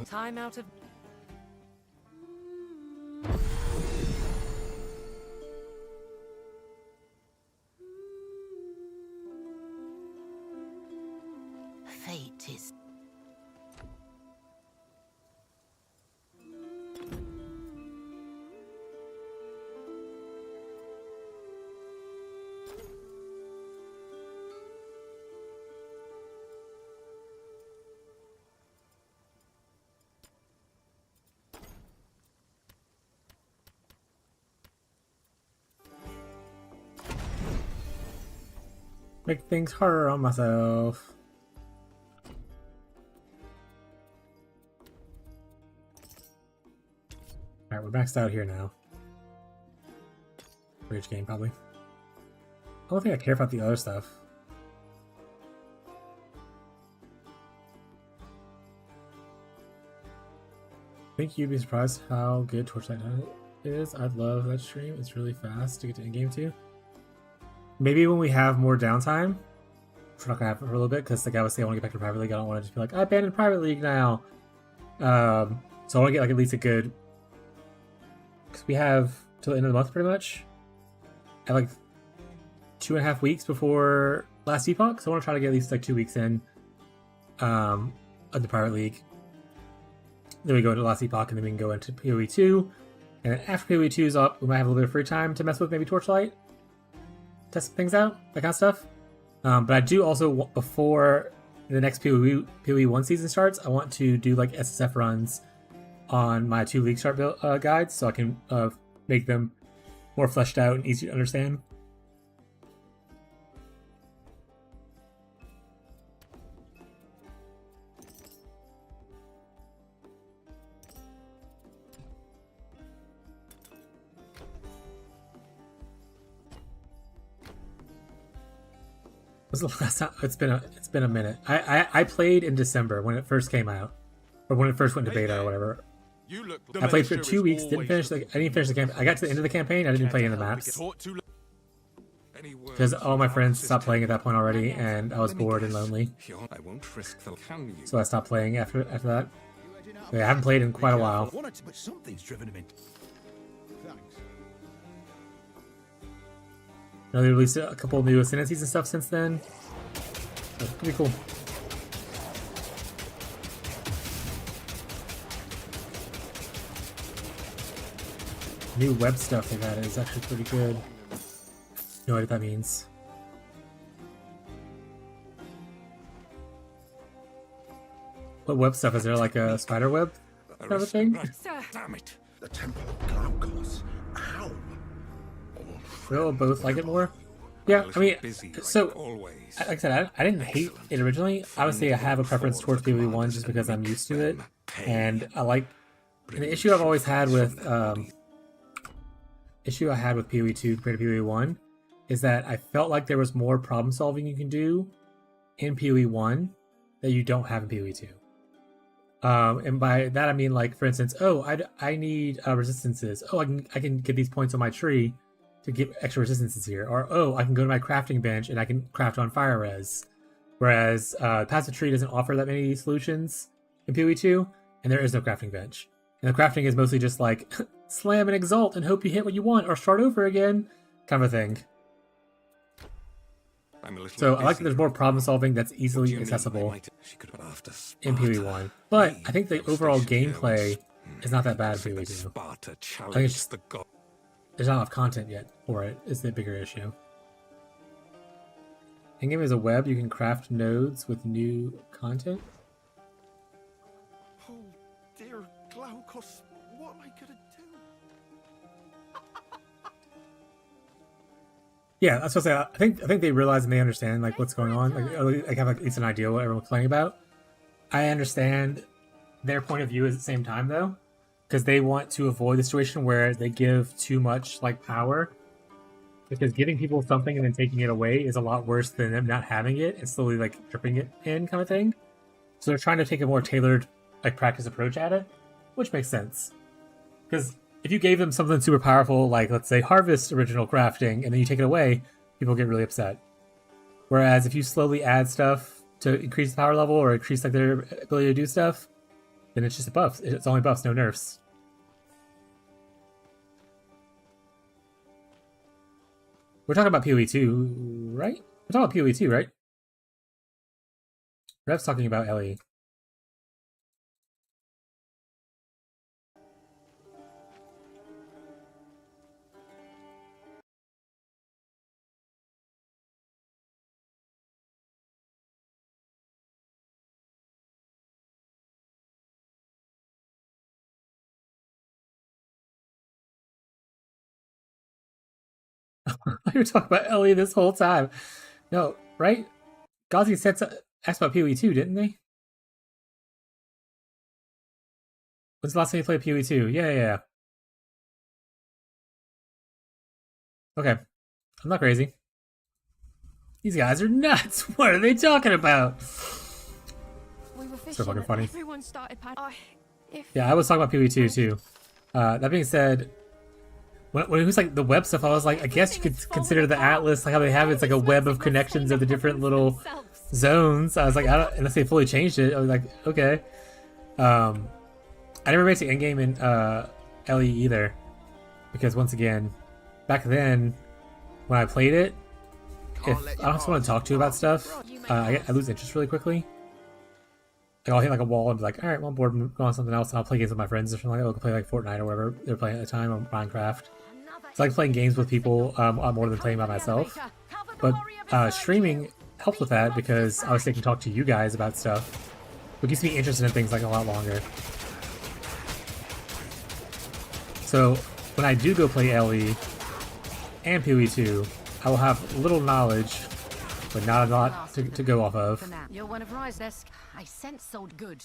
Time out of... Fate is... Make things harder on myself. Alright, we're maxed out here now. Rage game, probably. I don't think I care about the other stuff. I think you'd be surprised how good Torchlight is. I love that stream. It's really fast to get to in-game too. Maybe when we have more downtime, we're not gonna have it for a little bit, because like I was saying, I want to get back to Private League. I don't want to just be like, I abandoned Private League now. So I want to get like at least a good, because we have till the end of the month pretty much. I have like 2.5 weeks before last epoch, so I want to try to get at least like 2 weeks in of the Pirate League. Then we go into last epoch, and then we can go into POE2. And then after POE2 is up, we might have a little bit of free time to mess with maybe Torchlight, test things out, that kind of stuff. But I do also, before the next POE1 season starts, I want to do like SSF runs on my 2 League Start guides, so I can make them more fleshed out and easier to understand. Was the last time? It's been a minute. I played in December when it first came out, or when it first went to beta or whatever. I played for 2 weeks. Didn't finish. I didn't finish the campaign. I got to the end of the campaign. I didn't play any of the maps because all my friends stopped playing at that point already, and I was bored and lonely. So I stopped playing after that. Yeah, I haven't played in quite a while. But something's driven him in. Now they released a couple new ascendancies and stuff since then. That's pretty cool. New web stuff they've added is actually pretty good. No idea what that means. What web stuff is there? Like a spider web kind of a thing? Damn it! The Temple of Glaukos. Ow! We'll both like it more. Yeah, I mean, so like I said, I didn't hate it originally. Obviously, I have a preference towards POE1 just because I'm used to it, and I like. And the issue I've always had with POE2 compared to POE1 is that I felt like there was more problem solving you can do in POE1 that you don't have in POE2. And by that I mean, like, for instance, I need resistances. I can get these points on my tree to get extra resistances here, or I can go to my crafting bench and I can craft on fire res. Whereas passive tree doesn't offer that many solutions in POE2, and there is no crafting bench. And the crafting is mostly just like slam and exalt and hope you hit what you want or start over again, kind of a thing. So I like that there's more problem solving that's easily accessible in POE1. But I think the overall gameplay is not that bad in POE2. I think it's just there's not enough content yet for it, is the bigger issue. In-game is a web, you can craft nodes with new content. Oh dear Glaukos, what am I gonna do? Yeah, that's what I say. I think they realize and they understand like what's going on. Like have at least an idea what everyone's playing about. I understand their point of view at the same time though, because they want to avoid the situation where they give too much like power. Because giving people something and then taking it away is a lot worse than them not having it and slowly like dripping it in, kind of thing. So they're trying to take a more tailored like practice approach at it, which makes sense. Because if you gave them something super powerful, like let's say harvest original crafting, and then you take it away, people get really upset. Whereas if you slowly add stuff to increase the power level or increase like their ability to do stuff, then it's just a buff. It's only buffs, no nerfs. We're talking about POE2, right? We're talking about POE2, right? Rev's talking about Ellie. You were talking about Ellie this whole time. No, right? Gauzy asked about POE2, didn't they? When's the last time you played POE2? Yeah. Okay. I'm not crazy. These guys are nuts. What are they talking about? So fucking funny. Everyone started Yeah, I was talking about POE2 too. That being said, when it was like the web stuff, I was like, I guess you could consider the atlas, like how they have it's like a web of connections of the different little zones. I was like, unless they fully changed it, I was like, okay. I never made it to endgame in LE either, because once again, back then when I played it, if I don't have someone to talk to about stuff, I lose interest really quickly. Like I'll hit like a wall and be like, all right, well, I'm bored, go on something else, and I'll play games with my friends or something like that. I'll play like Fortnite or whatever they're playing at the time, or Minecraft. It's like playing games with people a lot more than playing by myself. But streaming helps with that because obviously I can talk to you guys about stuff. It keeps me interested in things like a lot longer. So when I do go play LE and POE2, I will have little knowledge, but not a lot to go off of. You're one of Rye's best. I sense sold good.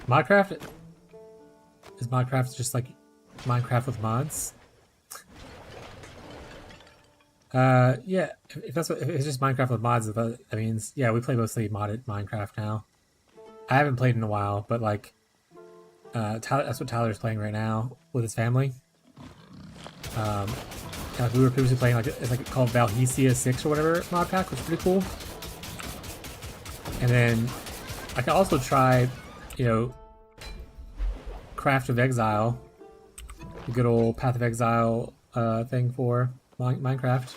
Minecraft? Is Minecraft just like Minecraft with mods? Yeah, if that's what, if it's just Minecraft with mods, that means, yeah, we play mostly modded Minecraft now. I haven't played in a while, but like, Tyler, that's what Tyler's playing right now with his family. Like we were previously playing like, it's like called Valhesia 6 or whatever mod pack, which is pretty cool. And then I can also try, you know, Craft of Exile, the good old Path of Exile thing for Minecraft.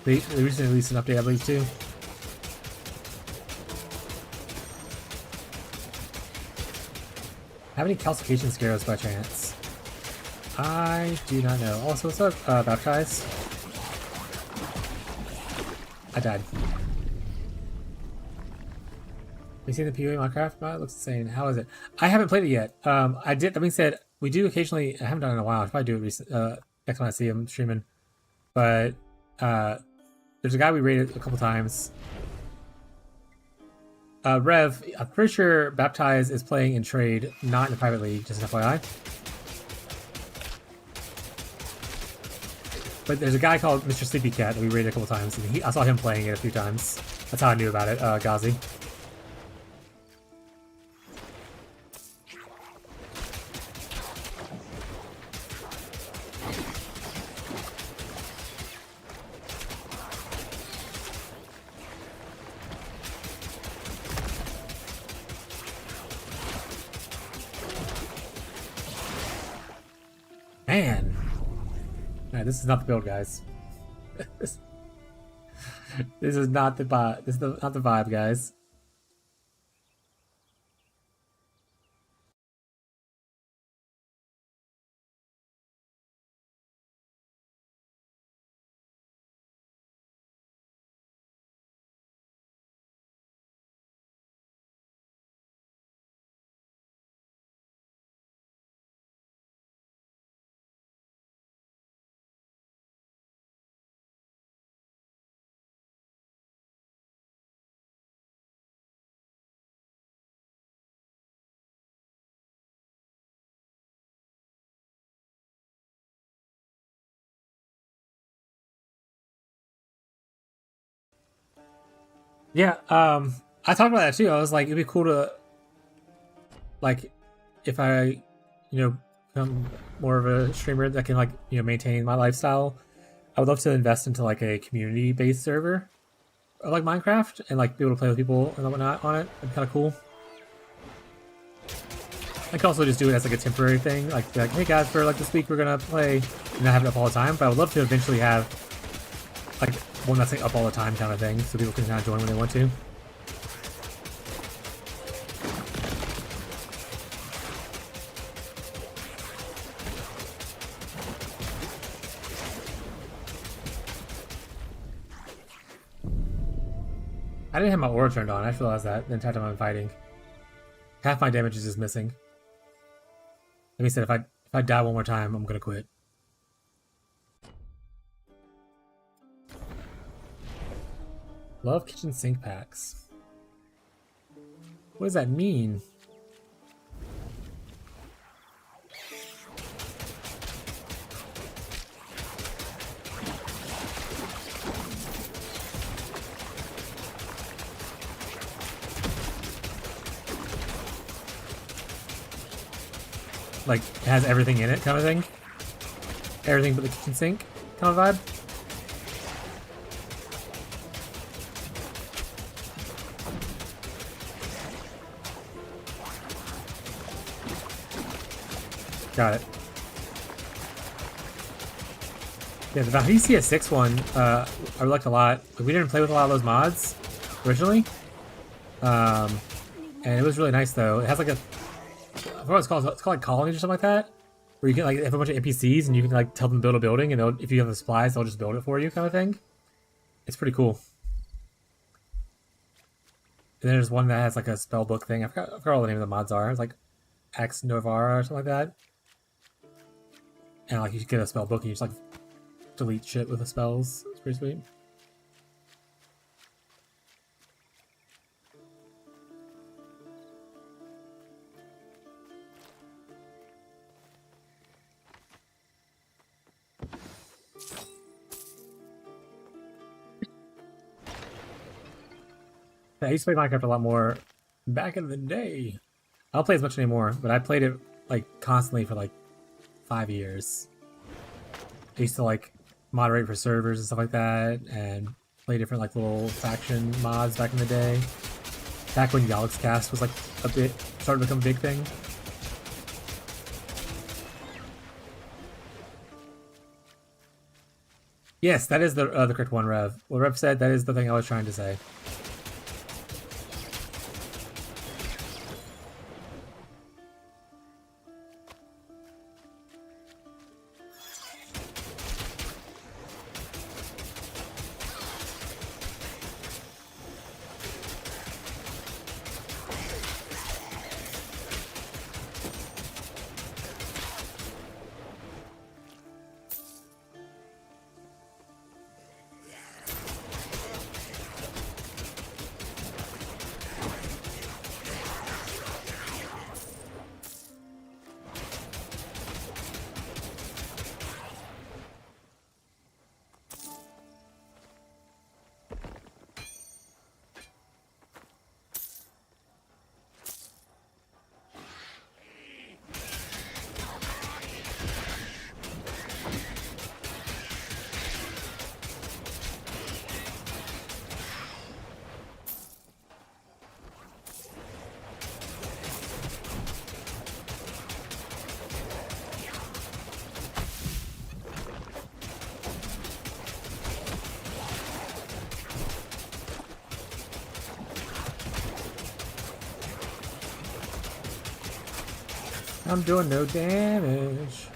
They recently released an update, I believe, too. Have any calcification scarabs by chance? I do not know. Also, what's up, Baptized? I died. You seen the POE Minecraft mod? It looks insane. How is it? I haven't played it yet. I did. That being said, we do occasionally. I haven't done it in a while. I'll probably do it next time I see him streaming. But there's a guy we raided a couple times. Rev, I'm pretty sure Baptized is playing in trade, not in the private league. Just an FYI. But there's a guy called Mr. Sleepy Cat that we raided a couple times, and I saw him playing it a few times. That's how I knew about it. Ghazi. Man. Alright, this is not the build, guys. This is not the vibe. This is not the vibe, guys. Yeah, I talked about that too. I was like, it'd be cool to, like, if I, you know, become more of a streamer that can, like, you know, maintain my lifestyle, I would love to invest into, like, a community-based server of, like, Minecraft and, like, be able to play with people and whatnot on it. It'd be kind of cool. I could also just do it as, like, a temporary thing. Like, hey, guys, for, like, this week we're gonna play and not have it up all the time. But I would love to eventually have, like, one that's like up all the time kind of thing, so people can kind of join when they want to. I didn't have my aura turned on. I just realized that the entire time I'm fighting. Half my damage is just missing. Like I said, if I die one more time, I'm gonna quit. Love kitchen sink packs. What does that mean? like has everything in it kind of thing. Everything but the kitchen sink kind of vibe. Got it. Yeah, the Valhesia 6 one, I liked a lot. We didn't play with a lot of those mods originally. And it was really nice though. It has like a, I forgot what it's called. It's called like colonies or something like that, where you can like have a bunch of NPCs and you can like tell them to build a building, and they'll, if you have the supplies, they'll just build it for you, kind of thing. It's pretty cool. And then there's one that has like a spell book thing. I forgot all the name of the mods are. It's like Ex Novara or something like that. And like you get a spell book and you just like delete shit with the spells. It's pretty sweet. I used to play Minecraft a lot more back in the day. I don't play as much anymore, but I played it like constantly for like 5 years. I used to like moderate for servers and stuff like that, and play different like little faction mods back in the day. Back when Cast was like a bit starting to become a big thing. Yes, that is the correct one, Rev. What Rev said, that is the thing I was trying to say. I'm doing no damage.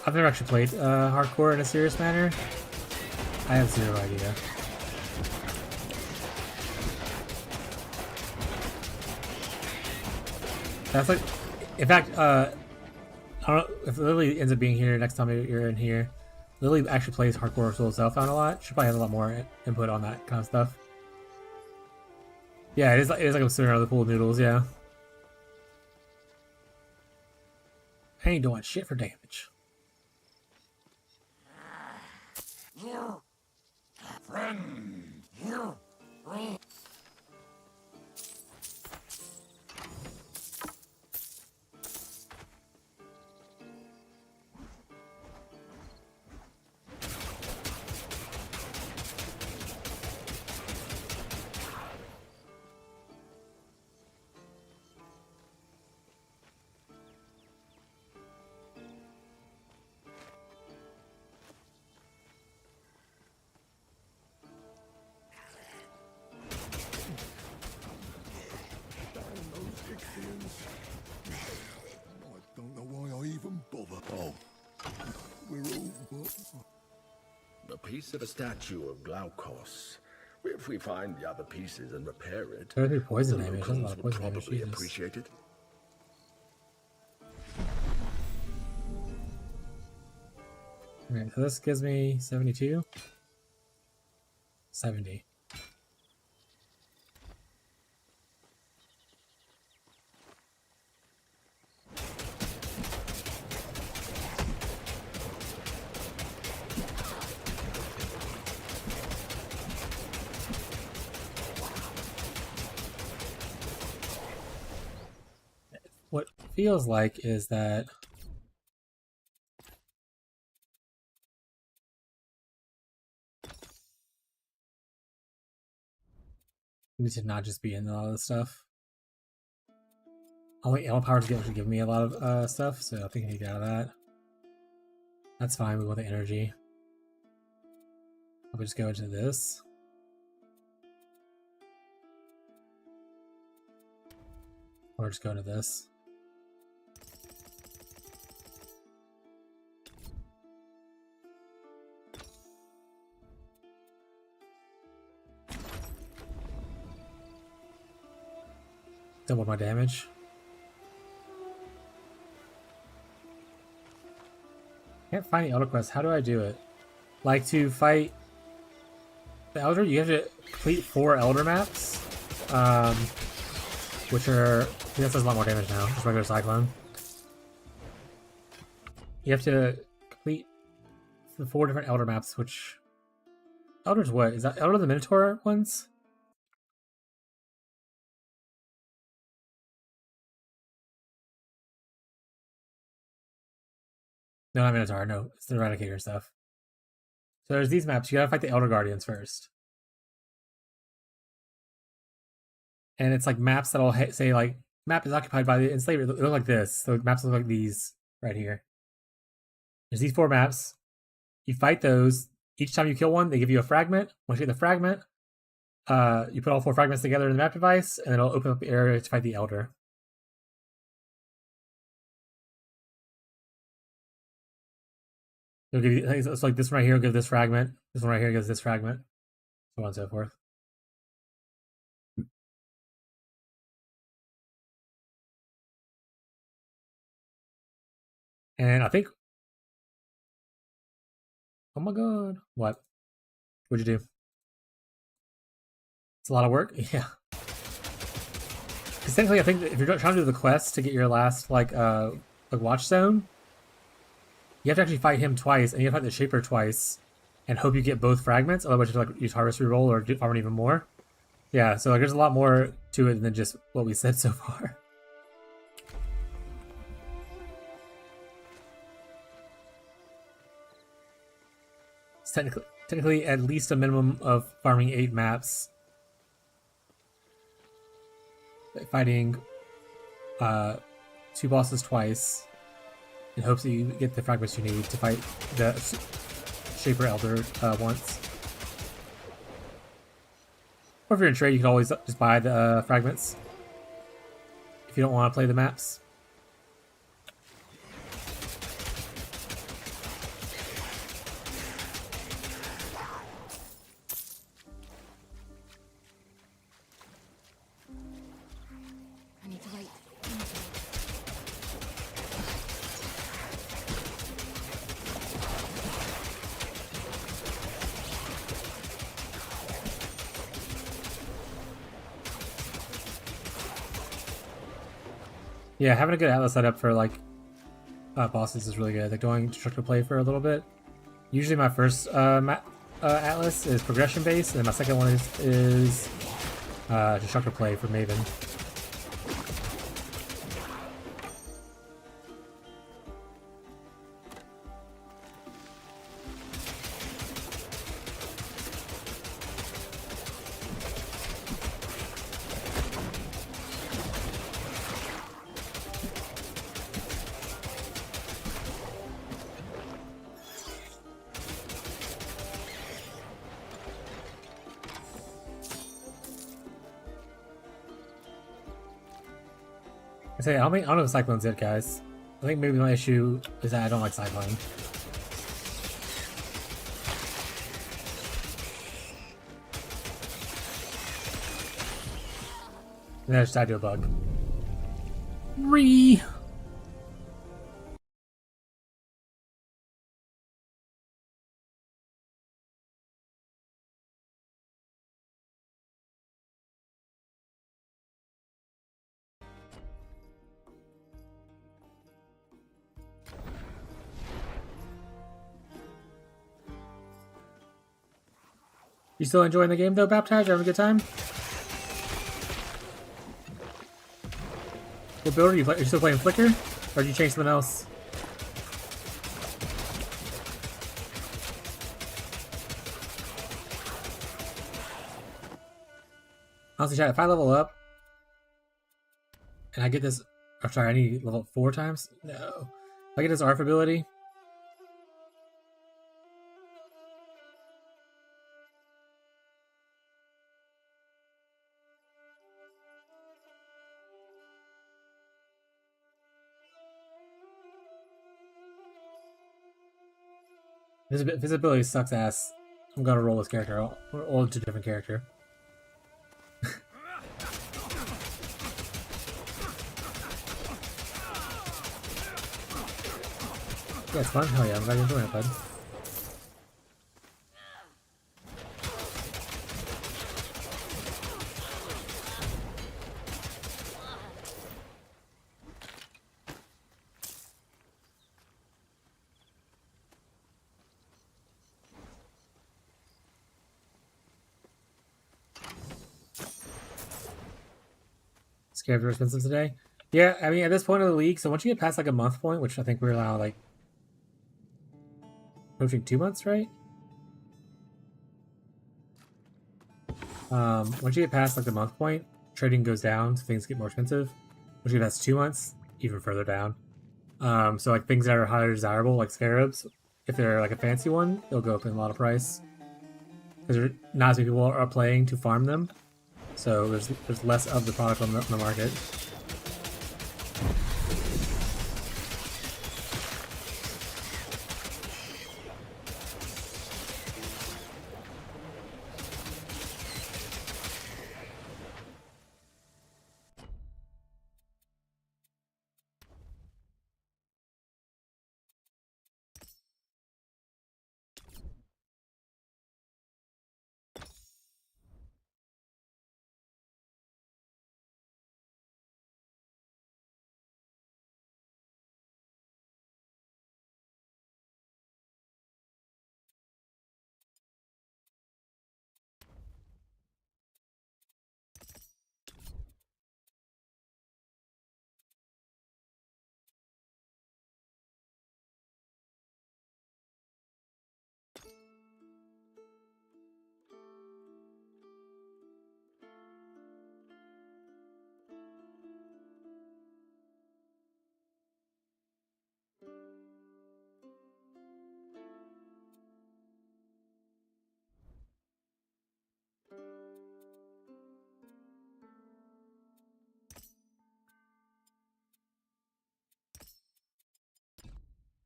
I've never actually played hardcore in a serious manner. I have zero idea. That's like, in fact, I don't know if Lily ends up being here next time you're in here. Lily actually plays hardcore solo self-found a lot. She probably has a lot more input on that kind of stuff. Yeah, it is like I'm swimming around the pool of noodles, yeah. I ain't doing shit for damage. You, friend, you, we. I don't know why I even bother. Oh, we're all... The piece of a statue of Glaukos. If we find the other pieces and repair it, There'll be poison the damage. There's a lot of locals would poison damage. probably Jesus. appreciate it. Okay, so this gives me 72. 70. What feels like is that we need to not just be in all this stuff. Only L powers should give me a lot of stuff, so I think I need to get out of that. That's fine, we want the energy. I'll just go into this. Or just go into this. Double my damage. Can't find the Elder quest. How do I do it? Like, to fight the Elder, you have to complete 4 Elder maps. Which are... I think that does a lot more damage now. Just regular Cyclone. You have to complete the 4 different Elder maps, which... Elder's what? Is that Elder the Minotaur ones? No, not Minotaur. No, it's the Eradicator stuff. So there's these maps. You gotta fight the Elder Guardians first. And it's like maps that'll say like, map is occupied by the enslaver. They look like this. So maps look like these right here. There's these 4 maps. You fight those. Each time you kill one, they give you a fragment. Once you get the fragment, you put all 4 fragments together in the map device, and it'll open up the area to fight the Elder. It'll give you, it's like this one right here will give this fragment. This one right here gives this fragment. So on and so forth. And I think... Oh my god. What? What'd you do? It's a lot of work? Yeah. Because technically, I think that if you're trying to do the quest to get your last, like watch zone, you have to actually fight him twice, and you have to fight the Shaper twice, and hope you get both fragments, otherwise you have to like use Harvest Reroll or farm even more. Yeah, so like there's a lot more to it than just what we said so far. It's technically at least a minimum of farming 8 maps. Fighting 2 bosses twice in hopes that you get the fragments you need to fight the Shaper Elder once. Or if you're in trade, you can always just buy the fragments if you don't want to play the maps. I need to wait. Yeah, having a good Atlas setup for like bosses is really good. Like going destructive play for a little bit. Usually my first Atlas is progression based, and then my second one is destructive play for Maven. I don't know if Cyclone's it, guys. I think maybe my issue is that I don't like Cyclone. And then I just died to a bug. You still enjoying the game though, Baptized? You having a good time? What build are you play? Are you still playing Flicker? Or did you change something else? Honestly, chat, if I level up and I get this, or sorry, I need to level up 4 times? No. If I get this ARF ability, visibility sucks ass. I'm gonna roll this character. I'll roll into a different character. Yeah, it's fun. Hell yeah, I'm glad you're enjoying it, bud. Scared of expensive today? Yeah, I mean, at this point of the league, so once you get past like a month point, which I think we're now like approaching 2 months, right? Once you get past like the month point, trading goes down, so things get more expensive. Once you get past 2 months, even further down. So like things that are highly desirable, like scarabs, if they're like a fancy one, they'll go up in a lot of price. Because not as many people are playing to farm them, so there's less of the product on the market.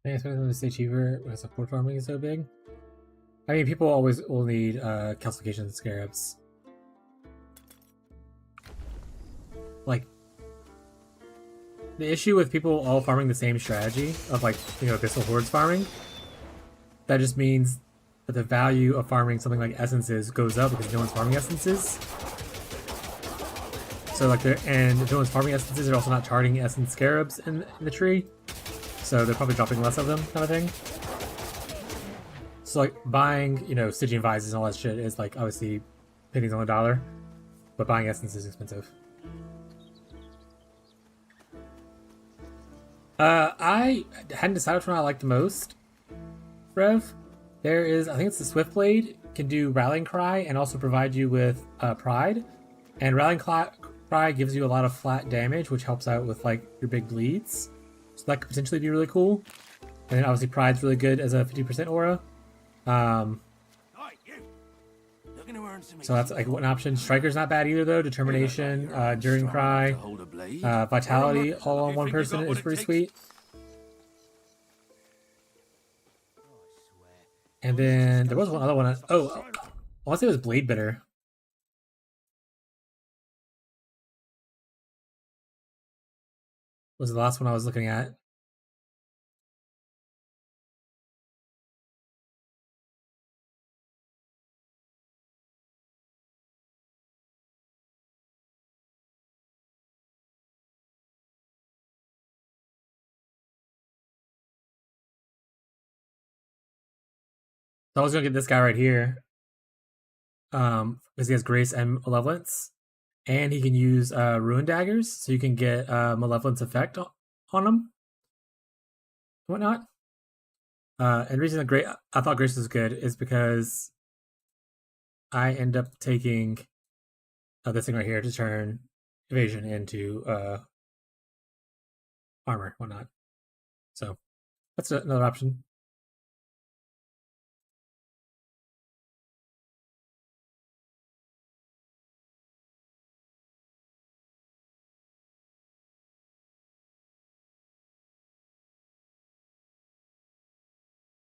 I expect them to stay cheaper when support farming is so big. I mean, people always will need calcification and scarabs. Like, the issue with people all farming the same strategy of like, Abyssal Hordes farming, that just means that the value of farming something like essences goes up because no one's farming essences. So like, and if no one's farming essences, they're also not charting essence scarabs in the tree. So they're probably dropping less of them, kind of thing. So like buying, Stygian Vises and all that shit is like obviously pennies on the dollar, but buying essence is expensive. I hadn't decided which one I liked the most. Rev, there is, I think it's the Swift Blade, can do Rallying Cry and also provide you with Pride, and Rallying Cry gives you a lot of flat damage, which helps out with like your big bleeds. So that could potentially be really cool. And then obviously Pride's really good as a 50% aura. So that's like one option. Striker's not bad either though. Determination, Enduring Cry, Vitality all on one person is pretty sweet. And then there was one other one. I want to say it was Blade Bitter. Was the last one I was looking at. So I was gonna get this guy right here. because he has grace and malevolence, and he can use ruin daggers, so you can get malevolence effect on him, whatnot. And the reason that I thought grace was good is because I end up taking this thing right here to turn evasion into armor, whatnot. So that's another option.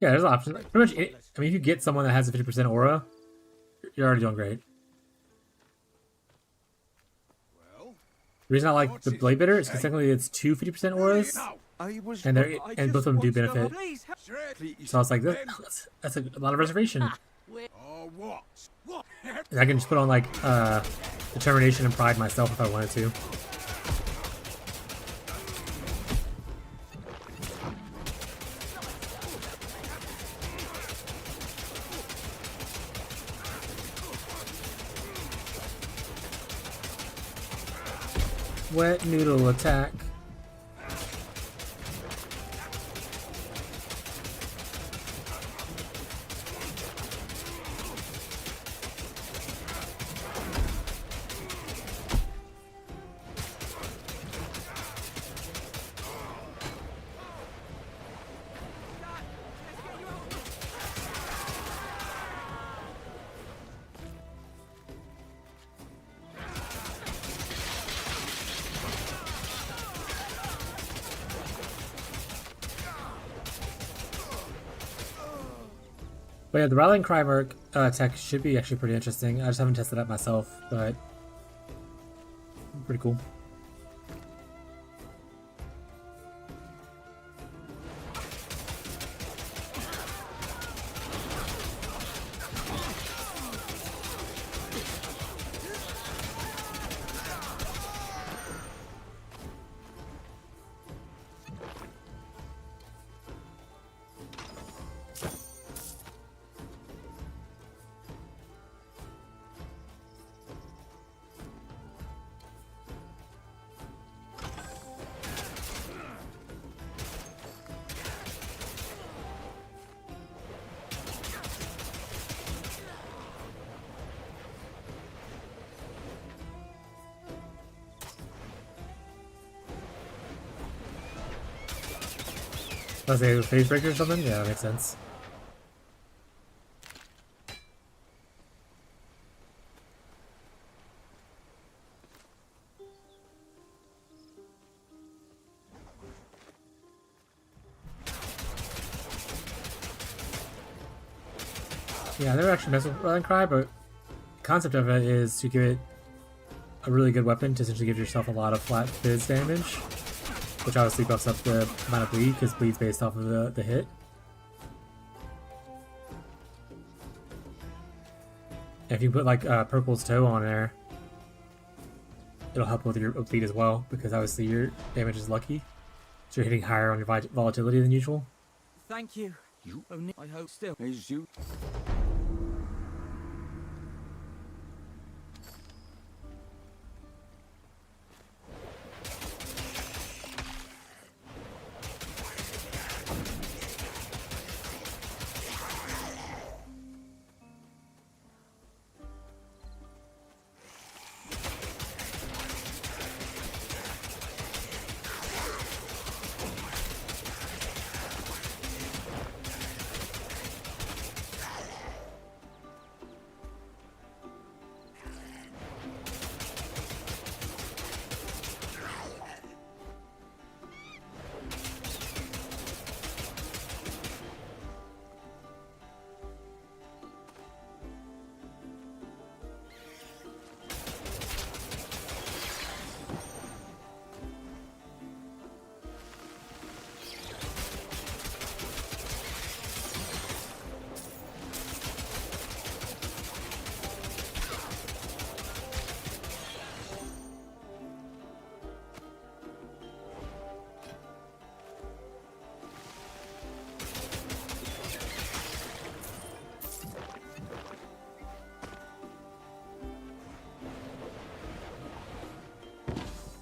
Yeah, there's options. Pretty much, I mean, if you get someone that has a 50% aura, you're already doing great. The reason I like the Blade Bitter is because technically it's two 50% auras, and both of them do benefit. So I was like, that's a lot of reservation. And I can just put on like determination and pride myself if I wanted to. Wet noodle attack. But yeah, the Rallying Cry Merc tech should be actually pretty interesting. I just haven't tested it out myself, but pretty cool. Let's say phase breaker or something? Yeah, that makes sense. Yeah, I never actually messed with Rallying Cry, but the concept of it is to give it a really good weapon to essentially give yourself a lot of flat fizz damage, which obviously buffs up the amount of bleed, because bleed's based off of the hit. And if you put like Purple's Toe on there, it'll help with your bleed as well, because obviously your damage is lucky, so you're hitting higher on your volatility than usual. Thank you. You? I hope still. Is you?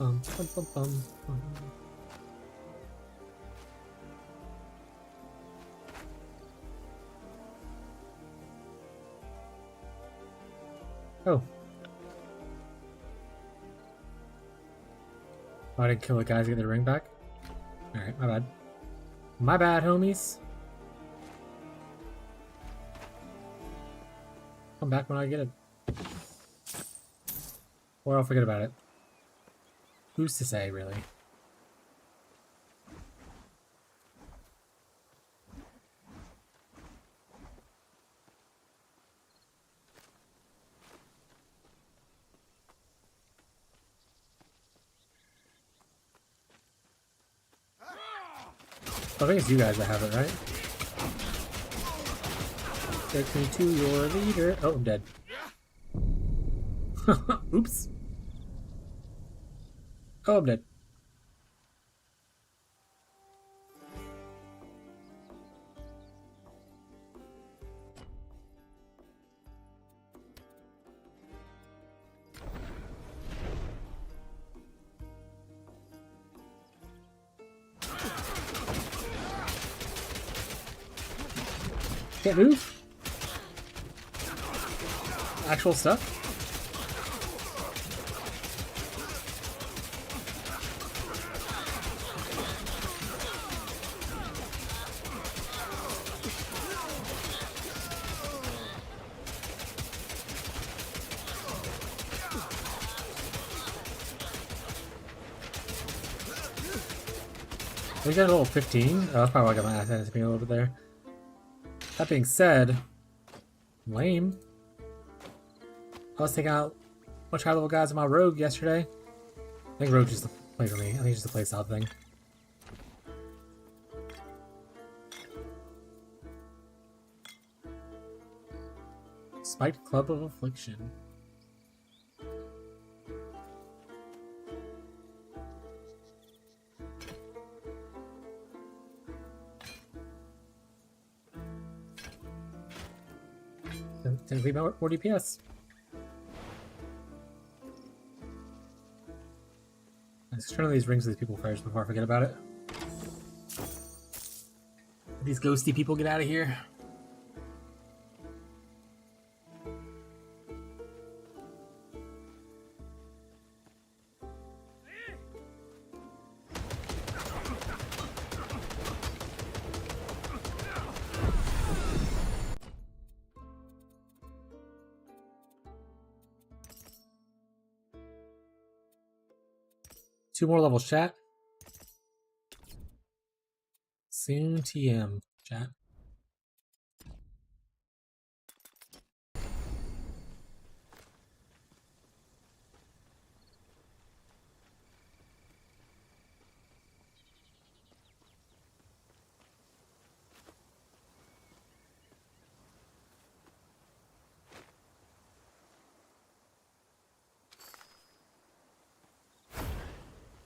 bum, bum, bum, bum, bum. Oh. Oh, I didn't kill the guys to get the ring back? Alright, my bad. My bad, homies. Come back when I get it. Or I'll forget about it. Who's to say, really? I think it's you guys that have it, right? Take me to your leader. Oh, I'm dead. Oops. Oh, I'm dead. Can't move? Actual stuff? We got a little 15. Oh, that's probably why I got my ass handed to me a little bit there. That being said, lame. I was taking out much higher level guys in my rogue yesterday. I think rogue just the play for me. I think it's just a play style thing. Spiked Club of Affliction. Technically about 4 DPS. Let's turn on these rings to these people first before I forget about it. These ghosty people get out of here. Two more levels, chat. Soon TM, chat.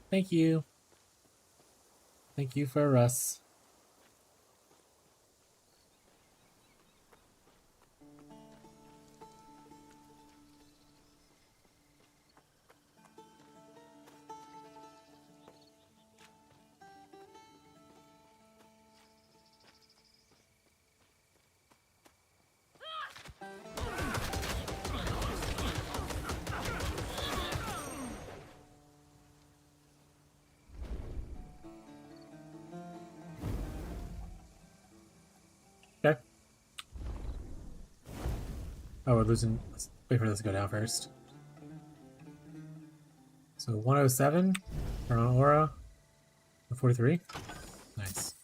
Thank you. Thank you for Russ. Okay. Oh, we're losing. Let's wait for this to go down first. So 107 for an aura. 43. Nice.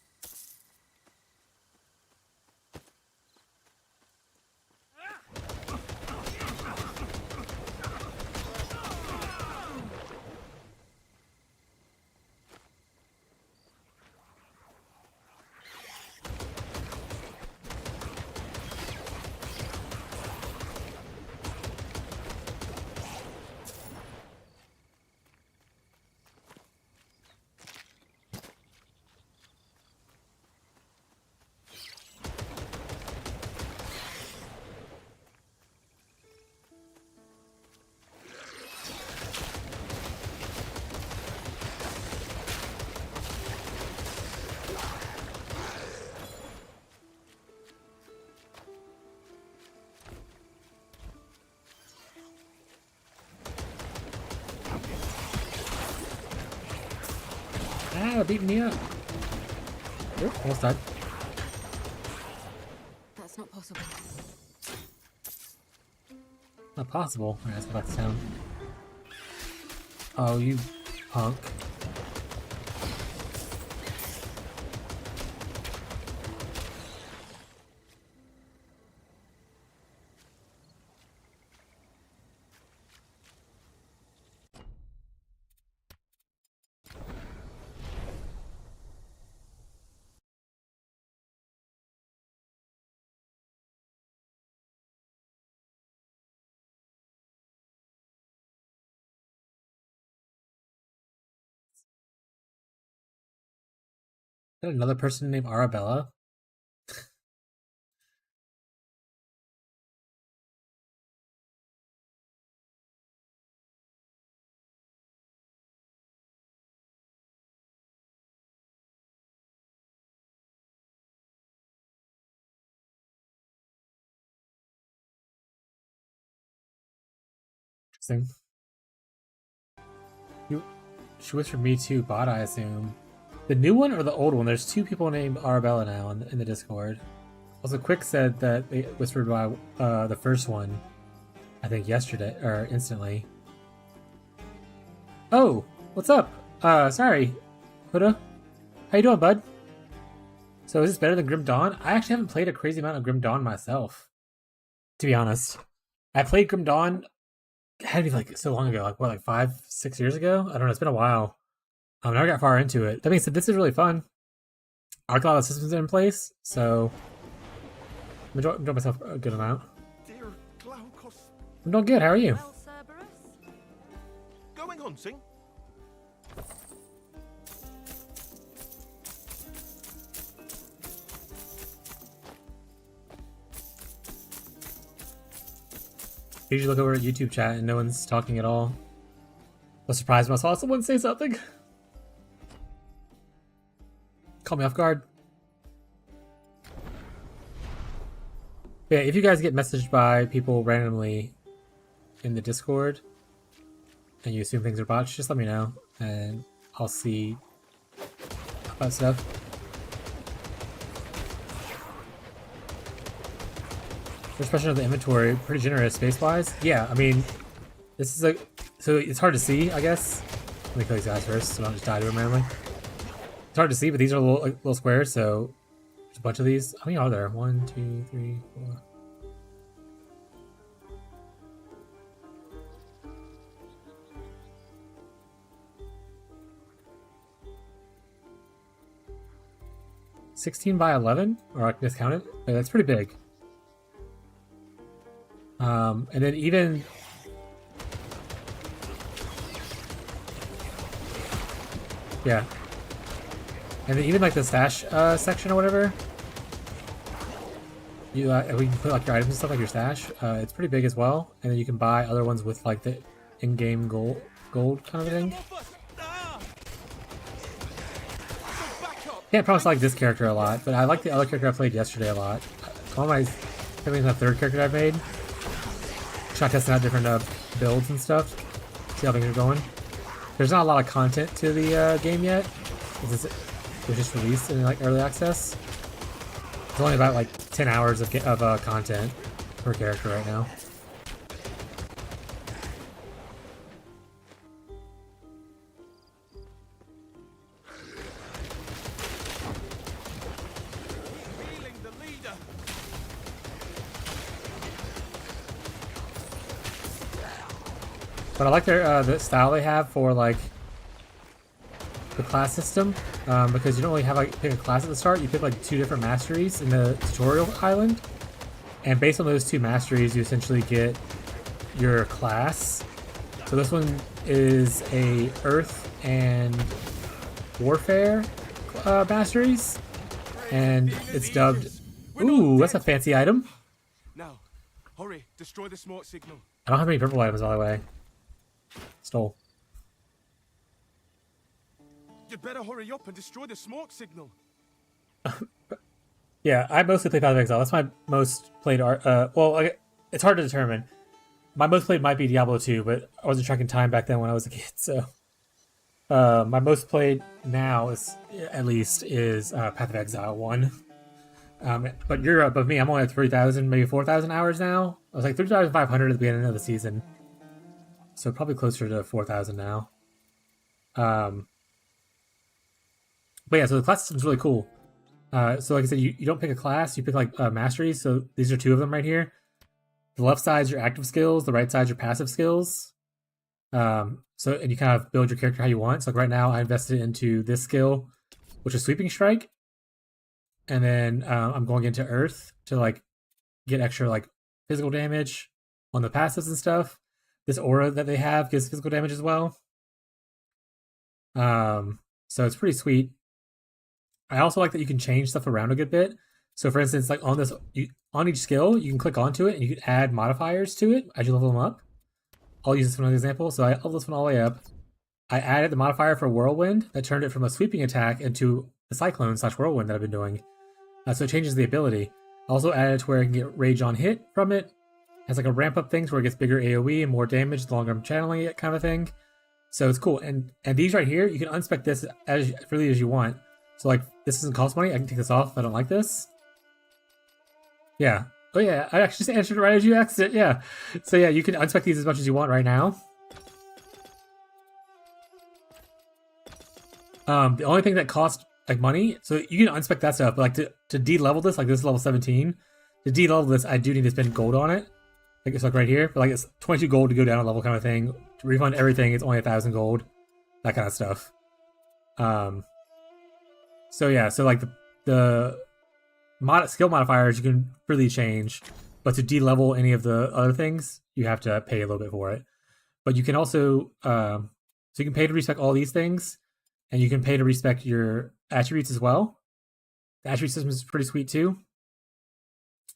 Ah, beating me up. Oop, almost died. That's not possible. Not possible. Alright, let's go back to town. Oh, you punk. Is that another person named Arabella? Interesting. She was from Me Too bot, I assume. The new one or the old one? There's two people named Arabella now in the Discord. Also, Quick said that they whispered by the first one, I think yesterday, or instantly. Oh, what's up? Sorry, Huda. How you doing, bud? So is this better than Grim Dawn? I actually haven't played a crazy amount of Grim Dawn myself, to be honest. I played Grim Dawn, it had to be like so long ago, like what, like 5-6 years ago? I don't know, it's been a while. I never got far into it. That being said, this is really fun. I like a lot of systems in place, so I'm enjoying myself a good amount. I'm doing good, how are you? Going hunting? I usually look over at YouTube chat and no one's talking at all. I was surprised when I saw someone say something. Caught me off guard. Yeah, if you guys get messaged by people randomly in the Discord and you assume things are bots, just let me know and I'll see about stuff. Especially on the inventory, pretty generous space-wise. Yeah, I mean, this is so it's hard to see, I guess. Let me kill these guys first, so I don't just die to them randomly. It's hard to see, but these are little squares, so there's a bunch of these. How many are there? 1, 2, 3, 4. $16 by 11, or I can just count it. Yeah, that's pretty big. And then even yeah, and then even like the stash section or whatever, you we can put like your items and stuff like your stash. It's pretty big as well, and then you can buy other ones with like the in-game gold kind of thing. Can't promise I like this character a lot, but I like the other character I played yesterday a lot. One of my, I think it's the third character I've made. Try testing out different builds and stuff. See how things are going. There's not a lot of content to the game yet. It was just released in like early access. It's only about like 10 hours of content per character right now. But I like their the style they have for like the class system, because you don't really have like pick a class at the start. You pick like 2 different masteries in the tutorial island, and based on those 2 masteries, you essentially get your class. So this one is a Earth and Warfare masteries, and it's dubbed. Ooh, that's a fancy item. Now, hurry! Destroy the smoke signal. I don't have any purple items, by the way. Stole. You'd better hurry up and destroy the smoke signal. Yeah, I mostly play Path of Exile. That's my most played art. Well, it's hard to determine. My most played might be Diablo 2, but I wasn't tracking time back then when I was a kid, so My most played now is Path of Exile 1. But you're above me. I'm only at 3,000, maybe 4,000 hours now. I was like 3,500 at the beginning of the season. So probably closer to 4,000 now. But yeah, so the class system is really cool. So like I said, you don't pick a class, you pick like masteries. So these are 2 of them right here. The left side's your active skills, the right side's your passive skills. And you kind of build your character how you want. So like right now I invested into this skill, which is Sweeping Strike. And then I'm going into Earth to like get extra like physical damage on the passives and stuff. This aura that they have gives physical damage as well. So it's pretty sweet. I also like that you can change stuff around a good bit. So for instance, like on each skill, you can click onto it and you can add modifiers to it as you level them up. I'll use this one as an example. So I leveled this one all the way up. I added the modifier for Whirlwind that turned it from a sweeping attack into a Cyclone/Whirlwind that I've been doing. So it changes the ability. I also added to where I can get Rage on hit from it. It has like a ramp up thing where it gets bigger AoE and more damage the longer I'm channeling it, kind of thing. So it's cool. And these right here, you can unspec this as freely as you want. So like this doesn't cost money. I can take this off if I don't like this. Yeah. Oh yeah, I actually just answered it right as you asked it. Yeah. So yeah, you can unspec these as much as you want right now. The only thing that costs like money, so you can unspec that stuff, but like to de-level this, like this is level 17. To de-level this, I do need to spend gold on it. Like it's like right here, but like it's 22 gold to go down a level kind of thing. To refund everything, it's only 1,000 gold. That kind of stuff. So yeah, so like the skill modifiers you can freely change, but to de-level any of the other things, you have to pay a little bit for it. But you can also, so you can pay to respec all these things, and you can pay to respec your attributes as well. The attribute system is pretty sweet too.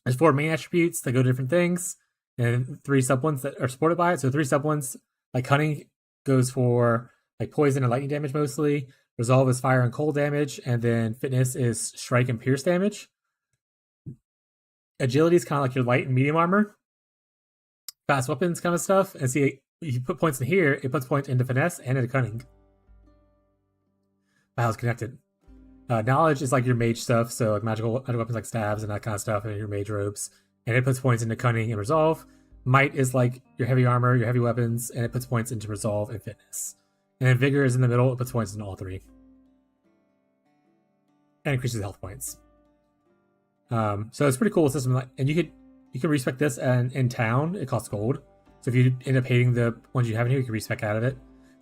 There's 4 main attributes that go to different things, and 3 sub ones that are supported by it. So 3 sub ones, like Cunning goes for like poison and lightning damage mostly. Resolve is fire and cold damage, and then Fitness is strike and pierce damage. Agility is kind of like your light and medium armor. Fast weapons kind of stuff. And see, if you put points in here, it puts points into Finesse and into Cunning. Wow, it's connected. Knowledge is like your mage stuff, so like magical weapons like stabs and that kind of stuff, and your mage robes. And it puts points into Cunning and Resolve. Might is like your heavy armor, your heavy weapons, and it puts points into Resolve and Fitness. And then Vigor is in the middle, it puts points in all 3. And increases health points. So it's a pretty cool system. And you can respec this, and in town, it costs gold. So if you end up hating the ones you have in here, you can respec out of it.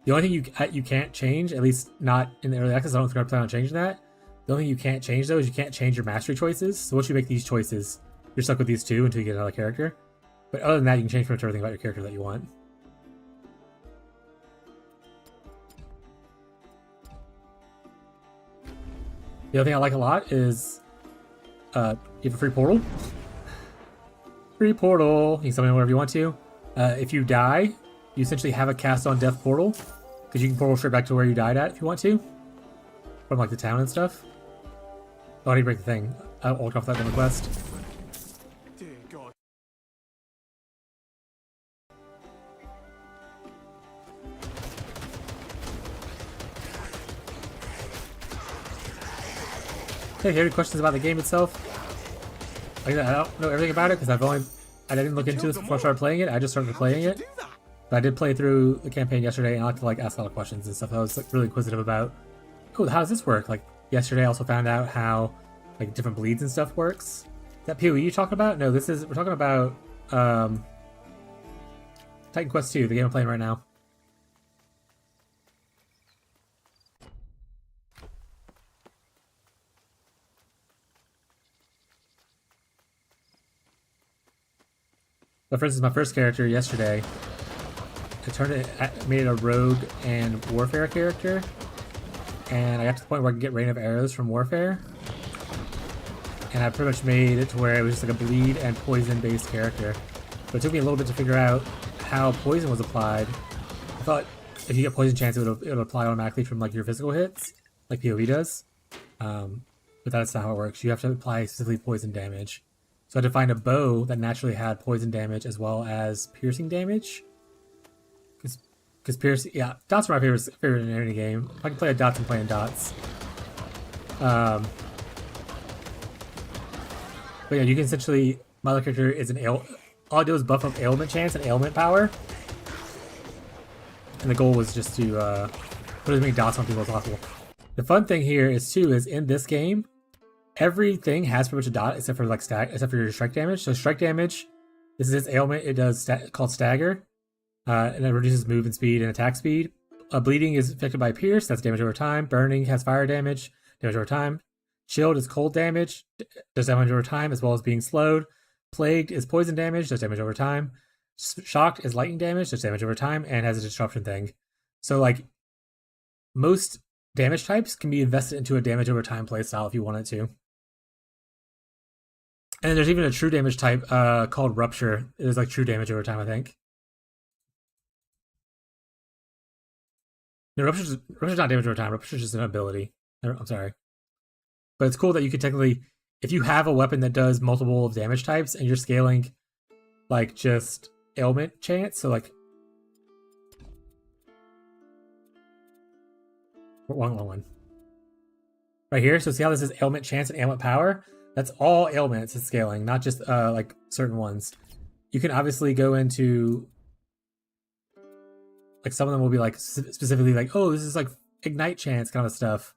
The only thing you can't change, at least not in the early access, I don't think I plan on changing that. The only thing you can't change though is you can't change your mastery choices. So once you make these choices, you're stuck with these 2 until you get another character. But other than that, you can change pretty much everything about your character that you want. The other thing I like a lot is you have a free portal. Free portal. You can summon whenever you want to. If you die, you essentially have a cast on death portal, because you can portal straight back to where you died at if you want to, from like the town and stuff. Oh, I need to break the thing. I'll walk off that one quest. Dear God. Hey, any questions about the game itself? Like, I don't know everything about it because I didn't look into this before I started playing it. I just started playing it. But I did play through the campaign yesterday, and I like to like ask a lot of questions and stuff that I was like really inquisitive about. Oh, how does this work? Like yesterday, I also found out how like different bleeds and stuff works. Is that POE you talking about? No, we're talking about Titan Quest 2, the game I'm playing right now. But for instance, my first character yesterday, I made it a rogue and warfare character, and I got to the point where I could get rain of arrows from warfare, and I pretty much made it to where it was just like a bleed and poison based character. But it took me a little bit to figure out how poison was applied. I thought if you get poison chance, it would apply automatically from like your physical hits, like POE does. But that's not how it works. You have to apply specifically poison damage. So I had to find a bow that naturally had poison damage as well as piercing damage. Because Because Pierce, yeah, dots are my favorite in any game. If I can play a dots, I'm playing dots. But yeah, you can essentially, my other character is all I do is buff up ailment chance and ailment power. And the goal was just to put as many dots on people as possible. The fun thing here is in this game, everything has pretty much a dot except for except for your strike damage. So strike damage, this is its ailment. It does called stagger, and it reduces move and speed and attack speed. Bleeding is affected by pierce. That's damage over time. Burning has fire damage over time. Shield is cold damage, does damage over time as well as being slowed. Plagued is poison damage, does damage over time. Shocked is lightning damage, does damage over time, and has a disruption thing. So like most damage types can be invested into a damage over time playstyle if you wanted to. And there's even a true damage type called Rupture. It is like true damage over time, I think. No, Rupture's not damage over time. Rupture's just an ability. I'm sorry. But it's cool that you can technically, if you have a weapon that does multiple damage types and you're scaling like just ailment chance, so like one. Right here, so see how this is ailment chance and ailment power? That's all ailments it's scaling, not just like certain ones. You can obviously go into like some of them will be like specifically like, oh, this is like ignite chance kind of stuff.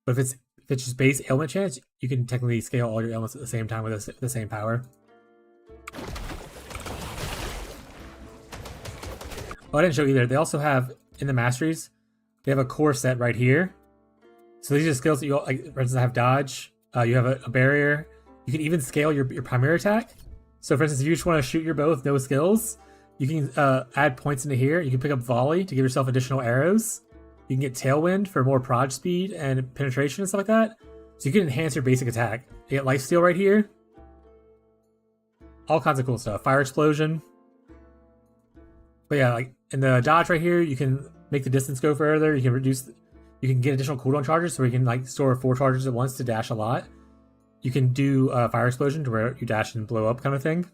But if it's just base ailment chance, you can technically scale all your ailments at the same time with the same power. Oh, I didn't show either. They also have in the masteries, they have a core set right here. So these are skills that you like. For instance, I have dodge. You have a barrier. You can even scale your primary attack. So for instance, if you just want to shoot your bow with no skills, you can add points into here. You can pick up volley to give yourself additional arrows. You can get tailwind for more prod speed and penetration and stuff like that. So you can enhance your basic attack. You get lifesteal right here. All kinds of cool stuff. Fire explosion. But yeah, like in the dodge right here, you can make the distance go further. You can get additional cooldown charges, so you can like store 4 charges at once to dash a lot. You can do fire explosion to where you dash and blow up kind of thing.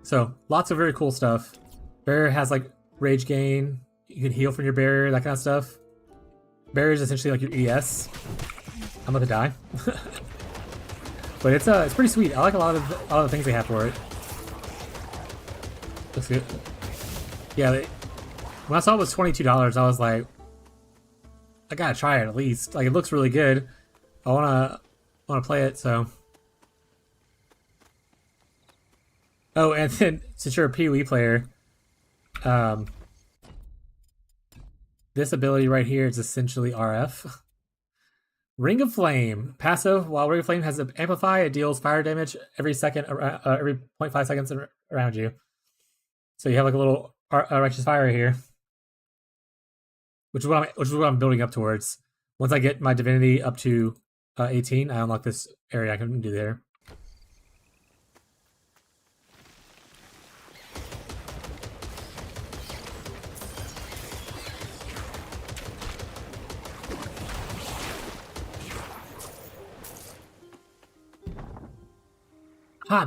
So lots of very cool stuff. Barrier has like rage gain. You can heal from your barrier, that kind of stuff. Barrier is essentially like your ES. I'm about to die. But it's pretty sweet. I like a lot of the things they have for it. Looks good. Yeah, when I saw it was $22, I was like, I gotta try it at least. Like, it looks really good. I wanna play it. So. Oh, and then since you're a POE player, this ability right here is essentially RF. Ring of Flame. Passive, while Ring of Flame has an amplify, it deals fire damage every 0.5 seconds around you. So you have like a little righteous fire here, which is what I'm building up towards. Once I get my divinity up to 18, I unlock this area I can do there.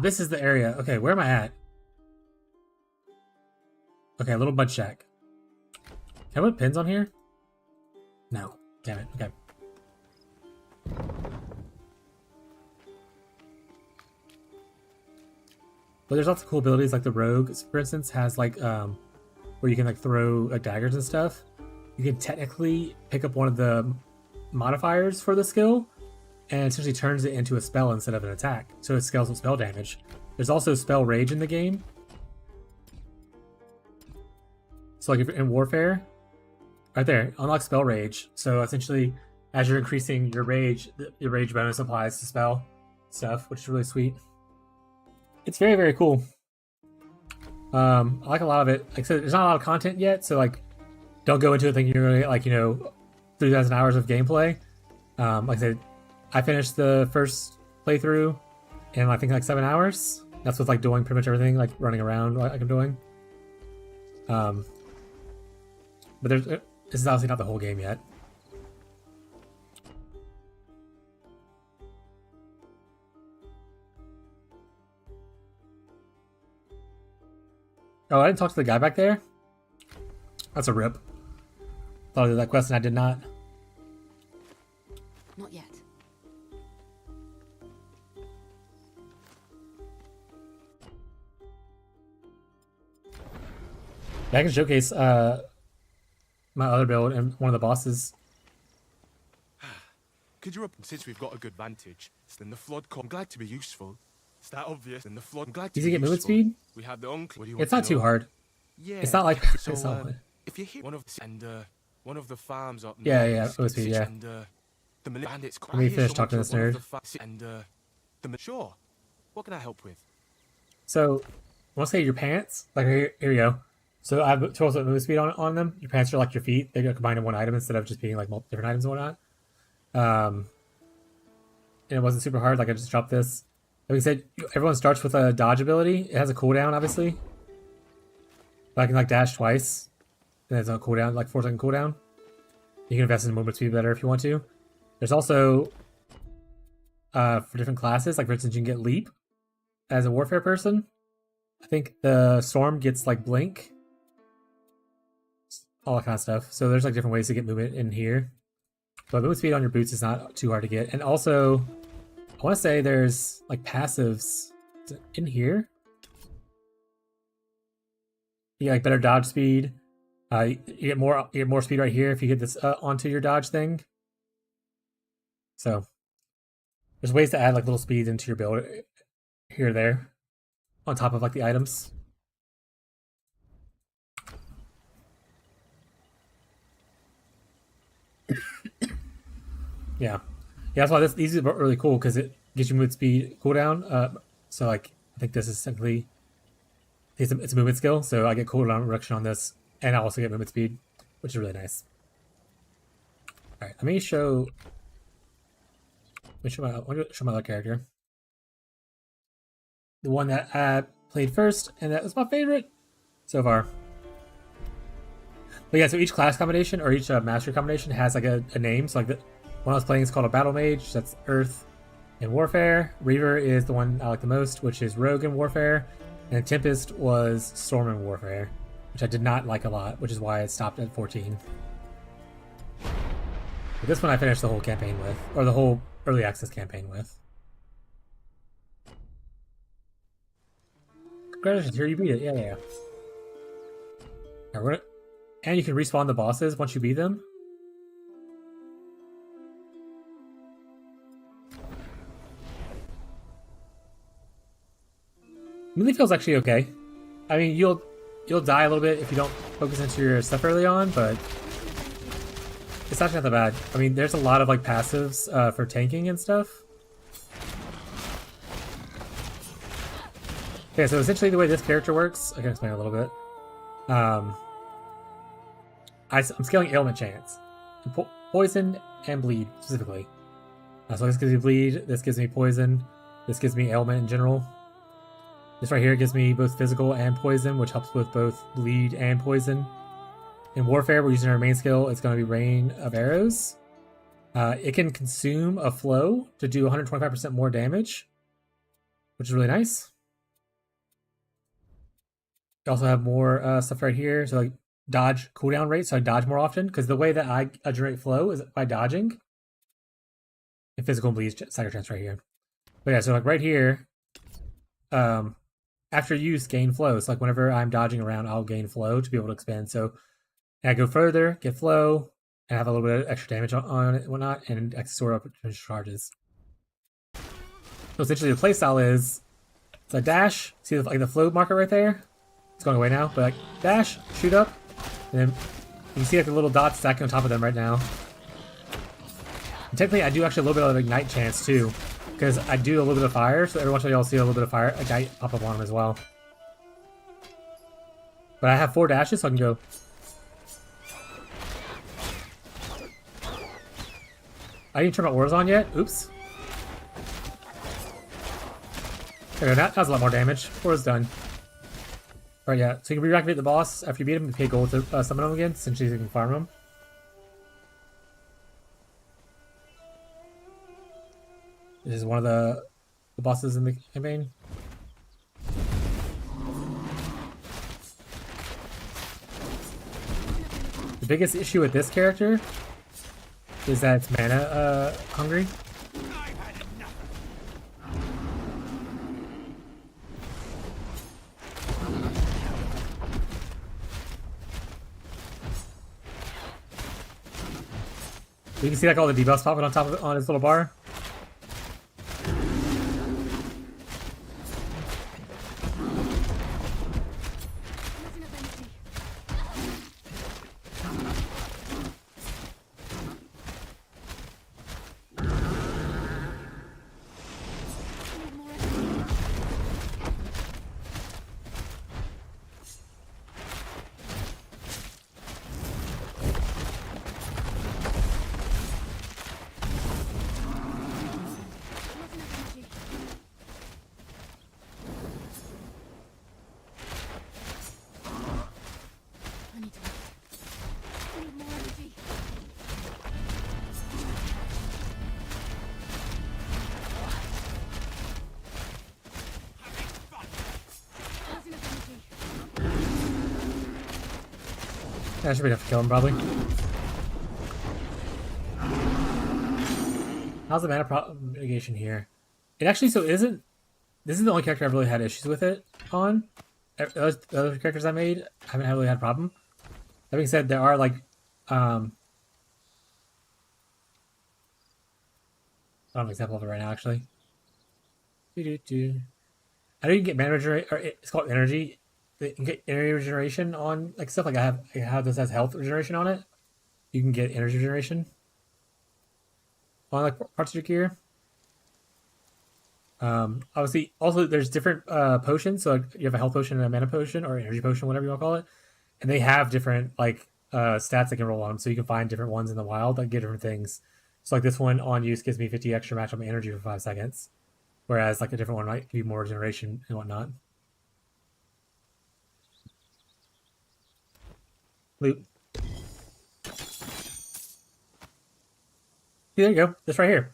This is the area. Okay, where am I at? Okay, a little mud shack. Can I put pins on here? No. Damn it. Okay. But there's lots of cool abilities, like the rogue, for instance, has like where you can like throw like daggers and stuff. You can technically pick up one of the modifiers for the skill and essentially turns it into a spell instead of an attack. So it scales with spell damage. There's also spell rage in the game. So like if you're in warfare, right there, unlock spell rage. So essentially, as you're increasing your rage bonus applies to spell stuff, which is really sweet. It's very, very cool. I like a lot of it. Like I said, there's not a lot of content yet, so like, don't go into it thinking you're gonna get like 3,000 hours of gameplay. Like I said, I finished the first playthrough in I think like 7 hours. That's with like doing pretty much everything, like running around like I'm doing. But this is obviously not the whole game yet. Oh, I didn't talk to the guy back there? That's a rip. Thought I did that quest and I did not. Not yet. Yeah, I can showcase my other build and one of the bosses. Could you, since we've got a good vantage, then the flood I'm glad to be useful. It's that obvious. Then the flood I'm glad to Easy be to get movement useful. speed? We have the It's not too hard. Yeah. It's not like So, it's not, if you hit one of the farms up yeah, north, yeah, movement speed, yeah. And the bandits. Let me finish talking to this nerd. Sure. What can I help with? So, I want to say your pants. Like here we go. So I have tools with movement speed on them. Your pants are like your feet. They get combined in one item instead of just being like multiple different items and whatnot. And it wasn't super hard. Like I just dropped this. Like we said, everyone starts with a dodge ability. It has a cooldown, obviously. But I can like dash twice. And there's a cooldown, like 4-second cooldown. You can invest in movement speed better if you want to. There's also for different classes, like for instance, you can get leap as a warfare person. I think the storm gets like blink, all that kind of stuff. So there's like different ways to get movement in here. But movement speed on your boots is not too hard to get. And also, I want to say there's like passives in here. You get like better dodge speed. You get more speed right here if you get this onto your dodge thing. So there's ways to add like little speeds into your build here or there on top of like the items. Yeah, that's why these are really cool because it gives you movement speed cooldown. So like I think this is simply it's a movement skill, so I get cooldown reduction on this, and I also get movement speed, which is really nice. All right, let me show my other character, the one that I played first, and that was my favorite so far. But yeah, so each class combination or each mastery combination has like a name. So like the one I was playing is called a battle mage. That's Earth in Warfare. Reaver is the one I like the most, which is Rogue in Warfare. And Tempest was Storm in Warfare, which I did not like a lot, which is why it stopped at 14. But this one I finished the whole campaign with, or the whole early access campaign with. Congratulations, here you beat it. Yeah. Right, and you can respawn the bosses once you beat them. Melee feels actually okay. I mean, you'll die a little bit if you don't focus into your stuff early on, but it's actually not that bad. I mean, there's a lot of like passives for tanking and stuff. Okay, so essentially the way this character works, I can explain a little bit. I'm scaling ailment chance, poison and bleed specifically. So this gives me bleed, this gives me poison, this gives me ailment in general. This right here gives me both physical and poison, which helps with both bleed and poison. In Warfare, we're using our main skill. It's going to be Rain of Arrows. It can consume a flow to do 125% more damage, which is really nice. We also have more stuff right here. So like dodge cooldown rate, so I dodge more often, because the way that I generate flow is by dodging. And physical and bleed stagger chance right here. But yeah, so like right here, after use, gain flow. So like whenever I'm dodging around, I'll gain flow to be able to expand. So I go further, get flow, and have a little bit of extra damage on it and whatnot, and I store up potential charges. So essentially the playstyle is, it's a dash, see the flow marker right there? It's going away now, but like dash, shoot up, and then you can see like the little dots stacking on top of them right now. And technically I do actually a little bit of ignite chance too, because I do a little bit of fire, so every once in a while you'll see a little bit of fire ignite pop up on them as well. But I have 4 dashes, so I can go. I didn't turn my auras on yet. Oops. There we go. That has a lot more damage. Aura's done. Alright, yeah. So you can reactivate the boss after you beat him and pay gold to summon him again, since you can farm him. This is one of the bosses in the campaign. biggest issue with this character is that it's mana hungry. You can see like all the debuffs popping on top of it on his little bar. That should be enough to kill him, probably. How's the mana mitigation here? It actually isn't. This is the only character I've really had issues with it on. The other characters I made haven't really had a problem. That being said, there are like I don't have an example of it right now, actually. I know you can get mana regeneration, or it's called energy. You can get energy regeneration on like stuff like I have this has health regeneration on it. You can get energy regeneration on like parts of your gear. Obviously, also there's different potions. So like, you have a health potion and a mana potion or energy potion, whatever you want to call it, and they have different like stats that can roll on them. So you can find different ones in the wild that get different things. So like this one on use gives me 50 extra matchup energy for 5 seconds, whereas like a different one might give you more regeneration and whatnot. Loot. There you go. This right here.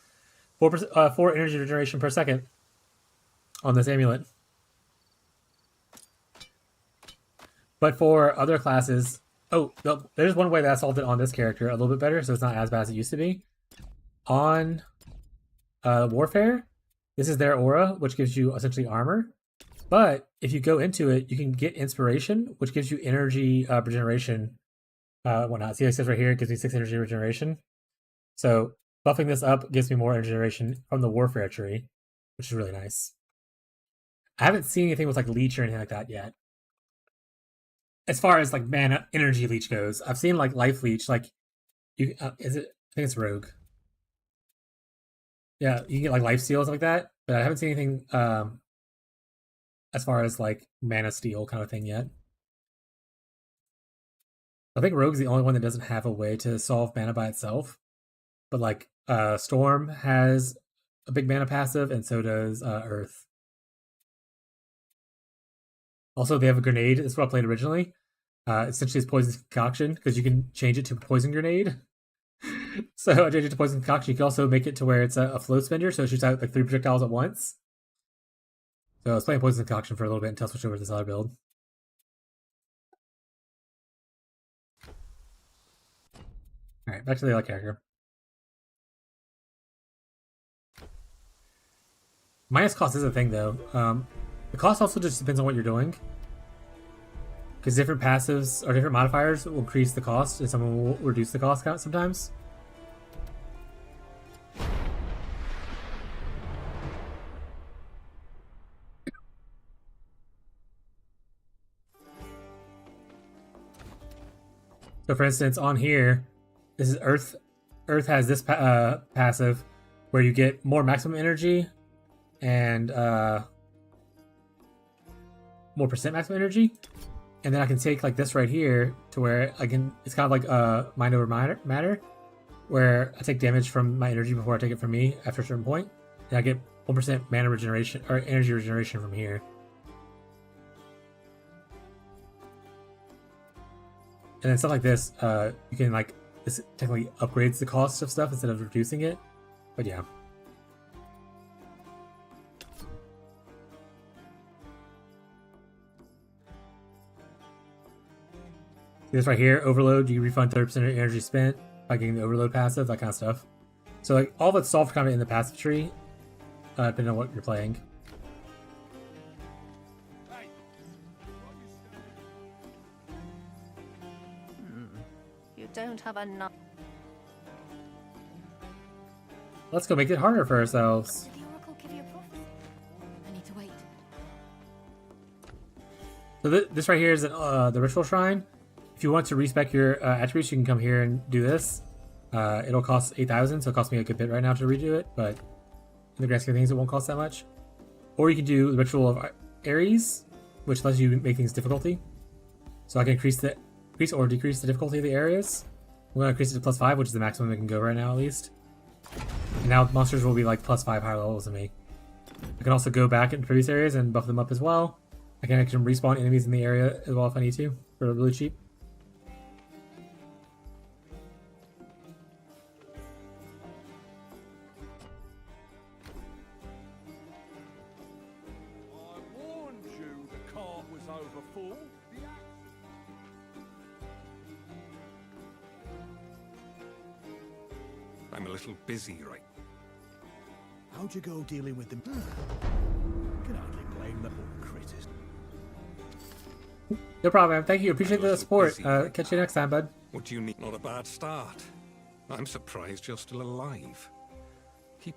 4 energy regeneration per second on this amulet. But for other classes, there's one way that I solved it on this character a little bit better, so it's not as bad as it used to be. On Warfare, this is their aura, which gives you essentially armor. But if you go into it, you can get inspiration, which gives you energy regeneration, whatnot. See, it says right here, it gives me 6 energy regeneration. So buffing this up gives me more energy regeneration from the Warfare tree, which is really nice. I haven't seen anything with like leech or anything like that yet. As far as like mana energy leech goes, I've seen like life leech. Like, you is it? I think it's rogue. Yeah, you can get like life steals like that, but I haven't seen anything as far as like mana steal kind of thing yet. I think Rogue's the only one that doesn't have a way to solve mana by itself. But like Storm has a big mana passive, and so does Earth. Also, they have a grenade. This is what I played originally. Essentially, it's poison concoction because you can change it to poison grenade. So I changed it to poison concoction. You can also make it to where it's a flow spender, so it shoots out like 3 projectiles at once. So I was playing poison concoction for a little bit until I switched over to this other build. All right, back to the other character. Minus cost is a thing, though. The cost also just depends on what you're doing. Because different passives or different modifiers will increase the cost, and some will reduce the cost count sometimes. So for instance, on here, this is Earth. Earth has this passive where you get more maximum energy and more percent maximum energy. And then I can take like this right here to where I can, it's kind of like mind over matter, where I take damage from my energy before I take it from me after a certain point. And I get 1% mana regeneration or energy regeneration from here. And then stuff like this, you can like, this technically upgrades the cost of stuff instead of reducing it. But yeah. This right here, overload, you refund 30% of energy spent by getting the overload passive, that kind of stuff. So like all that's solved kind of in the passive tree, depending on what you're playing. You don't have enough. Let's go make it harder for ourselves. Did the Oracle give you a prophecy? I need to wait. So this right here is the ritual shrine. If you want to respec your attributes, you can come here and do this. It'll cost 8,000, so it costs me a good bit right now to redo it, but in the grand scheme of things, it won't cost that much. Or you can do the ritual of Ares, which lets you make things difficulty. So I can increase or decrease the difficulty of the areas. I'm going to increase it to +5, which is the maximum it can go right now, at least. And now monsters will be like +5 higher levels than me. I can also go back into previous areas and buff them up as well. I can actually respawn enemies in the area as well if I need to, for really cheap. I'm a little busy right. How'd you go dealing with them? Can hardly blame the poor critters. No problem, man. Thank you. Appreciate the support. Catch you next time, bud. What do you need? Not a bad start. I'm surprised you're still alive. Keep.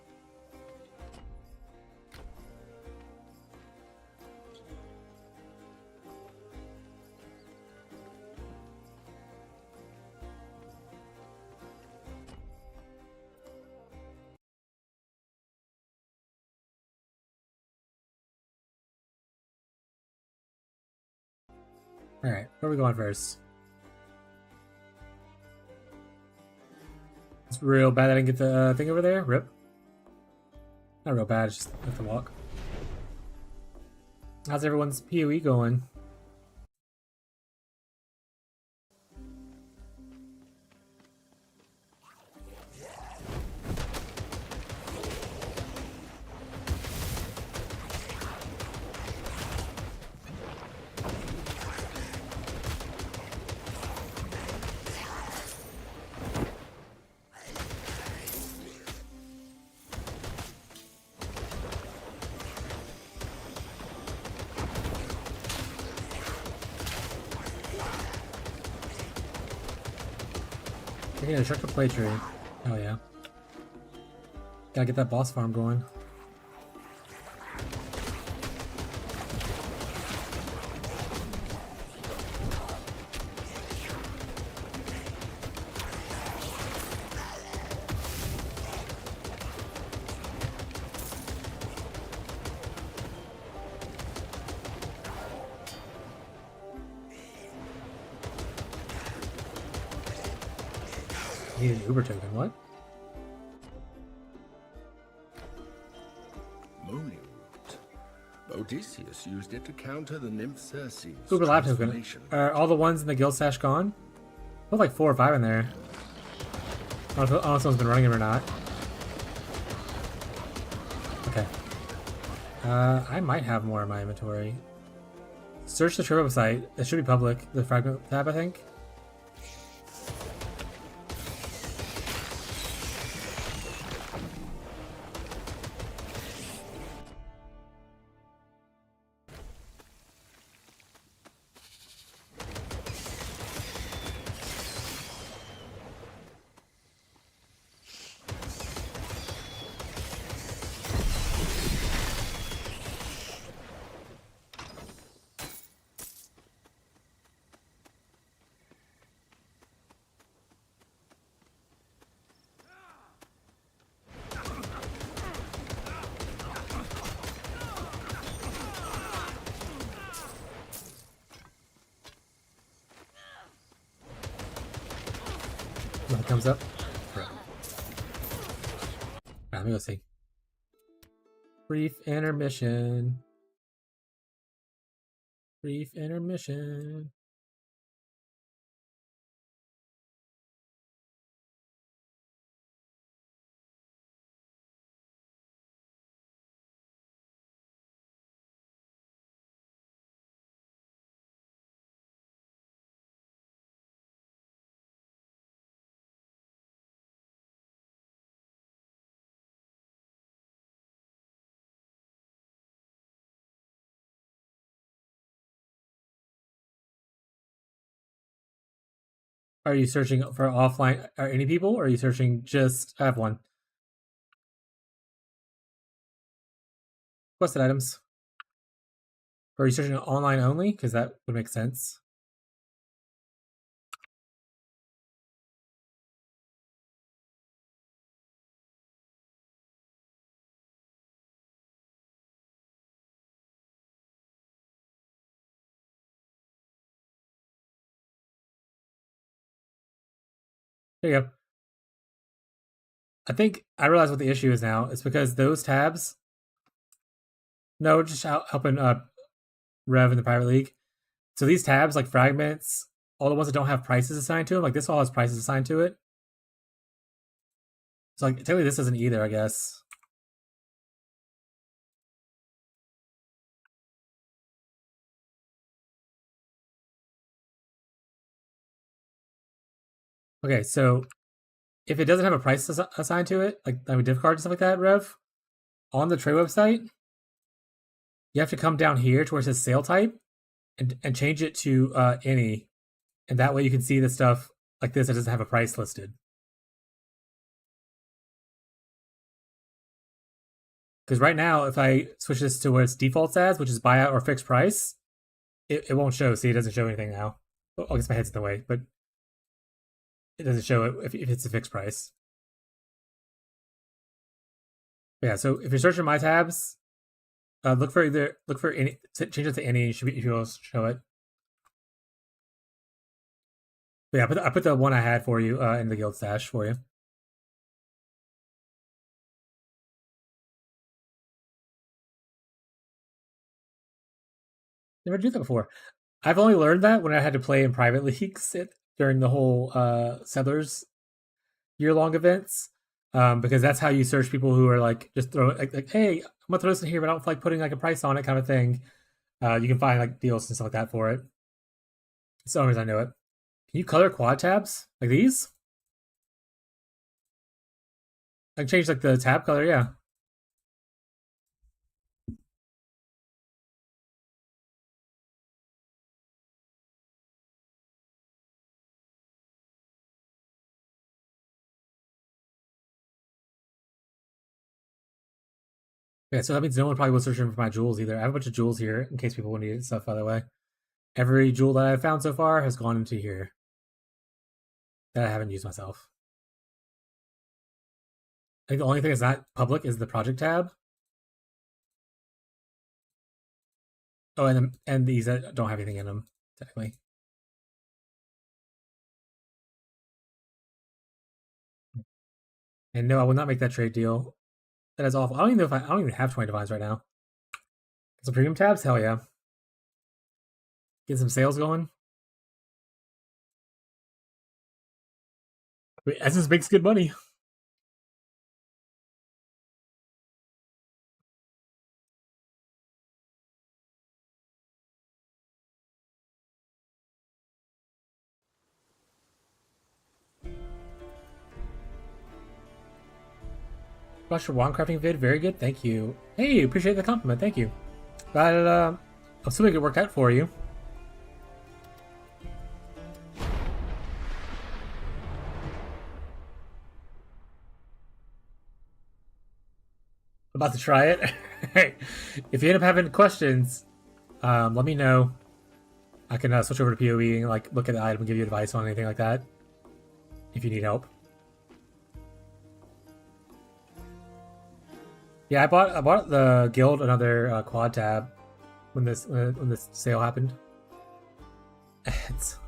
Alright, where are we going first? It's real bad I didn't get the thing over there. Rip. Not real bad, it's just have to walk. How's everyone's POE going? Yeah, check the play tree. Oh yeah. Gotta get that boss farm going. Need an Uber token, what? Moaning root. Odysseus used it to counter the nymph Circe's Uber lab token. transformation. Are all the ones in the guild stash gone? There's like 4 or 5 in there. I don't know if someone's been running them or not. Okay. I might have more in my inventory. Search the trip website. It should be public. The fragment tab, I think. When it comes up. Alright, let me go see. Brief intermission. Brief intermission. Are you searching for offline or any people, or are you searching just... I have one. Quested items. Or are you searching online only? Because that would make sense. There you go. I think I realize what the issue is now. It's because those tabs... No, just helping Rev in the private league. So these tabs, like fragments, all the ones that don't have prices assigned to them, like this all has prices assigned to it. So like technically this doesn't either, I guess. Okay, so if it doesn't have a price assigned to it, like gift cards and stuff like that, Rev, on the trade website, you have to come down here to where it says sale type and change it to any. And that way you can see the stuff like this that doesn't have a price listed. Because right now, if I switch this to where it's defaults as, which is buyout or fixed price, it won't show. See, it doesn't show anything now. Well, I guess my head's in the way, but it doesn't show it if it's a fixed price. Yeah, so if you're searching my tabs, look for any, change it to any, you will show it. But yeah, I put the one I had for you in the guild stash for you. Never do that before. I've only learned that when I had to play in private leagues during the whole Settlers year-long events, because that's how you search people who are like just throw like hey, I'm gonna throw this in here, but I don't feel like putting like a price on it, kind of thing. You can find like deals and stuff like that for it. As long as I know it. Can you color quad tabs like these? I can change like the tab color, yeah. Yeah, so that means no one probably was searching for my jewels either. I have a bunch of jewels here in case people need stuff, by the way. Every jewel that I've found so far has gone into here that I haven't used myself. I think the only thing that's not public is the project tab. Oh, and these that don't have anything in them, technically. And no, I will not make that trade deal. That is awful. I don't even know if I don't even have 20 divines right now. Some premium tabs? Hell yeah. Get some sales going. Wait, Essence makes good money. Watch your wandcrafting vid, very good, thank you. Hey, appreciate the compliment, thank you. But I'm assuming it worked out for you. About to try it. Hey, if you end up having questions, let me know. I can switch over to POE and like look at the item and give you advice on anything like that. If you need help. Yeah, I bought the guild another quad tab when this sale happened. It's...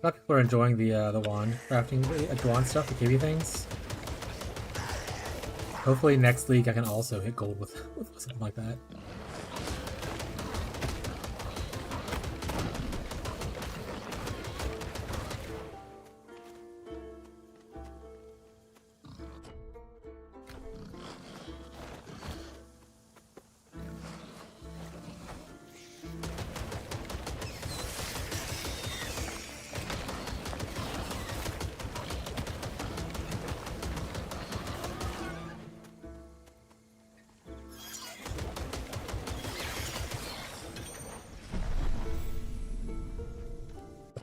lot of people are enjoying the wand crafting, like the wand stuff, the KB things. Hopefully next league I can also hit gold with something like that.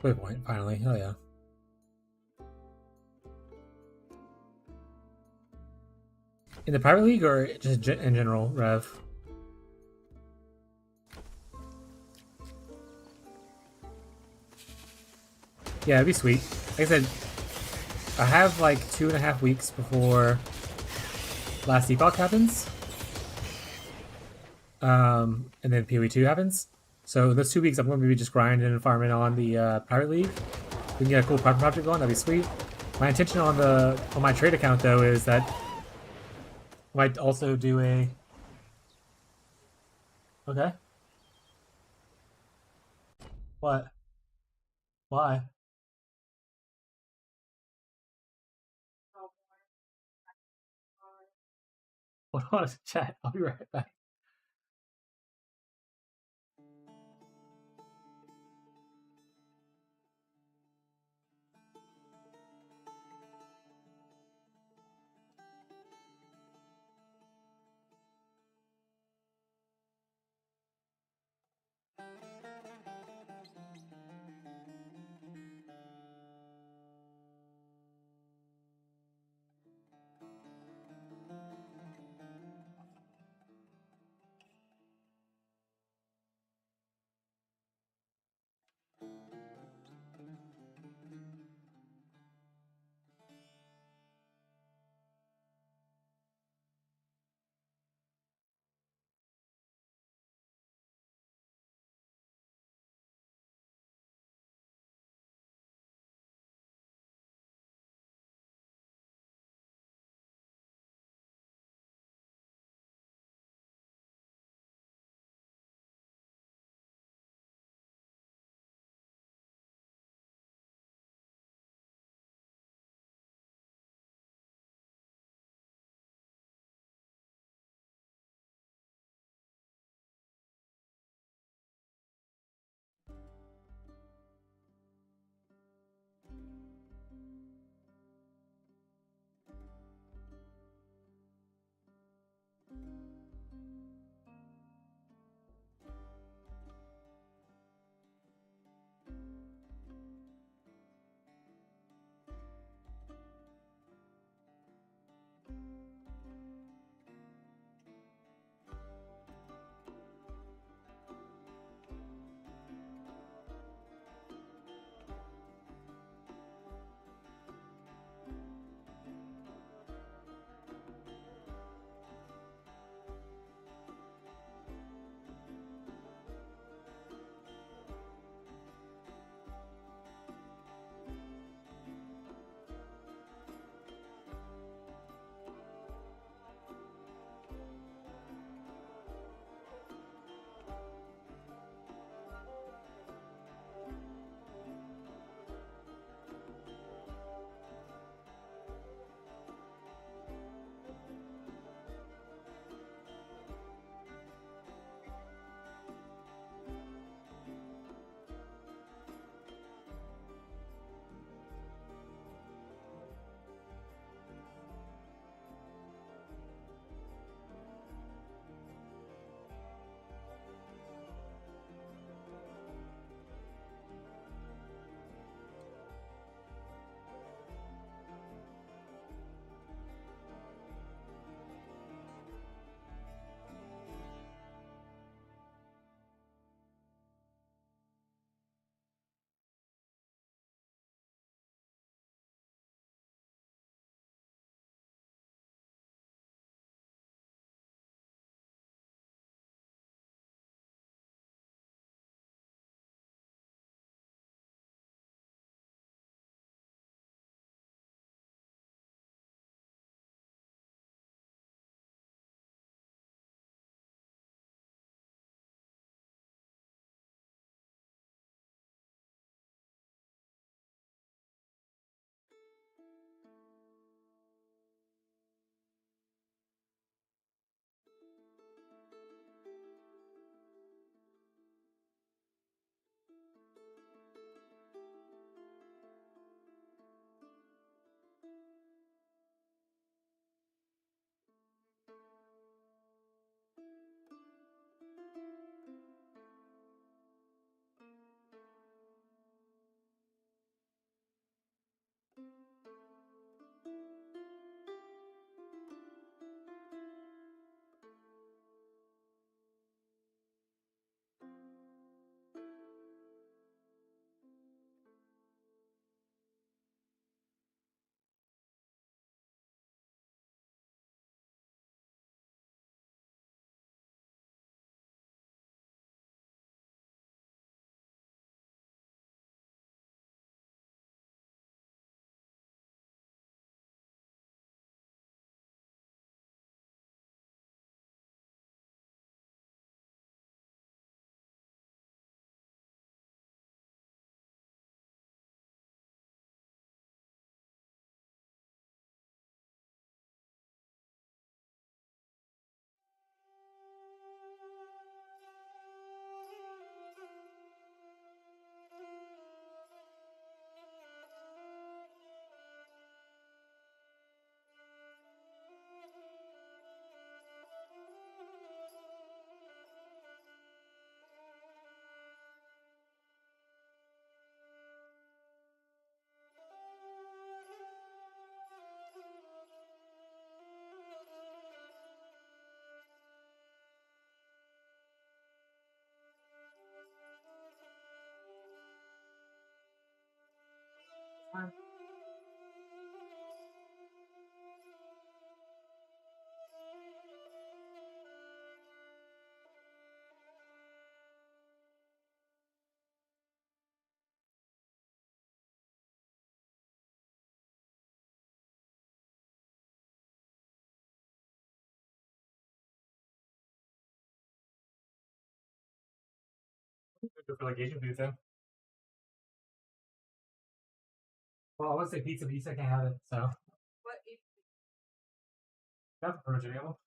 Waypoint, finally. Hell yeah. In the Pirate League or just in general, Rev? Yeah, it'd be sweet. Like I said, I have like 2.5 weeks before last epoch happens. And then POE2 happens. So those 2 weeks I'm going to be just grinding and farming on the Pirate League. We can get a cool private project going, that'd be sweet. My intention on my trade account though is that I might also do a... Okay. What? Why? Hold on, chat. I'll be right back. Good for like Asian food though. Well, I want to say pizza, but you said I can't have it, so. What if That's a protein animal.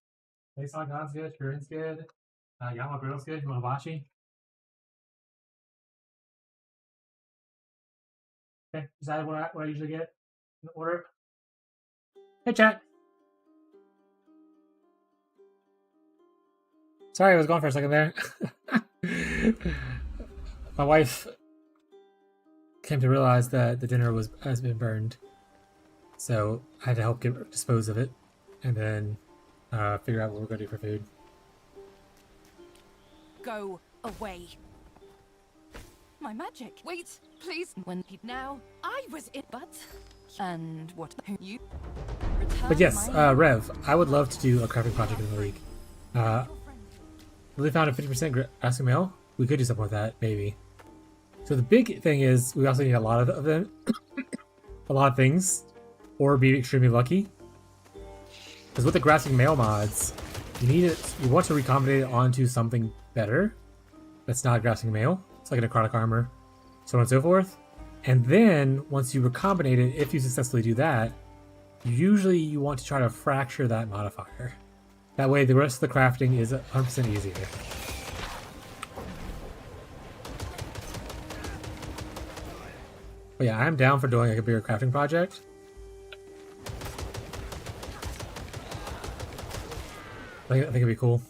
Seisangan's good, Shurin's good, Yamagurio's good, Monobashi. Okay, decided what I usually get in order. Hey, chat. Sorry, I was gone for a second there. My wife came to realize that the dinner has been burned, so I had to help dispose of it, and then figure out what we're gonna do for food. go away? My magic. Wait, please. When now I was in, but and what you? But yes, Rev, I would love to do a crafting project in the league. Really found a 50% grasping mail. We could do something with that, maybe. So the big thing is we also need a lot of them, a lot of things, or be extremely lucky. Because with the grasping mail mods, you want to recombinate it onto something better that's not grasping mail. It's like a necrotic armor, so on and so forth. And then once you recombinate it, if you successfully do that, usually you want to try to fracture that modifier. That way the rest of the crafting is 100% easier. But yeah, I'm down for doing like a bigger crafting project. I think it'd be cool.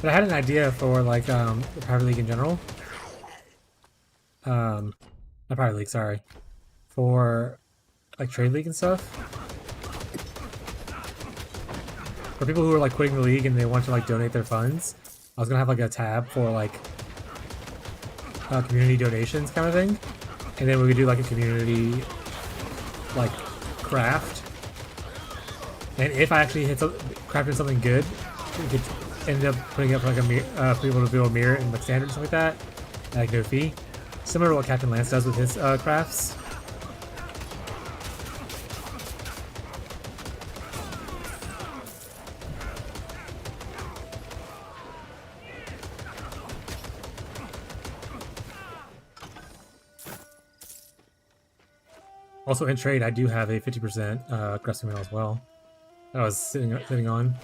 But I had an idea for like the Private League in general. Not Private League, sorry. For like Trade League and stuff. For people who are like quitting the league and they want to like donate their funds, I was gonna have like a tab for like community donations kind of thing. And then we could do like a community like craft. And if I actually crafted something good, we could end up putting up like a mirror, for people to build a mirror and like standard or something like that, like no fee. Similar to what Captain Lance does with his crafts. Also in trade, I do have a 50% grasping mail as well that I was sitting on.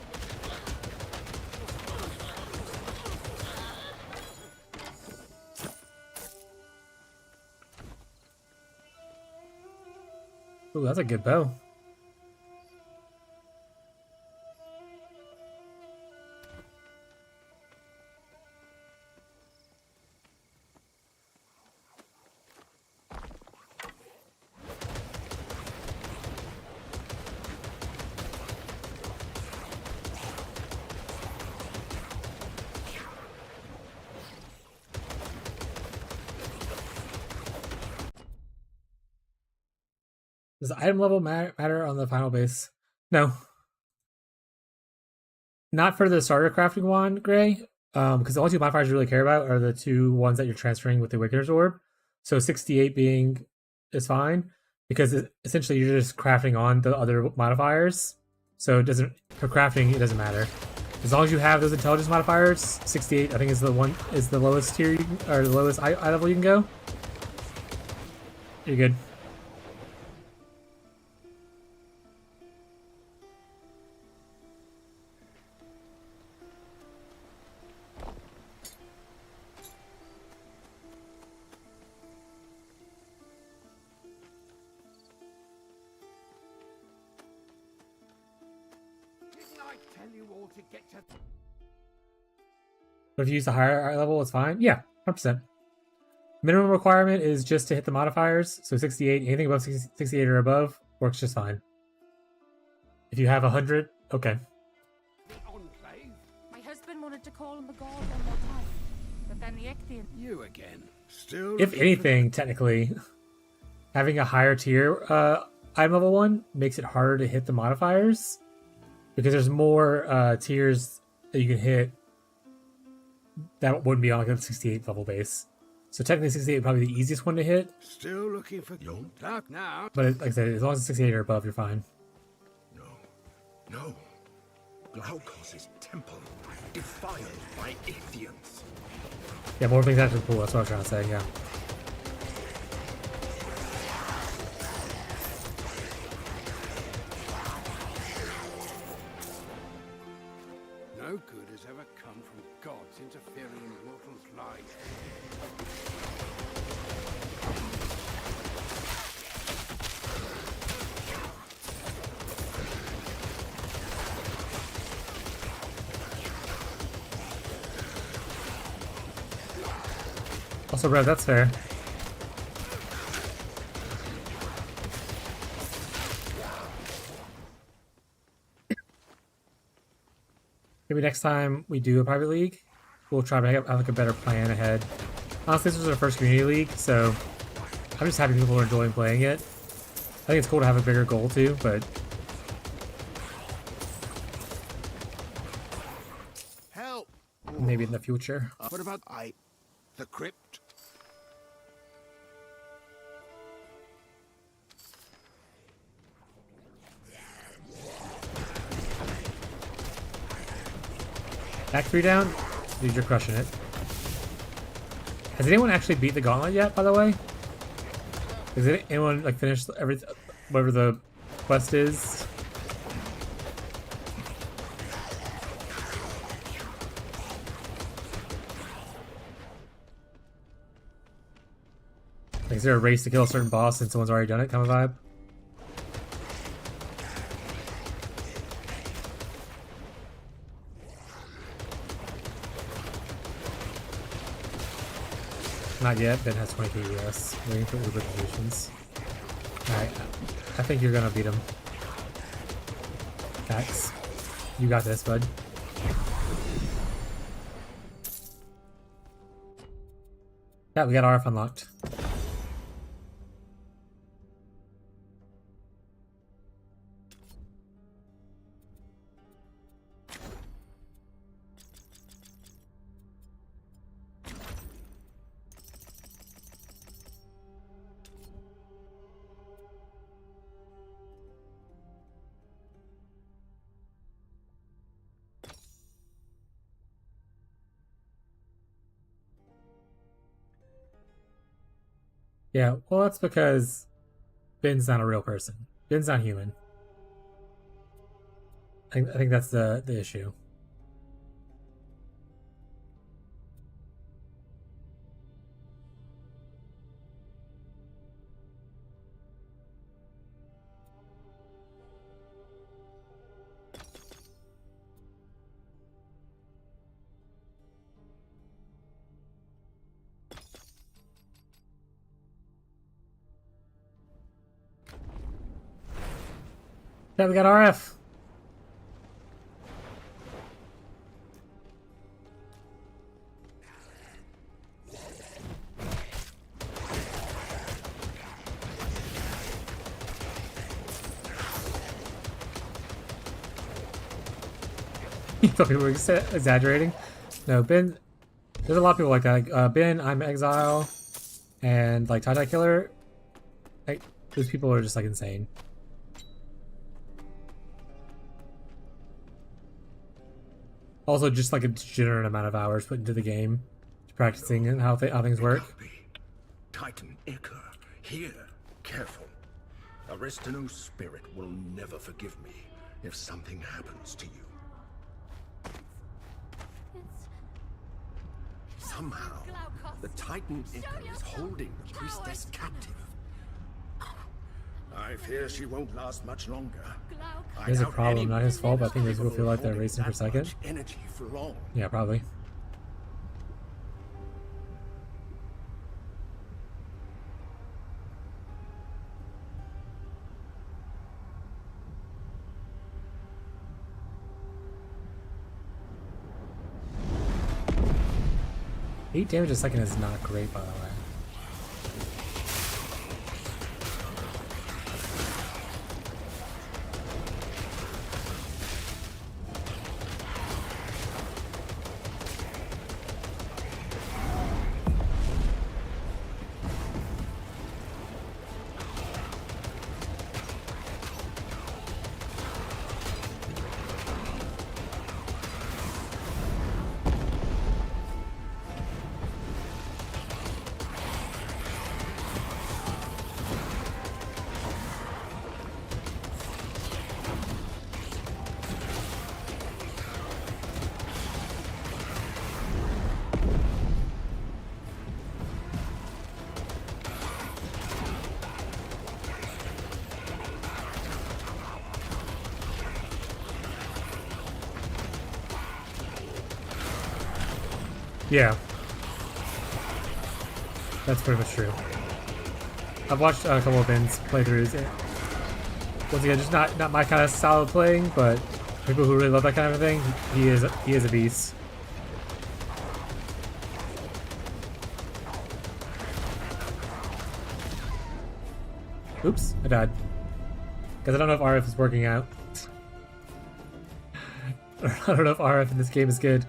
Ooh, that's a good bow. Does the item level matter on the final base? No. Not for the starter crafting wand, Gray. Because the only two modifiers you really care about are the two ones that you're transferring with the Awakener's Orb. So 68 being is fine, because essentially you're just crafting on the other modifiers. So it doesn't, for crafting, it doesn't matter. As long as you have those intelligence modifiers, 68 I think is the lowest tier or the lowest eye level you can go. You're good. to get to... But if you use the higher level, it's fine. Yeah, 100%. Minimum requirement is just to hit the modifiers. So 68, anything above 68 or above works just fine. If you have 100, okay. My husband wanted to call him the god one more time, but then the Ichthian... You again. Still... If anything, technically, having a higher tier item level 1 makes it harder to hit the modifiers. Because there's more tiers that you can hit that wouldn't be on like a 68 level base. So technically 68 is probably the easiest one to hit. Still looking for... Don't talk now. But like I said, as long as it's 68 or above, you're fine. No. Glaukos' temple, defiled by Ichthians. Yeah, more things after the pool, that's what I was trying to say, yeah. No good has ever come from gods interfering in mortals' lives. Also, Rev, that's fair. Maybe next time we do a private league, we'll try to have like a better plan ahead. Honestly, this was our first community league, so I'm just happy people are enjoying playing it. I think it's cool to have a bigger goal too, but... Help! Maybe in the future. What about the crypt? Back 3 down? Dude, you're crushing it. Has anyone actually beat the gauntlet yet, by the way? Has anyone like finished whatever the quest is? Like, is there a race to kill a certain boss and someone's already done it kind of vibe? Not yet. Ben has 20k US. Waiting for Uber positions. Alright. I think you're gonna beat him. Max. You got this, bud. Yeah, we got RF unlocked. Yeah, well, that's because Ben's not a real person. Ben's not human. I think that's the issue. Yeah, we got RF. You thought people were exaggerating? No, Ben. There's a lot of people like that. Like, Ben, I'm Exile, and like Tie Killer. Like, those people are just like insane. Also, just like a degenerate amount of hours put into the game, practicing and how things work. Titan Iker, here, careful. Aristino's spirit will never forgive me if something happens to you. Somehow, the Titan Iker is holding the priestess captive. I I fear she won't last much longer. There's a problem, not his fault, but I think these people feel like they're racing for second. Energy for long. Yeah, probably. Eight damage a second is not great, by the way. Yeah. That's pretty much true. I've watched a couple of Ben's playthroughs. Once again, just not my kind of style of playing, but people who really love that kind of thing, he is a beast. Oops, I died. Because I don't know if RF is working out. I don't know if RF in this game is good.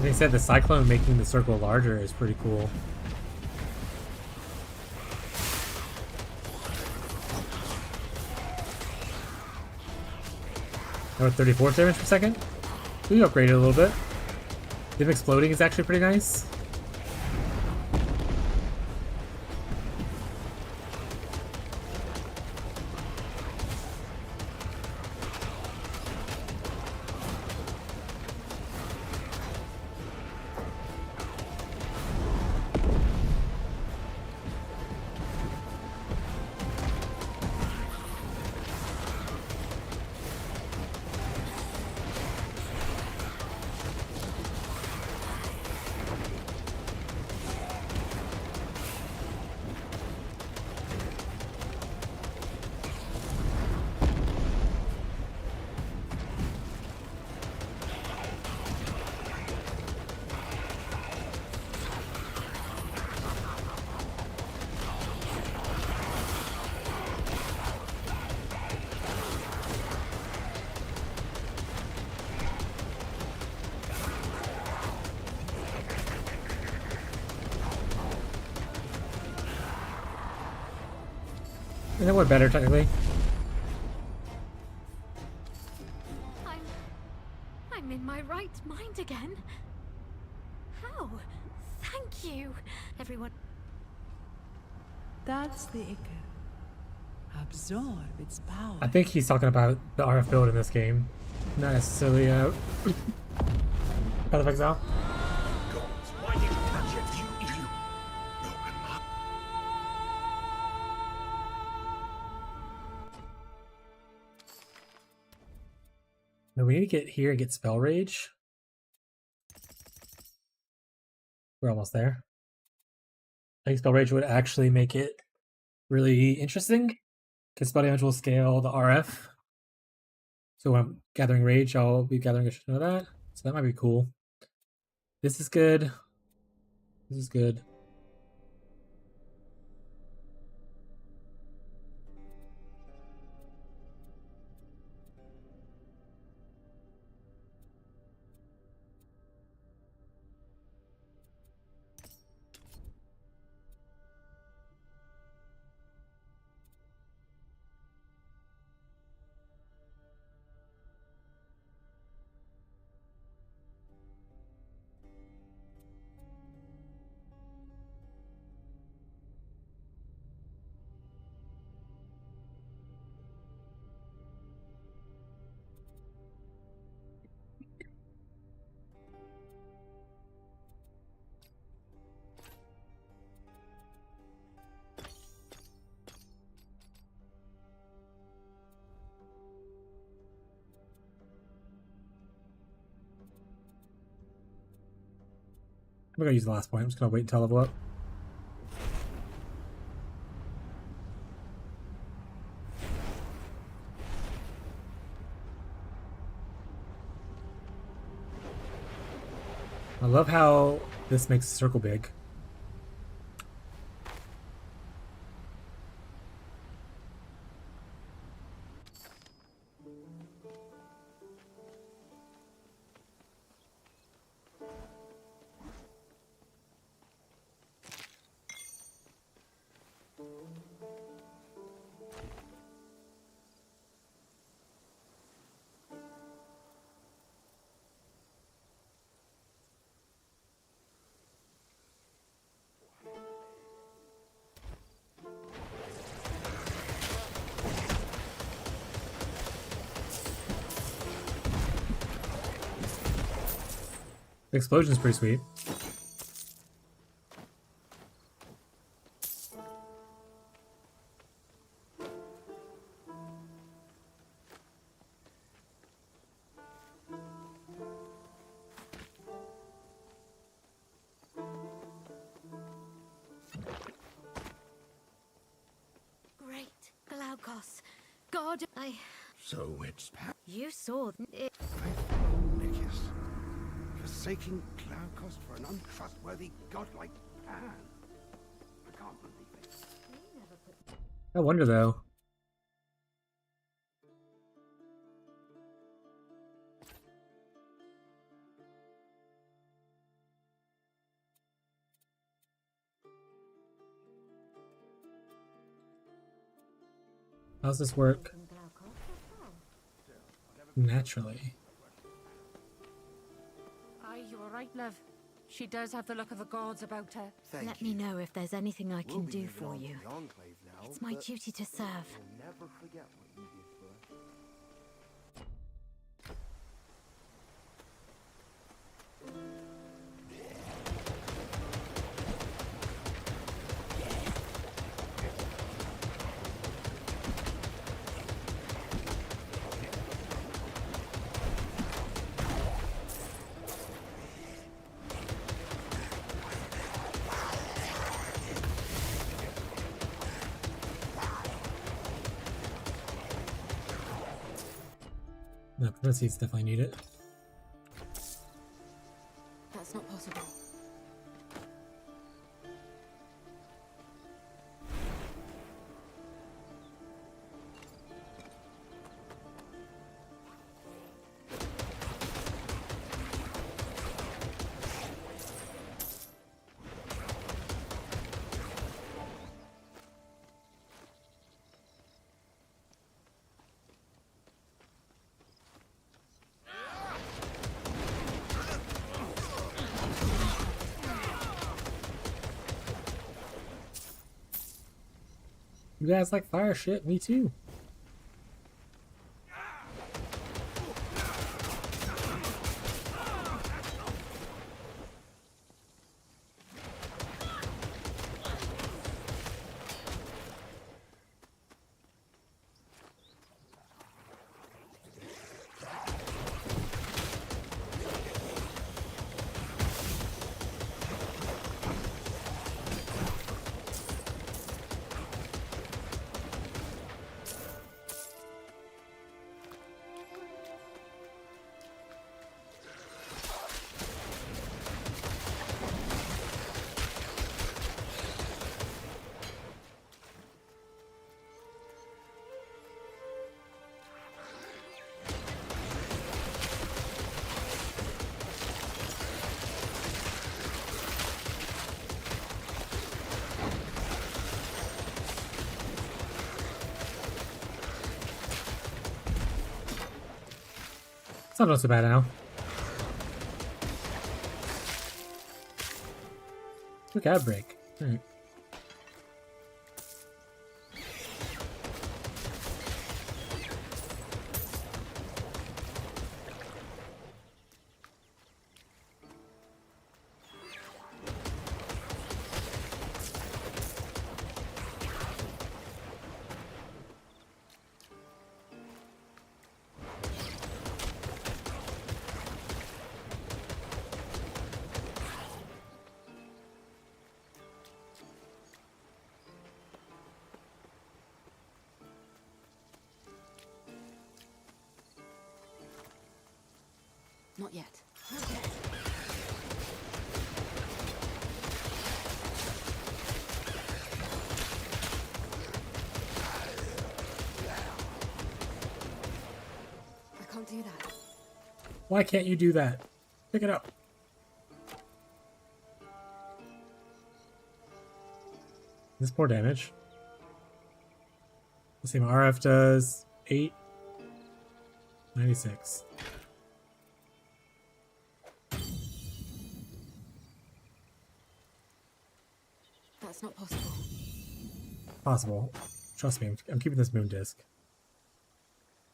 They said the cyclone making the circle larger is pretty cool. Now 34 damage per second. We upgraded a little bit. Them exploding is actually pretty nice. And then we're better technically. I'm I'm in my right mind again. How? Thank you, everyone. That's the Iker. Absorb its power. I think he's talking about the RF build in this game. Not necessarily Path of Exile. Why did you touch it, you idiot? No, we need to get here and get Spell Rage. We're almost there. I think Spell Rage would actually make it really interesting, because Spell Damage will scale the RF. So when I'm gathering Rage, I'll be gathering a shit ton of that. So that might be cool. This is good. This is good. I'm gonna use the last point. I'm just gonna wait until I level up. I love how this makes the circle big. The explosion's pretty sweet. Great. Glaukos. God, So it's You saw it. Nikis. Forsaking Glaukos for an untrustworthy god like Pan. I can't believe it. I wonder though. How's this work? Naturally. Aye, you were right, love. She does have the look of the gods about her. Let me know if there's anything I can do for moving on to you. the Enclave now, It's my but duty to serve. we'll never forget what you did for us. No, proceeds definitely need it. That's not possible. You guys like fire shit? Me too. It's not so bad now. Quick ad break. Alright. Not yet. I can't do that. Why can't you do that? Pick it up. This poor damage. Let's see, my RF does 8. 96. That's not possible. Possible. Trust me, I'm keeping this moon disc.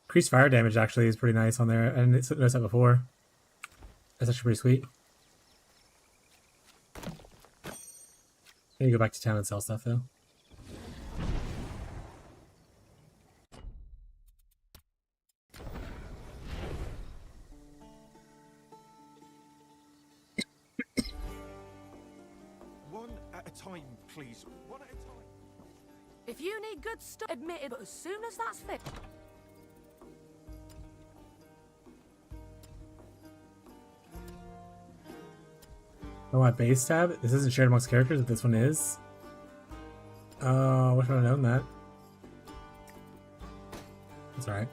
Increased fire damage actually is pretty nice on there. I didn't notice that before. That's actually pretty sweet. I need to go back to town and sell stuff though. One at a time, please. One at a time. If you need good stuff, admit it, but as soon as that's fit. Oh, my base tab? This isn't shared amongst characters, but this one is. Wish I would have known that. That's alright.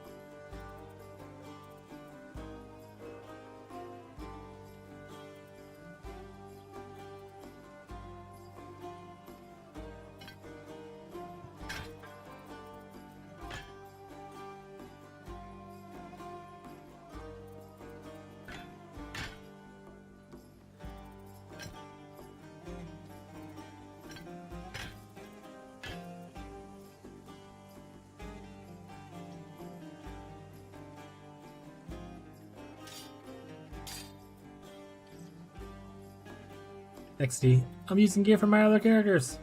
XD. I'm using gear from my other characters.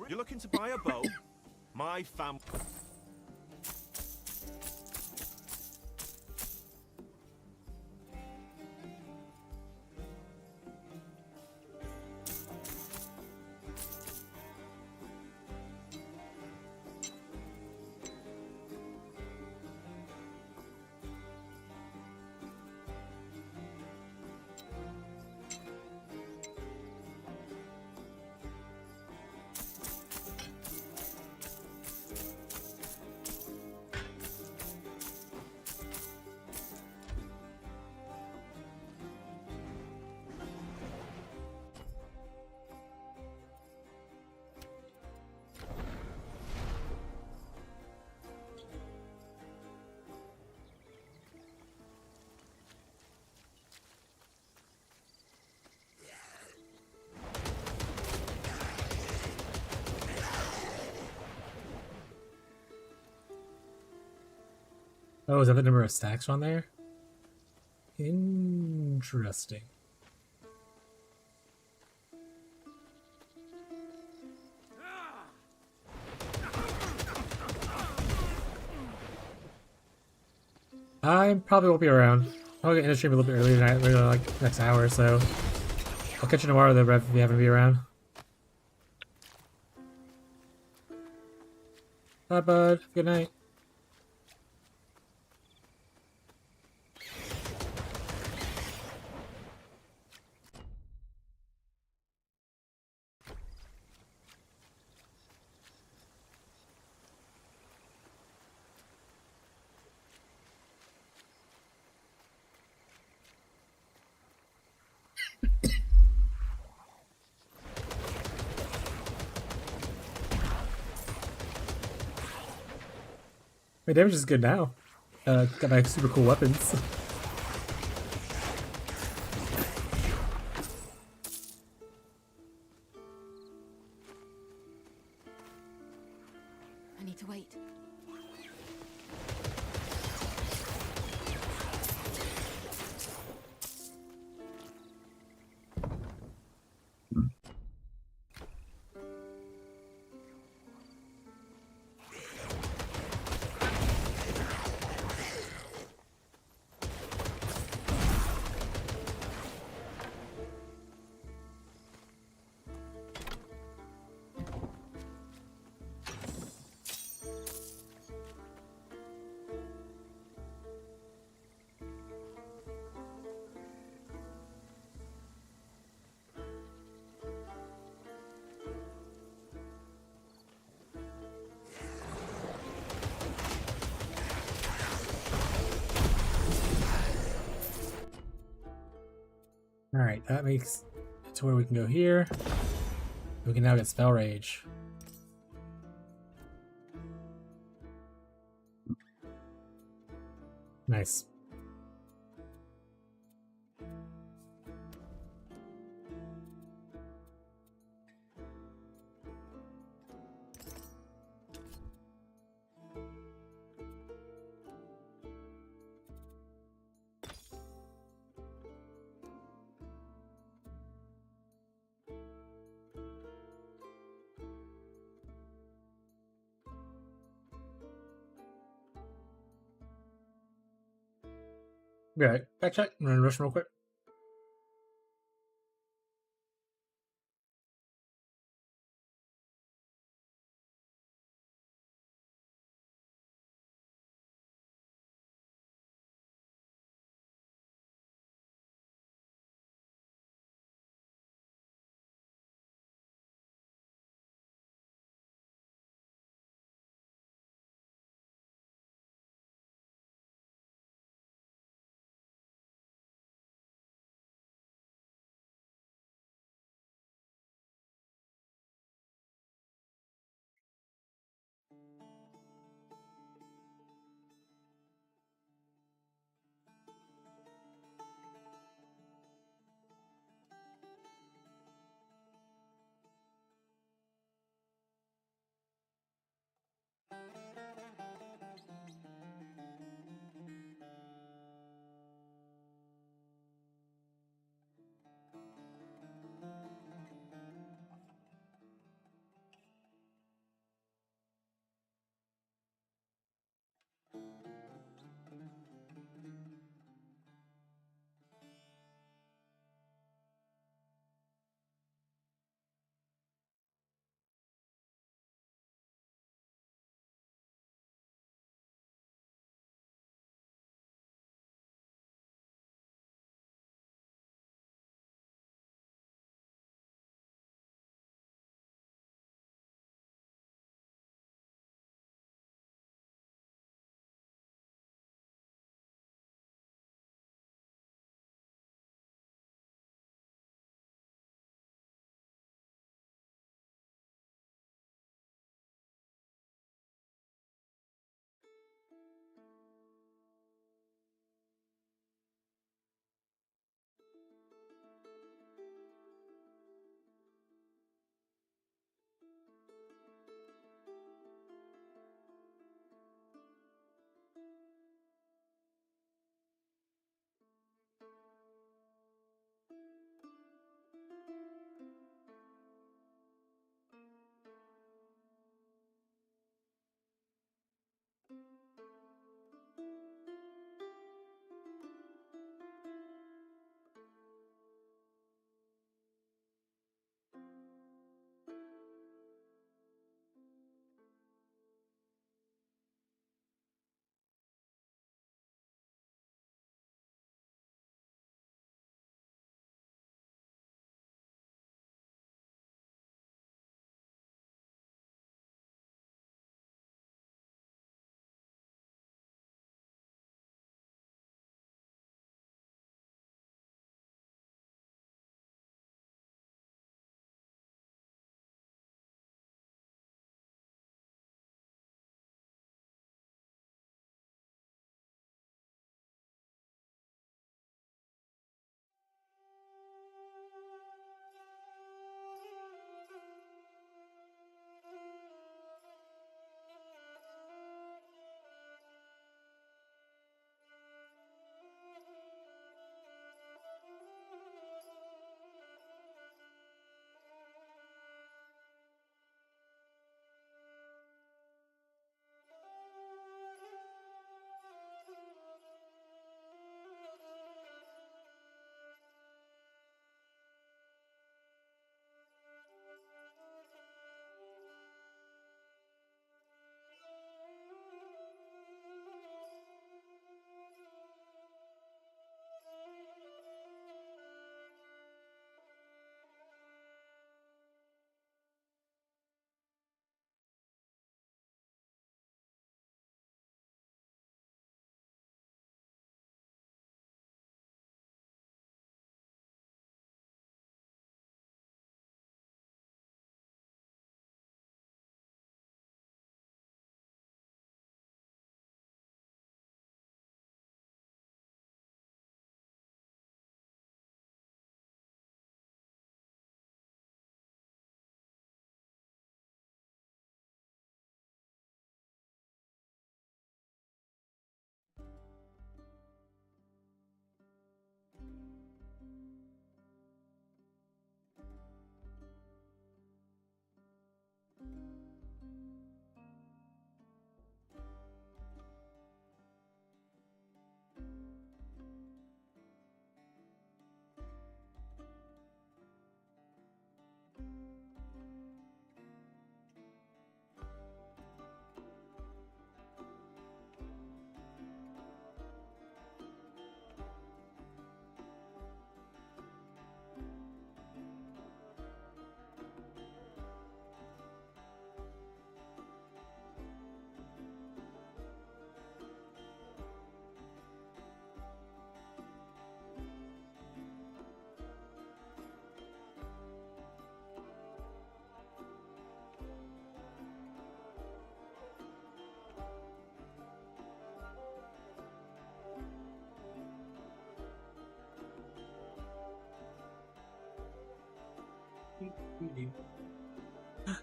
You're looking to buy a bow? My fam. Oh, is that the number of stacks on there? Interesting. I probably won't be around. I'll get in the stream a little bit earlier tonight, maybe like next hour or so. I'll catch you tomorrow though, Rev, if you happen to be around. Bye, bud. Good night. My damage is good now. Got my super cool weapons. I need to wait. Alright, that makes it to where we can go here. We can now get Spell Rage. Nice. Be right. Back check. I'm gonna rush real quick.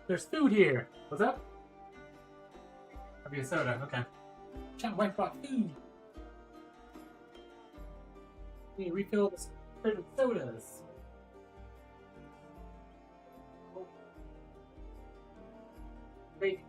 There's food here. What's up? I'll be a soda. Okay. Chat wife brought food. We need to refill the fridge with sodas. Wait.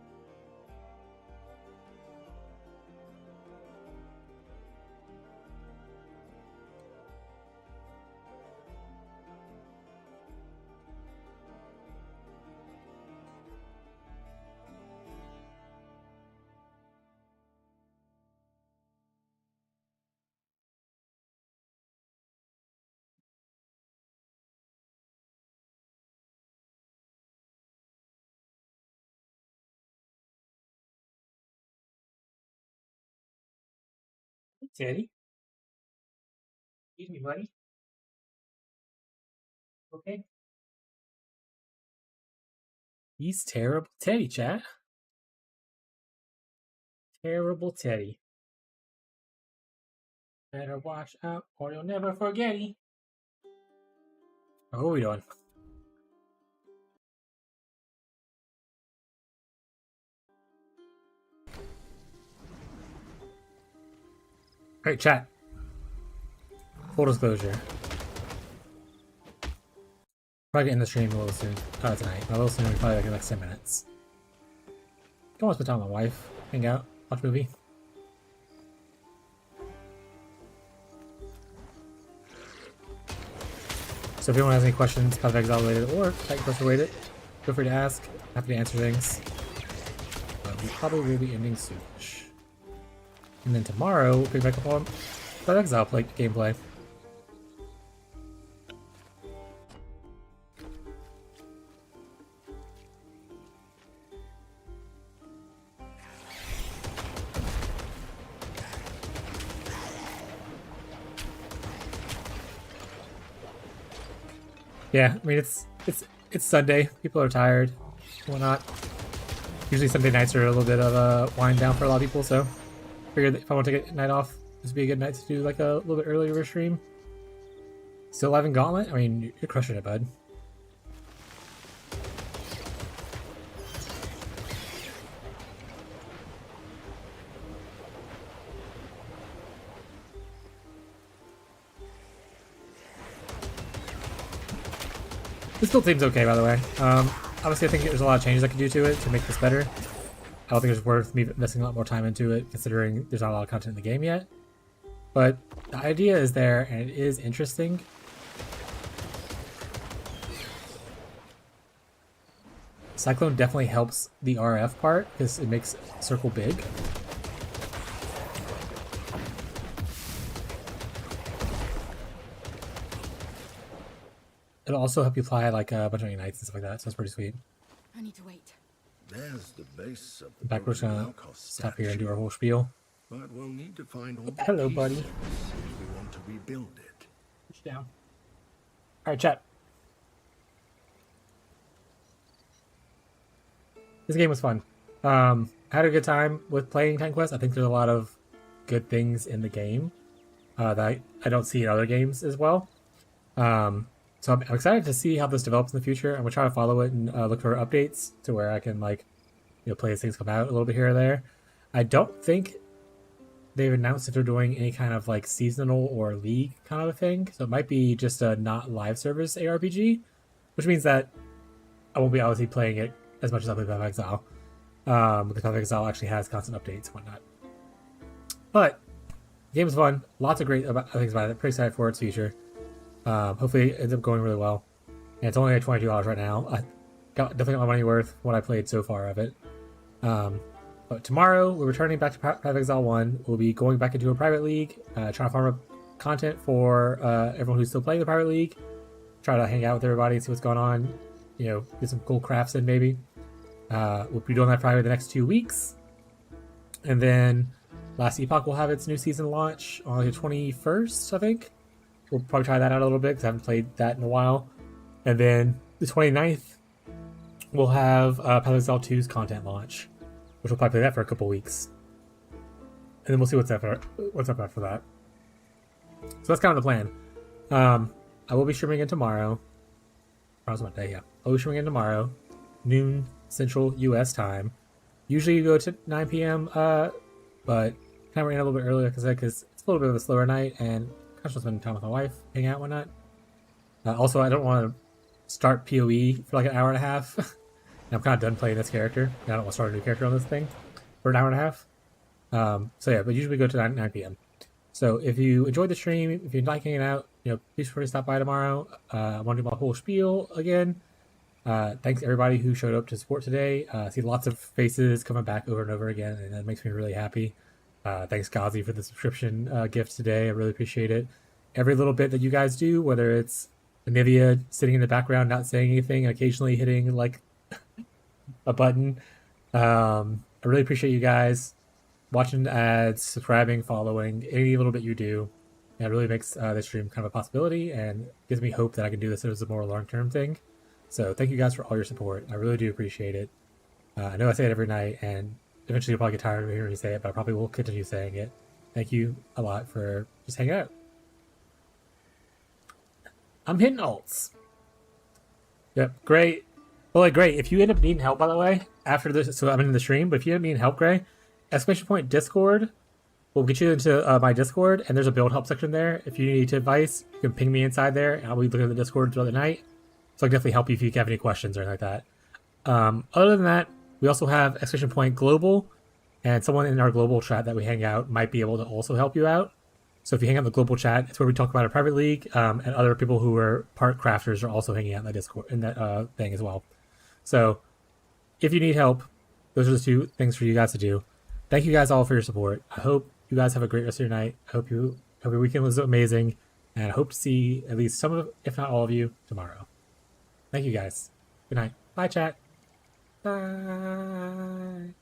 Teddy? Excuse me, buddy. Okay. He's terrible Teddy, chat. Terrible Teddy. Better watch out or you'll never forget it. What are we doing? Alright, chat. Full disclosure. Probably end the stream a little soon. Tonight. A little soon, probably like in like 10 minutes. Don't want to spend time with my wife. Hang out. Watch a movie. So if anyone has any questions, Path of Exile related or Titan Quest related, feel free to ask. Happy to answer things. We probably will be ending soon. And then tomorrow, we'll pick back up on Path of Exile gameplay. Yeah, I mean it's Sunday. People are tired, whatnot. Usually Sunday nights are a little bit of a wind down for a lot of people, so figured that if I want to take a night off, this would be a good night to do like a little bit earlier of a stream. Still live in Gauntlet? I mean, you're crushing it, bud. This build seems okay, by the way. Obviously, I think there's a lot of changes I could do to it to make this better. I don't think it's worth me investing a lot more time into it, considering there's not a lot of content in the game yet. But the idea is there, and it is interesting. Cyclone definitely helps the RF part, because it makes circle big. It'll also help you fly like a bunch of Ignites and stuff like that, so it's pretty sweet. I need to wait. There's the base of the Back, we're just gonna stop here and do our whole spiel. But we'll need to find all the Hello, buddy. pieces if we want to rebuild it. Push down. Alright, chat. This game was fun. I had a good time with playing Titan Quest. I think there's a lot of good things in the game that I don't see in other games as well. So I'm excited to see how this develops in the future. I'm gonna try to follow it and look for updates to where I can play as things come out a little bit here or there. I don't think they've announced if they're doing any kind of like seasonal or league kind of a thing. So it might be just a not live service ARPG, which means that I won't be obviously playing it as much as I play Path of Exile. Because Path of Exile actually has constant updates and whatnot. But the game is fun. Lots of great things about it. Pretty excited for its future. Hopefully it ends up going really well. And it's only like $22 right now. I definitely got my money worth what I played so far of it. But tomorrow we're returning back to Path of Exile 1. We'll be going back into a private league, trying to farm up content for everyone who's still playing the private league. Try to hang out with everybody, see what's going on. Get some cool crafts in maybe. We'll be doing that probably the next 2 weeks. And then Last Epoch will have its new season launch on the 21st, I think. We'll probably try that out a little bit because I haven't played that in a while. And then the 29th, we'll have Path of Exile 2's content launch, which we'll probably play that for a couple weeks. And then we'll see what's up after that. So that's kind of the plan. I will be streaming again tomorrow. Tomorrow's Monday, yeah. I'll be streaming again tomorrow, noon Central U.S. time. Usually you go to 9 p.m., but kind of ran a little bit earlier, like I said, because it's a little bit of a slower night, and I just want to spend time with my wife, hang out, whatnot. Also, I don't want to start POE for like an hour and a half. And I'm kind of done playing this character. I don't want to start a new character on this thing for an hour and a half. So yeah, but usually we go to 9 p.m. So if you enjoyed the stream, if you like hanging out, please feel free to stop by tomorrow. I want to do my whole spiel again. Thanks everybody who showed up to support today. I see lots of faces coming back over and over again, and that makes me really happy. Thanks Gazi for the subscription gift today. I really appreciate it. Every little bit that you guys do, whether it's Anivia sitting in the background not saying anything and occasionally hitting like a button, I really appreciate you guys watching the ads, subscribing, following, any little bit you do. It really makes this stream kind of a possibility and gives me hope that I can do this as a more long-term thing. So thank you guys for all your support. I really do appreciate it. I know I say it every night, and eventually you'll probably get tired of hearing me say it, but I probably will continue saying it. Thank you a lot for just hanging out. I'm hitting alts. Yep, great. Well, like, great. If you end up needing help, by the way, after this, so I'm in the stream, but if you end up needing help, Gray, exclamation point Discord will get you into my Discord, and there's a build help section there. If you need advice, you can ping me inside there, and I'll be looking at the Discord throughout the night. So I can definitely help you if you have any questions or anything like that. Other than that, we also have exclamation point global, and someone in our global chat that we hang out might be able to also help you out. So if you hang out in the global chat, it's where we talk about our private league, and other people who are part crafters are also hanging out in that Discord, in that thing as well. So if you need help, those are the two things for you guys to do. Thank you guys all for your support. I hope you guys have a great rest of your night. I hope your weekend was amazing, and I hope to see at least some of, if not all of you, tomorrow. Thank you guys. Good night. Bye, chat. Bye.